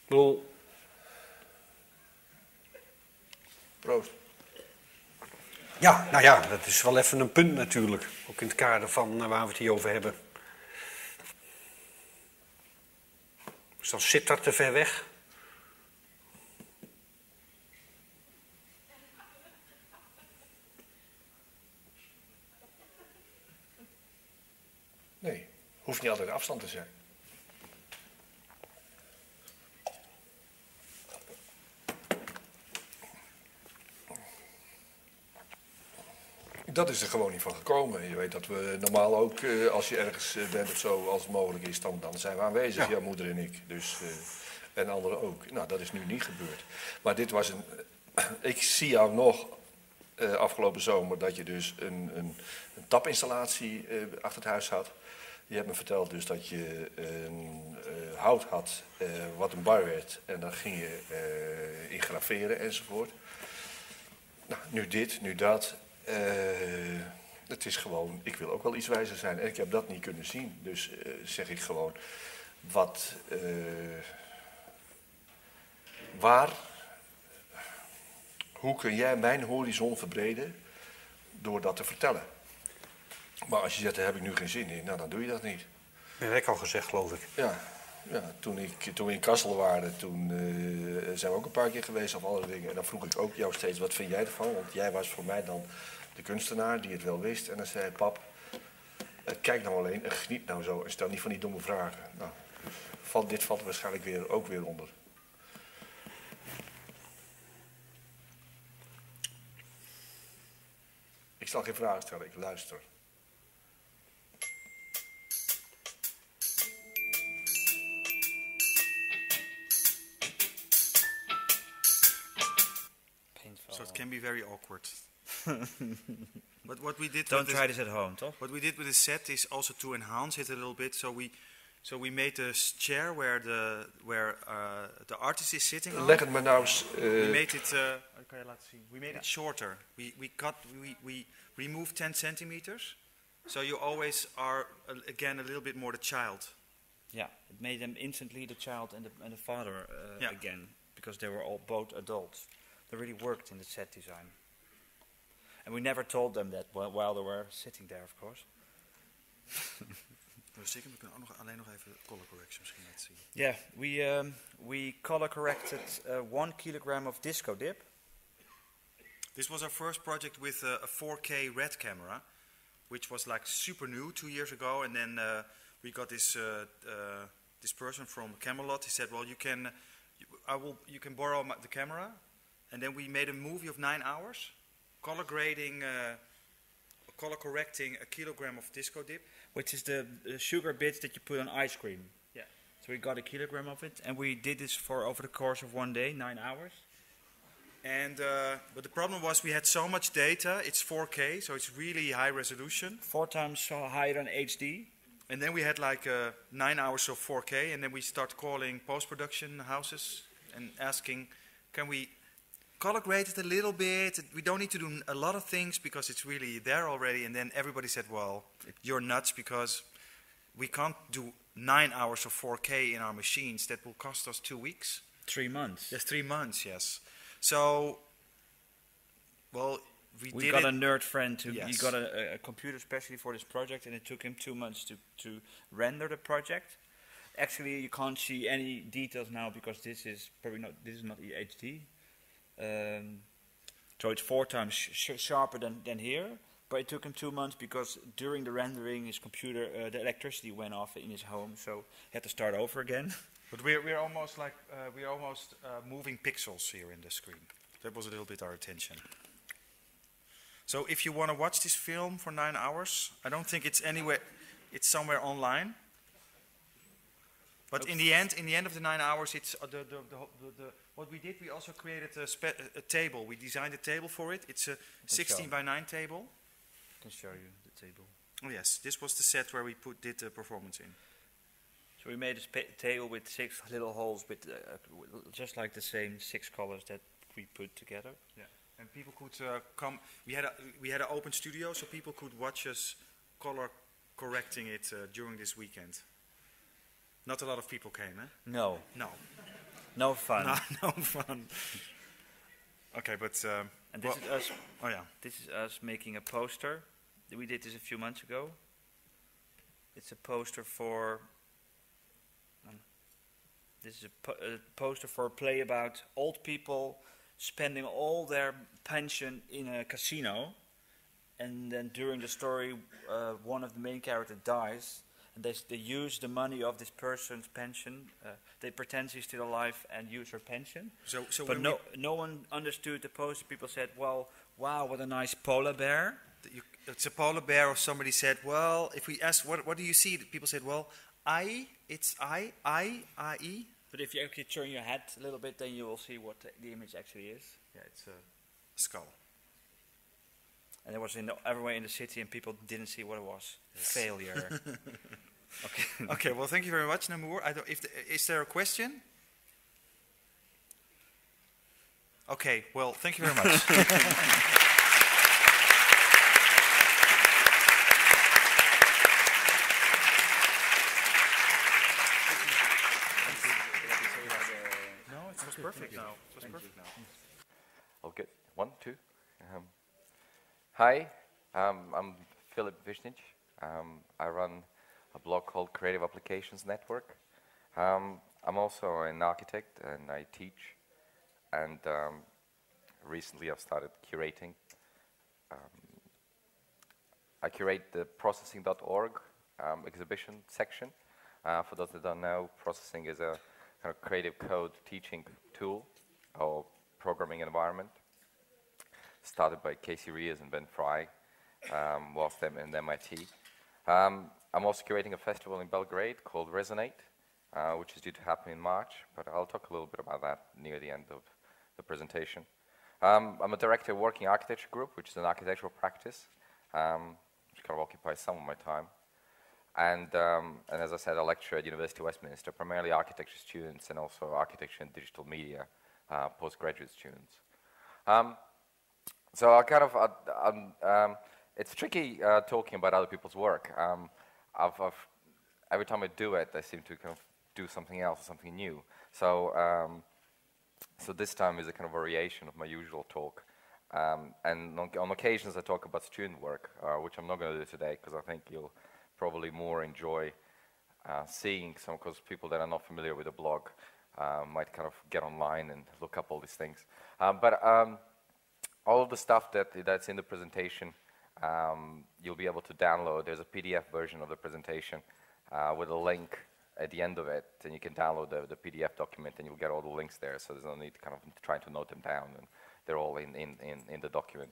bedoel... Proost. Ja, nou ja, dat is wel even een punt natuurlijk. Ook in het kader van waar we het hier over hebben. Dus dan zit dat te ver weg. Nee, hoeft niet altijd afstand te zijn. Dat is er gewoon niet van gekomen. Je weet dat we normaal ook, als je ergens bent of zo, als het mogelijk is, dan zijn we aanwezig, ja. Jouw moeder en ik. Dus, en anderen ook. Nou, dat is nu niet gebeurd. Maar dit was een... Ik zie jou nog afgelopen zomer dat je dus een tapinstallatie achter het huis had. Je hebt me verteld dus dat je hout had wat een bar werd. En dan ging je in graveren enzovoort. Nou, nu dit, nu dat. Het is gewoon, ik wil ook wel iets wijzer zijn. En ik heb dat niet kunnen zien. Dus zeg ik gewoon, hoe kun jij mijn horizon verbreden door dat te vertellen? Maar als je zegt, daar heb ik nu geen zin in, nou dan doe je dat niet. Dat heb ik al gezegd, geloof ik. Ja, toen we in Kassel waren, toen zijn we ook een paar keer geweest of andere dingen. En dan vroeg ik ook jou steeds, wat vind jij ervan? Want jij was voor mij dan de kunstenaar die het wel wist. En dan zei pap, kijk nou alleen en geniet nou zo en stel niet van die domme vragen. Nou, dit valt waarschijnlijk ook weer onder. Ik zal geen vragen stellen, ik luister. So it can be very awkward. But what we did Don't try this at home, toch? What we did with the set is also to enhance it a little bit. So we made the chair where the artist is sitting on. Leg het maar nou eens. We made it. Kan je laten zien? We made it shorter. We removed 10 centimeters. So you always are again a little bit more the child. Yeah, it made them instantly the child and the father again, because they were all both adults. They really worked in the set design. And we never told them that while they were sitting there, of course. We kunnen ook alleen nog even color correction misschien laten zien. Yeah, we color corrected 1 kilogram of disco dip. This was our first project with a 4K red camera, which was like super new 2 years ago. And then we got this person from Camelot. He said, "Well, you can borrow the camera." And then we made a movie of 9 hours, color correcting a kilogram of disco dip. Which is the sugar bits that you put on ice cream. Yeah. So we got a kilogram of it, and we did this for over the course of 1 day, 9 hours. And but the problem was we had so much data. It's 4K, so it's really high resolution. 4 times higher than HD. And then we had like 9 hours of 4K, and then we start calling post-production houses and asking, can we color grade it a little bit? We don't need to do a lot of things because it's really there already. And then everybody said, well, you're nuts because we can't do 9 hours of 4K in our machines. That will cost us 2 weeks. 3 months. Yes, 3 months, yes. So, well, we got a nerd friend who he got a computer especially for this project, and it took him 2 months to render the project. Actually, you can't see any details now because this is not HD. So it's 4 times sharper than here, but it took him 2 months because during the rendering his computer, the electricity went off in his home, so he had to start over again. But we're almost like moving pixels here in the screen. That was a little bit our attention. So if you want to watch this film for 9 hours, I don't think it's anywhere. It's somewhere online. But in the end of the 9 hours, it's what we did. We also created a table. We designed a table for it. It's a 16 by 9 table. I can show you the table. Oh yes, this was the set where we did the performance in. So we made a table with 6 little holes with just like the same 6 colors that we put together. Yeah, And people could come. We had an open studio, so people could watch us color correcting it during this weekend. Not a lot of people came, eh? No. No. No fun. No fun. Okay, but and this is us. Oh yeah. This is us making a poster. We did this a few months ago. It's a poster for. This is a poster for a play about old people spending all their pension in a casino, and then during the story, one of the main characters dies, and they use the money of this person's pension. They pretend she's still alive and use her pension. But no one understood the poster. People said, "Well, wow, what a nice polar bear." It's a polar bear, or somebody said, "Well, if we ask, what do you see?" People said, "Well, it's I." But if you actually turn your head a little bit, then you will see what the image actually is. Yeah, it's a skull. And it was everywhere in the city, and people didn't see what it was. Yes. Failure. Okay. Okay. Well, thank you very much, Namour. Is there a question? Okay. Well, thank you very much. Perfect now. It was perfect now. All good. 1, 2. Hi, I'm Filip Visnjic. I run a blog called Creative Applications Network. I'm also an architect and I teach. And recently I've started curating. I curate the processing.org exhibition section. For those that don't know, processing is a kind of creative code teaching tool or programming environment started by Casey Reers and Ben Fry whilst them in MIT. I'm also curating a festival in Belgrade called Resonate, which is due to happen in March, but I'll talk a little bit about that near the end of the presentation. I'm a director of Working Architecture Group, which is an architectural practice, which kind of occupies some of my time. And as I said, I lecture at University of Westminster, primarily architecture students and also architecture and digital media postgraduate students. So I kind of, it's tricky talking about other people's work. Every time I do it, I seem to kind of do something else, something new. So, so this time is a kind of variation of my usual talk. And on occasions I talk about student work, which I'm not going to do today because I think you'll probably more enjoy seeing some, because people that are not familiar with the blog might kind of get online and look up all these things. But all of the stuff that's in the presentation, you'll be able to download. There's a PDF version of the presentation with a link at the end of it, and you can download the PDF document and you'll get all the links there, so there's no need to kind of trying to note them down, and they're all in the document.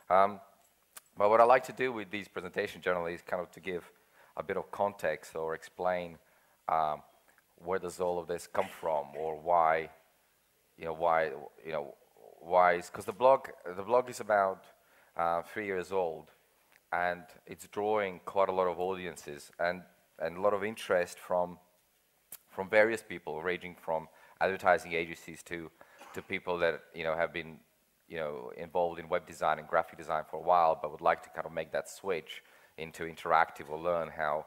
But what I like to do with these presentations generally is kind of to give a bit of context or explain where does all of this come from, or why, why is, because the blog is about 3 years old, and it's drawing quite a lot of audiences and a lot of interest from various people, ranging from advertising agencies to people that have been involved in web design and graphic design for a while, but would like to kind of make that switch into interactive or learn how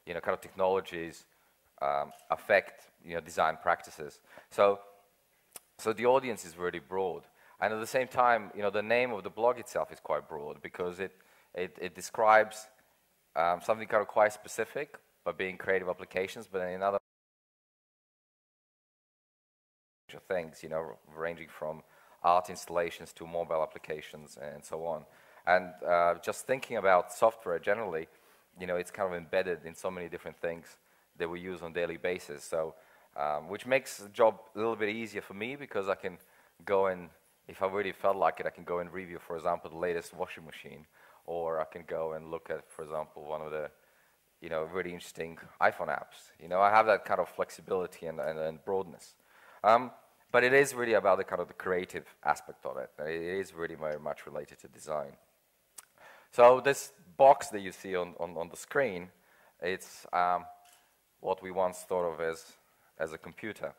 kind of technologies affect design practices. So the audience is really broad, and at the same time, the name of the blog itself is quite broad because it describes something kind of quite specific by being creative applications, but in other things, ranging from art installations to mobile applications and so on. And just thinking about software generally, it's kind of embedded in so many different things that we use on a daily basis. So, which makes the job a little bit easier for me because I can go and, if I really felt like it, I can go and review, for example, the latest washing machine, or I can go and look at, for example, one of the, really interesting iPhone apps. I have that kind of flexibility and broadness. But it is really about the kind of the creative aspect of it. It is really very much related to design. So this box that you see on the screen, it's what we once thought of as a computer.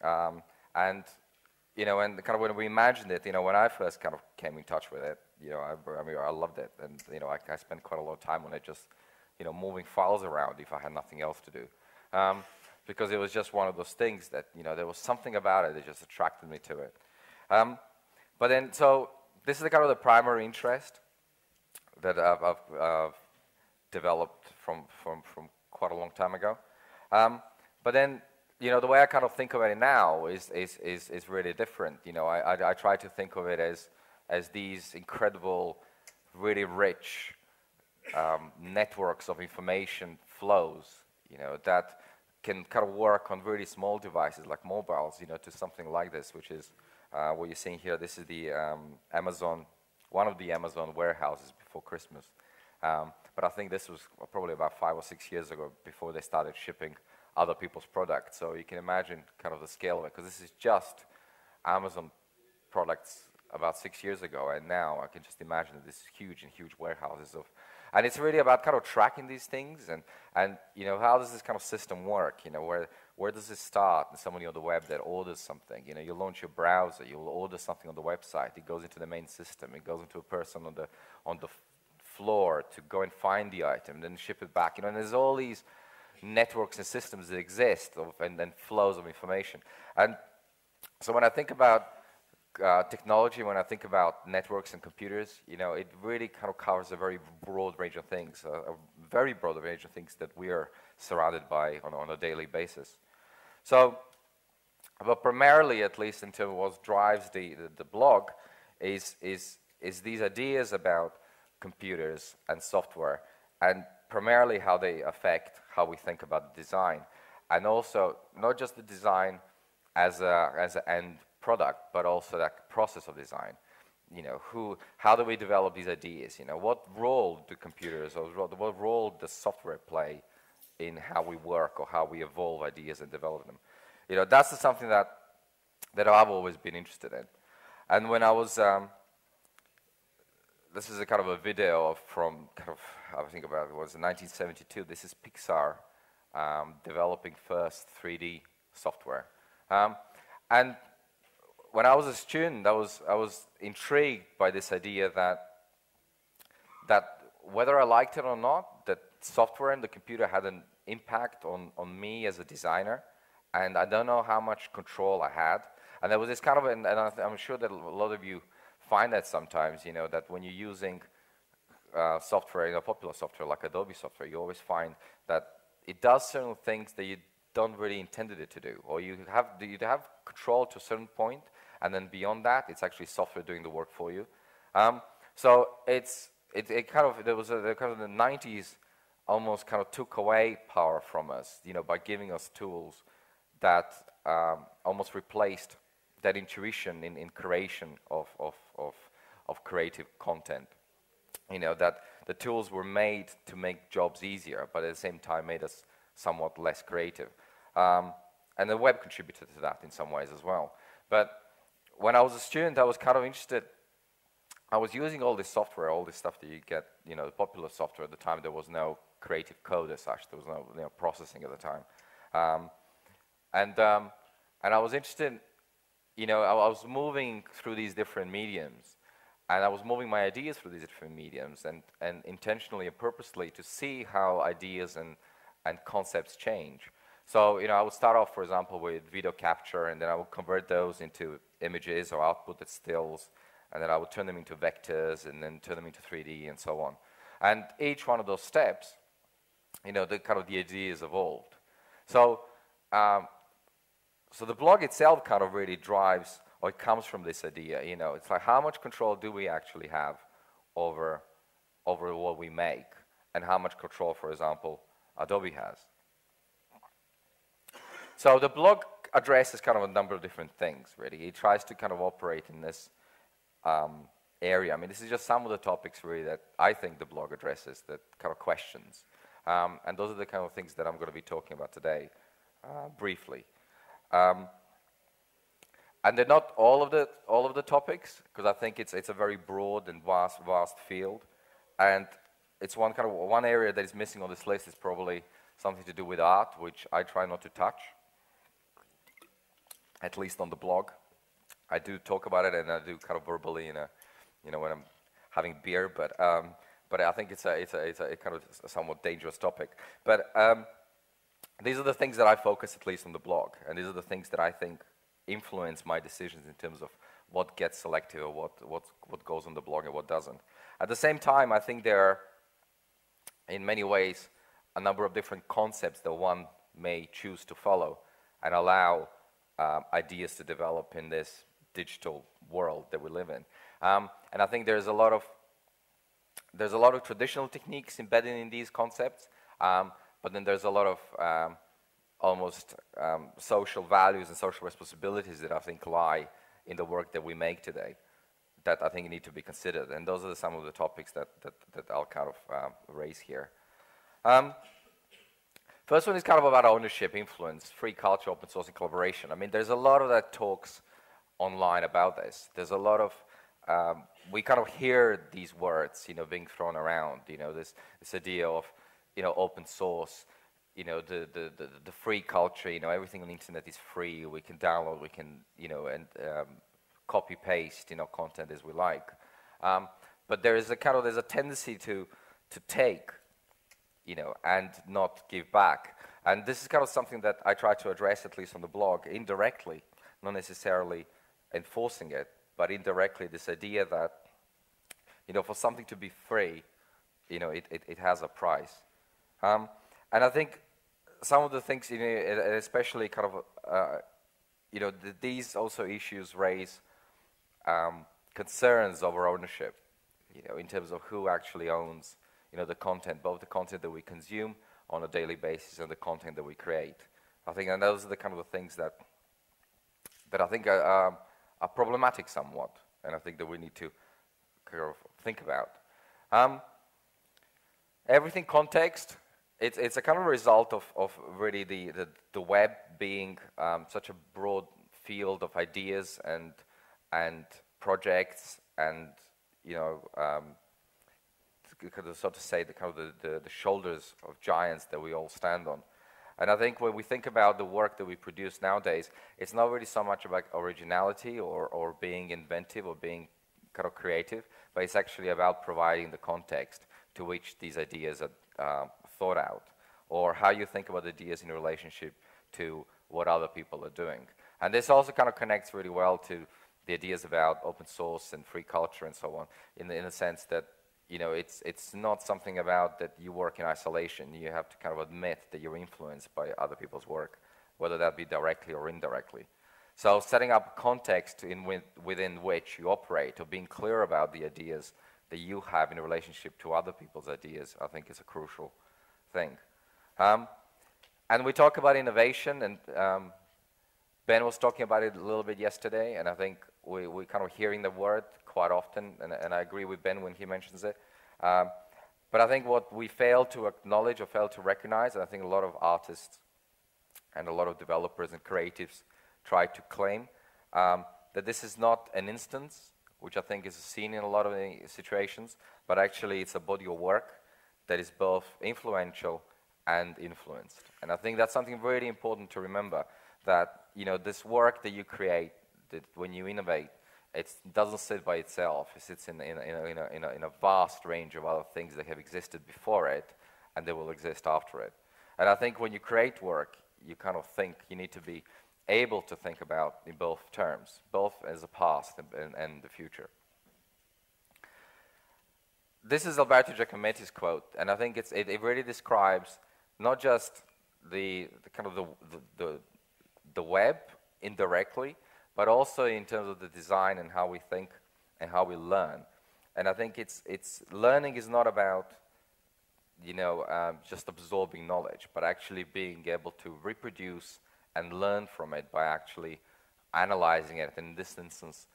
And you know, and kind of when we imagined it, you know, when I first kind of came in touch with it, you know, I mean, I loved it, and you know, I spent quite a lot of time on it, just, you know, moving files around if I had nothing else to do, because it was just one of those things that, you know, there was something about it that just attracted me to it. But then, so this is the kind of the primary interest that I've developed from quite a long time ago. But then, you know, the way I kind of think of it now is really different. You know, I try to think of it as these incredible, really rich networks of information flows, you know, that can kind of work on really small devices like mobiles, you know, to something like this, which is what you're seeing here. This is the Amazon, one of the Amazon warehouses before Christmas. But I think this was probably about 5 or 6 years ago before they started shipping other people's products. So you can imagine kind of the scale of it, because this is just Amazon products about 6 years ago, and now I can just imagine that this is huge and huge warehouses of, and it's really about kind of tracking these things and you know, how does this kind of system work? You know, where does it start? And somebody on the web that orders something, you know, you launch your browser, you'll order something on the website, it goes into the main system, it goes into a person on the floor to go and find the item, then ship it back, you know, and there's all these networks and systems that exist and flows of information. And so when I think about technology, when I think about networks and computers, you know, it really kind of covers a very broad range of things, a very broad range of things that we are surrounded by on a daily basis. So, but primarily, at least in terms of what drives the blog, is these ideas about computers and software, and primarily how they affect how we think about design, and also not just the design as an end product, but also that process of design. You know, how do we develop these ideas? You know, what role do computers, or what role does software play in how we work or how we evolve ideas and develop them? You know, that's something that I've always been interested in. And when I was this is a kind of a video from kind of, I think about it was in 1972. This is Pixar developing first 3D software. And when I was a student, I was intrigued by this idea that whether I liked it or not, that software and the computer had an impact on me as a designer, and I don't know how much control I had. And there was this kind of, and I'm sure that a lot of you find that sometimes, you know, that when you're using software, you know, popular software like Adobe software, you always find that it does certain things that you don't really intended it to do, or you have control to a certain point, and then beyond that, it's actually software doing the work for you. So it kind of, there was a kind of the 90s almost kind of took away power from us, you know, by giving us tools that almost replaced that intuition in creation of creative content. You know, that the tools were made to make jobs easier, but at the same time made us somewhat less creative. And the web contributed to that in some ways as well. But when I was a student, I was kind of interested. I was using all this software, all this stuff that you get, you know, the popular software. At the time, there was no creative code as such. There was no, you know, processing at the time. And I was interested, you know, I was moving through these different mediums, and I was moving my ideas through these different mediums, and intentionally and purposely to see how ideas and concepts change. So, you know, I would start off, for example, with video capture, and then I would convert those into images or output as stills, and then I would turn them into vectors, and then turn them into 3D, and so on. And each one of those steps, you know, the ideas evolved. So, so the blog itself kind of really drives, or it comes from this idea, you know, it's like how much control do we actually have over what we make, and how much control, for example, Adobe has. So the blog addresses kind of a number of different things, really. It tries to kind of operate in this area. I mean, this is just some of the topics, really, that I think the blog addresses, that kind of questions. And those are the kind of things that I'm going to be talking about today, briefly. And they're not all of the topics, because I think it's a very broad and vast field. And it's one area that is missing on this list is probably something to do with art, which I try not to touch, at least on the blog. I do talk about it, and I do kind of verbally, when I'm having beer. But I think it's a kind of a somewhat dangerous topic. But these are the things that I focus at least on the blog, and these are the things that I think influence my decisions in terms of what gets selected or what goes on the blog and what doesn't. At the same time, I think there are, in many ways, a number of different concepts that one may choose to follow and allow ideas to develop in this digital world that we live in. And I think there's a lot of traditional techniques embedded in these concepts, but then there's a lot of almost social values and social responsibilities that I think lie in the work that we make today that I think need to be considered. And those are some of the topics that I'll kind of raise here. First one is kind of about ownership, influence, free culture, open source, and collaboration. I mean, there's a lot of that talks online about this. There's a lot of, we kind of hear these words, being thrown around, this idea of, open source, the free culture, everything on the internet is free, we can download, we can, and copy paste, content as we like. But there is there's a tendency to take, and not give back. And this is kind of something that I try to address, at least on the blog, indirectly, not necessarily enforcing it, but indirectly this idea that, for something to be free, it has a price. And I think some of the things, especially kind of, these also issues raise concerns over ownership, in terms of who actually owns, the content, both the content that we consume on a daily basis and the content that we create. I think, and those are the kind of the things that I think are problematic somewhat, and I think that we need to kind of think about. Everything context, it's a kind of a result of really the web being such a broad field of ideas and projects and, so to say, the shoulders of giants that we all stand on. And I think when we think about the work that we produce nowadays, it's not really so much about originality or being inventive or being kind of creative, but it's actually about providing the context to which these ideas are thought out, or how you think about ideas in relationship to what other people are doing. And this also kind of connects really well to the ideas about open source and free culture and so on, in the sense that it's not something about that you work in isolation. You have to kind of admit that you're influenced by other people's work, whether that be directly or indirectly. So setting up a context within which you operate, or being clear about the ideas that you have in a relationship to other people's ideas, I think is a crucial thing. And we talk about innovation, and Ben was talking about it a little bit yesterday, and I think we're kind of hearing the word quite often, and I agree with Ben when he mentions it. But I think what we fail to acknowledge or fail to recognize, and I think a lot of artists and a lot of developers and creatives try to claim, that this is not an instance, which I think is seen in a lot of situations, but actually it's a body of work that is both influential and influenced. And I think that's something really important to remember, that this work that you create, that when you innovate, it doesn't sit by itself. It sits in a vast range of other things that have existed before it, and they will exist after it. And I think when you create work, you kind of think, you need to be able to think about in both terms, both as the past and the future. This is Alberto Giacometti's quote, and I think it really describes not just the web indirectly, but also in terms of the design and how we think and how we learn. And I think it's learning is not about just absorbing knowledge, but actually being able to reproduce and learn from it by actually analyzing it, and in this instance,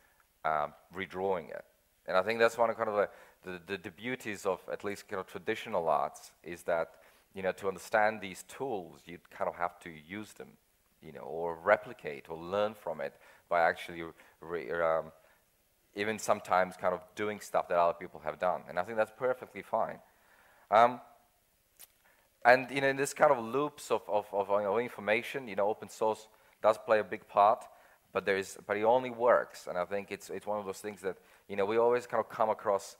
redrawing it. And I think that's one of the beauties of at least traditional arts, is that to understand these tools, you kind of have to use them, or replicate or learn from it by actually even sometimes kind of doing stuff that other people have done. And I think that's perfectly fine. And in this kind of loops of information, open source does play a big part, but it only works. And I think it's one of those things that, you know, we always kind of come across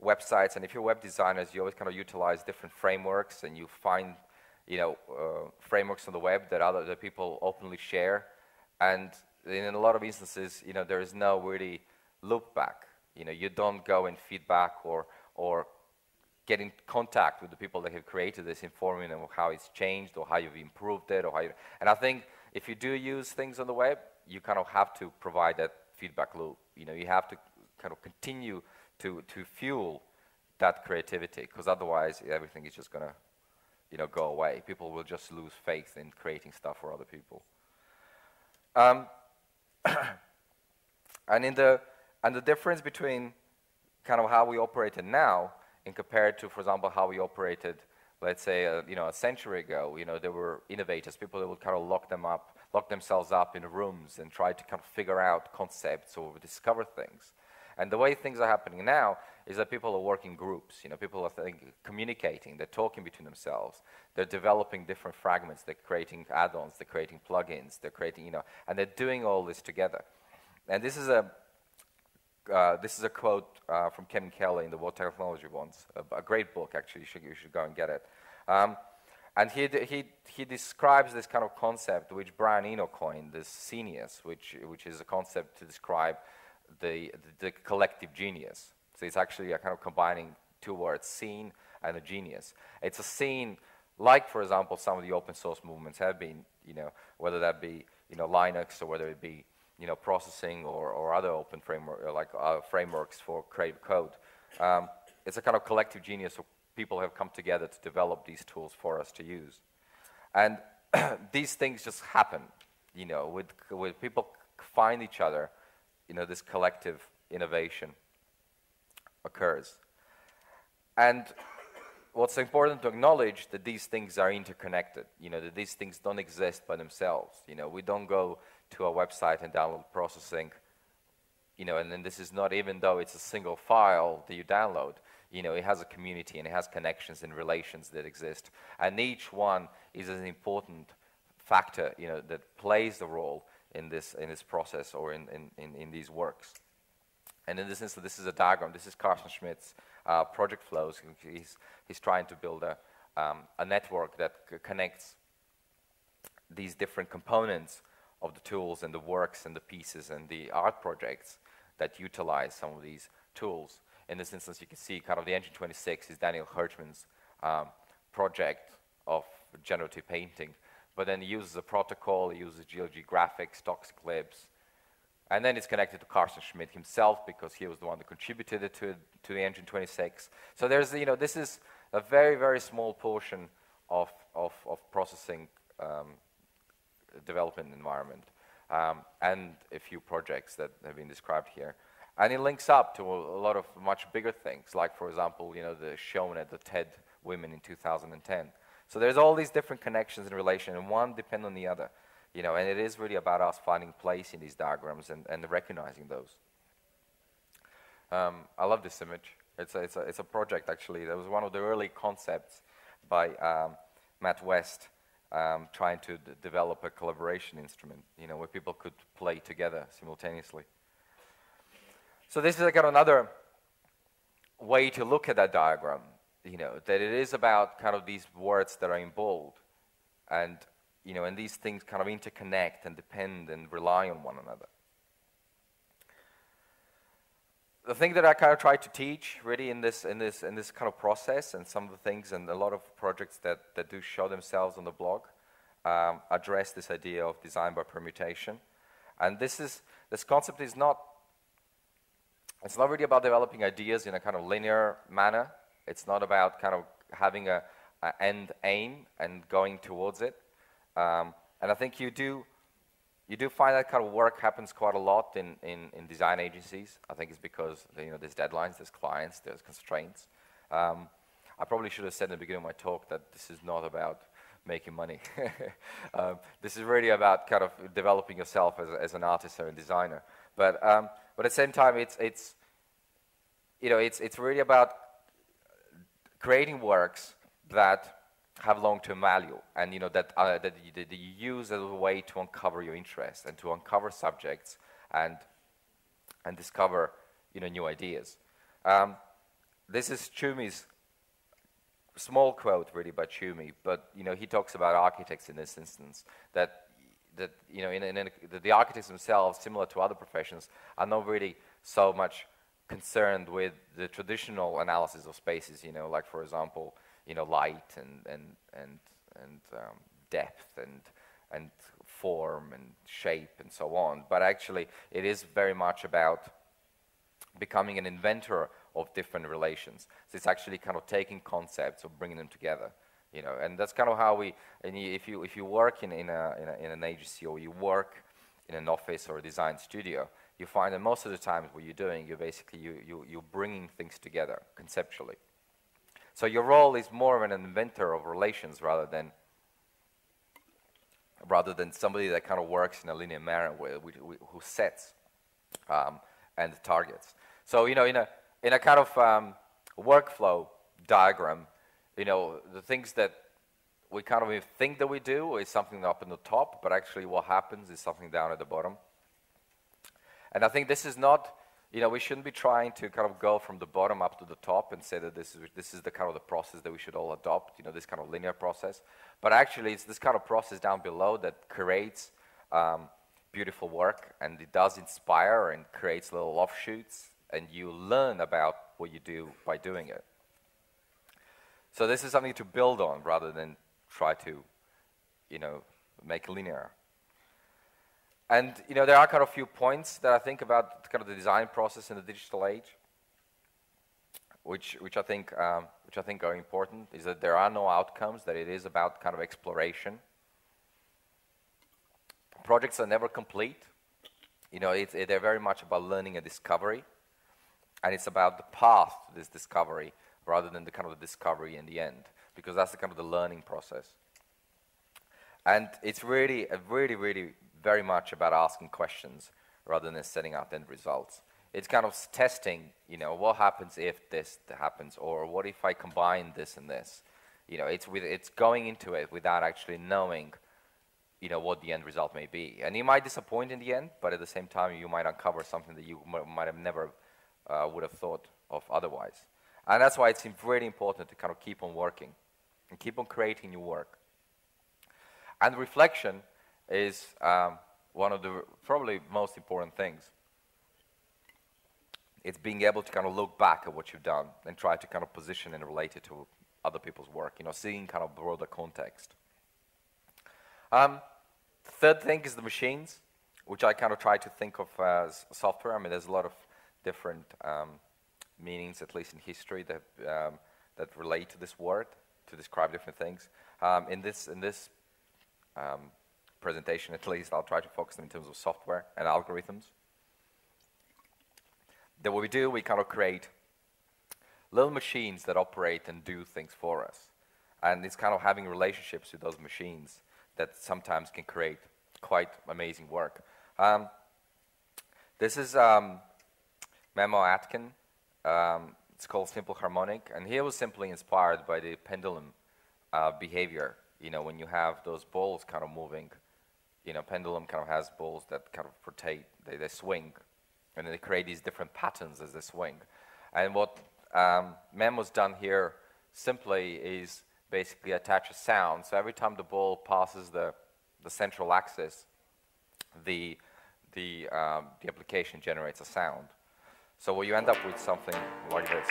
websites, and if you're web designers, you always kind of utilize different frameworks, and you find, you know, frameworks on the web that people openly share, and in a lot of instances, you know, there is no really loop back. You know, you don't go and feedback or get in contact with the people that have created this, informing them of how it's changed or how you've improved it, and I think if you do use things on the web, you kind of have to provide that feedback loop. You know, you have to kind of continue to fuel that creativity, because otherwise everything is just going to, you know, go away. People will just lose faith in creating stuff for other people. And the difference between kind of how we operate it now and compared to, for example, how we operated, let's say, you know, a century ago, you know, there were innovators, people that would kind of lock themselves up in rooms and try to kind of figure out concepts or discover things. And the way things are happening now is that people are working in groups. You know, people are communicating, they're talking between themselves, they're developing different fragments, they're creating add-ons, they're creating plugins, they're creating, you know, and they're doing all this together. And this is a quote from Kevin Kelly in the What Technology Wants, a great book, actually. You should go and get it. And he describes this kind of concept which Brian Eno coined, this genius, which is a concept to describe the collective genius. So it's actually a kind of combining two words, scene and a genius. It's a scene like, for example, some of the open source movements have been, you know, whether that be, you know, Linux, or whether it be, you know, processing or other open framework, like frameworks for creative code. It's a kind of collective genius of people have come together to develop these tools for us to use. And these things just happen, you know, with people find each other, you know, this collective innovation occurs. And what's important to acknowledge that these things are interconnected, you know, that these things don't exist by themselves. You know, we don't go to a website and download processing, you know, and then this is not, even though it's a single file that you download, you know, it has a community and it has connections and relations that exist. And each one is an important factor, you know, that plays the role in this process or in these works. And in this instance, this is a diagram. This is Carsten Schmidt's project flows. He's trying to build a network that connects these different components of the tools and the works and the pieces and the art projects that utilize some of these tools. In this instance, you can see kind of the Engine 26 is Daniel Hirschman's project of generative painting. But then he uses a protocol, he uses GLG graphics, stocks clips, and then it's connected to Carsten Schmidt himself because he was the one that contributed it to the Engine 26. So there's, you know, this is a very, very small portion of processing development environment, and a few projects that have been described here. And it links up to a lot of much bigger things, like, for example, you know, the shown at the TED Women in 2010. So there's all these different connections in relation, and one depend on the other, you know, and it is really about us finding place in these diagrams and recognizing those. I love this image. It's a project, actually. That was one of the early concepts by Matt West, trying to develop a collaboration instrument, you know, where people could play together simultaneously. So this is like another way to look at that diagram, you know, that it is about kind of these words that are in bold, and, you know, and these things kind of interconnect and depend and rely on one another. The thing that I kind of try to teach really in this kind of process, and some of the things and a lot of projects that do show themselves on the blog address this idea of design by permutation. And this concept is not, it's not really about developing ideas in a kind of linear manner. It's not about kind of having a end aim and going towards it. And I think you do find that kind of work happens quite a lot in design agencies. I think it's because, you know, there's deadlines, there's clients, there's constraints. I probably should have said in the beginning of my talk that this is not about making money. This is really about kind of developing yourself as an artist or a designer. But at the same time, it's really about creating works that have long-term value, and that you use as a way to uncover your interest and to uncover subjects and discover new ideas. This is Tschümi's small quote, really, by Tschümi, but he talks about architects in this instance, that the architects themselves, similar to other professions, are not really so much concerned with the traditional analysis of spaces, like, for example, light and depth and form and shape and so on. But actually, it is very much about becoming an inventor of different relations. So it's actually kind of taking concepts or bringing them together, and that's kind of how we. And if you work in an agency, or you work in an office or a design studio, you find that most of the times what you're doing, you're bringing things together conceptually. So your role is more of an inventor of relations rather than somebody that kind of works in a linear manner who sets and targets. So in a kind of workflow diagram, the things that we kind of think that we do is something up in the top, but actually what happens is something down at the bottom. And I think this is not, we shouldn't be trying to kind of go from the bottom up to the top and say that this is the kind of the process that we should all adopt, this kind of linear process. But actually, it's this kind of process down below that creates beautiful work, and it does inspire and creates little offshoots, and you learn about what you do by doing it. So this is something to build on rather than try to, make linear. And there are kind of a few points that I think about kind of the design process in the digital age, which I think are important. Is that there are no outcomes; that it is about kind of exploration. Projects are never complete. They're very much about learning and discovery, and it's about the path to this discovery rather than the kind of the discovery in the end, because that's the kind of the learning process. And it's really very much about asking questions rather than setting out end results. It's kind of testing, what happens if this happens, or what if I combine this and this? It's going into it without actually knowing, what the end result may be. And you might disappoint in the end, but at the same time, you might uncover something that you might have never would have thought of otherwise. And that's why it's really important to kind of keep on working and keep on creating new work. And reflection is one of the probably most important things. It's being able to kind of look back at what you've done and try to kind of position and relate it to other people's work, seeing kind of broader context. Third thing is the machines, which I kind of try to think of as software. I mean, there's a lot of different meanings, at least in history, that relate to this word to describe different things. In this presentation, at least, I'll try to focus them in terms of software and algorithms. Then what we do, we kind of create little machines that operate and do things for us. And it's kind of having relationships with those machines that sometimes can create quite amazing work. This is Memo Atkin. It's called Simple Harmonic. And he was simply inspired by the pendulum behavior. When you have those balls kind of moving, pendulum kind of has balls that kind of rotate, they swing, and they create these different patterns as they swing. And what Memo's done here simply is basically attach a sound. So every time the ball passes the central axis, the application generates a sound. So what you end up with something like this.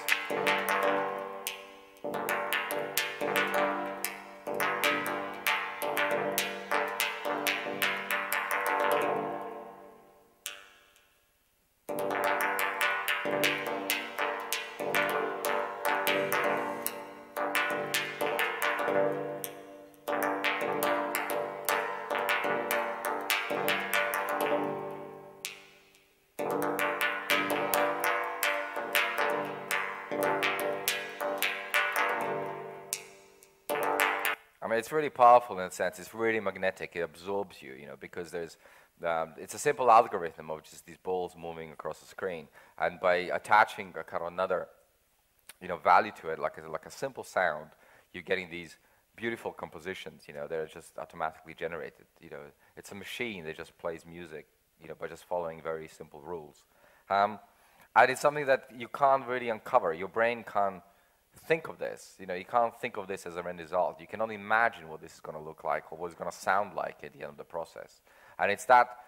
It's really powerful in a sense. It's really magnetic. It absorbs you, because there's, it's a simple algorithm of just these balls moving across the screen. And by attaching a kind of another, value to it, like a simple sound, you're getting these beautiful compositions, you know, they're just automatically generated. You know, it's a machine that just plays music, you know, by just following very simple rules. And it's something that you can't really uncover. Your brain can't think of this. You know, you can't think of this as an end result. You can only imagine what this is going to look like or what it's going to sound like at the end of the process. And it's that,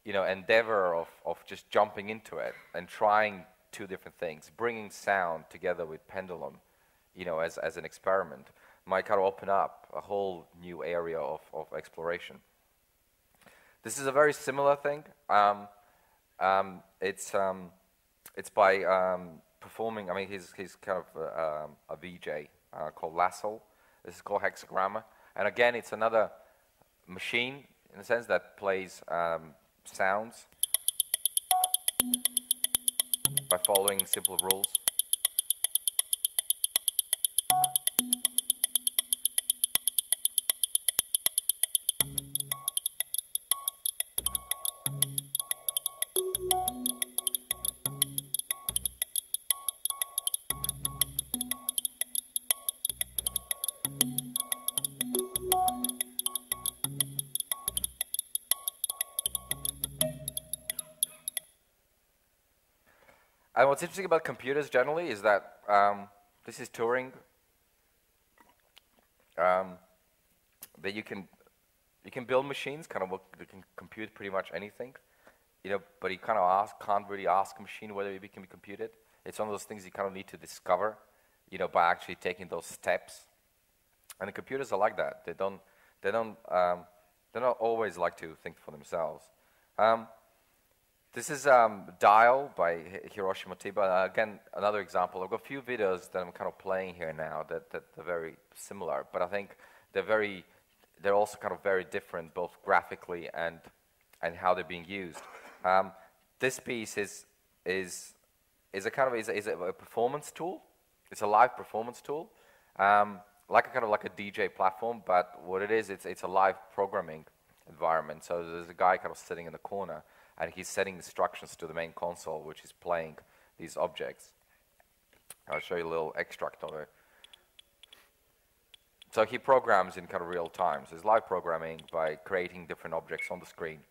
you know, endeavor of just jumping into it and trying two different things, bringing sound together with pendulum, you know, as an experiment, might kind of open up a whole new area of exploration. This is a very similar thing. It's by performing. I mean, he's kind of a VJ called Lassell. This is called Hexagramma, and again, it's another machine in the sense that plays sounds by following simple rules. And what's interesting about computers generally is that this is Turing. That you can build machines, kind of that can compute pretty much anything, you know. But you kind of can't really ask a machine whether it can be computed. It's one of those things you kind of need to discover, you know, by actually taking those steps. And the computers are like that. They don't always like to think for themselves. This is Dial by Hiroshi Motiba. Again, another example. I've got a few videos that I'm kind of playing here now that are very similar, but I think they're also kind of very different, both graphically and how they're being used. This piece is a performance tool. It's a live performance tool, like a DJ platform. But what it is, it's a live programming environment. So there's a guy kind of sitting in the corner, and he's setting instructions to the main console, which is playing these objects. I'll show you a little extract of it. So he programs in kind of real time. So it's live programming by creating different objects on the screen.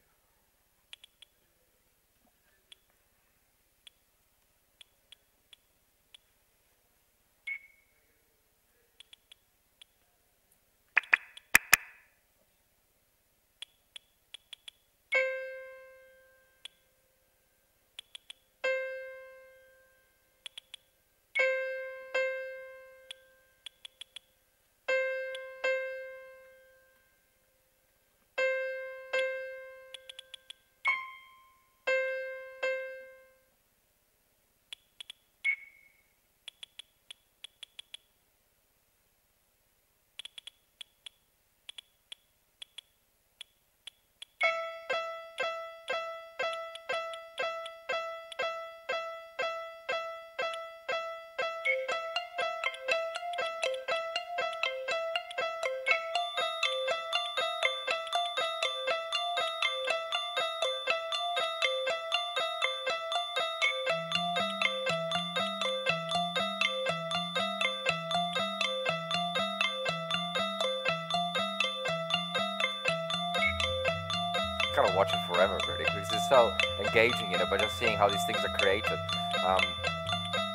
Kind of watch it forever, really, because it's so engaging, you know, by just seeing how these things are created.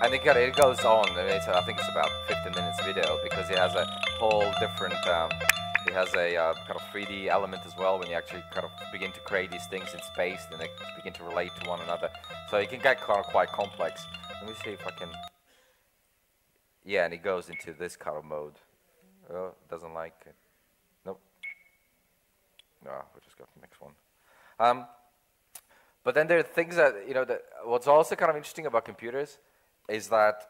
And it goes on. I mean, I think it's about 15 minutes video, because it has a whole different. It has a kind of 3D element as well when you actually kind of begin to create these things in space, and they begin to relate to one another. So it can get kind of quite complex. Let me see if I can. Yeah, and it goes into this kind of mode. Oh, doesn't like it. Nope. No, we'll just go to the next one. But then there are things that, you know, what's also kind of interesting about computers is that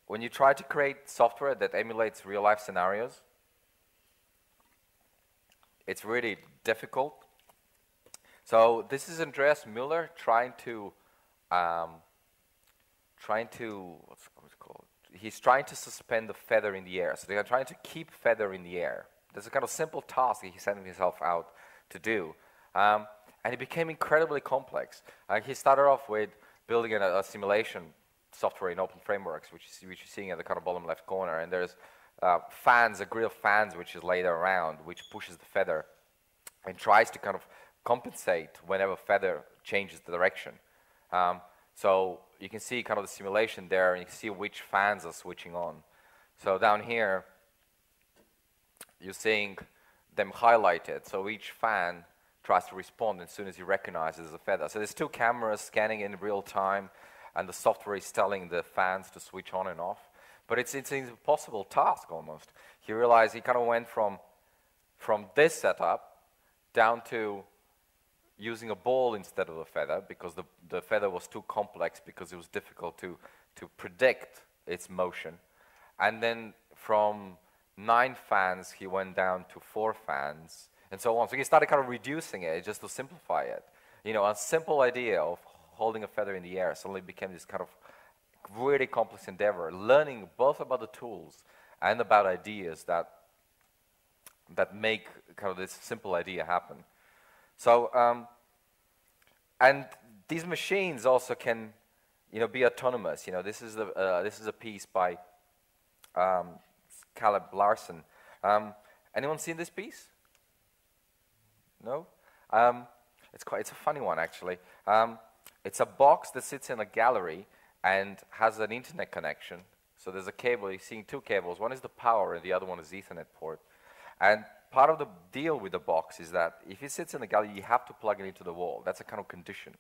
when you try to create software that emulates real-life scenarios, it's really difficult. So this is Andreas Müller trying to what's it called? He's trying to suspend the feather in the air. So they're trying to keep feather in the air. There's a kind of simple task that he's setting himself out to do. And it became incredibly complex. He started off with building a simulation software in open frameworks, which you're seeing at the kind of bottom left corner. And there's fans, a grid of fans which is laid around, which pushes the feather and tries to kind of compensate whenever feather changes the direction. So you can see kind of the simulation there, and you can see which fans are switching on. So down here, you're seeing them highlighted. So each fan tries to respond as soon as he recognizes a feather. So there's 2 cameras scanning in real time, and the software is telling the fans to switch on and off. But it's an impossible task almost. He realized he kind of went from this setup down to using a ball instead of a feather, because the feather was too complex, because it was difficult to predict its motion. And then from 9 fans, he went down to 4 fans, and so on. So he started kind of reducing it just to simplify it. You know, a simple idea of holding a feather in the air suddenly became this kind of really complex endeavor, learning both about the tools and about ideas that make kind of this simple idea happen. So, and these machines also can, you know, be autonomous. You know, this is a piece by Caleb Larson. Anyone seen this piece? No? It's a funny one, actually. It's a box that sits in a gallery and has an internet connection. So there's a cable. You're seeing 2 cables. One is the power, and the other one is the Ethernet port. And part of the deal with the box is that if it sits in the gallery, you have to plug it into the wall. That's a kind of condition.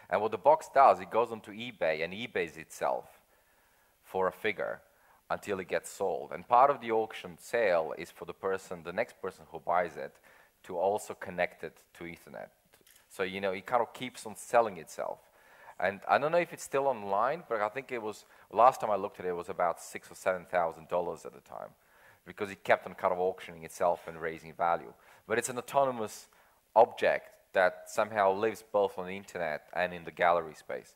And what the box does, it goes onto eBay and eBays itself for a figure until it gets sold. And part of the auction sale is for the next person who buys it to also connect it to Ethernet. So, you know, it kind of keeps on selling itself. And I don't know if it's still online, but I think it was, last time I looked at it, it was about $6,000 or $7,000 at the time, because it kept on kind of auctioning itself and raising value. But it's an autonomous object that somehow lives both on the internet and in the gallery space.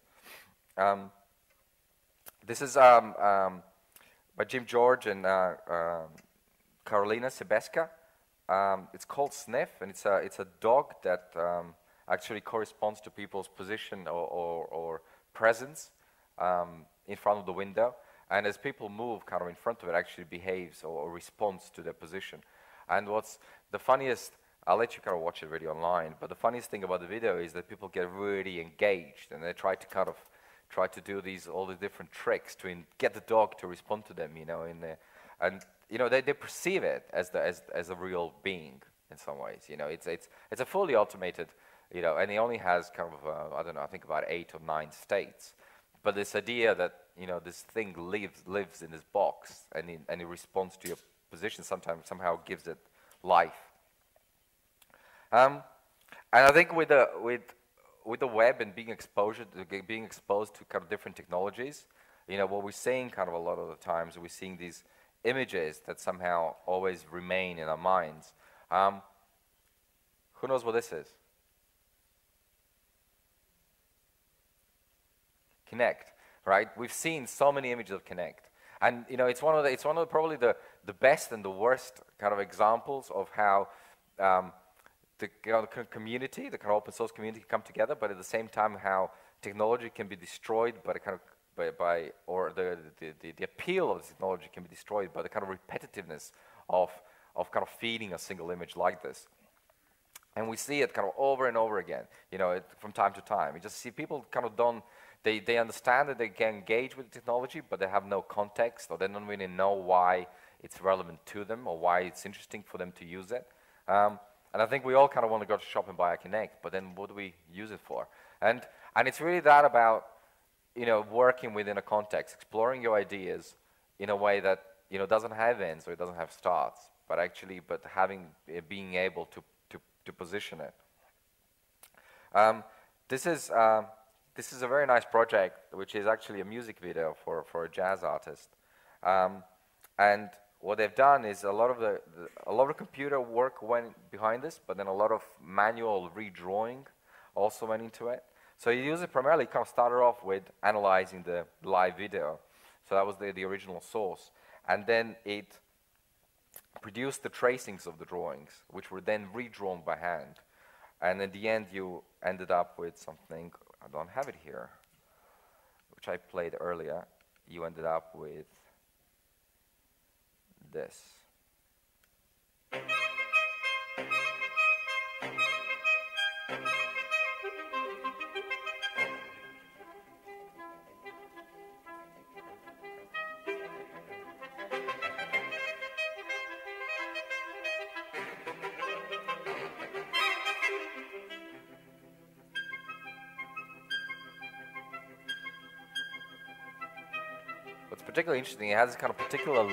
This is by Jim George and Carolina Sebeska. It's called Sniff, and it's a dog that actually corresponds to people's position or presence in front of the window. And as people move kind of in front of it, actually behaves or responds to their position. And what's the funniest, I'll let you kind of watch the video online, but the funniest thing about the video is that people get really engaged, and they try to do all the different tricks to get the dog to respond to them, you know, and you know, they perceive it as a real being in some ways. You know, it's a fully automated, you know, and it only has kind of I don't know, I think about 8 or 9 states. But this idea that, you know, this thing lives in this box and it responds to your position somehow gives it life. And I think with the web and being exposed to kind of different technologies, you know, what we're seeing kind of a lot of the times, we're seeing these images that somehow always remain in our minds. Who knows what this is? KIKK, right? We've seen so many images of KIKK, and you know, it's one of the probably the best and the worst kind of examples of how the community, the kind of open source community, can come together, but at the same time how technology can be destroyed by the kind of the appeal of the technology can be destroyed by the kind of repetitiveness of kind of feeding a single image like this. And we see it kind of over and over again, you know, from time to time. We just see people kind of they understand that they can engage with the technology, but they have no context, or they don't really know why it's relevant to them or why it's interesting for them to use it. And I think we all kind of want to go to shop and buy a KIKK, but then what do we use it for? And it's really that about, you know, working within a context, exploring your ideas in a way that, you know, doesn't have ends or it doesn't have starts, but being able to position it. This is a very nice project, which is actually a music video for a jazz artist. And what they've done is a lot of computer work went behind this, but then a lot of manual redrawing also went into it. So you use it primarily, kind of started off with analyzing the live video. So that was the original source. And then it produced the tracings of the drawings, which were then redrawn by hand. And in the end, you ended up with something, I don't have it here, which I played earlier. You ended up with this. What's particularly interesting, it has this kind of particular,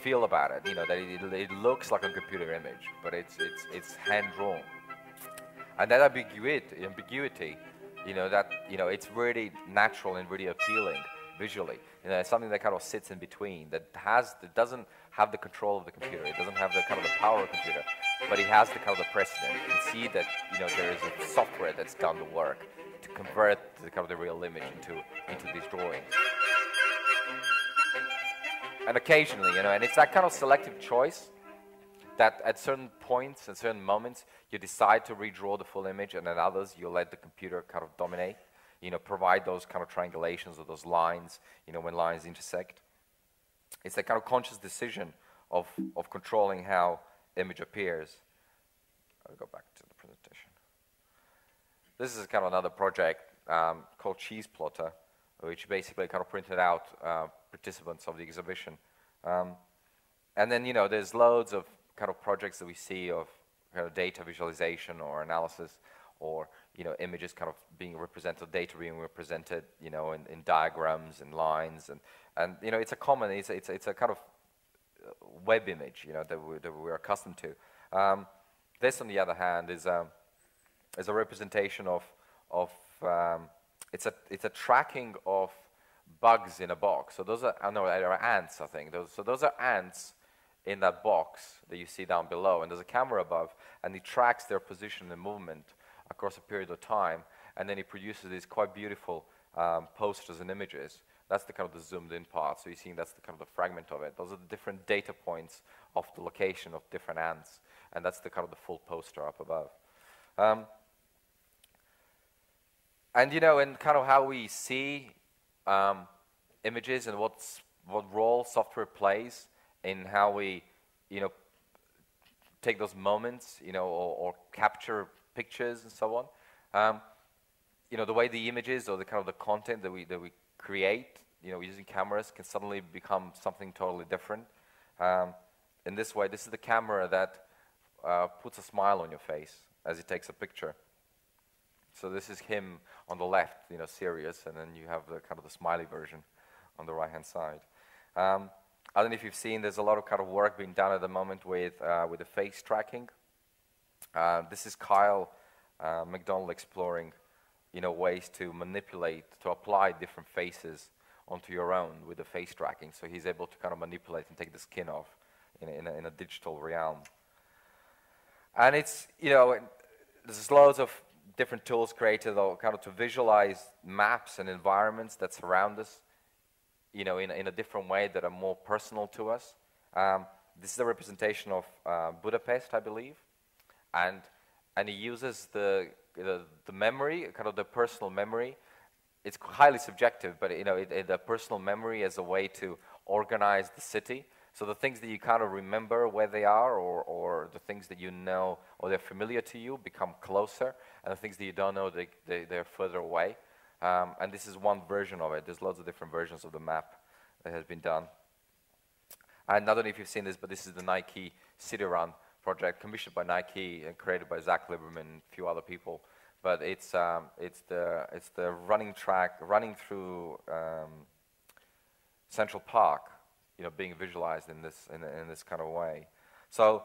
feel about it. That it looks like a computer image, but it's hand drawn, and that ambiguity, it's really natural and really appealing visually. It's something that kind of sits in between. That doesn't have the control of the computer. It doesn't have the kind of the power of the computer, but it has the kind of the precedent. You can see that there is a software that's done the work to convert the kind of the real image into these drawings. And occasionally, and it's that kind of selective choice that at certain points, at certain moments, you decide to redraw the full image, and at others, you let the computer kind of dominate, provide those kind of triangulations or those lines, when lines intersect. It's that kind of conscious decision of controlling how image appears. I'll go back to the presentation. This is kind of another project called Cheese Plotter, which basically kind of printed out participants of the exhibition. And then, there's loads of kind of projects that we see of kind of data visualization or analysis, or, images kind of being represented, data being represented, in diagrams and lines. And it's a common, it's a kind of web image, that we're accustomed to. This, on the other hand, is a representation of it's a tracking of bugs in a box. So those are, they're ants, I think. Those are ants in that box that you see down below, and there's a camera above, and it tracks their position and movement across a period of time, and then it produces these quite beautiful posters and images. That's the kind of the zoomed in part. So you're seeing that's the kind of the fragment of it. Those are the different data points of the location of different ants, and that's the kind of the full poster up above. And and kind of how we see images and what role software plays in how we, take those moments, or capture pictures and so on. The way the images or the kind of the content that we create, using cameras can suddenly become something totally different. In this way, this is the camera that puts a smile on your face as he takes a picture. So this is him on the left, serious, and then you have the kind of the smiley version on the right-hand side. I don't know if you've seen, there's a lot of kind of work being done at the moment with the face tracking. This is Kyle McDonald exploring, ways to manipulate, to apply different faces onto your own with the face tracking. So he's able to kind of manipulate and take the skin off in a digital realm. And it's, there's loads of different tools created kind of to visualize maps and environments that surround us, in a different way that are more personal to us. This is a representation of Budapest, I believe, and he uses the memory, kind of the personal memory. It's highly subjective, but the personal memory as a way to organize the city. So the things that you kind of remember where they are, or the things that you know or they're familiar to you, become closer, and the things that you don't know, they're further away. And this is one version of it. There's lots of different versions of the map that has been done. And I don't know if you've seen this, but this is the Nike City Run project, commissioned by Nike and created by Zach Lieberman and a few other people. But it's the running track running through Central Park, being visualized in this kind of way. So,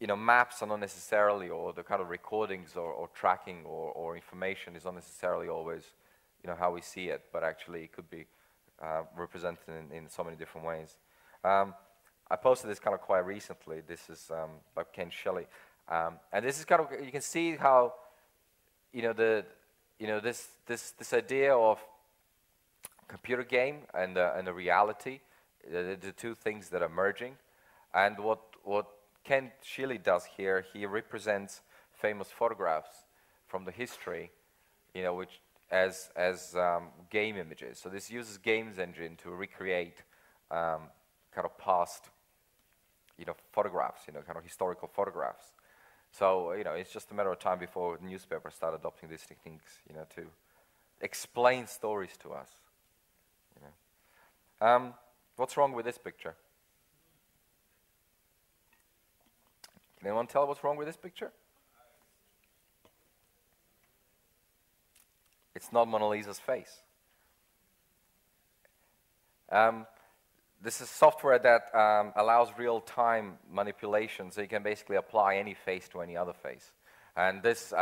maps are not necessarily, or the kind of recordings or tracking or information is not necessarily always, how we see it, but actually it could be represented in so many different ways. I posted this kind of quite recently. This is by Ken Shelley, and this is kind of, you can see how, this idea of computer game and the reality, the two things that are merging, and what Ken Shelley does here, he represents famous photographs from the history, which as game images. So this uses games engine to recreate kind kind of past, photographs, kind of historical photographs. So, it's just a matter of time before newspapers start adopting these techniques, to explain stories to us. What's wrong with this picture? Can anyone tell what's wrong with this picture? It's not Mona Lisa's face. This is software that allows real-time manipulation, so you can basically apply any face to any other face. And this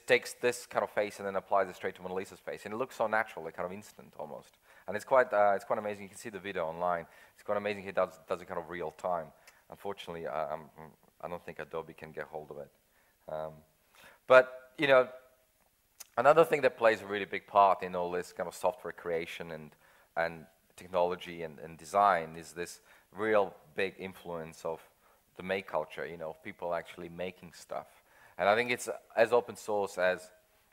takes this kind of face and then applies it straight to Mona Lisa's face, and it looks so natural, like kind of instant almost. And it's quite amazing. You can see the video online. It's quite amazing. He does it kind of real time. Unfortunately, I don't think Adobe can get hold of it. But another thing that plays a really big part in all this kind of software creation and technology and design is this real big influence of the make culture, of people actually making stuff. And I think it's as open source as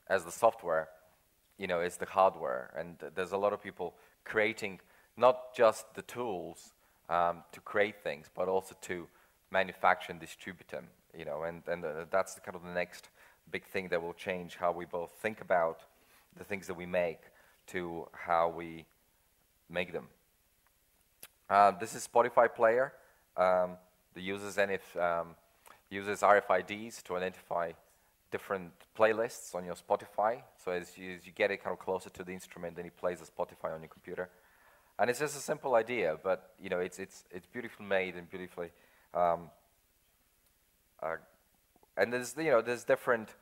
the software, is the hardware. And there's a lot of people creating not just the tools to create things, but also to manufacture and distribute them, and that's kind of the next big thing that will change how we both think about the things that we make to how we make them. This is Spotify player. The uses uses RFIDs to identify different playlists on your Spotify. So as you get it kind of closer to the instrument, then it plays the Spotify on your computer. And it's just a simple idea, but it's beautifully made and beautifully. And there's different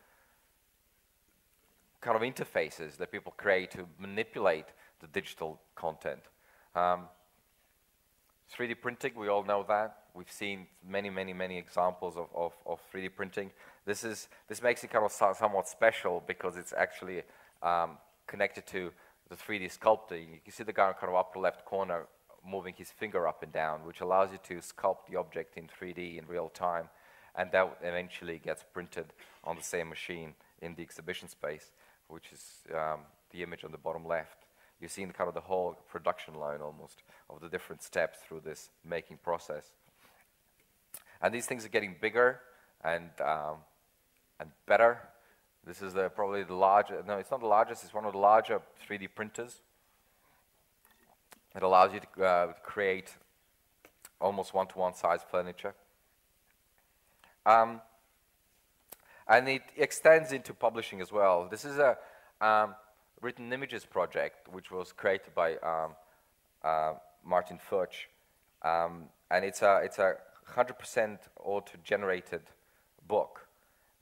kind of interfaces that people create to manipulate the digital content. 3D printing, we all know that. We've seen many examples of 3D printing. This makes it kind of somewhat special because it's actually connected to the 3D sculpting. You can see the guy in kind of upper left corner moving his finger up and down, which allows you to sculpt the object in 3D in real time, and that eventually gets printed on the same machine in the exhibition space, which is the image on the bottom left. You're seeing kind of the whole production line almost of the different steps through this making process. And these things are getting bigger and better. This is probably the largest, no, it's not the largest, it's one of the larger 3D printers. It allows you to create almost one-to-one size furniture. And it extends into publishing as well. This is a written images project which was created by Martin Furch. And it's a 100% auto-generated book.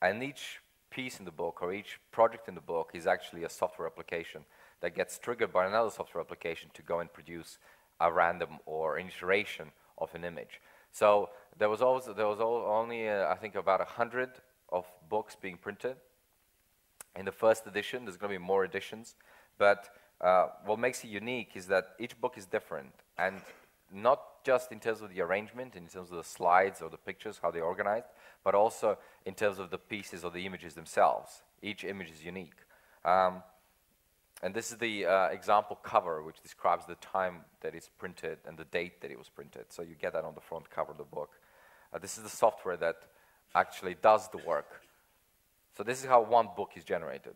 And each piece in the book or each project in the book is actually a software application that gets triggered by another software application to go and produce a random or an iteration of an image. So there was only I think about 100 of books being printed. In the first edition, there's going to be more editions. But what makes it unique is that each book is different, and not just in terms of the arrangement, in terms of the slides or the pictures, how they're organized, but also in terms of the pieces or the images themselves. Each image is unique. And this is the example cover, which describes the time that it's printed and the date that it was printed. So you get that on the front cover of the book. This is the software that actually does the work. So this is how one book is generated.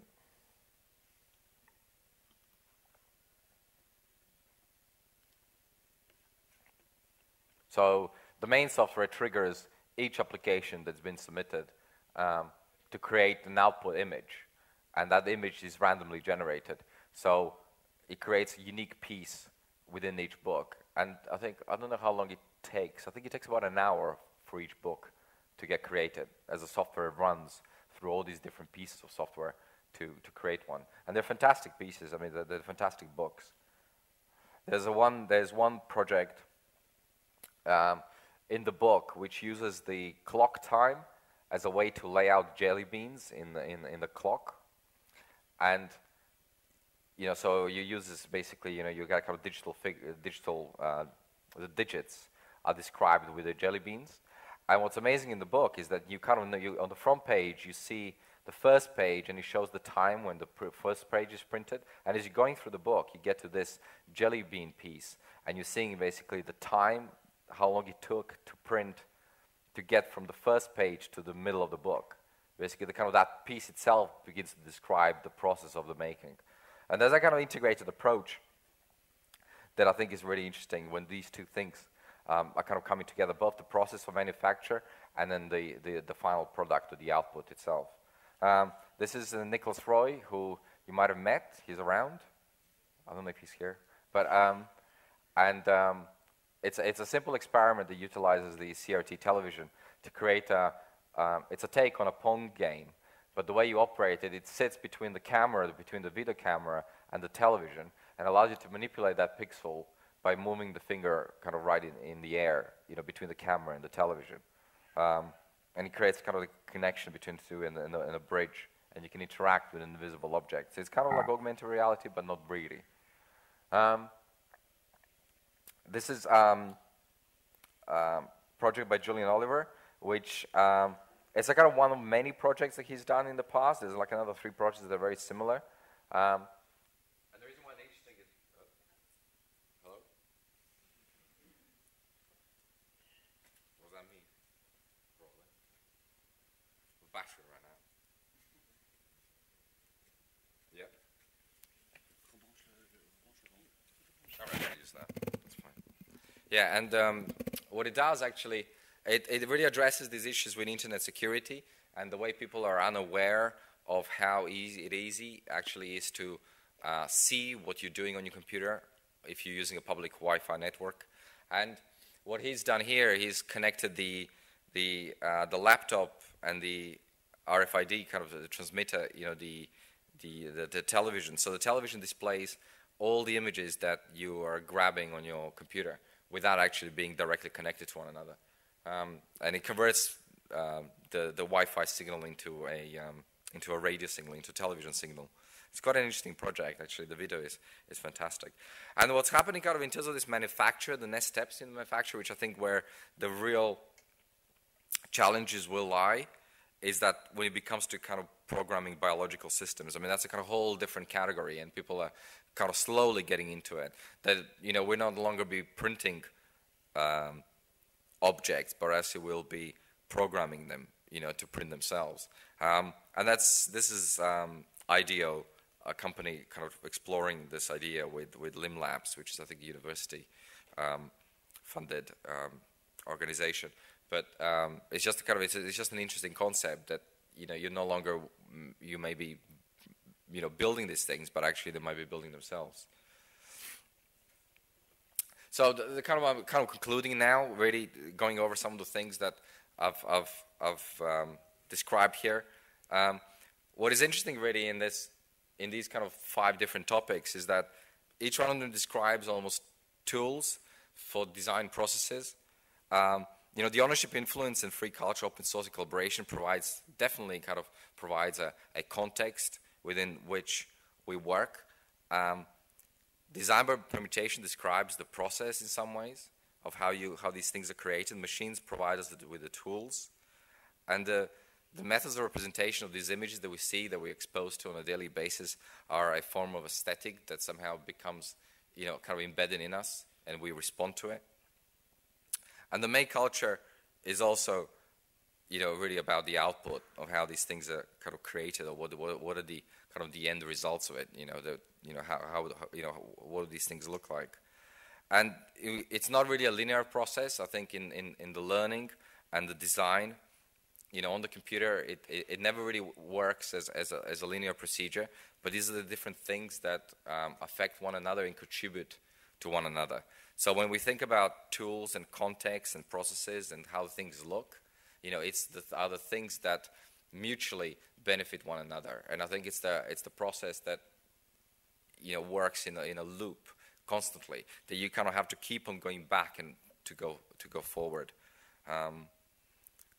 So the main software triggers each application that's been submitted to create an output image. And that image is randomly generated. So it creates a unique piece within each book. And I don't know how long it takes. I think it takes about an hour for each book to get created as the software runs through all these different pieces of software to create one. And they're fantastic pieces. I mean, they're fantastic books. There's one project in the book which uses the clock time as a way to lay out jelly beans in the clock. And so you use this basically. You got kind of the digits are described with the jelly beans. And what's amazing in the book is that you kind of on the front page you see the first page, and he shows the time when the first page is printed. And as you're going through the book, you get to this jelly bean piece, and you're seeing basically the time, how long it took to print, to get from the first page to the middle of the book. Basically, the kind of that piece itself begins to describe the process of the making. And there's a kind of integrated approach that I think is really interesting when these two things are kind of coming together, both the process of manufacture and then the final product or the output itself. This is Nicholas Roy, who you might have met. He's around. I don't know if he's here. But it's a simple experiment that utilizes the CRT television to create it's a take on a Pong game. But the way you operate it, it sits between the camera, between the video camera and the television, and allows you to manipulate that pixel by moving the finger kind of right in the air, between the camera and the television. And it creates kind of a connection between the two and a bridge, and you can interact with invisible objects. It's kind of like augmented reality, but not really. This is a project by Julien Oliver, which it's a kind of one of many projects that he's done in the past. There's like another 3 projects that are very similar. And the reason why they're interesting is... hello? Was that me? Probably. The battery ran out. Yep. Alright, I'll use that. That's fine. Yeah, and what it does actually, it really addresses these issues with internet security, and the way people are unaware of how easy actually is to see what you're doing on your computer if you're using a public Wi-Fi network. And what he's done here, he's connected the laptop and the RFID kind of the transmitter, the television. So the television displays all the images that you are grabbing on your computer without actually being directly connected to one another. And it converts the Wi-Fi signal into a radio signal, into a television signal. It's quite an interesting project, actually. The video is fantastic. And what's happening kind of in terms of this manufacture, the next steps in the manufacture, which I think where the real challenges will lie, is that when it becomes to kind of programming biological systems, I mean, that's a kind of whole different category, and people are kind of slowly getting into it. That, we're no longer be printing objects, but actually we'll be programming them, to print themselves. And this is IDEO, a company kind of exploring this idea with Lim Labs, which is, I think, a university funded organization. But it's just kind of it's just an interesting concept that you're no longer you may be building these things, but actually they might be building themselves. So the kind of I'm kind of concluding now, really going over some of the things that I've described here. What is interesting really in these kind of 5 different topics is that each one of them describes almost tools for design processes. The ownership, influence, and free culture, open source, and collaboration definitely provides a context within which we work. Design by permutation describes the process in some ways of how these things are created. Machines provide us with the tools, and the methods of representation of these images that we see, that we're exposed to on a daily basis, are a form of aesthetic that somehow becomes, kind of embedded in us, and we respond to it. And the make culture is also, really about the output of how these things are kind of created, or what are the kind of the end results of it. What do these things look like? And it's not really a linear process. I think in the learning and the design, on the computer, it never really works as a linear procedure. But these are the different things that affect one another and contribute to one another. So when we think about tools and context and processes and how things look, it's the other things that mutually benefit one another. And I think it's the process that works in a loop constantly, that you kind of have to keep on going back and to go forward. And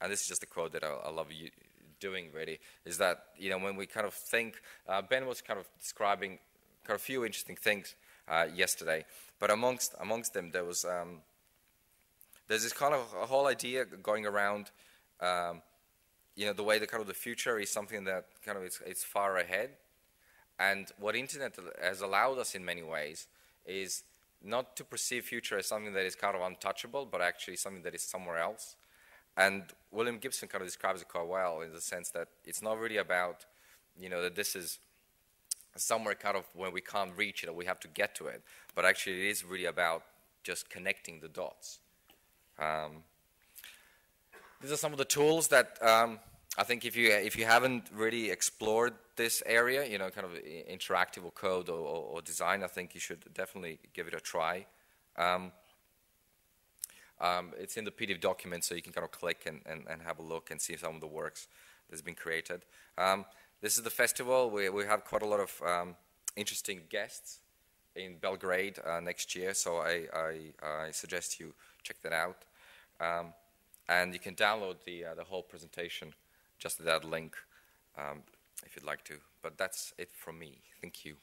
this is just a quote that I love doing really, is that when we kind of think, Ben was kind of describing kind of a few interesting things yesterday, but amongst them there was there's this kind of a whole idea going around, you know, the way the kind of the future is something that kind of it's far ahead. And what internet has allowed us in many ways is not to perceive future as something that is kind of untouchable, but actually something that is somewhere else. And William Gibson kind of describes it quite well in the sense that it's not really about, you know, that this is somewhere kind of when we can't reach it or we have to get to it, but actually it is really about just connecting the dots. These are some of the tools that I think if you haven't really explored this area, you know, kind of interactive or code or design, I think you should definitely give it a try. It's in the PDF document, so you can kind of click and have a look and see some of the works that's been created. This is the festival. We have quite a lot of interesting guests in Belgrade next year, so I suggest you check that out. And you can download the whole presentation just at that link if you'd like to. But that's it from me. Thank you.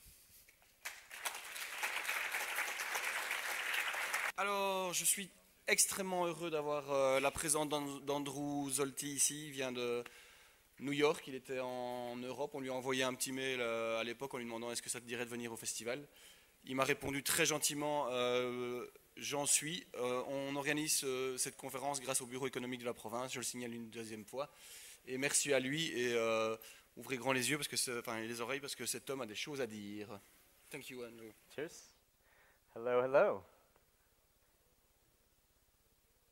Alors, je suis extrêmement heureux d'avoir la présence d'Andrew Zolty ici. Il vient de New York, il était en Europe. On lui a envoyé un petit mail à l'époque en lui demandant est-ce que ça te dirait de venir au festival. Il m'a répondu très gentiment j'en suis. On organise cette conférence grâce au bureau économique de la province, je le signale une deuxième fois. Et merci à lui et ouvrez grand les yeux, parce que enfin les oreilles, parce que cet homme a des choses à dire. Thank you, Andrew. Cheers. Hello, hello.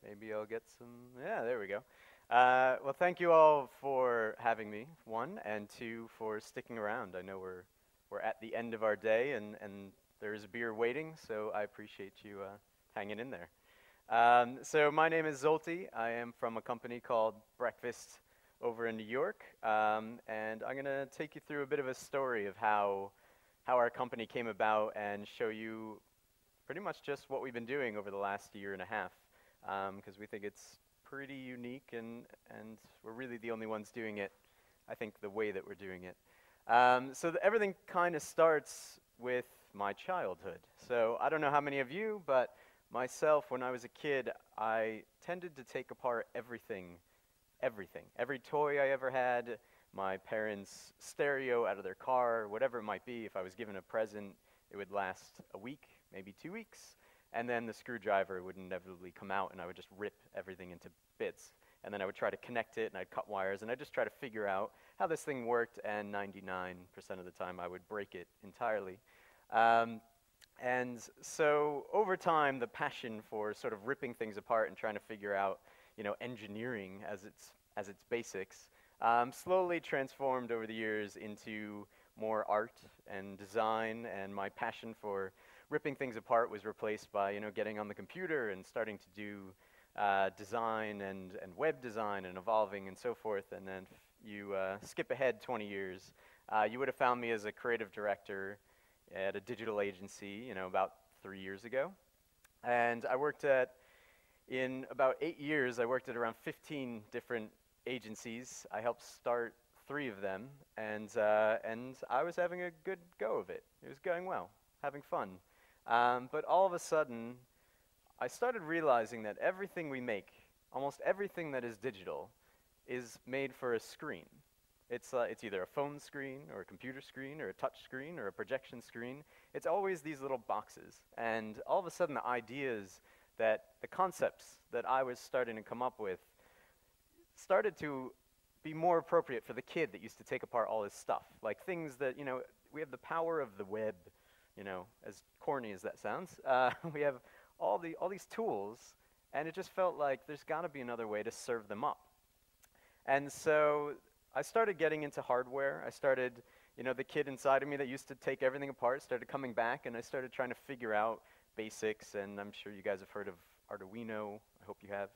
Maybe I'll get some, yeah, there we go. Well, thank you all for having me, one, and two, for sticking around. I know we're at the end of our day, and there's beer waiting, so I appreciate you hanging in there. So my name is Zolty. I am from a company called Breakfast over in New York, and I'm going to take you through a bit of a story of how our company came about and show you pretty much just what we've been doing over the last year and a half, because we think it's pretty unique, and we're really the only ones doing it, I think, the way that we're doing it. So everything kind of starts with my childhood. So I don't know how many of you, but myself, when I was a kid, I tended to take apart everything. Every toy I ever had, my parents' stereo out of their car, whatever it might be. If I was given a present, it would last a week, maybe 2 weeks, and then the screwdriver would inevitably come out and I would just rip everything into bits. And then I would try to connect it and I'd cut wires and I'd just try to figure out how this thing worked, and 99% of the time I would break it entirely. And so over time, the passion for sort of ripping things apart and trying to figure out, you know, engineering as its basics, slowly transformed over the years into more art and design, and my passion for ripping things apart was replaced by, you know, getting on the computer and starting to do design and web design and evolving and so forth. And then you skip ahead 20 years, you would have found me as a creative director at a digital agency, you know, about 3 years ago. And I worked in about 8 years, I worked at around 15 different agencies. I helped start 3 of them, and I was having a good go of it. It was going well, having fun. But all of a sudden, I started realizing that everything we make, almost everything that is digital, is made for a screen. It's either a phone screen or a computer screen or a touch screen or a projection screen. It's always these little boxes. And all of a sudden, the ideas that the concepts that I was starting to come up with started to be more appropriate for the kid that used to take apart all his stuff. Like things that, you know, we have the power of the web, you know, as corny as that sounds. We have all these tools, and it just felt like there's got to be another way to serve them up. And so I started getting into hardware. I started, you know, the kid inside of me that used to take everything apart started coming back, and I started trying to figure out basics, and I'm sure you guys have heard of Arduino. I hope you have.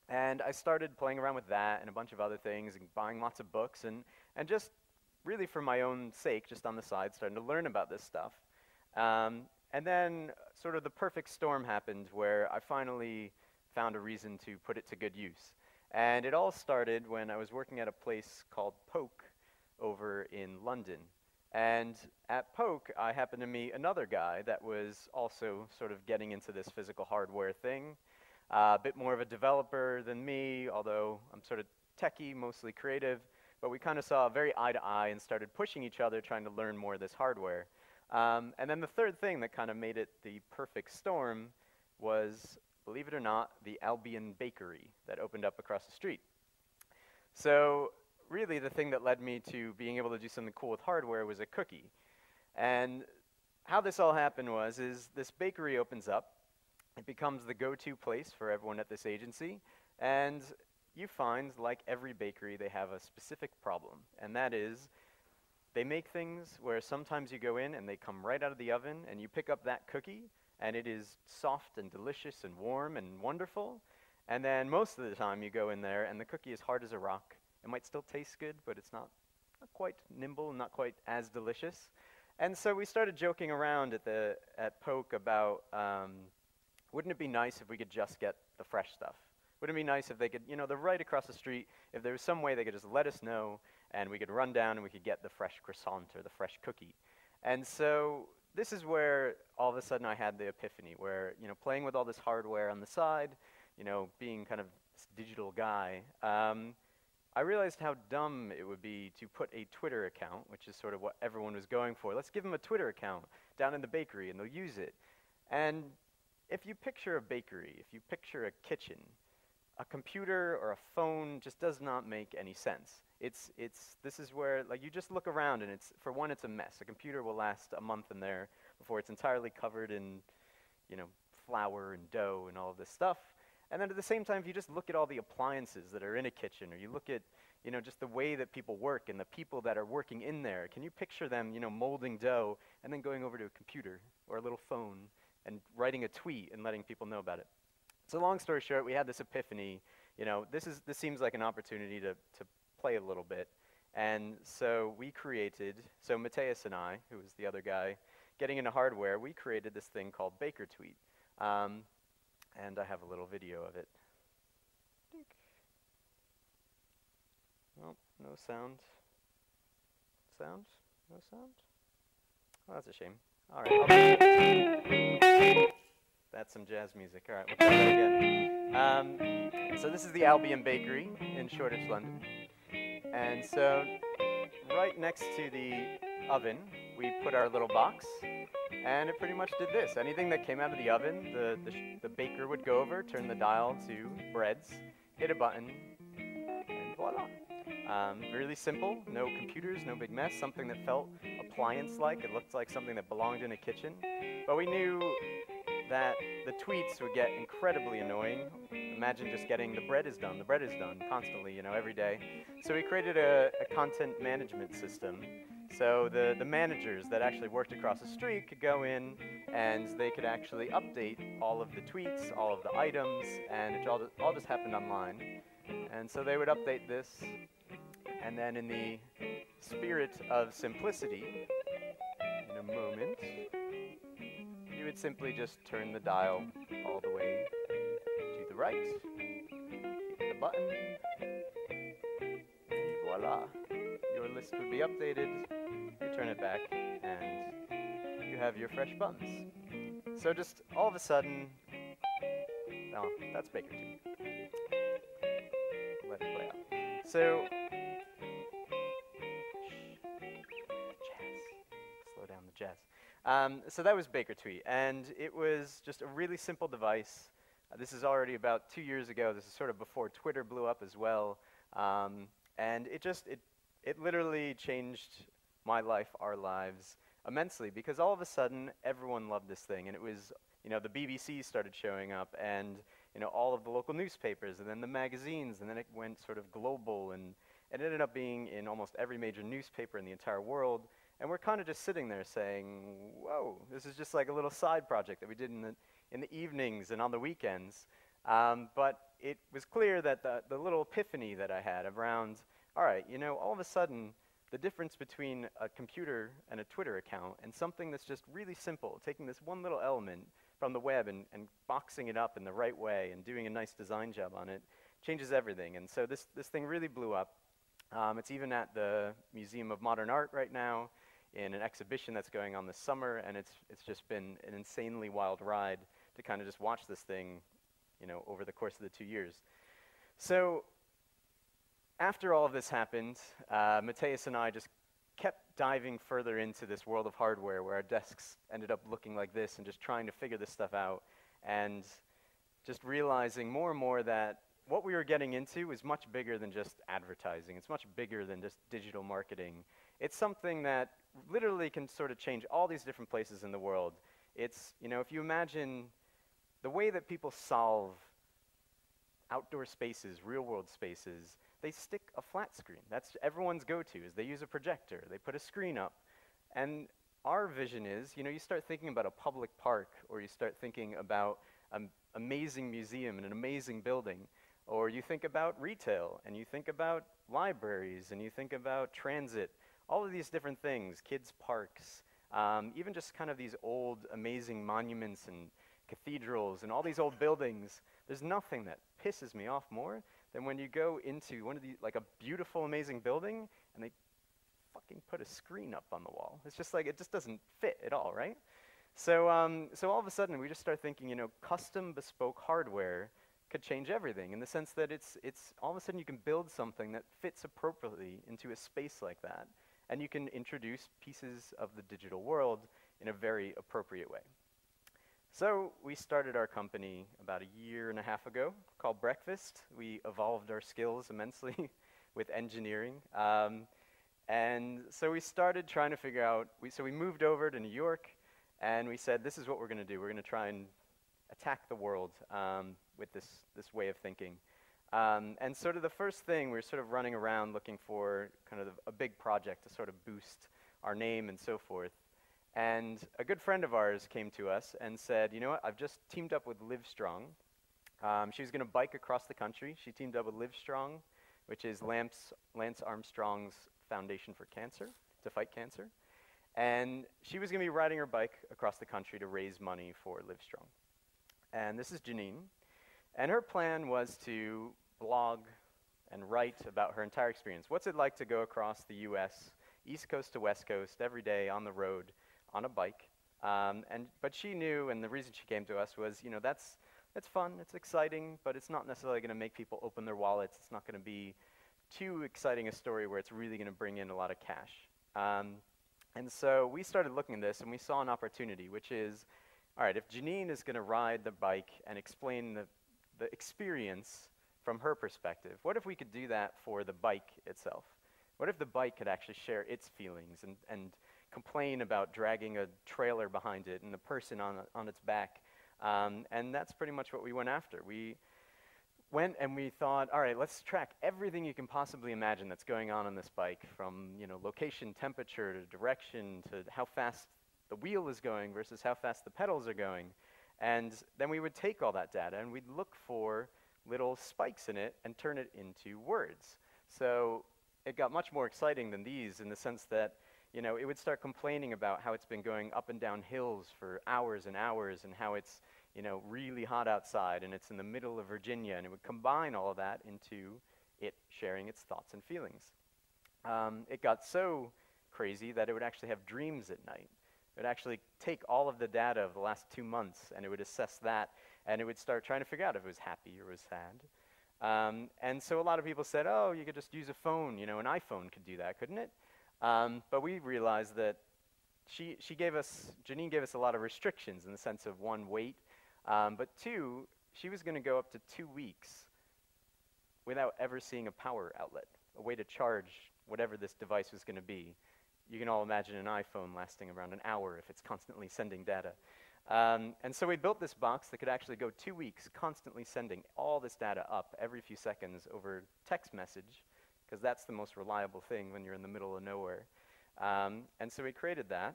And I started playing around with that and a bunch of other things and buying lots of books and just really for my own sake, just on the side, starting to learn about this stuff. And then sort of the perfect storm happened where I finally found a reason to put it to good use. And it all started when I was working at a place called Poke over in London. And at Poke, I happened to meet another guy that was also sort of getting into this physical hardware thing. A bit more of a developer than me, although I'm sort of techie, mostly creative, but we kind of saw very eye to eye and started pushing each other, trying to learn more of this hardware. And then the third thing that kind of made it the perfect storm was, believe it or not, the Albion Bakery that opened up across the street. So really the thing that led me to being able to do something cool with hardware was a cookie. And how this all happened is this bakery opens up. It becomes the go-to place for everyone at this agency. And you find, like every bakery, they have a specific problem. And that is, they make things where sometimes you go in and they come right out of the oven and you pick up that cookie and it is soft and delicious and warm and wonderful. And then most of the time you go in there and the cookie is hard as a rock. It might still taste good, but it's not quite nimble and not quite as delicious. And so we started joking around at Poke about, wouldn't it be nice if we could just get the fresh stuff? Wouldn't it be nice if they could, you know, they're right across the street, if there was some way they could just let us know and we could run down and we could get the fresh croissant or the fresh cookie. And so this is where all of a sudden I had the epiphany where, you know, playing with all this hardware on the side, you know, being kind of this digital guy, I realized how dumb it would be to put a Twitter account, which is sort of what everyone was going for. Let's give them a Twitter account down in the bakery and they'll use it. And if you picture a bakery, if you picture a kitchen, a computer or a phone just does not make any sense. This is where, like, you just look around and for one, it's a mess. A computer will last a month in there before it's entirely covered in, you know, flour and dough and all of this stuff. And then at the same time, if you just look at all the appliances that are in a kitchen, or you look at, you know, just the way that people work and the people that are working in there, can you picture them, you know, molding dough and then going over to a computer or a little phone and writing a tweet and letting people know about it? So long story short, we had this epiphany, you know, this seems like an opportunity to play a little bit. And so we created, so Matthias and I, who was the other guy getting into hardware, we created this thing called Baker Tweet. And I have a little video of it. Oh, no sound. Sound? No sound? Oh, that's a shame. All right. That's some jazz music. All right, we'll try that again. So this is the Albion Bakery in Shoreditch, London. And so right next to the oven, we put our little box. And it pretty much did this. Anything that came out of the oven, the baker would go over, turn the dial to breads, hit a button, and voila. Really simple, no computers, no big mess, something that felt appliance-like. It looked like something that belonged in a kitchen. But we knew that the tweets would get incredibly annoying. Imagine just getting the bread is done constantly, you know, every day. So we created a content management system. So the managers that actually worked across the street could go in and they could actually update all of the tweets, all of the items, and it all just happened online. And so they would update this, and then in the spirit of simplicity, in a moment, you would simply just turn the dial all the way to the right, hit the button, and voila. Your list would be updated, you turn it back, and you have your fresh buns. So just all of a sudden, oh, that's Baker Tweet. Let it play out. So, jazz. Slow down the jazz. So that was Baker Tweet, and it was just a really simple device. This is already about 2 years ago. This is sort of before Twitter blew up as well. And it literally changed my life, our lives, immensely, because all of a sudden, everyone loved this thing. And it was, you know, the BBC started showing up, and, you know, all of the local newspapers, and then the magazines, and then it went sort of global, and it ended up being in almost every major newspaper in the entire world. And we're kind of just sitting there saying, whoa, this is just like a little side project that we did in the evenings and on the weekends. But it was clear that the little epiphany that I had around, all right, you know, all of a sudden, the difference between a computer and a Twitter account and something that's just really simple, taking this one little element from the web and boxing it up in the right way and doing a nice design job on it, changes everything. And so this thing really blew up. It's even at the Museum of Modern Art right now in an exhibition that's going on this summer, and it's just been an insanely wild ride to kind of just watch this thing, you know, over the course of the 2 years. So after all of this happened, Matthias and I just kept diving further into this world of hardware where our desks ended up looking like this and just trying to figure this stuff out and just realizing more and more that what we were getting into is much bigger than just advertising. It's much bigger than just digital marketing. It's something that literally can sort of change all these different places in the world. It's, you know, if you imagine the way that people solve outdoor spaces, real world spaces, they stick a flat screen. That's everyone's go-to, is they use a projector, they put a screen up. And our vision is, you know, you start thinking about a public park, or you start thinking about an amazing museum and an amazing building, or you think about retail, and you think about libraries, and you think about transit, all of these different things, kids' parks, even just kind of these old amazing monuments and cathedrals and all these old buildings. There's nothing that pisses me off more than when you go into one of these, like a beautiful, amazing building, and they fucking put a screen up on the wall. It's just like, it just doesn't fit at all, right? So, so all of a sudden, we just start thinking, you know, custom bespoke hardware could change everything in the sense that it's all of a sudden you can build something that fits appropriately into a space like that, and you can introduce pieces of the digital world in a very appropriate way. So we started our company about a year and a half ago called Breakfast. We evolved our skills immensely with engineering. And so we started trying to figure out, so we moved over to New York, and we said, this is what we're going to do. We're going to try and attack the world with this way of thinking. And sort of the first thing, we were sort of running around looking for kind of a big project to sort of boost our name and so forth. And a good friend of ours came to us and said, you know what, I've just teamed up with Livestrong. She was going to bike across the country. She teamed up with Livestrong, which is Lance Armstrong's Foundation for Cancer, to fight cancer. And she was going to be riding her bike across the country to raise money for Livestrong. And this is Janine. And her plan was to blog and write about her entire experience. What's it like to go across the US, East Coast to West Coast, every day on the road, on a bike, but she knew, and the reason she came to us was, you know, that's fun, it's exciting, but it's not necessarily going to make people open their wallets. It's not going to be too exciting a story where it's really going to bring in a lot of cash. And so we started looking at this, and we saw an opportunity, which is, all right, if Janine is going to ride the bike and explain the experience from her perspective, what if we could do that for the bike itself? What if the bike could actually share its feelings and complain about dragging a trailer behind it and the person on its back? And that's pretty much what we went after. We went and we thought, all right, let's track everything you can possibly imagine that's going on this bike, from, you know, location, temperature, to direction, to how fast the wheel is going versus how fast the pedals are going. And then we would take all that data and we'd look for little spikes in it and turn it into words. So it got much more exciting than these in the sense that, you know, it would start complaining about how it's been going up and down hills for hours and hours, and how it's, you know, really hot outside and it's in the middle of Virginia, and it would combine all of that into it sharing its thoughts and feelings. It got so crazy that it would actually have dreams at night. It would actually take all of the data of the last 2 months, and it would assess that, and it would start trying to figure out if it was happy or was sad. And so a lot of people said, oh, you could just use a phone, you know, an iPhone could do that, couldn't it? But we realized that Janine gave us a lot of restrictions in the sense of, one, weight, but two, she was going to go up to 2 weeks without ever seeing a power outlet, a way to charge whatever this device was going to be. You can all imagine an iPhone lasting around an hour if it's constantly sending data. And so we built this box that could actually go 2 weeks constantly sending all this data up every few seconds over text message, because that's the most reliable thing when you're in the middle of nowhere. And so we created that.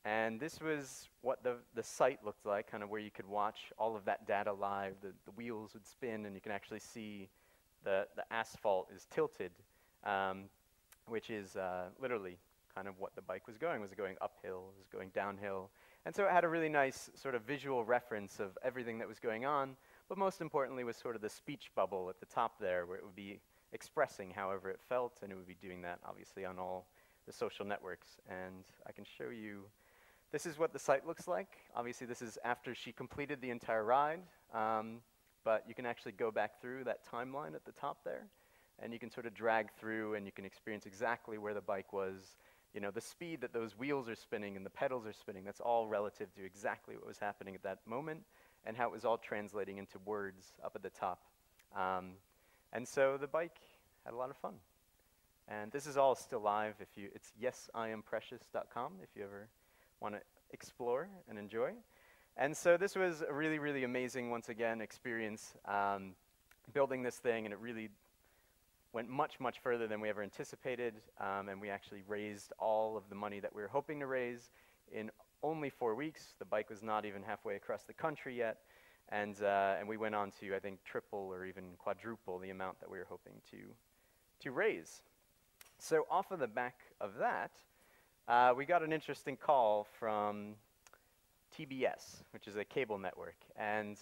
And this was what the site looked like, kind of where you could watch all of that data live. The wheels would spin, and you can actually see the asphalt is tilted, which is literally kind of what the bike was going. Was it going uphill? Was it going downhill? And so it had a really nice sort of visual reference of everything that was going on, but most importantly was sort of the speech bubble at the top there, where it would be expressing however it felt, and it would be doing that obviously on all the social networks. And I can show you, this is what the site looks like. Obviously this is after she completed the entire ride, but you can actually go back through that timeline at the top there. and you can sort of drag through and you can experience exactly where the bike was. You know, the speed that those wheels are spinning and the pedals are spinning, that's all relative to exactly what was happening at that moment and how it was all translating into words up at the top. And so the bike had a lot of fun. And this is all still live. It's yesiamprecious.com if you ever want to explore and enjoy. And so this was a really, really amazing, once again, experience building this thing, and it really went much, much further than we ever anticipated, and we actually raised all of the money that we were hoping to raise in only 4 weeks. The bike was not even halfway across the country yet, and we went on to, I think, triple or even quadruple the amount that we were hoping to raise. So off of the back of that, we got an interesting call from TBS, which is a cable network, and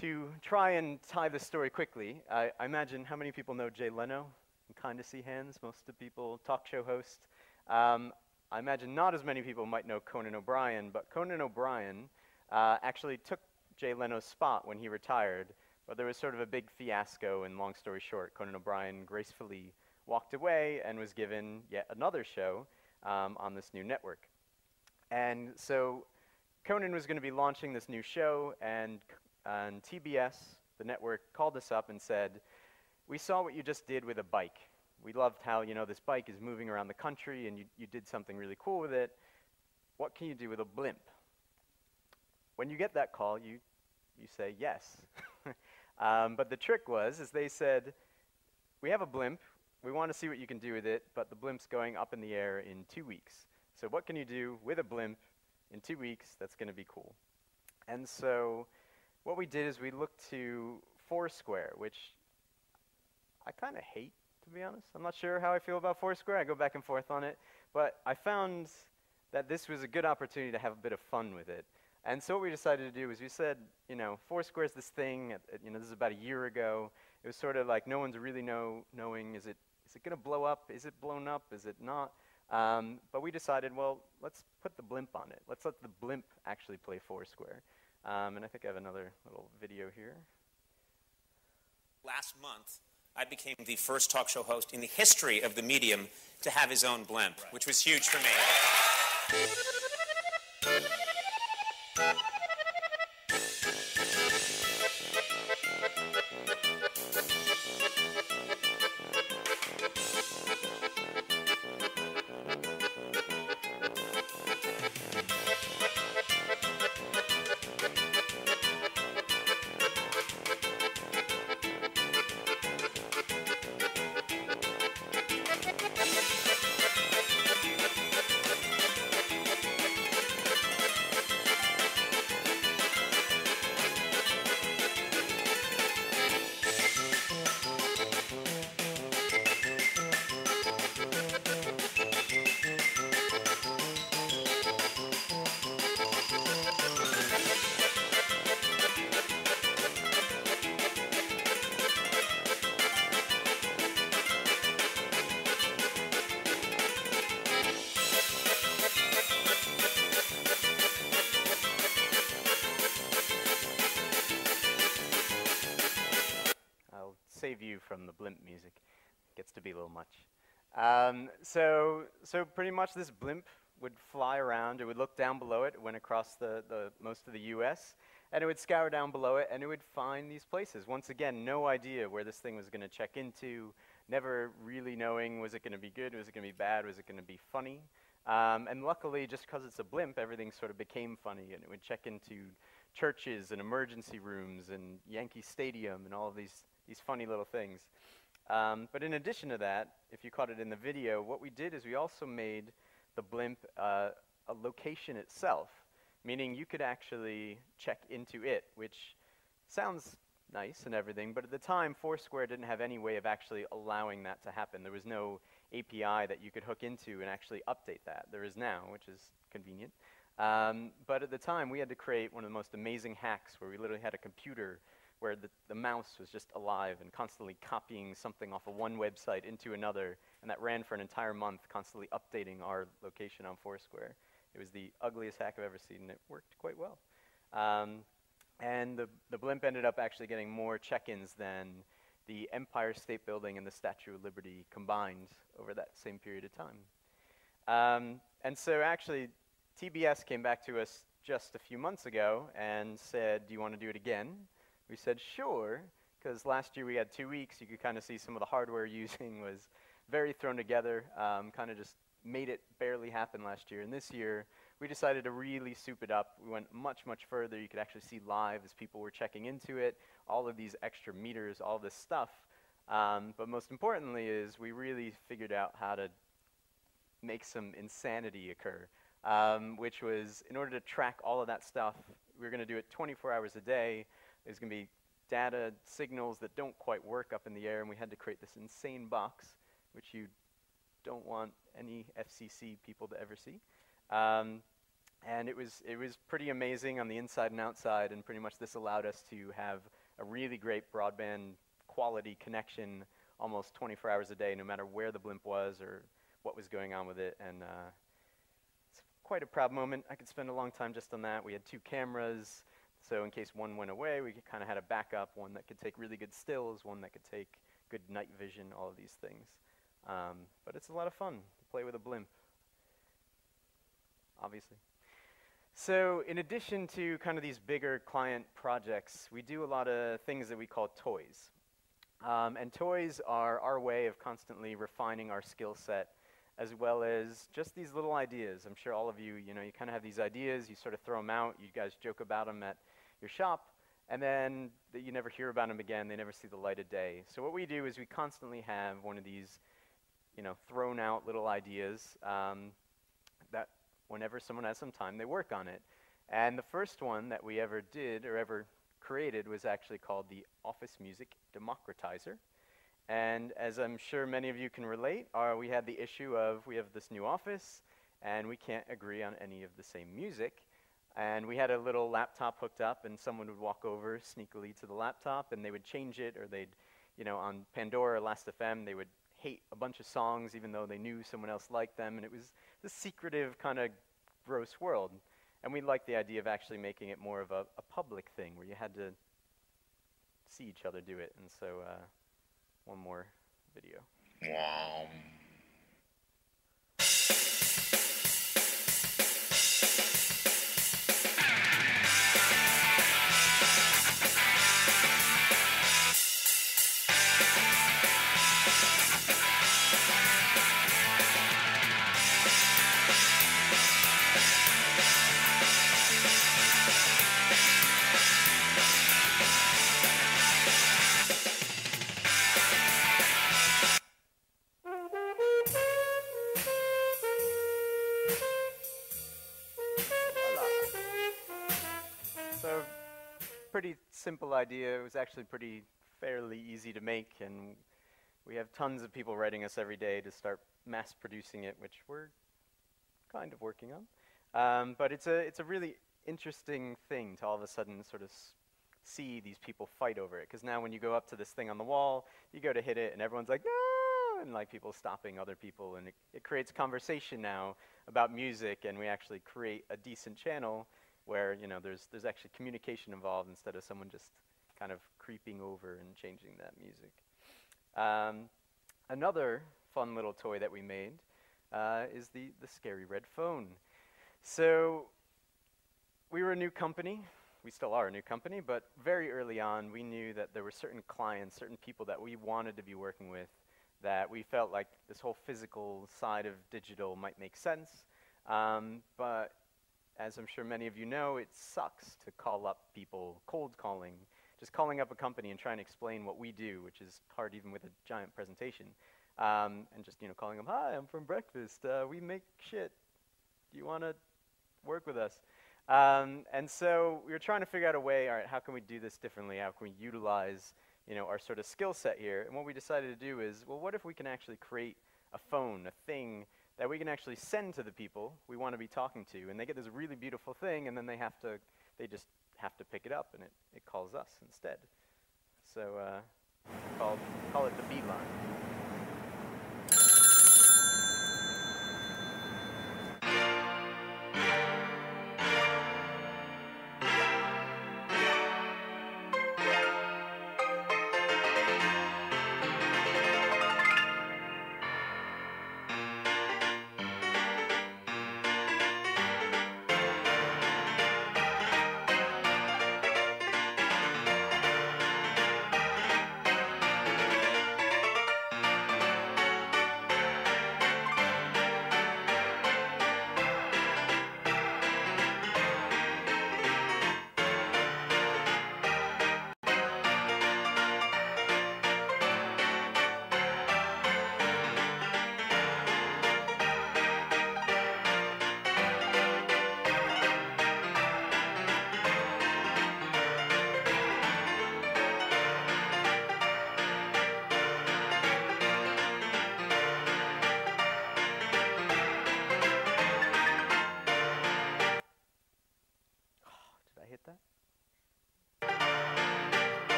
to try and tie this story quickly, I imagine how many people know Jay Leno? And kind of see hands, most of the people, talk show host. I imagine not as many people might know Conan O'Brien, but Conan O'Brien actually took Jay Leno's spot when he retired, but there was sort of a big fiasco, and long story short, Conan O'Brien gracefully walked away and was given yet another show on this new network. And so Conan was going to be launching this new show, and TBS, the network, called us up and said, "We saw what you just did with a bike. We loved how, you know, this bike is moving around the country and you did something really cool with it. What can you do with a blimp?" When you get that call, you say yes. But the trick was, is they said, "We have a blimp. We want to see what you can do with it, but the blimp's going up in the air in 2 weeks. So what can you do with a blimp in 2 weeks that's going to be cool?" And so what we did is we looked to Foursquare, which I kind of hate, to be honest. I'm not sure how I feel about Foursquare. I go back and forth on it. But I found that this was a good opportunity to have a bit of fun with it. And so what we decided to do is we said, you know, Foursquare is this thing, you know, this is about a year ago. It was sort of like no one's really knowing, is it going to blow up? Is it blown up? Is it not? But we decided, well, let's put the blimp on it. Let's let the blimp actually play Foursquare. And I think I have another little video here. Last month, I became the first talk show host in the history of the medium to have his own blimp, which was huge for me. Save you from the blimp music. It gets to be a little much. So pretty much this blimp would fly around. It would look down below it. It went across the most of the U.S. and it would scour down below it, and it would find these places. Once again, no idea where this thing was going to check into. Never really knowing, was it going to be good? Was it going to be bad? Was it going to be funny? And luckily, just because it's a blimp, everything sort of became funny, and it would check into churches and emergency rooms and Yankee Stadium and all of these funny little things. But in addition to that, if you caught it in the video, what we did is we also made the blimp a location itself, meaning you could actually check into it, which sounds nice and everything, but at the time, Foursquare didn't have any way of actually allowing that to happen. There was no API that you could hook into and actually update that. There is now, which is convenient. But at the time, we had to create one of the most amazing hacks where we literally had a computer where the mouse was just alive and constantly copying something off of one website into another, and that ran for an entire month, constantly updating our location on Foursquare. It was the ugliest hack I've ever seen, and it worked quite well. And the blimp ended up actually getting more check-ins than the Empire State Building and the Statue of Liberty combined over that same period of time. And so actually, TBS came back to us just a few months ago and said, do you want to do it again? We said, sure, because last year we had 2 weeks. You could kind of see some of the hardware using was very thrown together, kind of just made it barely happen last year. And this year, we decided to really soup it up. We went much, much further. You could actually see live as people were checking into it, all of these extra meters, all this stuff. But most importantly is we really figured out how to make some insanity occur, which was in order to track all of that stuff, we were going to do it 24 hours a day. There's going to be data signals that don't quite work up in the air, and we had to create this insane box, which you don't want any FCC people to ever see. And it was pretty amazing on the inside and outside, and pretty much this allowed us to have a really great broadband quality connection almost 24 hours a day, no matter where the blimp was or what was going on with it. And it's quite a proud moment. I could spend a long time just on that. We had 2 cameras, so in case one went away, we kind of had a backup, one that could take really good stills, one that could take good night vision, all of these things. But it's a lot of fun to play with a blimp, obviously. So in addition to kind of these bigger client projects, we do a lot of things that we call toys. And toys are our way of constantly refining our skill set, as well as just these little ideas. I'm sure all of you, you kind of have these ideas, you sort of throw them out, you guys joke about them at your shop, and then you never hear about them again, they never see the light of day. So what we do is we constantly have one of these, thrown out little ideas that whenever someone has some time, they work on it. And the first one that we ever did or ever created was actually called the Office Music Democratizer. And as I'm sure many of you can relate, we had the issue of we have this new office and we can't agree on any of the same music. And we had a little laptop hooked up, and someone would walk over sneakily to the laptop and they would change it, or they'd, on Pandora or Last.fm, they would hate a bunch of songs even though they knew someone else liked them. And it was this secretive kind of gross world. And we liked the idea of actually making it more of a public thing where you had to see each other do it. And so one more video. Wow. Pretty simple idea. It was actually fairly easy to make, and we have tons of people writing us every day to start mass producing it, which we're kind of working on. But it's a really interesting thing to all of a sudden sort of see these people fight over it, because now when you go up to this thing on the wall, you go to hit it and everyone's like, no, and like people stopping other people, and it creates conversation now about music, and we actually create a decent channel where there's actually communication involved instead of someone just kind of creeping over and changing that music. Another fun little toy that we made is the scary red phone. So we were a new company. We still are a new company, but very early on we knew that there were certain clients, certain people that we wanted to be working with, that we felt like this whole physical side of digital might make sense. But as I'm sure many of you know, it sucks to call up people, cold calling, just calling up a company and trying to explain what we do, which is hard even with a giant presentation. And just calling them, hi, I'm from Breakfast. We make shit. Do you want to work with us? And so we were trying to figure out a way, all right, how can we do this differently? How can we utilize our sort of skill set here? And what we decided to do is, well, what if we can actually create a phone, a thing that we can actually send to the people we want to be talking to, and they get this really beautiful thing, and then they just have to pick it up, and it calls us instead. So call it the Beeline.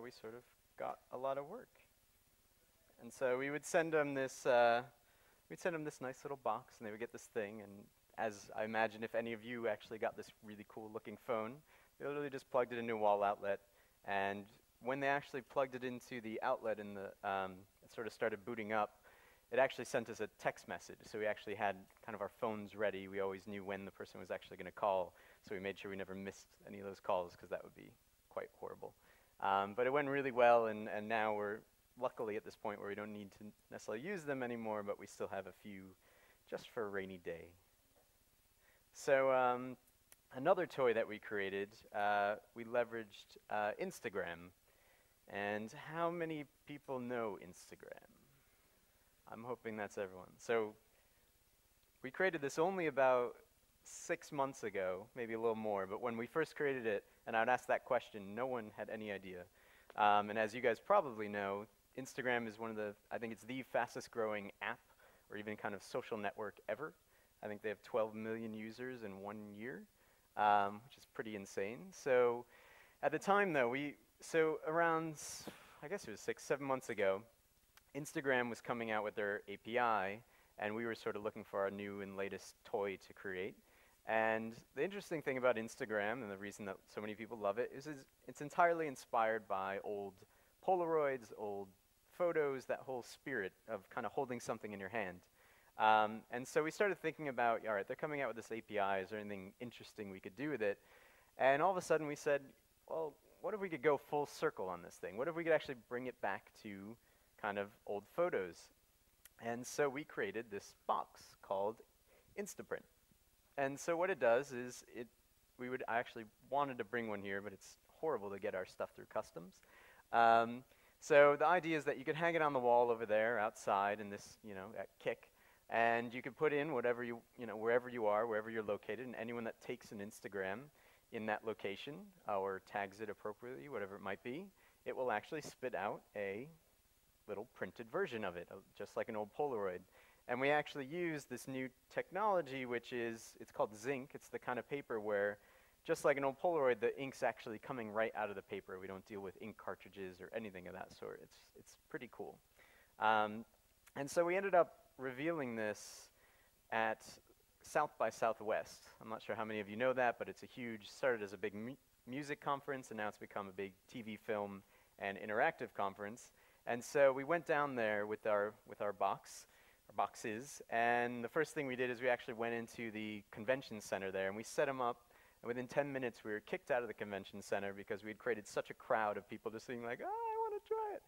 we sort of got a lot of work. And so we would send them this, nice little box, and they would get this thing. And as I imagine, if any of you actually got this really cool looking phone, they literally just plugged it into a wall outlet. And when they actually plugged it into the outlet and it sort of started booting up, it actually sent us a text message. So we actually had kind of our phones ready. We always knew when the person was actually going to call. So we made sure we never missed any of those calls, because that would be quite horrible. But it went really well, and now we're luckily at this point where we don't need to necessarily use them anymore, but we still have a few just for a rainy day. So another toy that we created, we leveraged Instagram. And how many people know Instagram? I'm hoping that's everyone. So we created this only about 6 months ago, maybe a little more, but when we first created it, and I would ask that question, no one had any idea. And as you guys probably know, Instagram is I think it's the fastest growing app, or even kind of social network ever. I think they have 12 million users in 1 year, which is pretty insane. So at the time though, so around, I guess it was 6-7 months ago, Instagram was coming out with their API, and we were sort of looking for our new and latest toy to create. And the interesting thing about Instagram, and the reason that so many people love it, is it's entirely inspired by old Polaroids, old photos, that whole spirit of kind of holding something in your hand. And so we started thinking about, all right, they're coming out with this API, is there anything interesting we could do with it? And all of a sudden we said, well, what if we could go full circle on this thing? What if we could actually bring it back to kind of old photos? And so we created this box called Instaprint. And so what it does is I actually wanted to bring one here, but it's horrible to get our stuff through customs. So the idea is that you could hang it on the wall over there outside in this, at KIKK, and you could put in whatever wherever you are, wherever you're located, and anyone that takes an Instagram in that location or tags it appropriately, whatever it might be, it will actually spit out a little printed version of it, just like an old Polaroid. And we actually use this new technology, it's called zinc. It's the kind of paper where, just like an old Polaroid, the ink's actually coming right out of the paper. We don't deal with ink cartridges or anything of that sort. It's pretty cool. And so we ended up revealing this at South by Southwest. I'm not sure how many of you know that, but it's started as a big music conference, and now it's become a big TV, film, and interactive conference. And so we went down there with our boxes, and the first thing we did is we actually went into the convention center there, and we set them up, and within 10 minutes we were kicked out of the convention center because we had created such a crowd of people just being like, oh, I want to try it.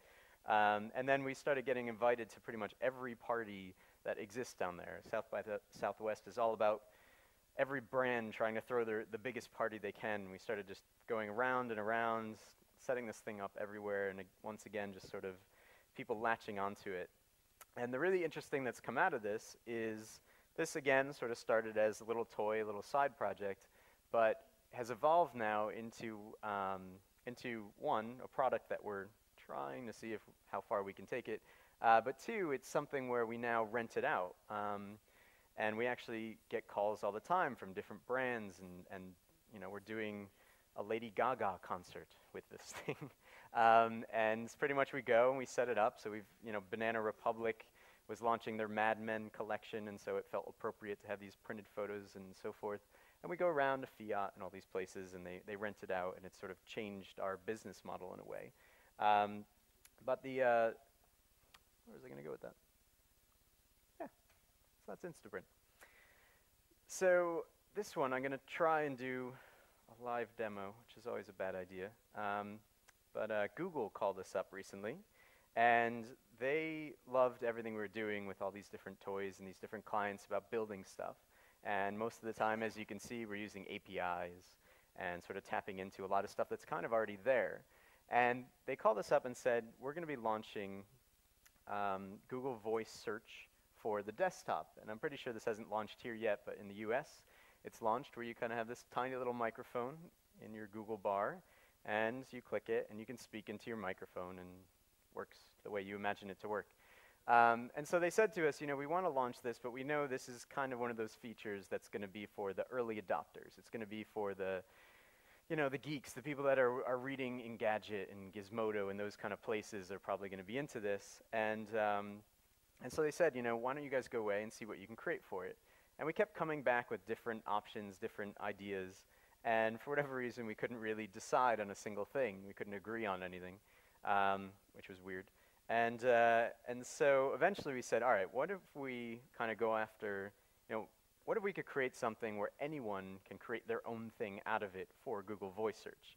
And then we started getting invited to pretty much every party that exists down there. South by Southwest is all about every brand trying to throw the biggest party they can. We started just going around and around, setting this thing up everywhere, and once again, just sort of people latching onto it. And the really interesting that's come out of this is this, again, sort of started as a little toy, a little side project, but has evolved now into one, a product that we're trying to see how far we can take it, but two, it's something where we now rent it out. And we actually get calls all the time from different brands, and we're doing a Lady Gaga concert with this thing. And it's pretty much we go and we set it up. So Banana Republic was launching their Mad Men collection, and so it felt appropriate to have these printed photos and so forth. And we go around to Fiat and all these places, and they rent it out, and it's sort of changed our business model in a way. But where was I going to go with that? Yeah, so that's Instaprint. So this one, I'm going to try and do a live demo, which is always a bad idea. But Google called us up recently, and they loved everything we were doing with all these different toys and these different clients about building stuff. And most of the time, as you can see, we're using APIs and sort of tapping into a lot of stuff that's kind of already there. And they called us up and said, we're going to be launching Google Voice Search for the desktop. And I'm pretty sure this hasn't launched here yet, but in the US, it's launched where you kind of have this tiny little microphone in your Google bar, and you click it, and you can speak into your microphone, and it works the way you imagine it to work. And so they said to us, we want to launch this, but we know this is kind of one of those features that's going to be for the early adopters. It's going to be for the you know, the geeks, the people that are reading Engadget and Gizmodo and those kind of places are probably going to be into this. And so they said, you know, why don't you guys go away and see what you can create for it? And we kept coming back with different options, different ideas. And for whatever reason, we couldn't really decide on a single thing. We couldn't agree on anything, which was weird. And so eventually we said, all right, what if we kind of go after, you know, what if we could create something where anyone can create their own thing out of it for Google Voice Search?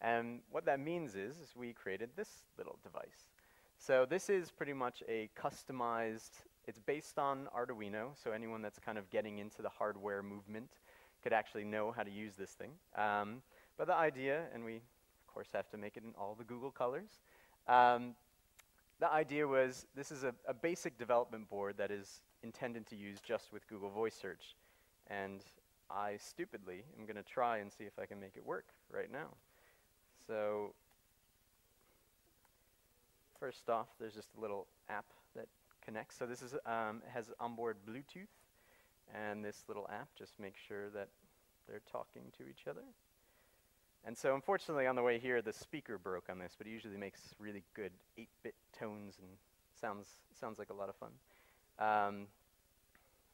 And what that means is we created this little device. So this is pretty much a customized, it's based on Arduino, so anyone that's kind of getting into the hardware movement could actually know how to use this thing. But the idea, and we of course have to make it in all the Google colors, the idea was this is a basic development board that is intended to use just with Google Voice Search. And I stupidly am going to try and see if I can make it work right now. So first off, there's just a little app that connects. So this is has onboard Bluetooth, and this little app just makes sure that they're talking to each other. And so unfortunately on the way here, the speaker broke on this, but it usually makes really good 8-bit tones and sounds like a lot of fun.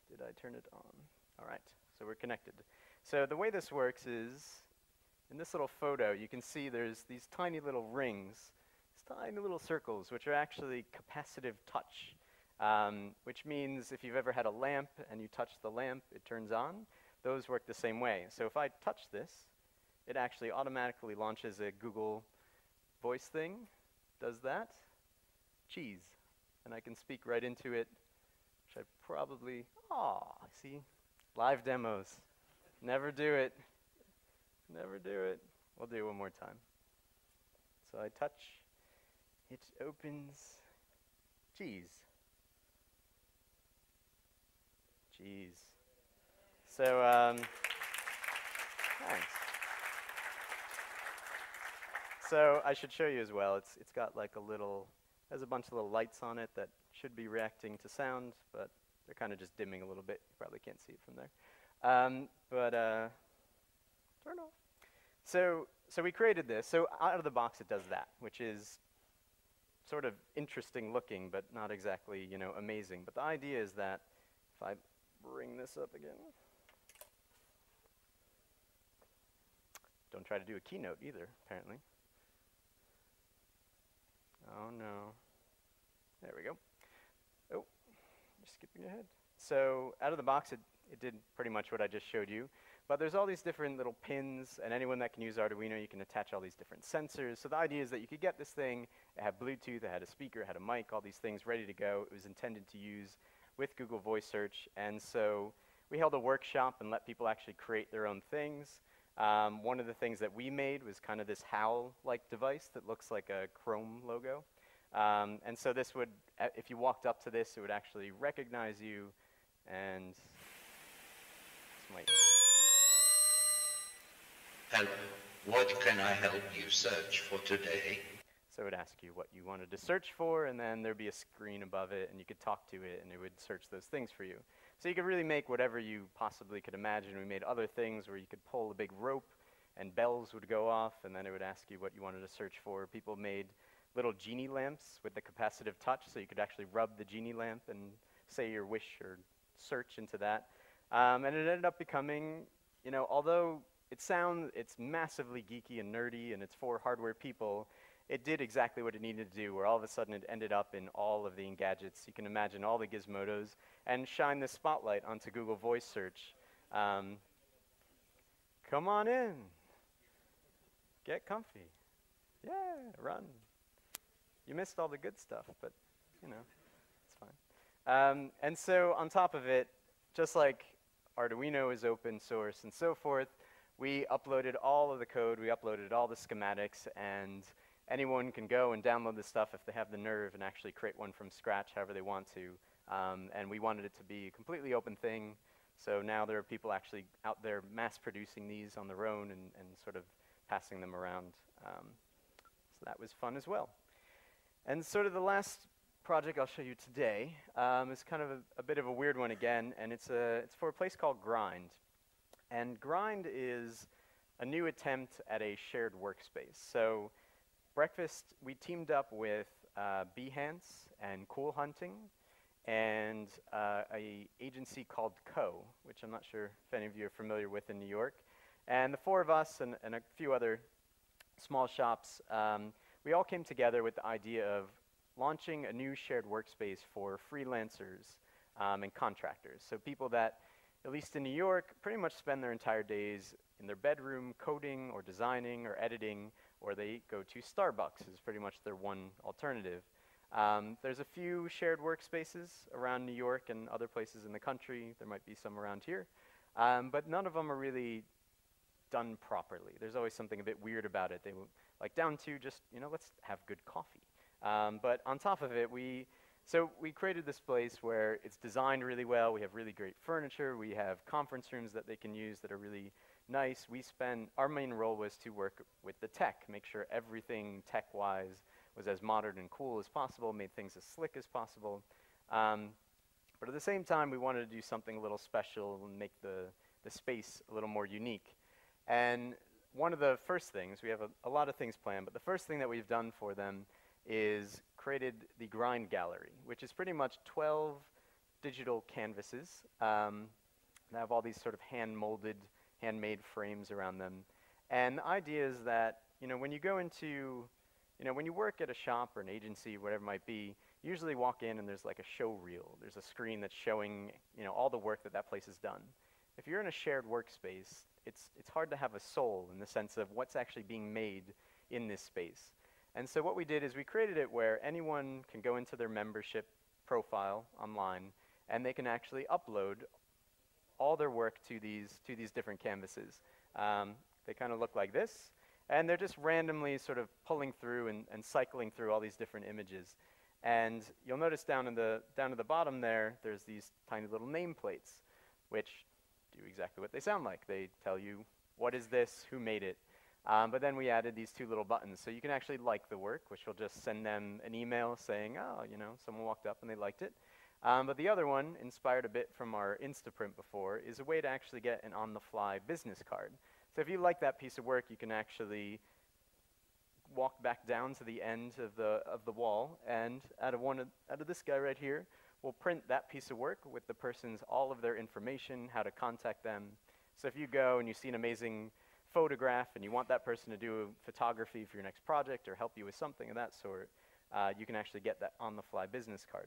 Did I turn it on? All right, so we're connected. So the way this works is, in this little photo, you can see there's these tiny little rings, these tiny little circles, which are actually capacitive touch, which means if you've ever had a lamp and you touch the lamp, it turns on. Those work the same way. So if I touch this, it actually automatically launches a Google Voice thing, does that, cheese, and I can speak right into it, which I probably, see, live demos, never do it, never do it. We'll do it one more time. So I touch, it opens, cheese, cheese. So, thanks. So I should show you as well. It's got like a little, has a bunch of little lights on it that should be reacting to sound, but they're kind of just dimming a little bit. You probably can't see it from there. Turn off. So we created this. So out of the box, it does that, which is sort of interesting looking, but not exactly, you know, amazing. But the idea is that if I bring this up again, don't try to do a keynote either, apparently. Oh no. There we go. Oh, you're skipping ahead. So out of the box, it did pretty much what I just showed you. But there's all these different little pins, and anyone that can use Arduino, you can attach all these different sensors. So the idea is that you could get this thing, it had Bluetooth, it had a speaker, it had a mic, all these things ready to go. It was intended to use with Google Voice Search. And so we held a workshop and let people actually create their own things. One of the things that we made was kind of this HOWL-like device that looks like a Chrome logo. And so this would, if you walked up to this, it would actually recognize you, and this might. Help. What can I help you search for today? So it would ask you what you wanted to search for, and then there'd be a screen above it, and you could talk to it, and it would search those things for you. So you could really make whatever you possibly could imagine. We made other things where you could pull a big rope, and bells would go off, and then it would ask you what you wanted to search for. People made little genie lamps with the capacitive touch, so you could actually rub the genie lamp and say your wish or search into that. And it ended up becoming, you know, although it's massively geeky and nerdy, and it's for hardware people, it did exactly what it needed to do, where all of a sudden it ended up in all of the Engadgets. You can imagine all the gizmodos, and shine the spotlight onto Google Voice Search. Come on in. Get comfy. Yeah, run. You missed all the good stuff, but, you know, it's fine. And so on top of it, just like Arduino is open source and so forth, we uploaded all of the code, we uploaded all the schematics, and anyone can go and download this stuff if they have the nerve and actually create one from scratch however they want to. And we wanted it to be a completely open thing, so now there are people actually out there mass producing these on their own and sort of passing them around. So that was fun as well. And sort of the last project I'll show you today is kind of a bit of a weird one again, and it's for a place called Grind. And Grind is a new attempt at a shared workspace. So breakfast, we teamed up with Behance and Cool Hunting and a agency called Co, which I'm not sure if any of you are familiar with in New York. And the four of us and a few other small shops, we all came together with the idea of launching a new shared workspace for freelancers and contractors. So people that, at least in New York, pretty much spend their entire days in their bedroom coding or designing or editing, or they go to Starbucks is pretty much their one alternative. There's a few shared workspaces around New York and other places in the country. There might be some around here. But none of them are really done properly. There's always something a bit weird about it. They like down to just, let's have good coffee. But on top of it, we created this place where it's designed really well. We have really great furniture. We have conference rooms that they can use that are really nice. Our main role was to work with the tech, make sure everything tech-wise was as modern and cool as possible, made things as slick as possible. But at the same time, we wanted to do something a little special and make the space a little more unique. And one of the first things, we have a lot of things planned, but the first thing that we've done for them is created the Grind Gallery, which is pretty much 12 digital canvases that have all these sort of hand-molded, handmade frames around them. And the idea is that, when you go into, when you work at a shop or an agency, whatever it might be, you usually walk in and there's like a show reel. There's a screen that's showing, all the work that place has done. If you're in a shared workspace, it's hard to have a soul in the sense of what's actually being made in this space. And so what we did is we created it where anyone can go into their membership profile online and they can actually upload all their work to these different canvases. They kind of look like this, and they're just randomly sort of pulling through and cycling through all these different images. And you'll notice down at the bottom there's these tiny little nameplates, which do exactly what they sound like. They tell you, what is this, who made it? But then we added these two little buttons, so you can actually like the work, which will just send them an email saying, oh, someone walked up and they liked it. But the other one, inspired a bit from our Instaprint before, is a way to actually get an on-the-fly business card. So if you like that piece of work, you can actually walk back down to the end of the wall, and out of this guy right here, we'll print that piece of work with the person's all of their information, how to contact them. So if you go and you see an amazing photograph and you want that person to do photography for your next project or help you with something of that sort, you can actually get that on-the-fly business card.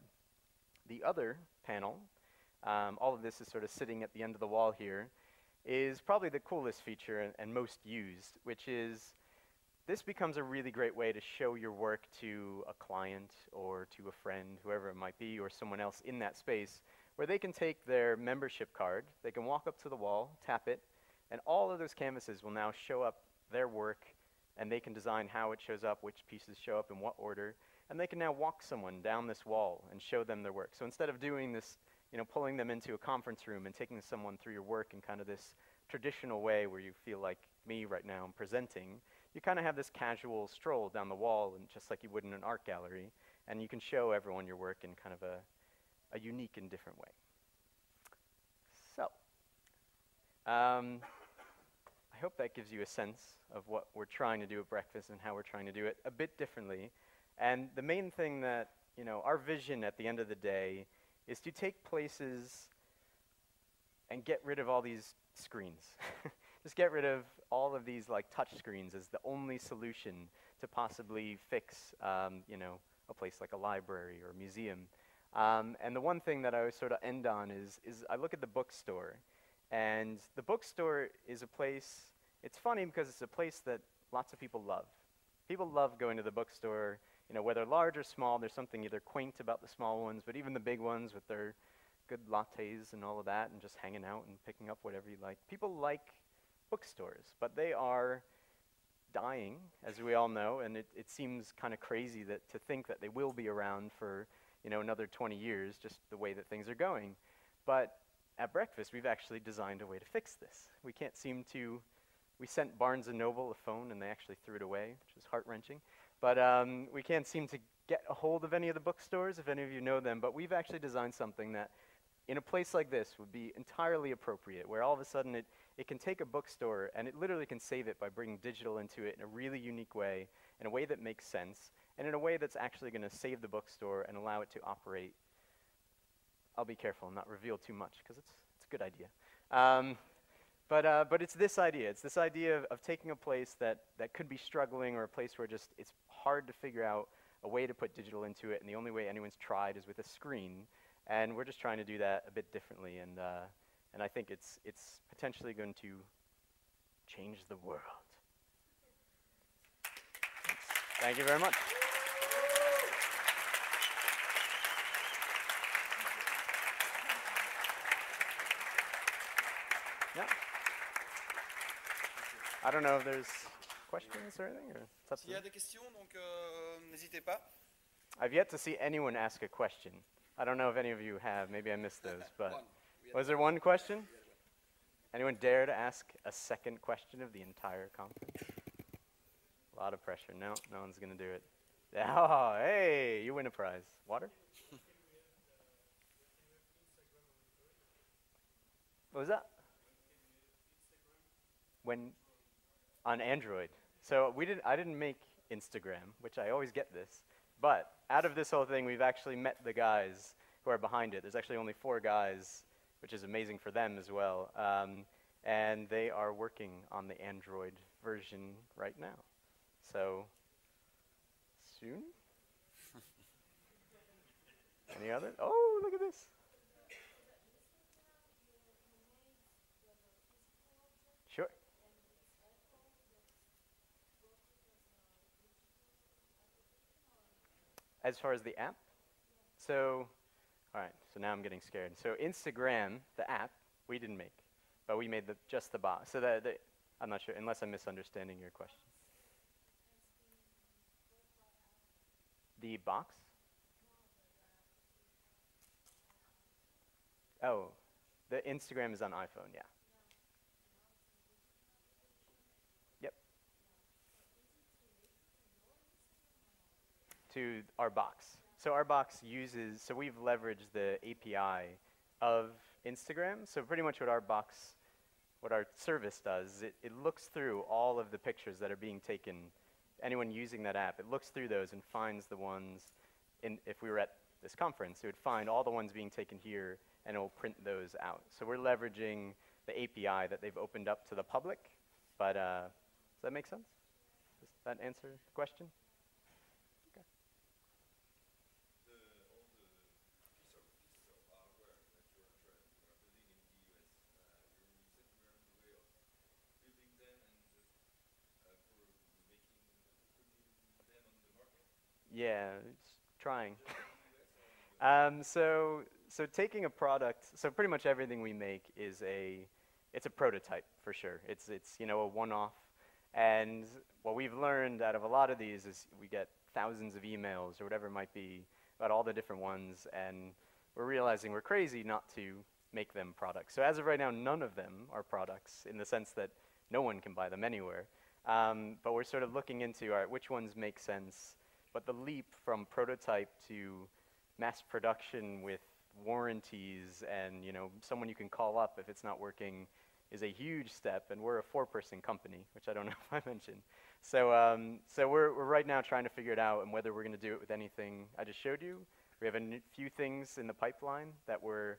The other panel, all of this is sort of sitting at the end of the wall here, is probably the coolest feature and most used, which is this becomes a really great way to show your work to a client or to a friend, whoever it might be, or someone else in that space, where they can take their membership card, they can walk up to the wall, tap it, and all of those canvases will now show up their work, and they can design how it shows up, which pieces show up in what order, and they can now walk someone down this wall and show them their work. So instead of doing this, pulling them into a conference room and taking someone through your work in kind of this traditional way where you feel like me right now, I'm presenting, you kind of have this casual stroll down the wall, and just like you would in an art gallery, and you can show everyone your work in kind of a unique and different way. So, I hope that gives you a sense of what we're trying to do at breakfast and how we're trying to do it a bit differently. And the main thing that, our vision at the end of the day is to take places and get rid of all these screens. Just get rid of all of these touch screens as the only solution to possibly fix, a place like a library or a museum. And the one thing that I always sort of end on is I look at the bookstore, and the bookstore is a place, it's funny because it's a place that lots of people love. People love going to the bookstore, whether large or small. There's something either quaint about the small ones, but even the big ones with their good lattes and all of that, and just hanging out and picking up whatever you like. People like bookstores, but they are dying, as we all know, and it seems kind of crazy to think that they will be around for another 20 years, just the way that things are going. But at breakfast, we've actually designed a way to fix this. We sent Barnes & Noble a phone, and they actually threw it away, which is heart-wrenching. But we can't seem to get a hold of any of the bookstores, if any of you know them, but we've actually designed something that in a place like this would be entirely appropriate, where all of a sudden it can take a bookstore and it literally can save it by bringing digital into it in a really unique way, in a way that makes sense, and in a way that's actually going to save the bookstore and allow it to operate. I'll be careful and not reveal too much, because it's a good idea. But it's this idea. It's this idea of taking a place that could be struggling, or a place where just it's hard to figure out a way to put digital into it, and the only way anyone's tried is with a screen. And we're just trying to do that a bit differently, and I think it's potentially going to change the world. Thank you very much. Yeah. I don't know if there's questions or anything, or it's up to S'il y a des questions, donc n'hésitez pas. I've yet to see anyone ask a question. I don't know if any of you have. Maybe I missed those, but was there one question? Anyone dare to ask a second question of the entire conference? A lot of pressure. No, no one's going to do it. Oh, hey, you win a prize. Water? What was that? When on Android. So I didn't make Instagram, which I always get this. But out of this whole thing, we've actually met the guys who are behind it. There's actually only 4 guys, which is amazing for them as well. And they are working on the Android version right now. So, soon? Any other? Oh, look at this. Sure. As far as the app? So, all right, so now I'm getting scared. So Instagram, the app, we didn't make, but we made just the box. So I'm not sure, unless I'm misunderstanding your question. The box? Oh, the Instagram is on iPhone, yeah. Yep. To our box. So our box uses, so we've leveraged the API of Instagram. So pretty much what our service does is it looks through all of the pictures that are being taken. Anyone using that app, it looks through those and finds the ones, if we were at this conference, it would find all the ones being taken here, and it will print those out. So we're leveraging the API that they've opened up to the public. But does that make sense? Does that answer the question? Okay. Yeah, it's trying. So taking a product, so pretty much everything we make is it's a prototype for sure. It's a one-off. And what we've learned out of a lot of these is we get thousands of emails or whatever it might be about all the different ones, and we're realizing we're crazy not to make them products. So as of right now, none of them are products in the sense that no one can buy them anywhere. But we're sort of looking into, all right, which ones make sense. But the leap from prototype to mass production with warranties and someone you can call up if it's not working is a huge step. And we're a 4-person company, which I don't know if I mentioned. So we're right now trying to figure it out and whether we're going to do it with anything I just showed you. We have a few things in the pipeline that we're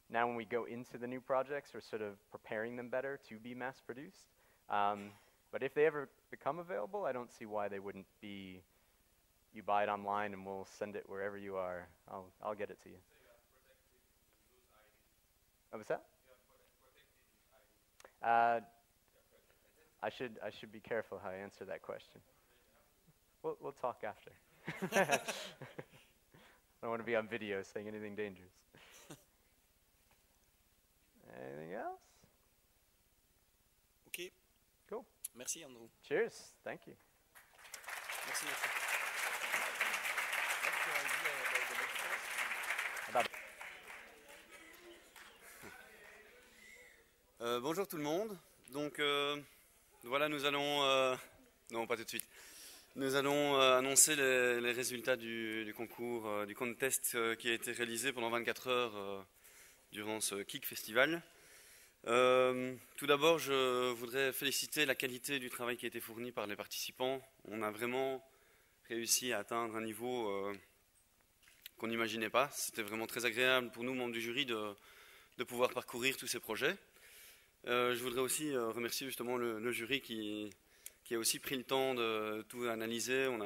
now, when we go into the new projects, we're sort of preparing them better to be mass produced. But if they ever become available, I don't see why they wouldn't be. You buy it online and we'll send it wherever you are. I'll get it to you. Oh, what's that? I should be careful how I answer that question. We'll talk after. I don't want to be on video saying anything dangerous. Anything else? Ok. Cool. Merci Andrew. Cheers. Thank you. Merci. Bonjour tout le monde. Donc voilà, nous allons... non, pas tout de suite. Nous allons annoncer les résultats du concours, du contest qui a été réalisé pendant 24 heures durant ce KIKK Festival. Tout d'abord, je voudrais féliciter la qualité du travail qui a été fourni par les participants. On a vraiment réussi à atteindre un niveau qu'on n'imaginait pas. C'était vraiment très agréable pour nous, membres du jury, de pouvoir parcourir tous ces projets. Je voudrais aussi remercier justement le jury qui a aussi pris le temps de tout analyser. On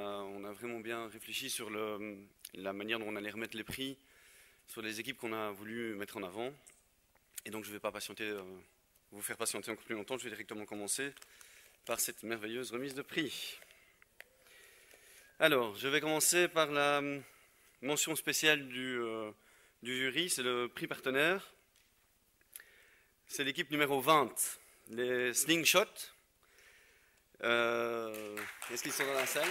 a vraiment bien réfléchi sur la manière dont on allait remettre les prix, sur les équipes qu'on a voulu mettre en avant. Et donc je ne vais pas vous faire patienter encore plus longtemps, je vais directement commencer par cette merveilleuse remise de prix. Alors, je vais commencer par la mention spéciale du jury, c'est le prix partenaire. C'est l'équipe numéro 20, les Slingshots. Est-ce qu'ils sont dans la salle?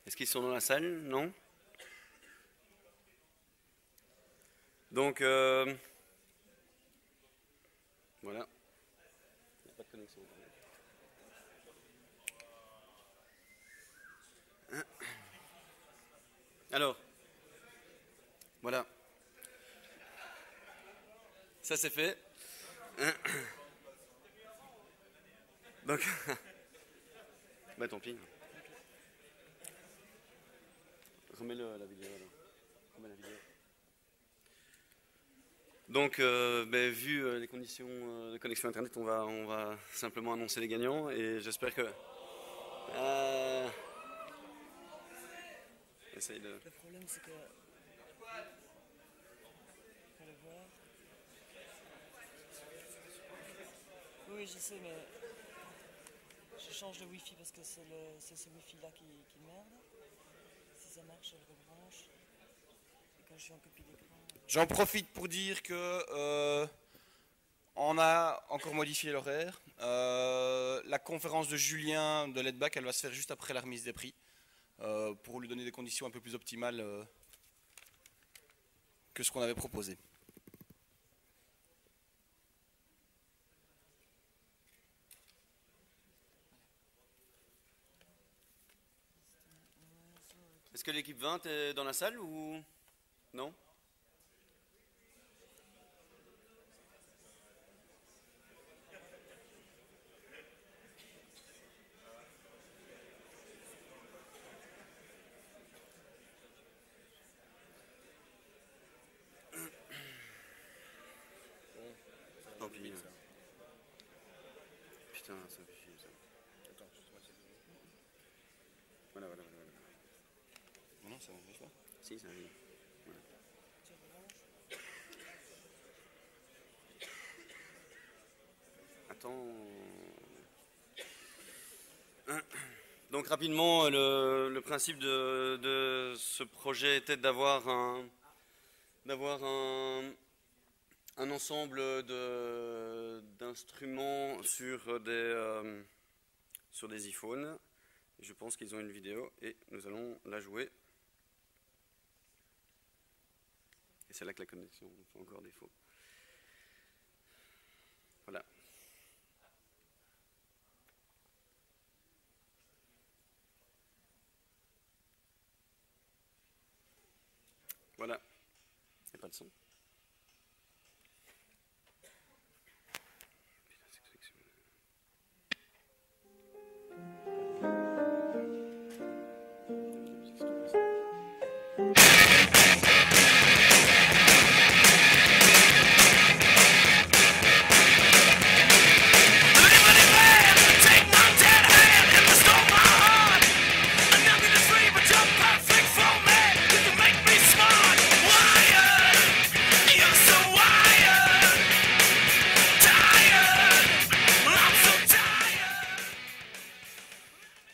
Est-ce qu'ils sont dans la salle? Non? Donc, voilà. Il n'y a pas de connexion. Alors, voilà. Ça c'est fait. Donc, bah tant pis. Remets la vidéo alors. Remets la vidéo. Donc, vu les conditions de connexion internet, on va simplement annoncer les gagnants et j'espère que. Essaye de. Le problème c'est que. Faut le voir. Oui, je sais, mais je change de Wi-Fi parce que c'est ce Wi-Fi là qui merde. Si ça marche, je le rebranche. Et quand je suis en copie d'écran. J'en profite pour dire que on a encore modifié l'horaire. La conférence de Julien de l'Edbac, elle va se faire juste après la remise des prix, pour lui donner des conditions un peu plus optimales que ce qu'on avait proposé. Est-ce que l'équipe 20 est dans la salle ou non? Tant pis. Putain, ça me fait chier ça. Attends, voilà. Non, ça n'arrive pas. Si, ça arrive. Voilà. Attends. Donc rapidement, le principe de ce projet était d'avoir un ensemble d'instruments sur des iPhones. Je pense qu'ils ont une vidéo et nous allons la jouer. Et c'est là que la connexion fait encore défaut. Voilà. Voilà. Il n'y a pas de son.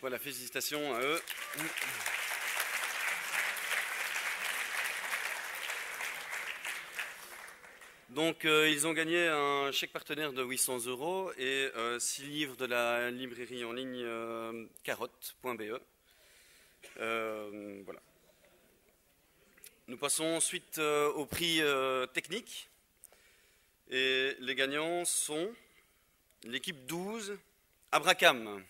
Voilà, félicitations à eux. Donc, ils ont gagné un chèque partenaire de 800 € et 6 livres de la librairie en ligne carotte.be. Voilà. Nous passons ensuite au prix technique. Et les gagnants sont l'équipe 12, Abracam.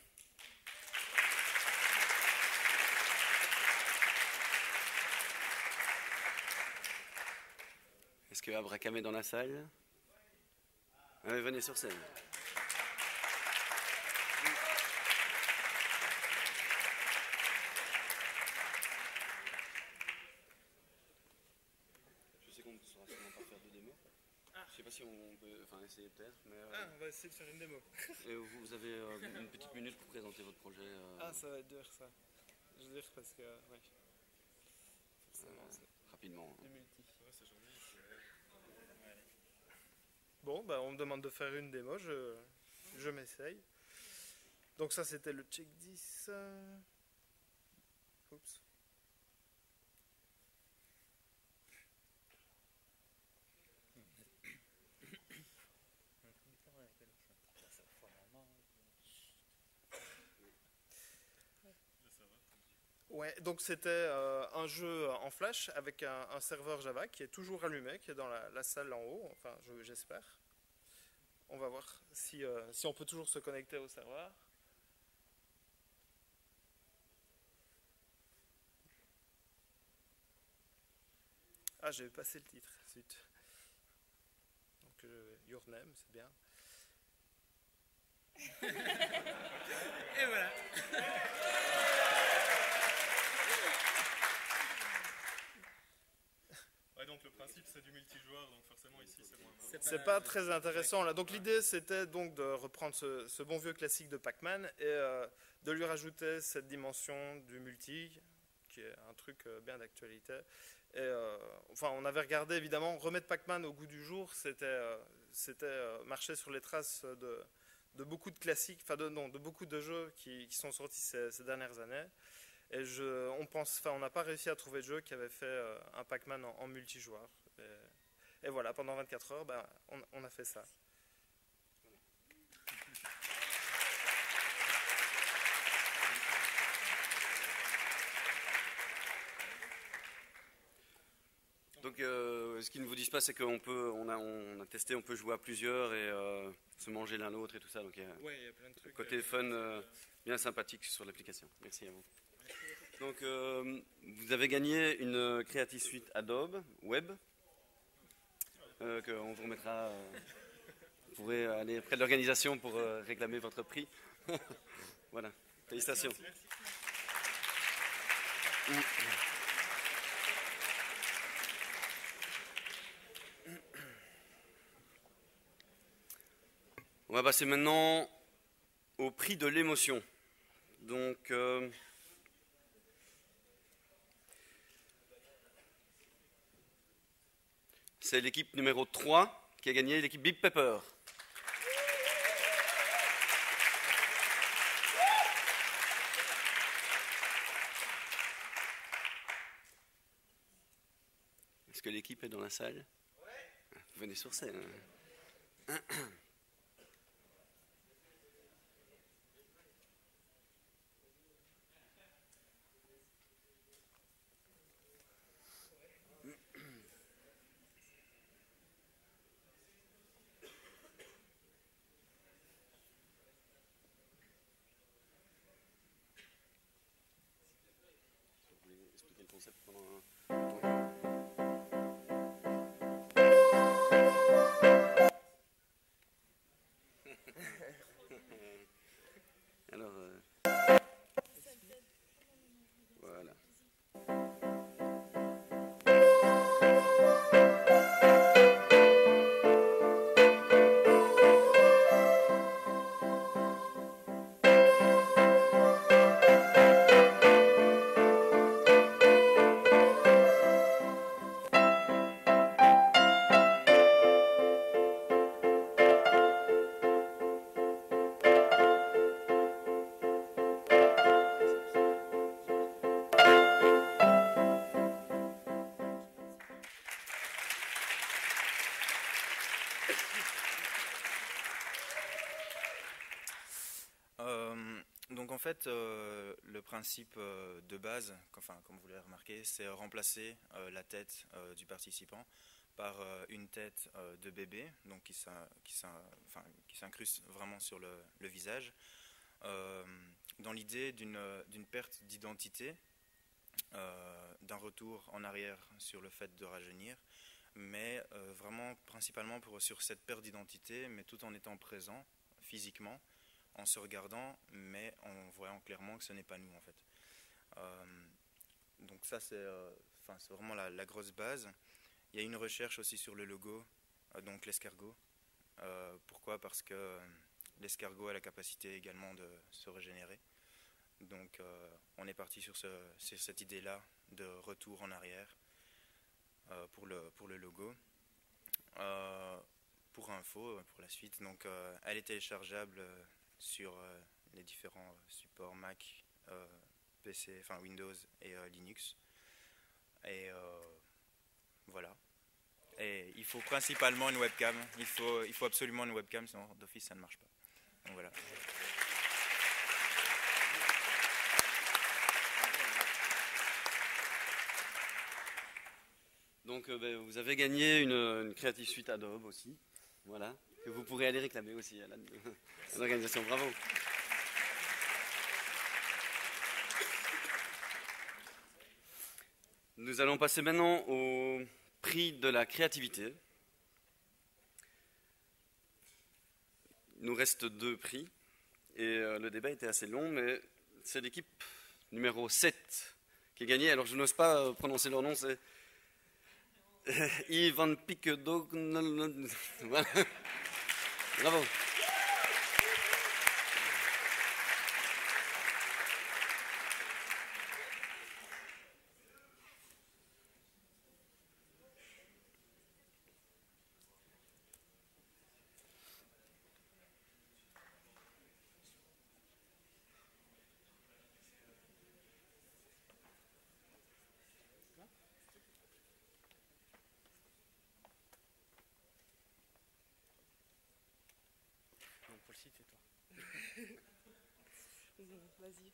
que Abraham est dans la salle? Allez, venez sur scène. Je sais qu'on ne saura sûrement pas faire de démo. Je sais pas si on peut, enfin essayer peut-être, mais... on va essayer de faire une démo. Et vous avez une petite minute pour présenter votre projet. Ça va être dur ça. Je veux dire parce que, ouais. Rapidement. Du multi. Bon, bah, on me demande de faire une démo, je m'essaye. Donc ça c'était le check 10. Oups. Ouais, donc c'était un jeu en flash avec un serveur Java qui est toujours allumé, qui est dans la salle en haut, enfin j'espère. On va voir si on peut toujours se connecter au serveur. Ah, j'ai passé le titre, zut. Donc Your Name, c'est bien. Et voilà. Ouais, donc le principe c'est du multijoueur, donc forcément ici c'est moins. C'est pas très intéressant là. Donc l'idée c'était donc de reprendre ce bon vieux classique de Pac-Man et de lui rajouter cette dimension du multi, qui est un truc bien d'actualité. Et enfin, on avait regardé évidemment remettre Pac-Man au goût du jour, c'était marcher sur les traces de beaucoup de classiques, enfin de beaucoup de jeux qui sont sortis ces dernières années. Et on n'a pas réussi à trouver de jeu qui avait fait un Pac-Man en multijoueur. Et voilà, pendant 24 heures, bah, on a fait ça. Donc, ce qu'ils ne vous disent pas, c'est qu'on a testé, on peut jouer à plusieurs et se manger l'un l'autre et tout ça. Donc, il y a plein de trucs. Côté fun, bien sympathique sur l'application. Merci à vous. Donc, vous avez gagné une Creative Suite Adobe Web qu'on vous remettra. Vous pourrez aller près de l'organisation pour réclamer votre prix. Voilà, félicitations. On va passer maintenant au prix de l'émotion. Donc, c'est l'équipe numéro 3 qui a gagné, l'équipe Big Pepper. Est-ce que l'équipe est dans la salle? Venez sur scène. Expliquer le concept pendant un... Alors, voilà. Donc en fait, le principe de base, enfin, comme vous l'avez remarqué, c'est remplacer la tête du participant par une tête de bébé, donc qui s'incruste vraiment sur le visage, dans l'idée d'une perte d'identité, d'un retour en arrière sur le fait de rajeunir, mais vraiment principalement sur cette perte d'identité, mais tout en étant présent physiquement, en se regardant, mais en voyant clairement que ce n'est pas nous en fait. Donc ça c'est vraiment la grosse base. Il y a une recherche aussi sur le logo, donc l'escargot. Pourquoi? Parce que l'escargot a la capacité également de se régénérer. Donc on est parti sur cette idée-là de retour en arrière pour le logo. Pour info, pour la suite, donc elle est téléchargeable sur les différents supports Mac, PC, enfin Windows et Linux. Et voilà. Et il faut principalement une webcam. Il faut absolument une webcam, sinon d'office ça ne marche pas. Donc voilà. Donc vous avez gagné une Creative Suite Adobe aussi, voilà, que vous pourrez aller réclamer aussi à l'organisation. Bravo. Nous allons passer maintenant au prix de la créativité. Il nous reste 2 prix et le débat était assez long, mais c'est l'équipe numéro 7 qui a gagné. Alors je n'ose pas prononcer leur nom, c'est Ivan Piquedog. Voilà. Bravo. Vas-y.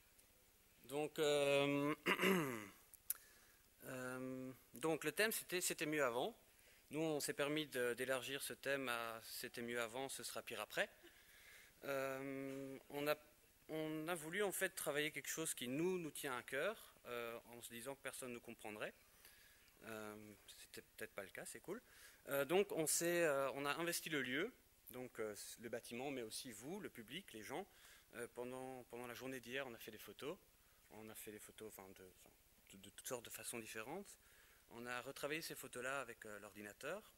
Donc le thème c'était mieux avant. Nous on s'est permis d'élargir ce thème à c'était mieux avant, ce sera pire après. On a voulu en fait travailler quelque chose qui nous tient à cœur, en se disant que personne ne nous comprendrait. C'était peut-être pas le cas, c'est cool. Donc on a investi le lieu, donc le bâtiment, mais aussi vous, le public, les gens. Pendant la journée d'hier, on a fait des photos. On a fait des photos de toutes sortes de façons différentes. On a retravaillé ces photos-là avec l'ordinateur.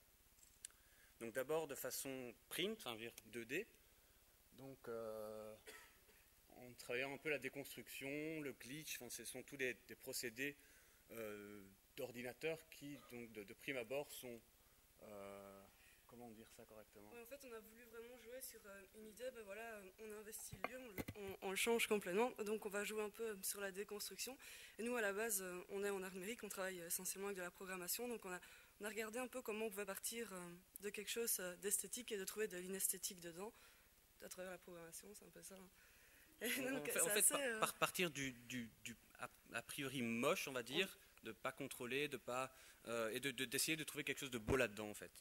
Donc d'abord de façon print, 2D. Donc en travaillant un peu la déconstruction, le glitch, ce sont tous des procédés d'ordinateur qui, donc de prime abord, sont... comment dire ça correctement? En fait, on a voulu vraiment jouer sur une idée, voilà, on a investi le lieu, on le change complètement, donc on va jouer un peu sur la déconstruction. Et nous, à la base, on est en art numérique, on travaille essentiellement avec de la programmation, donc on a regardé un peu comment on pouvait partir de quelque chose d'esthétique et de trouver de l'inesthétique dedans, à travers la programmation, c'est un peu ça. Partir du a priori moche, on va dire, de ne pas contrôler, et d'essayer de trouver quelque chose de beau là-dedans, en fait.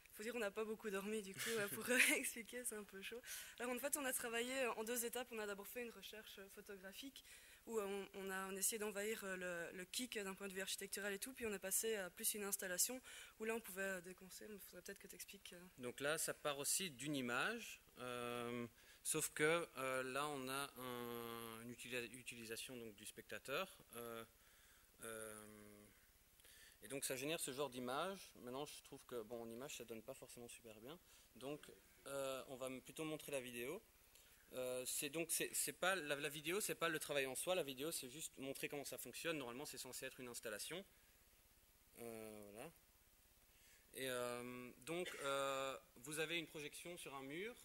Il faut dire qu'on n'a pas beaucoup dormi, du coup, pour expliquer, c'est un peu chaud. Alors, en fait, on a travaillé en 2 étapes. On a d'abord fait une recherche photographique où on a essayé d'envahir le KIKK d'un point de vue architectural et tout, puis on est passé à plus une installation où là, on pouvait déconstruire. Il faudrait peut-être que tu expliques. Donc là, ça part aussi d'une image, sauf que là, on a une utilisation donc, du spectateur. Et donc ça génère ce genre d'image. Maintenant je trouve que en image ça donne pas forcément super bien. Donc on va plutôt montrer la vidéo. C'est pas la vidéo, c'est pas le travail en soi. La vidéo c'est juste montrer comment ça fonctionne. Normalement c'est censé être une installation. Voilà. Et donc vous avez une projection sur un mur,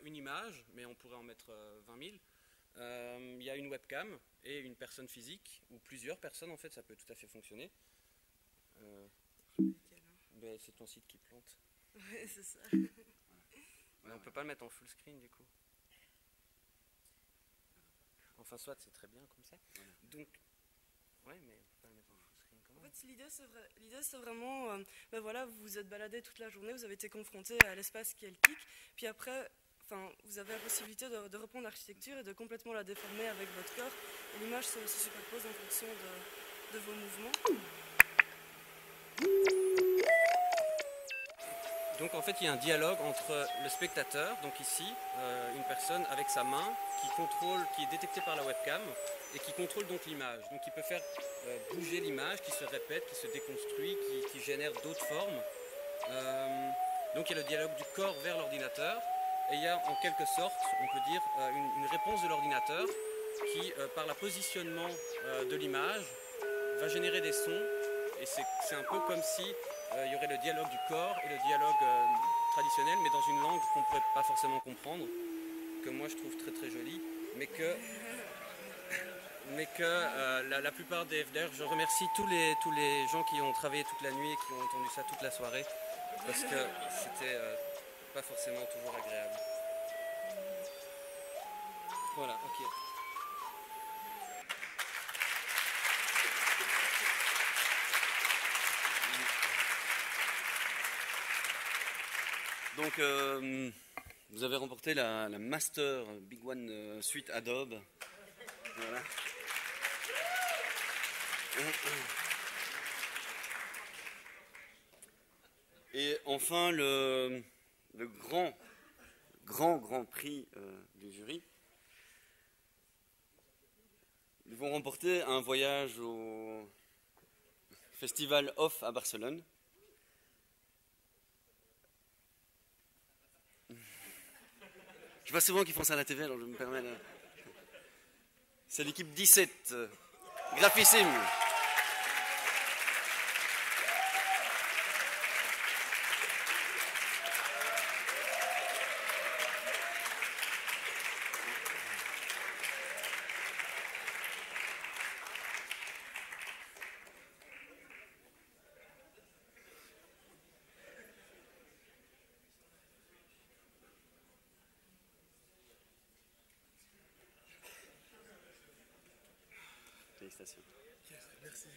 une image, mais on pourrait en mettre 20 000. Il y a une webcam et une personne physique ou plusieurs personnes en fait, ça peut tout à fait fonctionner. C'est ton site qui plante. Ouais, c'est ça. Mais on peut pas le mettre en full screen du coup. Enfin, soit c'est très bien comme ça. Voilà. Donc, ouais, mais on peut pas le mettre en full screen quand même. En fait, l'idée c'est vraiment, voilà, vous vous êtes baladé toute la journée, vous avez été confronté à l'espace qui est le KIKK, puis après, vous avez la possibilité de reprendre l'architecture et de complètement la déformer avec votre corps. Et l'image se superpose en fonction de vos mouvements. Donc en fait il y a un dialogue entre le spectateur, donc ici, une personne avec sa main qui est détectée par la webcam et qui contrôle donc l'image. Donc il peut faire bouger l'image, qui se répète, qui se déconstruit, qui génère d'autres formes. Donc il y a le dialogue du corps vers l'ordinateur et il y a en quelque sorte, on peut dire, une réponse de l'ordinateur qui, par le positionnement de l'image, va générer des sons. Et c'est un peu comme si il y aurait le dialogue du corps et le dialogue traditionnel, mais dans une langue qu'on ne pourrait pas forcément comprendre, que moi je trouve très très jolie, mais que la plupart des... D'ailleurs, je remercie tous les gens qui ont travaillé toute la nuit et qui ont entendu ça toute la soirée, parce que c'était pas forcément toujours agréable. Voilà, ok. Donc, vous avez remporté la Master Big One Suite Adobe. Voilà. Et enfin, le grand prix du jury. Ils vont remporter un voyage au Festival Off à Barcelone. Je vois souvent qu'ils font ça à la TV, alors je me permets de... C'est l'équipe 17, graphissime. Félicitations. Merci.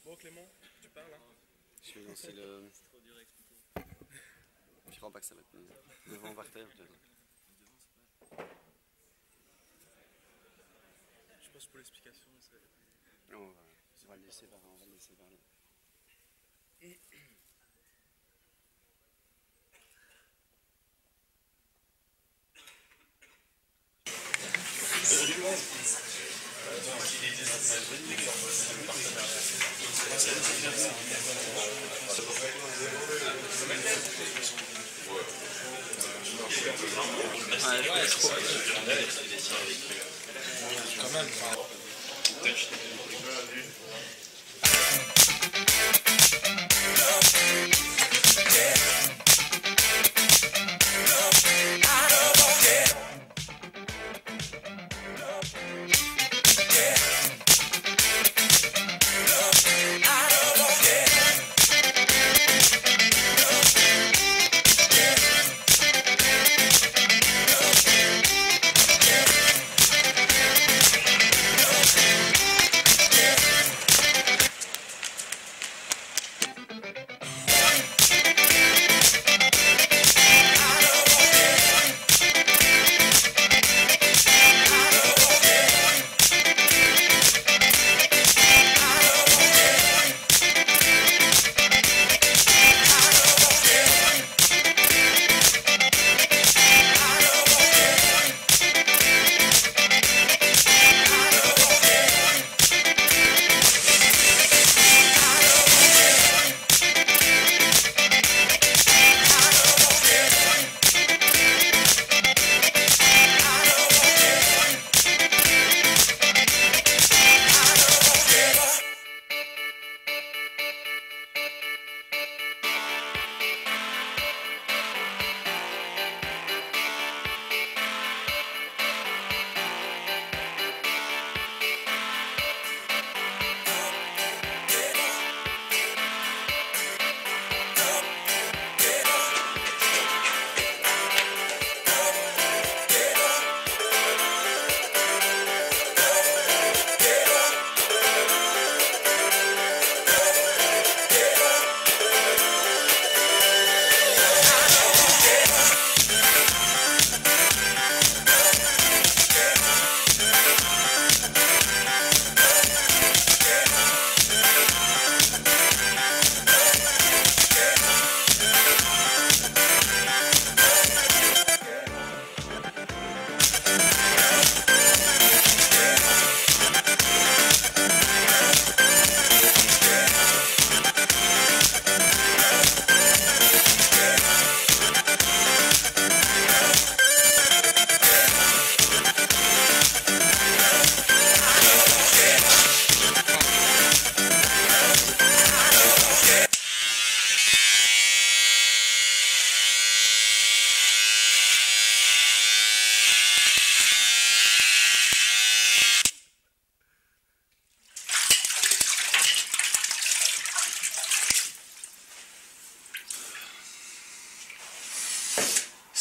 Bon Clément, tu parles hein. Je vais lancer le... C'est trop dur à expliquer. Je crois pas que ça va tenir. Devant par terre peut-être. Je pense pour l'explication, c'est... On va le laisser parler. Quand même.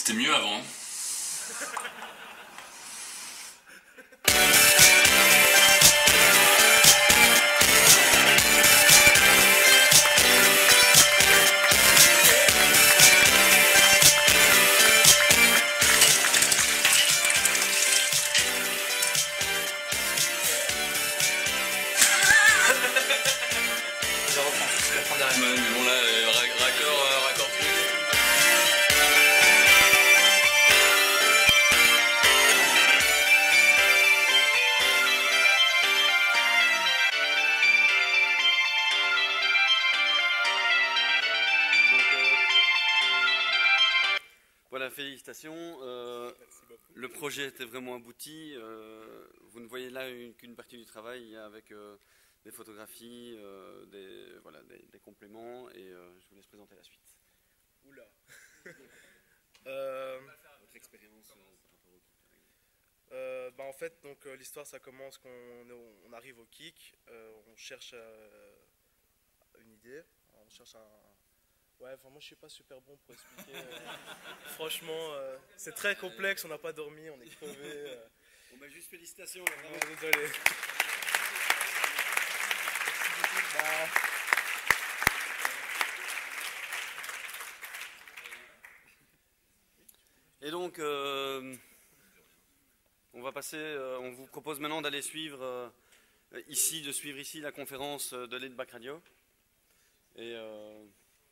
C'était mieux avant. Mais bon là, raccord plus. Voilà, félicitations. Le projet était vraiment abouti. Vous ne voyez là qu'une partie du travail avec des photographies, des compléments, et je vous laisse présenter la suite. Oula. Votre expérience en fait, donc l'histoire, ça commence quand on arrive au KIKK, on cherche une idée, on cherche un... Ouais, enfin, moi je suis pas super bon pour expliquer. Franchement, c'est très complexe, on n'a pas dormi, on est crevé. Bon, bah, juste félicitations. Désolé. Et donc, on vous propose maintenant d'aller suivre de suivre ici la conférence de l'Edback Radio. Et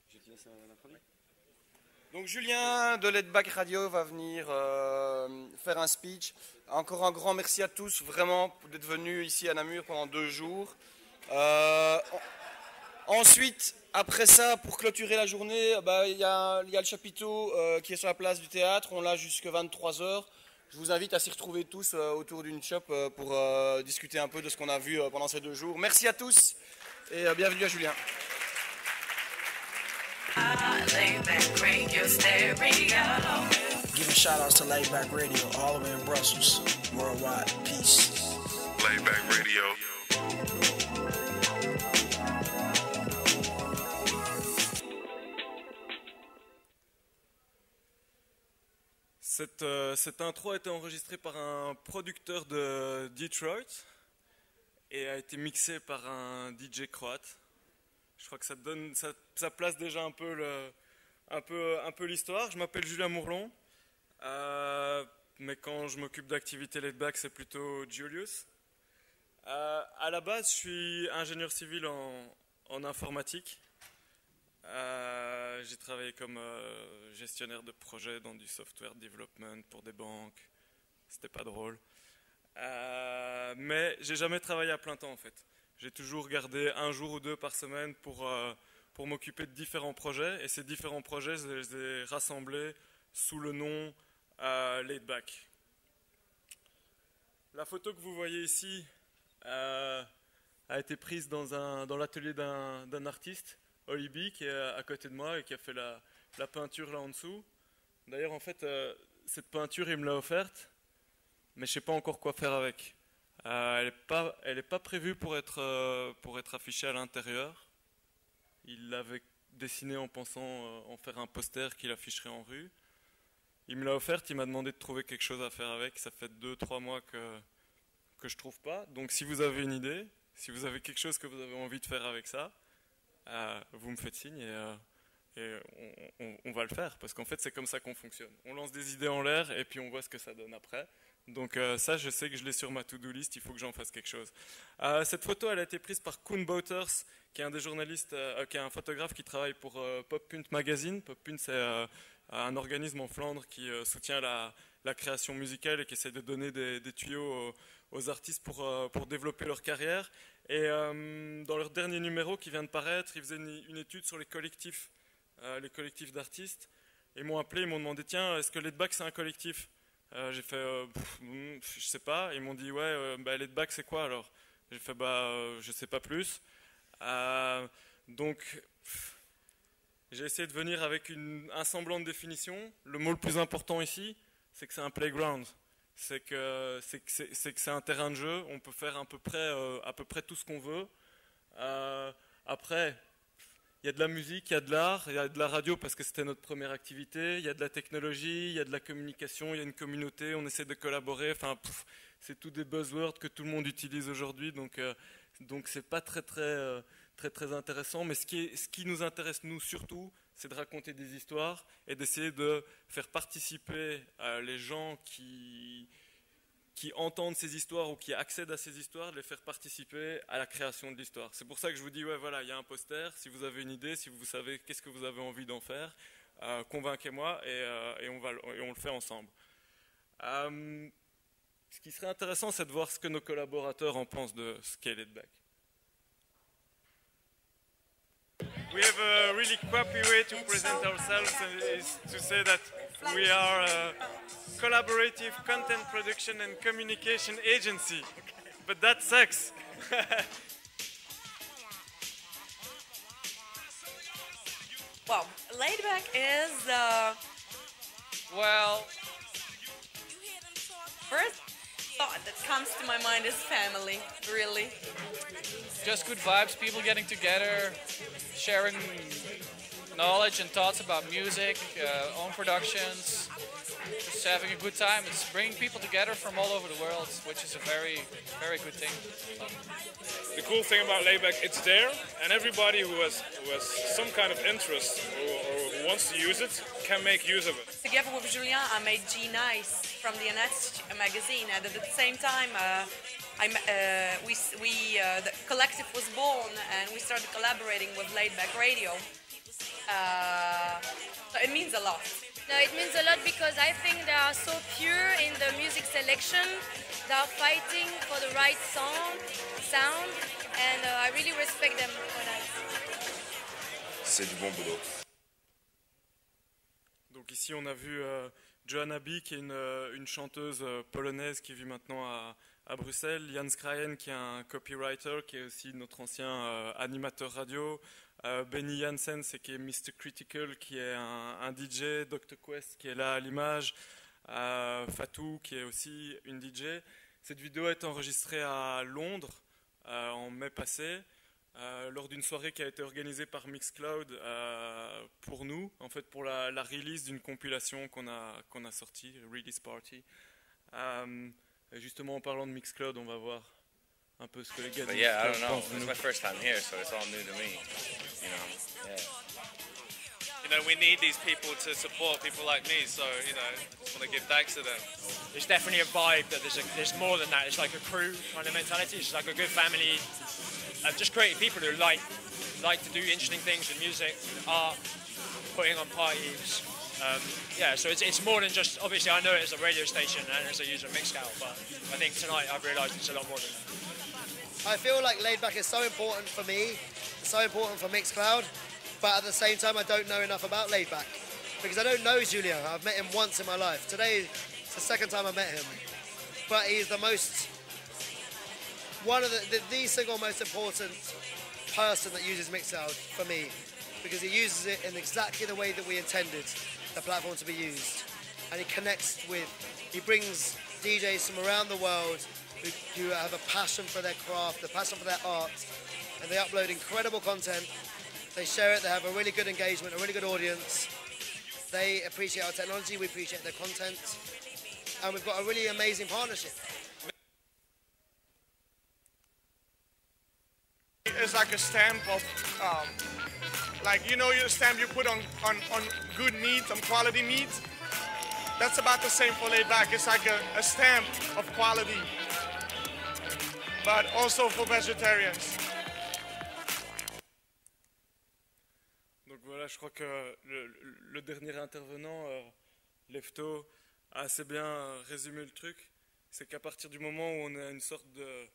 je te laisse l'introduire. Donc Julien de l'Edback Radio va venir faire un speech. Encore un grand merci à tous, vraiment, d'être venus ici à Namur pendant 2 jours. Ensuite, après ça, pour clôturer la journée, il y a le chapiteau qui est sur la place du théâtre. On l'a jusqu'à 23h. Je vous invite à s'y retrouver tous autour d'une shop pour discuter un peu de ce qu'on a vu pendant ces 2 jours. Merci à tous et bienvenue à Julien. Giving shout outs to Layback Radio, all the way in Brussels, worldwide, peace. Layback Radio. Cette intro a été enregistrée par un producteur de Detroit et a été mixée par un DJ croate. Je crois que ça place déjà un peu l'histoire. Je m'appelle Julien Mourlon, mais quand je m'occupe d'activités laid-back, c'est plutôt Julius. À la base, je suis ingénieur civil en informatique. J'ai travaillé comme gestionnaire de projet dans du software development pour des banques. C'était pas drôle. Mais j'ai jamais travaillé à plein temps en fait. J'ai toujours gardé 1 jour ou 2 par semaine pour m'occuper de différents projets. Et ces différents projets, je les ai rassemblés sous le nom Laidback. La photo que vous voyez ici a été prise dans l'atelier d'un artiste, Olibi, qui est à côté de moi et qui a fait la peinture là en dessous. D'ailleurs, en fait, cette peinture, il me l'a offerte, mais je ne sais pas encore quoi faire avec. Elle n'est pas prévue pour être affichée à l'intérieur. Il l'avait dessinée en pensant en faire un poster qu'il afficherait en rue. Il me l'a offerte, il m'a demandé de trouver quelque chose à faire avec. Ça fait 2-3 mois que je ne trouve pas. Donc si vous avez une idée, si vous avez quelque chose que vous avez envie de faire avec ça, vous me faites signe et on va le faire. Parce qu'en fait, c'est comme ça qu'on fonctionne. On lance des idées en l'air et puis on voit ce que ça donne après. Donc ça, je sais que je l'ai sur ma to-do list, il faut que j'en fasse quelque chose. Cette photo, elle a été prise par Koen Bouters, qui est un des journalistes, qui est un photographe qui travaille pour Poppunt Magazine. Poppunt, c'est un organisme en Flandre qui soutient la création musicale et qui essaie de donner des tuyaux aux artistes pour développer leur carrière. Et dans leur dernier numéro qui vient de paraître, ils faisaient une étude sur les collectifs d'artistes. Ils m'ont appelé, ils m'ont demandé, tiens, est-ce que Laidback c'est un collectif ? J'ai fait, je sais pas. Ils m'ont dit, ouais, Laidback c'est quoi alors ? J'ai fait, je sais pas plus. Donc, j'ai essayé de venir avec un semblant de définition. Le mot le plus important ici, c'est que c'est un playground. C'est que c'est un terrain de jeu. On peut faire à peu près tout ce qu'on veut. Après, y a de la musique, il y a de l'art, il y a de la radio parce que c'était notre première activité, il y a de la technologie, il y a de la communication, il y a une communauté, on essaie de collaborer. Enfin, c'est tous des buzzwords que tout le monde utilise aujourd'hui, donc c'est pas très intéressant. Mais ce qui nous intéresse nous surtout, c'est de raconter des histoires et d'essayer de faire participer les gens qui entendent ces histoires ou qui accèdent à ces histoires, de les faire participer à la création de l'histoire. C'est pour ça que je vous dis, ouais, voilà, il y a un poster, si vous avez une idée, si vous savez qu'est-ce que vous avez envie d'en faire, convainquez-moi et on le fait ensemble. Ce qui serait intéressant, c'est de voir ce que nos collaborateurs en pensent de Scale It Back. We have a really crappy way to present ourselves, and is to say that we are a collaborative content production and communication agency. But that sucks. Well, Laid Back is, well, first thought that comes to my mind is family, really. Just good vibes, people getting together, sharing knowledge and thoughts about music, own productions, just having a good time. It's bringing people together from all over the world, which is a very, very good thing. The cool thing about Layback, it's there, and everybody who has some kind of interest or who wants to use it can make use of it. Together with Julien, I made G Nice from the Annette magazine, and at the same time, the collective was born, and we started collaborating with Laidback Radio. So it means a lot. No, it means a lot because I think they are so pure in the music selection. They are fighting for the right sound, and I really respect them for that. C'est du bon boulot. Donc ici on a vu Johanna B, qui est une chanteuse polonaise qui vit maintenant à Bruxelles, Jan Skrajen qui est un copywriter, qui est aussi notre ancien animateur radio, Benny Janssen qui est Mr. Critical, qui est un DJ, Dr. Quest qui est là à l'image, Fatou qui est aussi une DJ. Cette vidéo a été enregistrée à Londres en mai passé, lors d'une soirée qui a été organisée par Mixcloud pour nous, en fait pour la release d'une compilation qu'on a sortie, Release Party. Et justement en parlant de Mixcloud, on va voir un peu ce que les gars disent. Yeah, I don't know. It's my first time here, so it's all new to me. You know, yeah. You know, we need these people to support people like me, so you know, just want to give thanks to them. There's definitely a vibe that there's more than that. It's like a crew kind of mentality. It's like a good family, just creative people who like to do interesting things with music, art, putting on parties. Yeah, so it's more than just, obviously I know it as a radio station and as a user of Mixcloud, but I think tonight I've realised it's a lot more than that. I feel like Laidback is so important for me, so important for Mixcloud, but at the same time I don't know enough about Laidback because I don't know Julien. I've met him once in my life. Today it's the second time I met him, but he's the single most important person that uses Mixcloud for me, because he uses it in exactly the way that we intended the platform to be used, and he brings DJs from around the world who have a passion for their craft, a passion for their art, and they upload incredible content. They share it, they have a really good engagement, a really good audience. They appreciate our technology, we appreciate their content, and we've got a really amazing partnership. It's like a stamp of, like, you know, your stamp you put on good meat, on quality meat. That's about the same for Laidback. It's like a stamp of quality, but also for vegetarians. Donc voilà, je crois que le dernier intervenant, Lefto, a assez bien résumé le truc. C'est qu'à partir du moment où on a une sorte de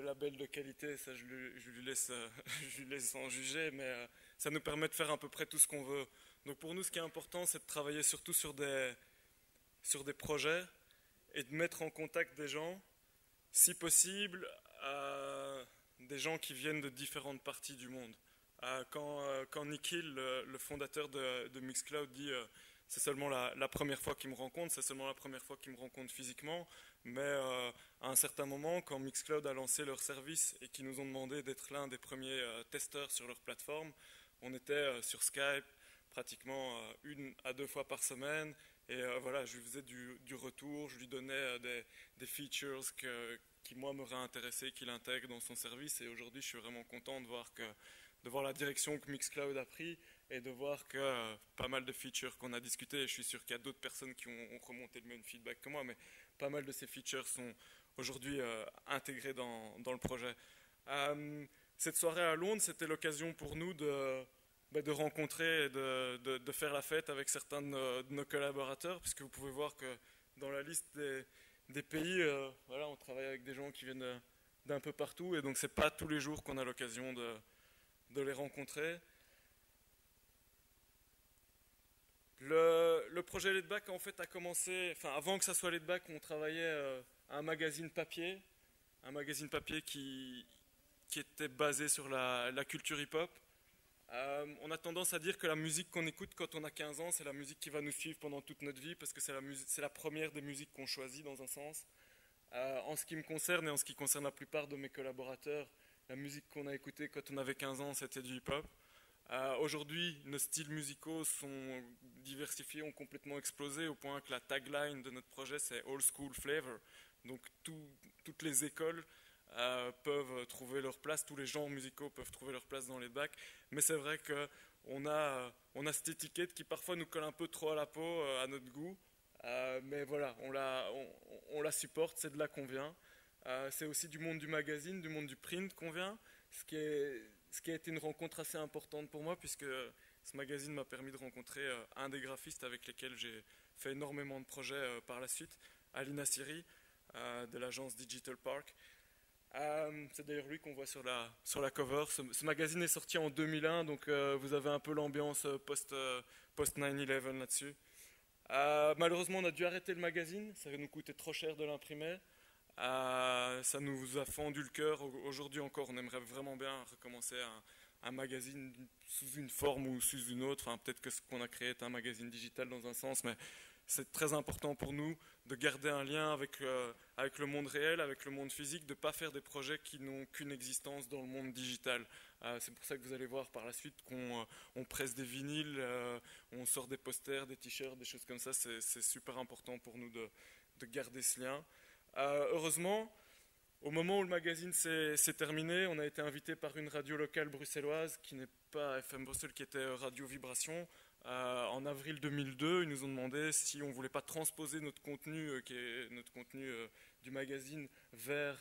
label de qualité, ça je lui laisse en juger, mais ça nous permet de faire à peu près tout ce qu'on veut. Donc pour nous, ce qui est important, c'est de travailler surtout sur des projets et de mettre en contact des gens, si possible, des gens qui viennent de différentes parties du monde. Quand Nico, le fondateur de Mixcloud, dit c'est seulement la première fois qu'il me rencontre, c'est seulement la première fois qu'il me rencontre physiquement, mais à un certain moment, quand Mixcloud a lancé leur service et qu'ils nous ont demandé d'être l'un des premiers testeurs sur leur plateforme, on était sur Skype pratiquement 1 à 2 fois par semaine, et voilà, je lui faisais du retour, je lui donnais des features qui moi m'auraient intéressé, qu'il intègre dans son service, et aujourd'hui je suis vraiment content de voir la direction que Mixcloud a pris et de voir que pas mal de features qu'on a discuté, et je suis sûr qu'il y a d'autres personnes qui ont remonté le même feedback que moi, mais pas mal de ces features sont aujourd'hui intégrées dans le projet. Cette soirée à Londres, c'était l'occasion pour nous de rencontrer et de faire la fête avec certains de nos collaborateurs, puisque vous pouvez voir que dans la liste des pays, voilà, on travaille avec des gens qui viennent d'un peu partout, et donc c'est pas tous les jours qu'on a l'occasion de les rencontrer. Le projet Laidback en fait a commencé, enfin avant que ça soit Laidback, on travaillait à un magazine papier qui était basé sur la culture hip-hop. On a tendance à dire que la musique qu'on écoute quand on a 15 ans, c'est la musique qui va nous suivre pendant toute notre vie, parce que c'est la première des musiques qu'on choisit dans un sens. En ce qui me concerne et en ce qui concerne la plupart de mes collaborateurs, la musique qu'on a écoutée quand on avait 15 ans, c'était du hip-hop. Aujourd'hui, nos styles musicaux sont diversifiés, ont complètement explosé, au point que la tagline de notre projet, c'est Old School Flavor. Donc toutes les écoles peuvent trouver leur place, tous les genres musicaux peuvent trouver leur place dans les bacs, mais c'est vrai qu'on a cette étiquette qui parfois nous colle un peu trop à la peau, à notre goût, mais voilà, on la supporte, c'est de là qu'on vient. C'est aussi du monde du magazine, du monde du print qu'on vient, ce qui a été une rencontre assez importante pour moi, puisque ce magazine m'a permis de rencontrer un des graphistes avec lesquels j'ai fait énormément de projets par la suite, Ali Nassiri, de l'agence Digital Park. C'est d'ailleurs lui qu'on voit sur la cover. Ce magazine est sorti en 2001, donc vous avez un peu l'ambiance post 9/11 là-dessus. Malheureusement, on a dû arrêter le magazine, ça nous coûtait trop cher de l'imprimer. Ça nous a fendu le cœur. Aujourd'hui encore, on aimerait vraiment bien recommencer un magazine sous une forme ou sous une autre. Enfin, peut-être que ce qu'on a créé est un magazine digital dans un sens, mais c'est très important pour nous de garder un lien avec le monde réel, avec le monde physique, de ne pas faire des projets qui n'ont qu'une existence dans le monde digital. C'est pour ça que vous allez voir par la suite qu'on presse des vinyles, on sort des posters, des t-shirts, des choses comme ça. C'est super important pour nous de garder ce lien. Heureusement, au moment où le magazine s'est terminé, on a été invité par une radio locale bruxelloise qui n'est pas FM Bruxelles, qui était Radio Vibration. En avril 2002, ils nous ont demandé si on ne voulait pas transposer notre contenu, qui est notre contenu du magazine, vers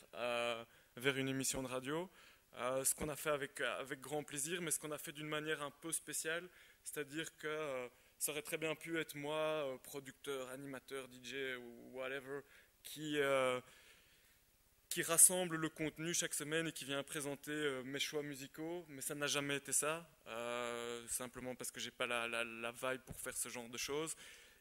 une émission de radio. Ce qu'on a fait avec grand plaisir, mais ce qu'on a fait d'une manière un peu spéciale, c'est-à-dire que ça aurait très bien pu être moi, producteur, animateur, DJ ou whatever, qui rassemble le contenu chaque semaine et qui vient présenter mes choix musicaux, mais ça n'a jamais été ça, simplement parce que j'ai pas la vibe pour faire ce genre de choses.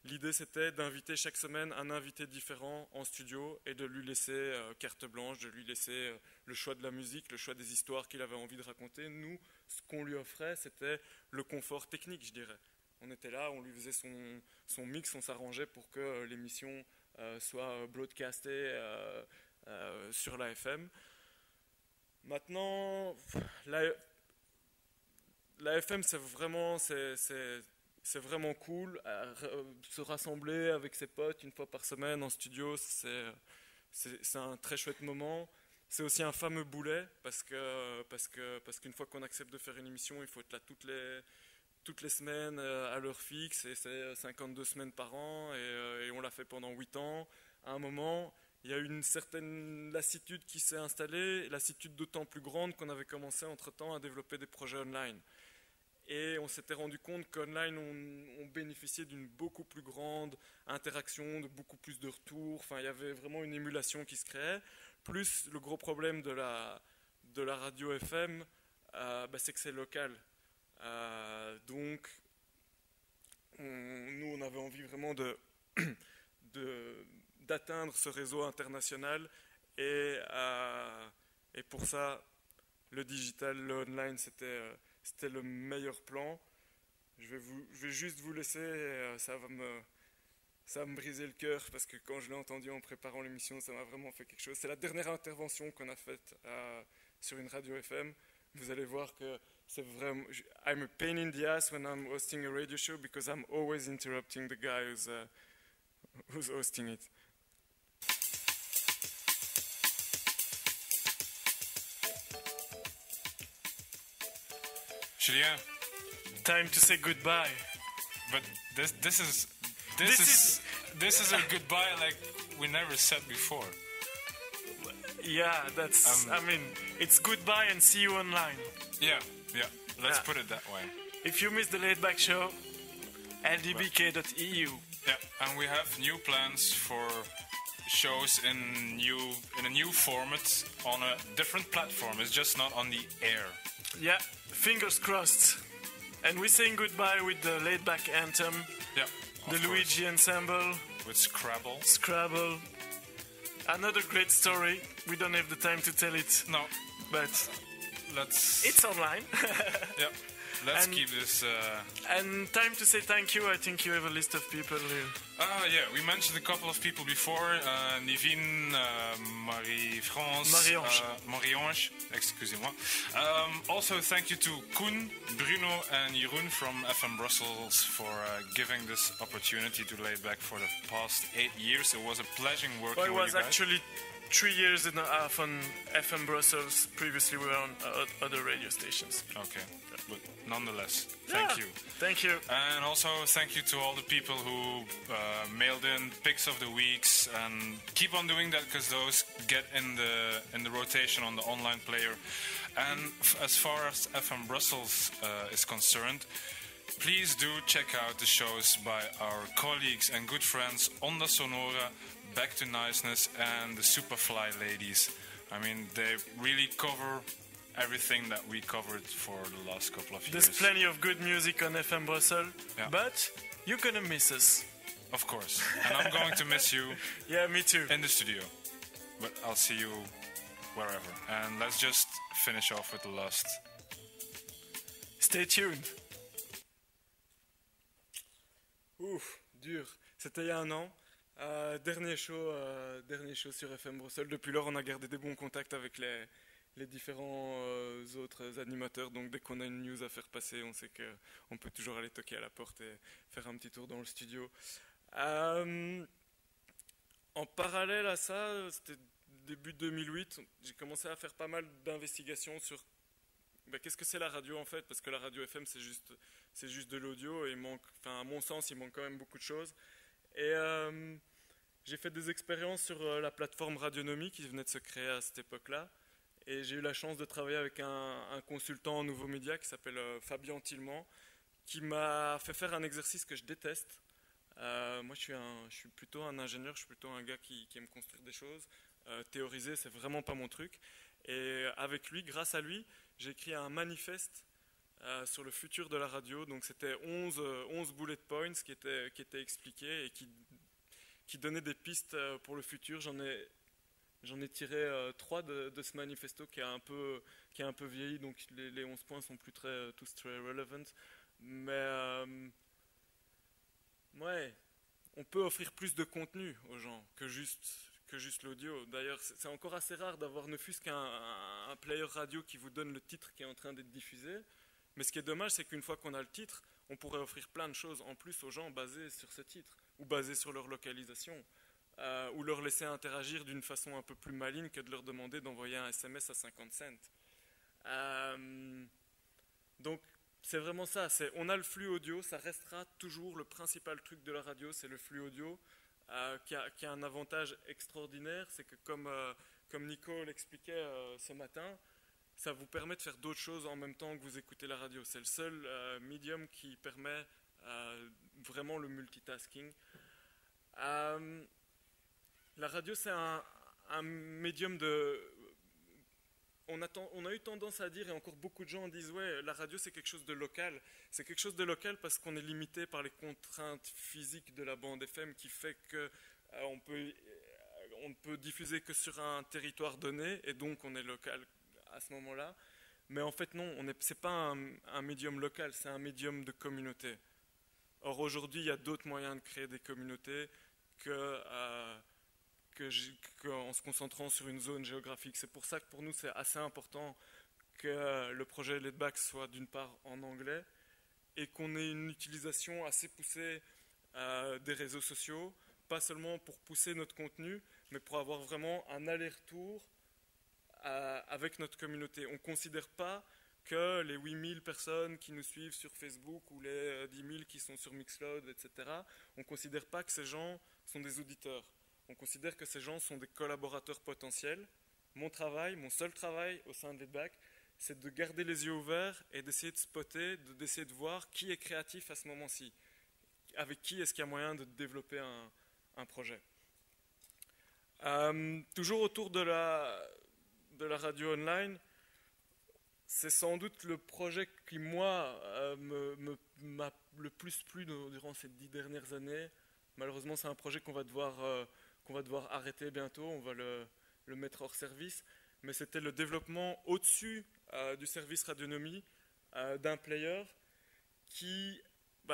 L'idée, c'était d'inviter chaque semaine un invité différent en studio et de lui laisser carte blanche, de lui laisser le choix de la musique, le choix des histoires qu'il avait envie de raconter. Nous, ce qu'on lui offrait, c'était le confort technique, je dirais. On était là, on lui faisait son mix, on s'arrangeait pour que l'émission soit broadcastée sur la FM. Maintenant, la FM, c'est vraiment cool. Se rassembler avec ses potes une fois par semaine en studio, c'est un très chouette moment. C'est aussi un fameux boulet, parce qu'une fois qu'on accepte de faire une émission, il faut être là toutes les semaines à l'heure fixe, et c'est 52 semaines par an, et on l'a fait pendant 8 ans. À un moment, il y a une certaine lassitude qui s'est installée, lassitude d'autant plus grande qu'on avait commencé entre-temps à développer des projets online. Et on s'était rendu compte qu'online, on bénéficiait d'une beaucoup plus grande interaction, de beaucoup plus de retours. Enfin, il y avait vraiment une émulation qui se créait. Plus, le gros problème de la radio FM, c'est que c'est local. Donc, nous, on avait envie vraiment d'atteindre ce réseau international. Et pour ça, le digital, le online, c'était le meilleur plan. Je vais juste vous laisser, ça ça me brisait le cœur parce que quand je l'ai entendu en préparant l'émission, ça m'a vraiment fait quelque chose. C'est la dernière intervention qu'on a faite sur une radio FM. Vous allez voir que c'est vraiment... I'm a pain in the ass when I'm hosting a radio show because I'm always interrupting the guy who's hosting it. Julien, time to say goodbye. But this is a goodbye like we never said before. Yeah, that's. I mean, it's goodbye and see you online. Yeah. Let's put it that way. If you missed the Laid Back Show, ldbk.eu. Yeah, and we have new plans for shows in a new format on a different platform. It's just not on the air. Yeah, fingers crossed. And we're saying goodbye with the Laid Back anthem. Yeah. The Luigi Ensemble. With Scrabble. Another great story. We don't have the time to tell it. No. But it's online. Yeah. Let's keep this... And time to say thank you. I think you have a list of people here. Yeah, we mentioned a couple of people before. Nivine, Marie-Ange, excusez-moi. Also, thank you to Koen, Bruno and Jeroen from FM Brussels for giving this opportunity to lay back for the past 8 years. It was a pleasure working with you guys. It was actually 3 years and a half on FM Brussels. Previously, we were on other radio stations. Okay, but nonetheless, thank you. Thank you. And also thank you to all the people who mailed in picks of the weeks, and keep on doing that because those get in the rotation on the online player. And as far as FM Brussels is concerned, please do check out the shows by our colleagues and good friends Onda Sonora, Back to Niceness and the Superfly ladies. I mean, they really cover everything that we covered for the last couple of years. There's plenty of good music on FM Brussels, but you're gonna miss us. Of course. And I'm going to miss you. Yeah, me too. In the studio. But I'll see you wherever. And let's just finish off with the last. Stay tuned. Ouf, dur. C'était il y a un an. Dernier show sur FM Bruxelles. Depuis lors, on a gardé des bons contacts avec les différents autres animateurs. Donc, dès qu'on a une news à faire passer, on sait qu'on peut toujours aller toquer à la porte et faire un petit tour dans le studio. En parallèle à ça, c'était début 2008, j'ai commencé à faire pas mal d'investigations sur qu'est-ce que c'est la radio en fait, parce que la radio FM c'est juste de l'audio et à mon sens il manque quand même beaucoup de choses. Et j'ai fait des expériences sur la plateforme Radionomie qui venait de se créer à cette époque-là. Et j'ai eu la chance de travailler avec un consultant en nouveaux médias qui s'appelle Fabien Tillemans, qui m'a fait faire un exercice que je déteste. Moi, je suis plutôt un ingénieur, je suis plutôt un gars qui aime construire des choses. Théoriser, c'est vraiment pas mon truc. Et avec lui, grâce à lui, j'ai écrit un manifeste sur le futur de la radio. Donc, c'était 11 bullet points qui étaient expliqués et qui donnaient des pistes pour le futur. J'en ai tiré 3 de ce manifesto qui est un peu vieilli, donc les 11 points sont plus tous très relevant. Mais ouais, on peut offrir plus de contenu aux gens que juste l'audio. D'ailleurs, c'est encore assez rare d'avoir ne fût-ce qu'un player radio qui vous donne le titre qui est en train d'être diffusé. Mais ce qui est dommage, c'est qu'une fois qu'on a le titre, on pourrait offrir plein de choses en plus aux gens basées sur ce titre ou basées sur leur localisation. Ou leur laisser interagir d'une façon un peu plus maligne que de leur demander d'envoyer un SMS à 50 cents. Donc, c'est vraiment ça. On a le flux audio, ça restera toujours le principal truc de la radio, c'est le flux audio qui a un avantage extraordinaire. C'est que comme Nico l'expliquait ce matin, ça vous permet de faire d'autres choses en même temps que vous écoutez la radio. C'est le seul médium qui permet vraiment le multitasking. La radio, c'est un médium de... On a eu tendance à dire, et encore beaucoup de gens disent, ouais, la radio, c'est quelque chose de local. C'est quelque chose de local parce qu'on est limité par les contraintes physiques de la bande FM qui fait qu'on ne peut diffuser que sur un territoire donné, et donc on est local à ce moment-là. Mais en fait, non, c'est pas un médium local, c'est un médium de communauté. Or aujourd'hui, il y a d'autres moyens de créer des communautés qu'en se concentrant sur une zone géographique. C'est pour ça que pour nous, c'est assez important que le projet Laid Back soit d'une part en anglais et qu'on ait une utilisation assez poussée des réseaux sociaux, pas seulement pour pousser notre contenu, mais pour avoir vraiment un aller-retour avec notre communauté. On ne considère pas que les 8000 personnes qui nous suivent sur Facebook ou les 10 000 qui sont sur Mixcloud, etc., on ne considère pas que ces gens sont des auditeurs. On considère que ces gens sont des collaborateurs potentiels. Mon travail, mon seul travail au sein de Laid Back, c'est de garder les yeux ouverts et d'essayer de spotter, d'essayer de voir qui est créatif à ce moment-ci. Avec qui est-ce qu'il y a moyen de développer un projet. Toujours autour de la radio online, c'est sans doute le projet qui, moi, m'a le plus plu durant ces 10 dernières années. Malheureusement, c'est un projet qu'on va devoir arrêter bientôt, on va le mettre hors service. Mais c'était le développement au-dessus du service radionomie d'un player qui...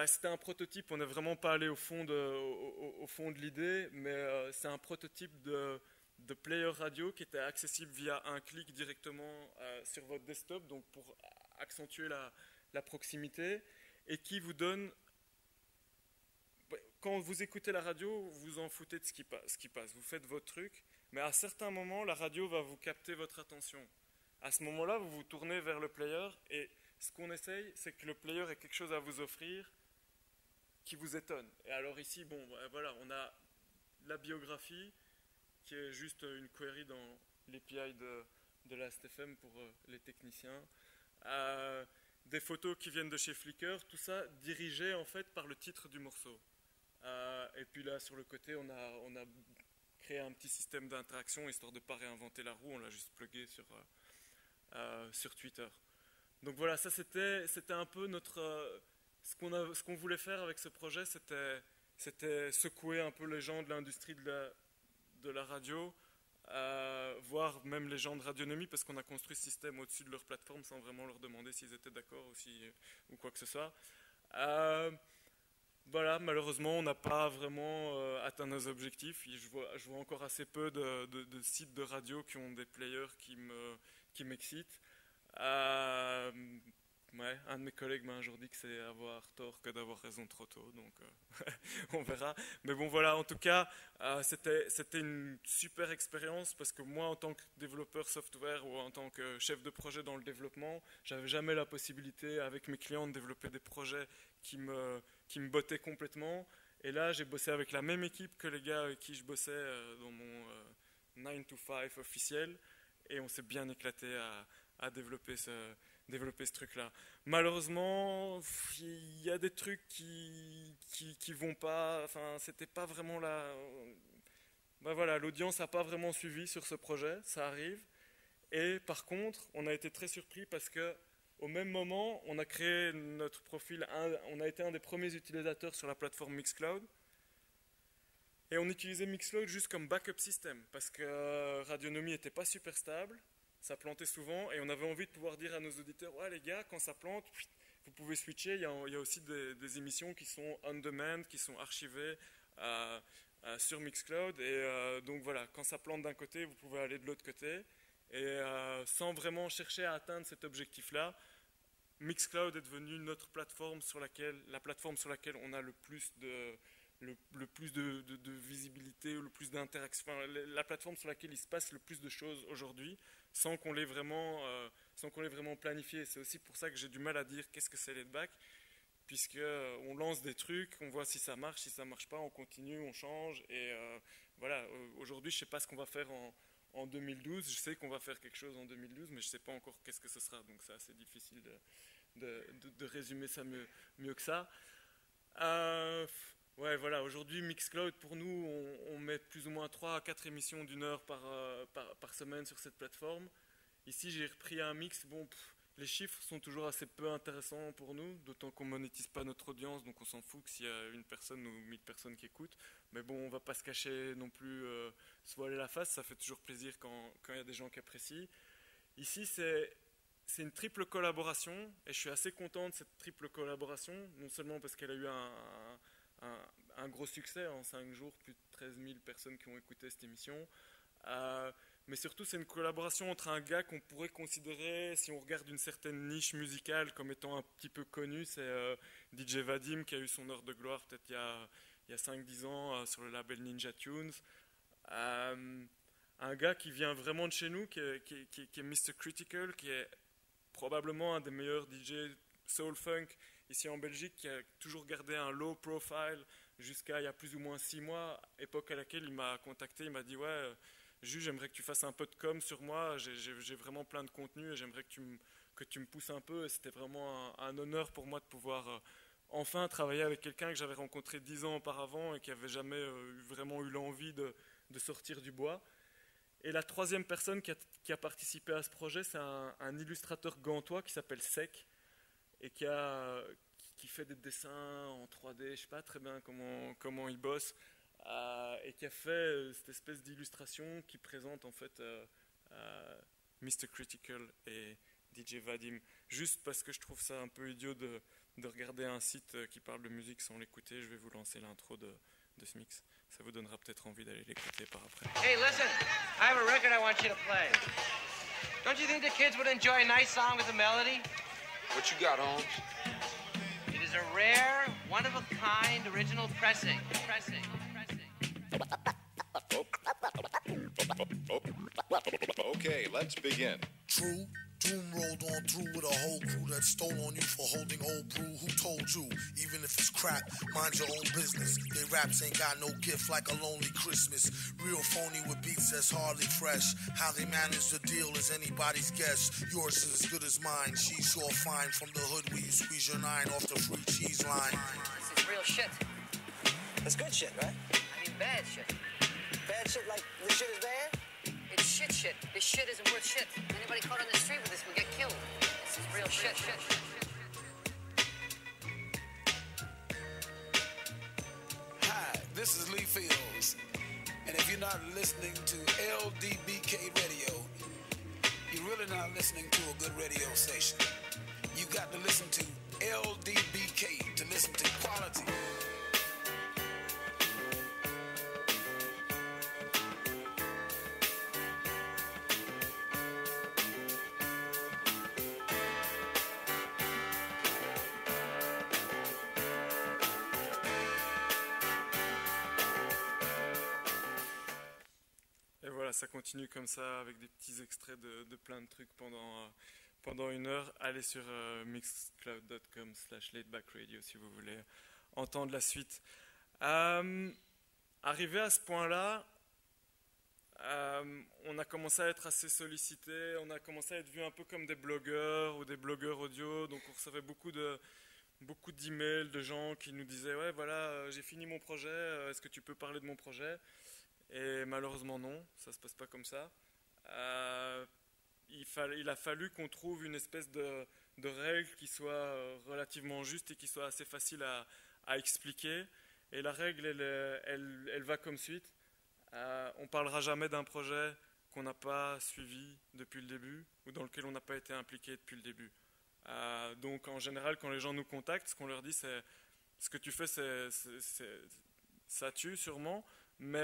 c'était un prototype, on n'est vraiment pas allé au fond de l'idée, mais c'est un prototype de player radio qui était accessible via un clic directement sur votre desktop, donc pour accentuer la proximité, et qui vous donne... Quand vous écoutez la radio, vous en foutez de ce qui passe, vous faites votre truc, mais à certains moments, la radio va vous capter votre attention. À ce moment-là, vous vous tournez vers le player, et ce qu'on essaye, c'est que le player ait quelque chose à vous offrir qui vous étonne. Et alors ici, voilà, on a la biographie, qui est juste une query dans l'API de la STFM pour les techniciens. Des photos qui viennent de chez Flickr, tout ça dirigé en fait par le titre du morceau. Et puis là, sur le côté, on a créé un petit système d'interaction, histoire de ne pas réinventer la roue, on l'a juste plugué sur Twitter. Donc voilà, ça c'était un peu ce qu'on voulait faire avec ce projet, c'était secouer un peu les gens de l'industrie de la radio, voire même les gens de radionomie, parce qu'on a construit ce système au-dessus de leur plateforme sans vraiment leur demander s'ils étaient d'accord ou quoi que ce soit. Voilà, malheureusement, on n'a pas vraiment atteint nos objectifs. Je vois encore assez peu de sites de radio qui ont des players qui m'excitent. Ouais, un de mes collègues m'a un jour dit que c'est avoir tort que d'avoir raison trop tôt, donc on verra. Mais bon, voilà, en tout cas, c'était une super expérience parce que moi, en tant que développeur software ou en tant que chef de projet dans le développement, j'avais jamais la possibilité avec mes clients de développer des projets qui me bottaient complètement. Et là, j'ai bossé avec la même équipe que les gars avec qui je bossais dans mon 9 to 5 officiel, et on s'est bien éclaté à développer ce truc-là. Malheureusement, il y a des trucs qui vont pas, enfin, c'était pas vraiment là. Voilà, l'audience n'a pas vraiment suivi sur ce projet, ça arrive. Et par contre, on a été très surpris parce que au même moment, on a créé notre profil, on a été un des premiers utilisateurs sur la plateforme Mixcloud. Et on utilisait Mixcloud juste comme backup system parce que Radionomie n'était pas super stable. Ça plantait souvent et on avait envie de pouvoir dire à nos auditeurs, ouais les gars, quand ça plante, vous pouvez switcher. Il y a aussi des émissions qui sont on demand, qui sont archivées sur Mixcloud. Et donc voilà, quand ça plante d'un côté, vous pouvez aller de l'autre côté. Et sans vraiment chercher à atteindre cet objectif-là, Mixcloud est devenu notre plateforme la plateforme sur laquelle on a le plus de visibilité, ou le plus d'interaction, enfin, la plateforme sur laquelle il se passe le plus de choses aujourd'hui, sans qu'on l'ait vraiment planifié. C'est aussi pour ça que j'ai du mal à dire qu'est-ce que c'est Laid Back, puisqu'on lance des trucs, on voit si ça marche pas, on continue, on change. Et voilà, aujourd'hui, je ne sais pas ce qu'on va faire en 2012. Je sais qu'on va faire quelque chose en 2012, mais je ne sais pas encore qu'est-ce que ce sera. Donc c'est assez difficile de résumer ça mieux que ça. Ouais, voilà, aujourd'hui, Mixcloud, pour nous, on met plus ou moins 3 à 4 émissions d'1 heure par semaine sur cette plateforme. Ici, j'ai repris un mix. Bon, les chiffres sont toujours assez peu intéressants pour nous, d'autant qu'on ne monétise pas notre audience, donc on s'en fout que s'il y a une personne ou 1000 personnes qui écoutent. Mais bon, on ne va pas se cacher non plus, se voiler la face, ça fait toujours plaisir quand il y a des gens qui apprécient. Ici, c'est une triple collaboration, et je suis assez content de cette triple collaboration, non seulement parce qu'elle a eu un gros succès en 5 jours, plus de 13 000 personnes qui ont écouté cette émission, mais surtout c'est une collaboration entre un gars qu'on pourrait considérer, si on regarde une certaine niche musicale, comme étant un petit peu connu, c'est DJ Vadim qui a eu son heure de gloire peut-être il y a 5-10 ans sur le label Ninja Tunes. Un gars qui vient vraiment de chez nous, qui est Mr. Critical, qui est probablement un des meilleurs DJ soul funk ici en Belgique, qui a toujours gardé un low profile jusqu'à il y a plus ou moins 6 mois, époque à laquelle il m'a contacté, il m'a dit ouais, j'aimerais que tu fasses un peu de com sur moi, j'ai vraiment plein de contenu et j'aimerais que tu me pousses un peu. Et c'était vraiment un honneur pour moi de pouvoir enfin travailler avec quelqu'un que j'avais rencontré 10 ans auparavant et qui n'avait jamais vraiment eu l'envie de sortir du bois. Et la troisième personne qui a participé à ce projet, c'est un illustrateur gantois qui s'appelle Sek et qui fait des dessins en 3D, je ne sais pas très bien comment il bosse, et qui a fait cette espèce d'illustration qui présente en fait Mr. Critical et DJ Vadim. Juste parce que je trouve ça un peu idiot de regarder un site qui parle de musique sans l'écouter, je vais vous lancer l'intro de ce mix. Ça vous donnera peut-être envie d'aller l'écouter par après. Hey, listen, I have a record I want you to play. Don't you think the kids would enjoy a nice song with a melody? What you got, Holmes? It is a rare, one-of-a-kind original pressing. Okay, let's begin. True, doom rolled on through with a whole crew that stole on you for holding old brew. Who told you? Even if it's crap, mind your own business. They raps ain't got no gift like a lonely Christmas. Real phony with beats that's hardly fresh. How they manage the deal is anybody's guess. Yours is as good as mine. She's sure fine. From the hood where you squeeze your 9 off the free cheese line. This is real shit. That's good shit, right? I mean bad shit. Bad shit like this shit is bad? It's shit. This shit isn't worth shit. Anybody caught on the street with this will get killed. This is real shit. Hi, this is Lee Fields. And if you're not listening to LDBK Radio, you're really not listening to a good radio station. You got to listen to LDBK to listen to quality. Ça continue comme ça avec des petits extraits de plein de trucs pendant 1 heure. Allez sur mixcloud.com/laidbackradio si vous voulez entendre la suite. Arrivé à ce point-là, on a commencé à être assez sollicité, on a commencé à être vu un peu comme des blogueurs ou des blogueurs audio, donc on recevait beaucoup d'emails de gens qui nous disaient ouais voilà j'ai fini mon projet, est-ce que tu peux parler de mon projet? Et malheureusement non, ça se passe pas comme ça. Il a fallu qu'on trouve une espèce de règle qui soit relativement juste et qui soit assez facile à expliquer. Et la règle, elle va comme suite. On parlera jamais d'un projet qu'on n'a pas suivi depuis le début ou dans lequel on n'a pas été impliqué depuis le début. Donc en général, quand les gens nous contactent, ce qu'on leur dit, c'est ce que tu fais, ça tue sûrement. Mais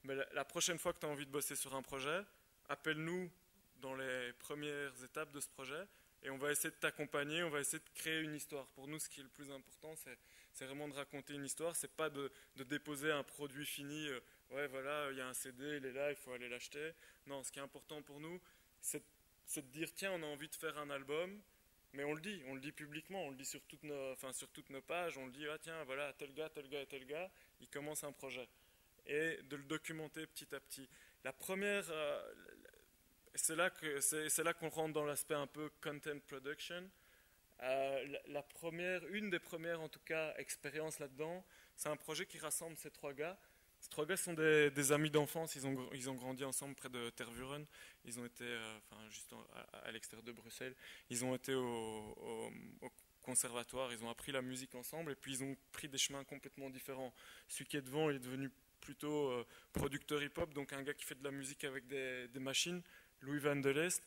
la prochaine fois que tu as envie de bosser sur un projet, appelle-nous dans les premières étapes de ce projet et on va essayer de t'accompagner, on va essayer de créer une histoire. Pour nous, ce qui est le plus important, c'est vraiment de raconter une histoire, c'est pas de déposer un produit fini, ouais voilà, il y a un CD, il est là, il faut aller l'acheter. Non, ce qui est important pour nous, c'est de dire tiens, on a envie de faire un album, mais on le dit publiquement, on le dit sur toutes nos pages, on le dit ah tiens, voilà, tel gars et tel gars, il commence un projet. Et de le documenter petit à petit. La première, c'est là qu'on rentre dans l'aspect un peu content production. Une des premières en tout cas expériences là-dedans, c'est un projet qui rassemble ces 3 gars. Ces 3 gars sont des amis d'enfance, ils ont grandi ensemble près de Tervuren, ils ont été juste à l'extérieur de Bruxelles, ils ont été au conservatoire, ils ont appris la musique ensemble et puis ils ont pris des chemins complètement différents. Celui qui est devant, il est devenu plutôt producteur hip-hop, donc un gars qui fait de la musique avec des machines, Louis Van de l'Est.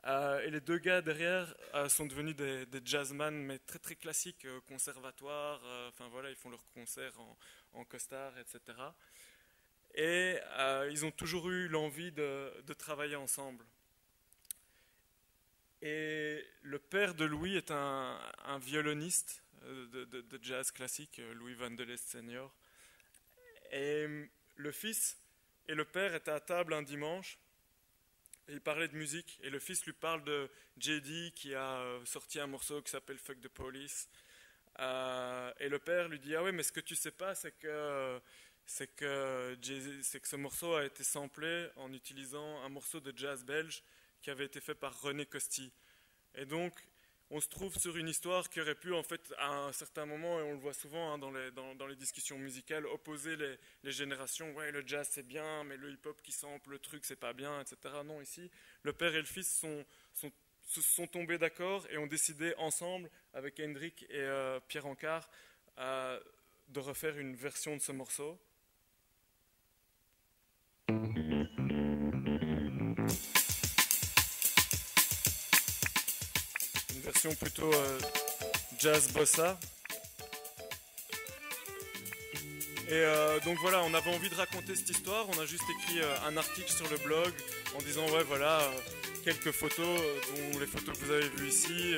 Et les deux gars derrière sont devenus des jazzman, mais très très classiques, conservatoire. Enfin voilà, ils font leurs concerts en costard, etc. Et ils ont toujours eu l'envie de travailler ensemble. Et le père de Louis est un violoniste de jazz classique, Louis Van de Lest Senior. Et le fils et le père étaient à table un dimanche, et ils parlaient de musique, et le fils lui parle de JD qui a sorti un morceau qui s'appelle Fuck the Police. Et le père lui dit « Ah ouais, mais ce que tu sais pas, c'est que ce morceau a été samplé en utilisant un morceau de jazz belge qui avait été fait par René Costi. » Et donc, on se trouve sur une histoire qui aurait pu, en fait, à un certain moment, et on le voit souvent hein, dans les discussions musicales, opposer les générations. Ouais, le jazz c'est bien, mais le hip-hop qui sample le truc c'est pas bien, etc. Non, ici, le père et le fils se sont tombés d'accord et ont décidé ensemble, avec Hendrik et Pierre Ancard, de refaire une version de ce morceau. Version plutôt jazz bossa. Et donc voilà, on avait envie de raconter cette histoire. On a juste écrit un article sur le blog en disant ouais voilà quelques photos, dont les photos que vous avez vues ici,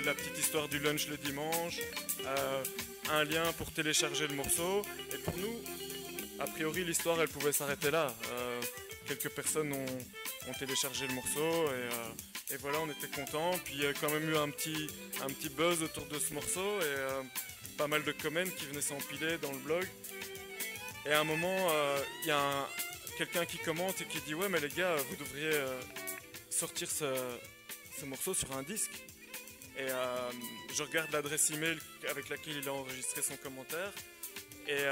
la petite histoire du lunch le dimanche, un lien pour télécharger le morceau. Et pour nous, a priori l'histoire elle pouvait s'arrêter là. Quelques personnes ont téléchargé le morceau et voilà, on était contents. Puis il y a quand même eu un petit buzz autour de ce morceau et pas mal de comments qui venaient s'empiler dans le blog. Et à un moment, il y a quelqu'un qui commente et qui dit « Ouais, mais les gars, vous devriez sortir ce morceau sur un disque. » Et je regarde l'adresse email avec laquelle il a enregistré son commentaire. Et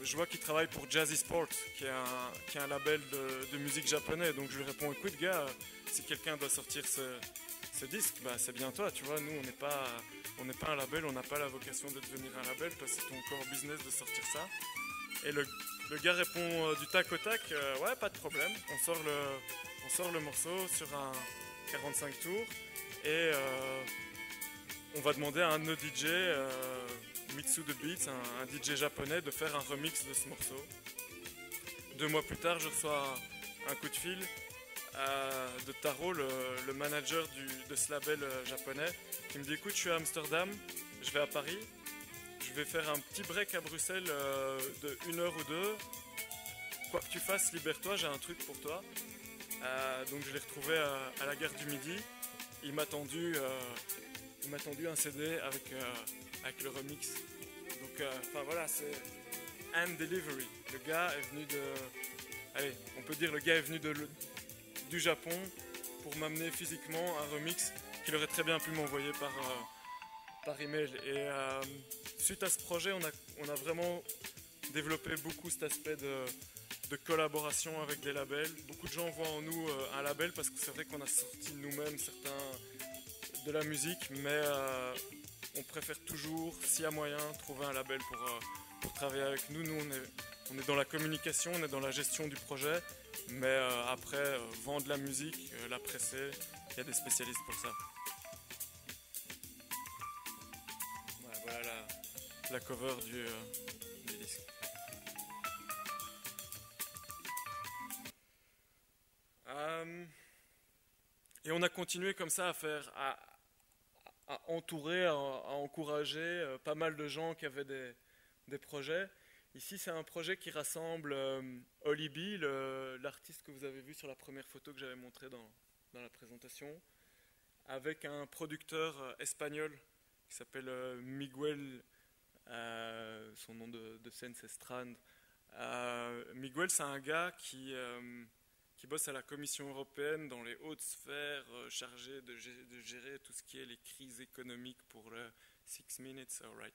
je vois qu'il travaille pour Jazzy Sport, qui est un label de musique japonais. Donc je lui réponds, écoute gars, si quelqu'un doit sortir ce disque, bah, c'est bien toi, tu vois. Nous, on n'est pas un label, on n'a pas la vocation de devenir un label, parce que c'est ton core business de sortir ça. Et le gars répond du tac au tac, ouais, pas de problème. On sort le morceau sur un 45 tours et on va demander à un de nos DJ... Mitsu the Beats, un DJ japonais, de faire un remix de ce morceau. 2 mois plus tard, je reçois un coup de fil de Taro, le manager de ce label japonais, qui me dit écoute, je suis à Amsterdam, je vais à Paris, je vais faire un petit break à Bruxelles de 1 heure ou 2. Quoi que tu fasses, libère-toi, j'ai un truc pour toi. Donc je l'ai retrouvé à la gare du Midi. Il m'a tendu un CD avec le remix. Donc, enfin voilà, c'est hand delivery. Le gars est venu on peut dire le gars est venu du Japon pour m'amener physiquement un remix qu'il aurait très bien pu m'envoyer par email. Et suite à ce projet, on a vraiment développé beaucoup cet aspect de collaboration avec des labels. Beaucoup de gens voient en nous un label parce que c'est vrai qu'on a sorti nous-mêmes certains de la musique, mais on préfère toujours, s'il y a moyen, trouver un label pour travailler avec nous. Nous, on est dans la communication, on est dans la gestion du projet, mais après, vendre la musique, la presser, il y a des spécialistes pour ça. Voilà la cover du disque. Et on a continué comme ça à entourer, à encourager pas mal de gens qui avaient des projets. Ici, c'est un projet qui rassemble Oli B, l'artiste que vous avez vu sur la première photo que j'avais montrée dans la présentation, avec un producteur espagnol qui s'appelle Miguel, son nom de scène c'est Strand. Miguel, c'est un gars qui bosse à la Commission européenne dans les hautes sphères, chargé de gérer tout ce qui est les crises économiques pour le 6 minutes, alright.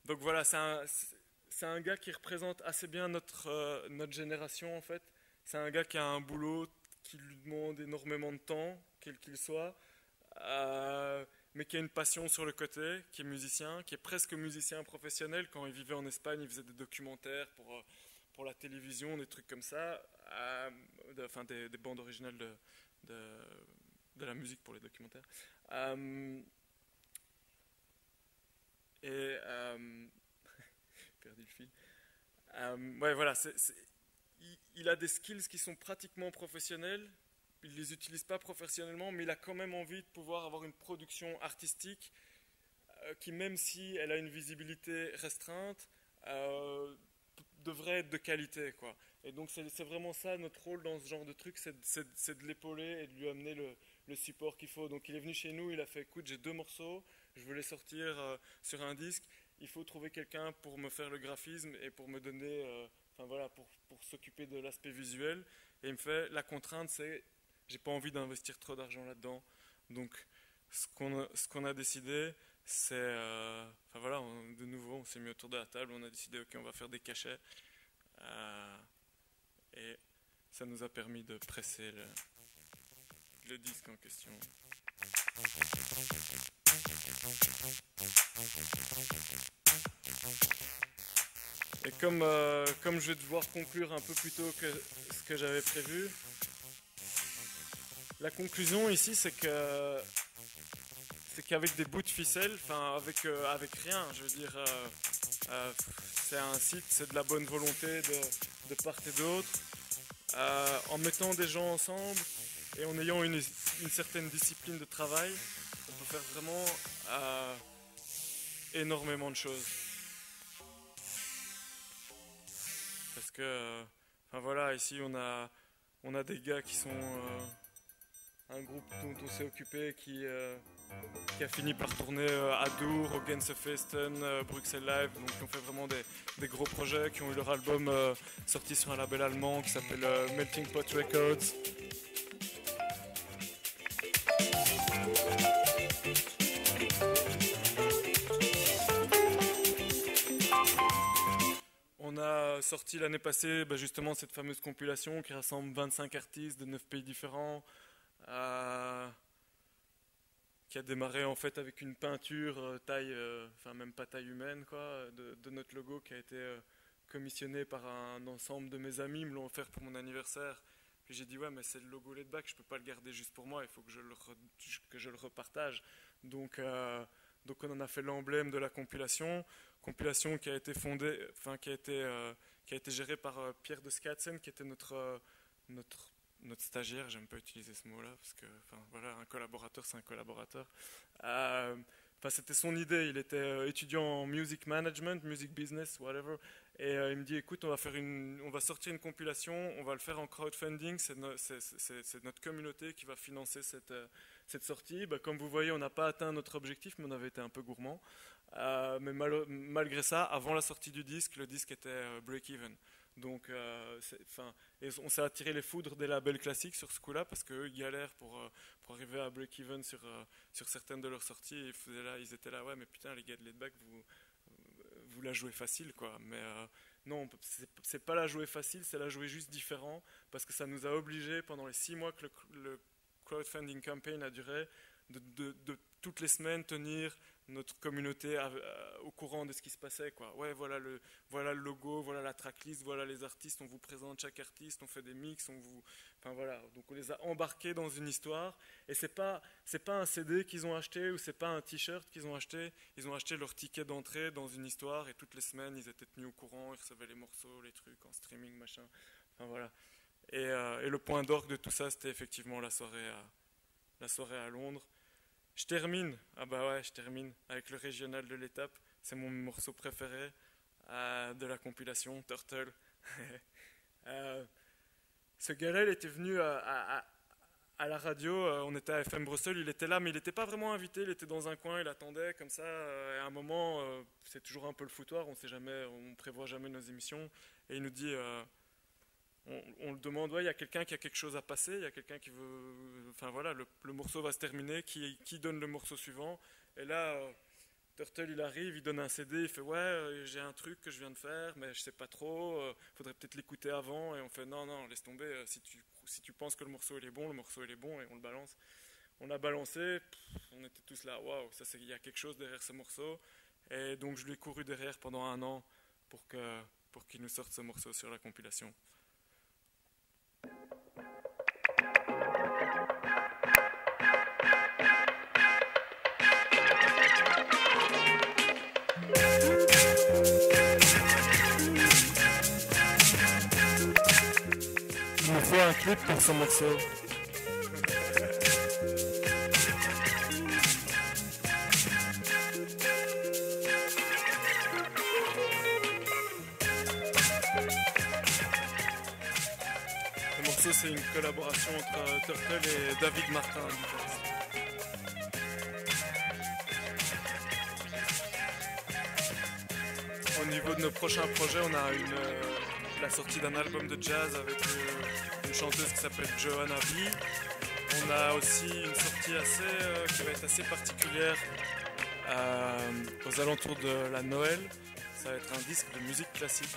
Donc voilà, c'est un gars qui représente assez bien notre génération en fait. C'est un gars qui a un boulot qui lui demande énormément de temps, quel qu'il soit, mais qui a une passion sur le côté, qui est musicien, qui est presque musicien professionnel. Quand il vivait en Espagne, il faisait des documentaires pour la télévision, des trucs comme ça. des bandes originales de la musique pour les documentaires. Perdu le fil. Ouais, voilà, il a des skills qui sont pratiquement professionnels. Il ne les utilise pas professionnellement, mais il a quand même envie de pouvoir avoir une production artistique qui, même si elle a une visibilité restreinte, devrait être de qualité, quoi. Et donc c'est vraiment ça notre rôle dans ce genre de truc, c'est de l'épauler et de lui amener le support qu'il faut. Donc il est venu chez nous, il a fait écoute, j'ai 2 morceaux, je veux les sortir sur un disque, il faut trouver quelqu'un pour me faire le graphisme et pour me donner, pour s'occuper de l'aspect visuel. Et il me fait, la contrainte c'est, j'ai pas envie d'investir trop d'argent là-dedans. Donc ce qu'on a décidé, c'est, de nouveau, on s'est mis autour de la table, on a décidé, ok, on va faire des cachets. Et ça nous a permis de presser le disque en question. Et comme je vais devoir conclure un peu plus tôt que ce que j'avais prévu, la conclusion ici c'est qu'avec des bouts de ficelle, enfin avec rien, je veux dire, c'est un site, c'est de la bonne volonté de part et d'autre, en mettant des gens ensemble et en ayant une certaine discipline de travail, on peut faire vraiment énormément de choses. Parce que, ici on a des gars qui sont un groupe dont on s'est occupé qui a fini par tourner à Dour, au Gensefesten, Bruxelles Live, donc qui ont fait vraiment des gros projets, qui ont eu leur album sorti sur un label allemand qui s'appelle Melting Pot Records. On a sorti l'année passée justement cette fameuse compilation qui rassemble 25 artistes de 9 pays différents, qui a démarré en fait avec une peinture même pas taille humaine quoi, de notre logo qui a été commissionné par un ensemble de mes amis, ils me l'ont offert pour mon anniversaire. Puis j'ai dit ouais mais c'est le logo Laidback, je peux pas le garder juste pour moi, il faut que je le repartage. Donc on en a fait l'emblème de la compilation qui a été qui a été gérée par Pierre de Skatsen, qui était notre stagiaire, j'aime pas utiliser ce mot-là, parce que un collaborateur, c'est un collaborateur. C'était son idée, il était étudiant en music management, music business, whatever, et il me dit, écoute, on va sortir une compilation, on va le faire en crowdfunding, c'est notre communauté qui va financer cette sortie. Comme vous voyez, on n'a pas atteint notre objectif, mais on avait été un peu gourmand. Mais malgré ça, avant la sortie du disque, le disque était break-even. Donc, et on s'est attiré les foudres des labels classiques sur ce coup-là parce qu'eux, ils galèrent pour arriver à break-even sur certaines de leurs sorties. Ils étaient là, ouais, mais putain, les gars de Laidback, vous la jouez facile, quoi. Mais non, c'est pas la jouer facile, c'est la jouer juste différent parce que ça nous a obligés, pendant les 6 mois que le crowdfunding campaign a duré, de toutes les semaines tenir notre communauté au courant de ce qui se passait, quoi. Ouais, voilà le logo, voilà la tracklist, voilà les artistes, on vous présente chaque artiste, on fait des mix, donc on les a embarqués dans une histoire, et c'est pas un CD qu'ils ont acheté ou c'est pas un t-shirt qu'ils ont acheté, ils ont acheté leur ticket d'entrée dans une histoire, et toutes les semaines ils étaient tenus au courant, ils recevaient les morceaux, les trucs en streaming, machin, et le point d'orgue de tout ça, c'était effectivement la soirée à Londres. Je termine avec le régional de l'étape. C'est mon morceau préféré de la compilation, Turtle. Ce gars-là, il était venu à la radio, on était à FM Bruxelles, il était là, mais il n'était pas vraiment invité, il était dans un coin, il attendait comme ça. Et à un moment, c'est toujours un peu le foutoir, on prévoit jamais nos émissions. Et il nous dit... On le demande, ouais, il y a quelqu'un qui a quelque chose à passer, il y a quelqu'un qui veut... le morceau va se terminer, qui donne le morceau suivant. Et là, Turtle, il arrive, il donne un CD, il fait, ouais, j'ai un truc que je viens de faire, mais je sais pas trop, faudrait peut-être l'écouter avant. Et on fait, non, laisse tomber, si tu penses que le morceau il est bon, et on le balance. On l'a balancé, on était tous là, waouh, il y a quelque chose derrière ce morceau. Et donc je lui ai couru derrière pendant 1 an pour qu'il nous sorte ce morceau sur la compilation. clip pour son morceau. Le morceau, c'est une collaboration entre Turtle et David Martin. Au niveau de nos prochains projets, on a la sortie d'un album de jazz avec une chanteuse qui s'appelle Johanna B. On a aussi une sortie qui va être assez particulière aux alentours de la Noël. Ça va être un disque de musique classique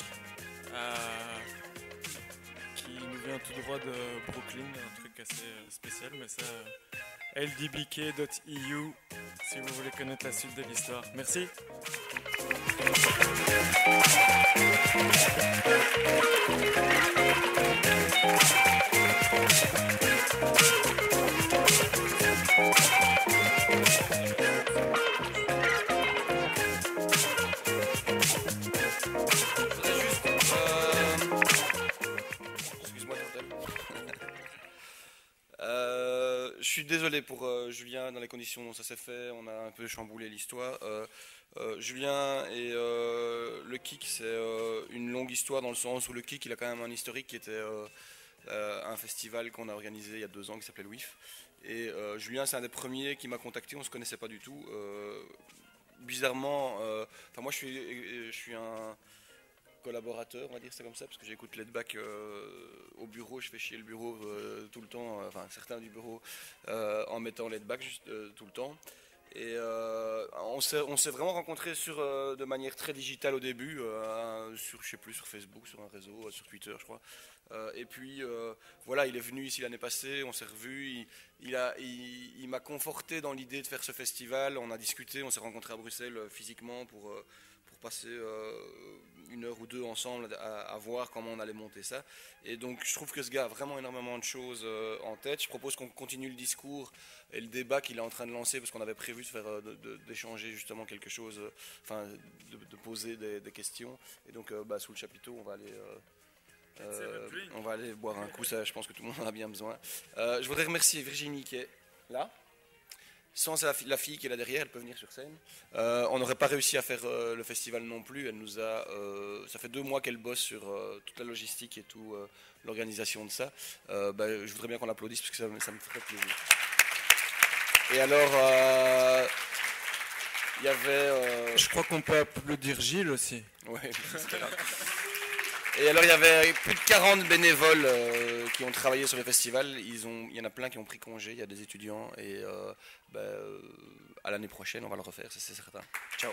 qui nous vient tout droit de Brooklyn, un truc assez spécial, mais ça, ldbk.eu si vous voulez connaître la suite de l'histoire. Merci. Je suis désolé pour Julien dans les conditions dont ça s'est fait, on a un peu chamboulé l'histoire. Julien et le KIKK, c'est une longue histoire dans le sens où le KIKK il a quand même un historique qui était un festival qu'on a organisé il y a 2 ans qui s'appelait le WIF. Et Julien c'est un des premiers qui m'a contacté, on ne se connaissait pas du tout. Bizarrement, moi je suis un collaborateur, on va dire c'est comme ça, parce que j'écoute Letback au bureau, je fais chier le bureau tout le temps, certains du bureau en mettant Letback tout le temps. Et on s'est vraiment rencontrés de manière très digitale au début, sur Facebook, sur un réseau, sur Twitter je crois. Et puis voilà, il est venu ici l'année passée, on s'est revus, il m'a conforté dans l'idée de faire ce festival, on a discuté, on s'est rencontrés à Bruxelles physiquement pour passer 1 heure ou 2 ensemble à voir comment on allait monter ça. Et donc je trouve que ce gars a vraiment énormément de choses en tête. Je propose qu'on continue le discours et le débat qu'il est en train de lancer, parce qu'on avait prévu d'échanger justement quelque chose, de poser des questions. Et donc sous le chapiteau, on va aller boire un coup, ça je pense que tout le monde en a bien besoin. Je voudrais remercier Virginie qui est là. Sans la fille qui est là derrière, elle peut venir sur scène. On n'aurait pas réussi à faire le festival non plus. Elle nous a, ça fait 2 mois qu'elle bosse sur toute la logistique et tout l'organisation de ça. Je voudrais bien qu'on l'applaudisse parce que ça me ferait plaisir. Et alors, il y avait... Je crois qu'on peut applaudir Gilles aussi. Ouais, c'est là. Et alors il y avait plus de 40 bénévoles qui ont travaillé sur le festival. Il y en a plein qui ont pris congé, il y a des étudiants et à l'année prochaine on va le refaire, c'est certain. Ciao.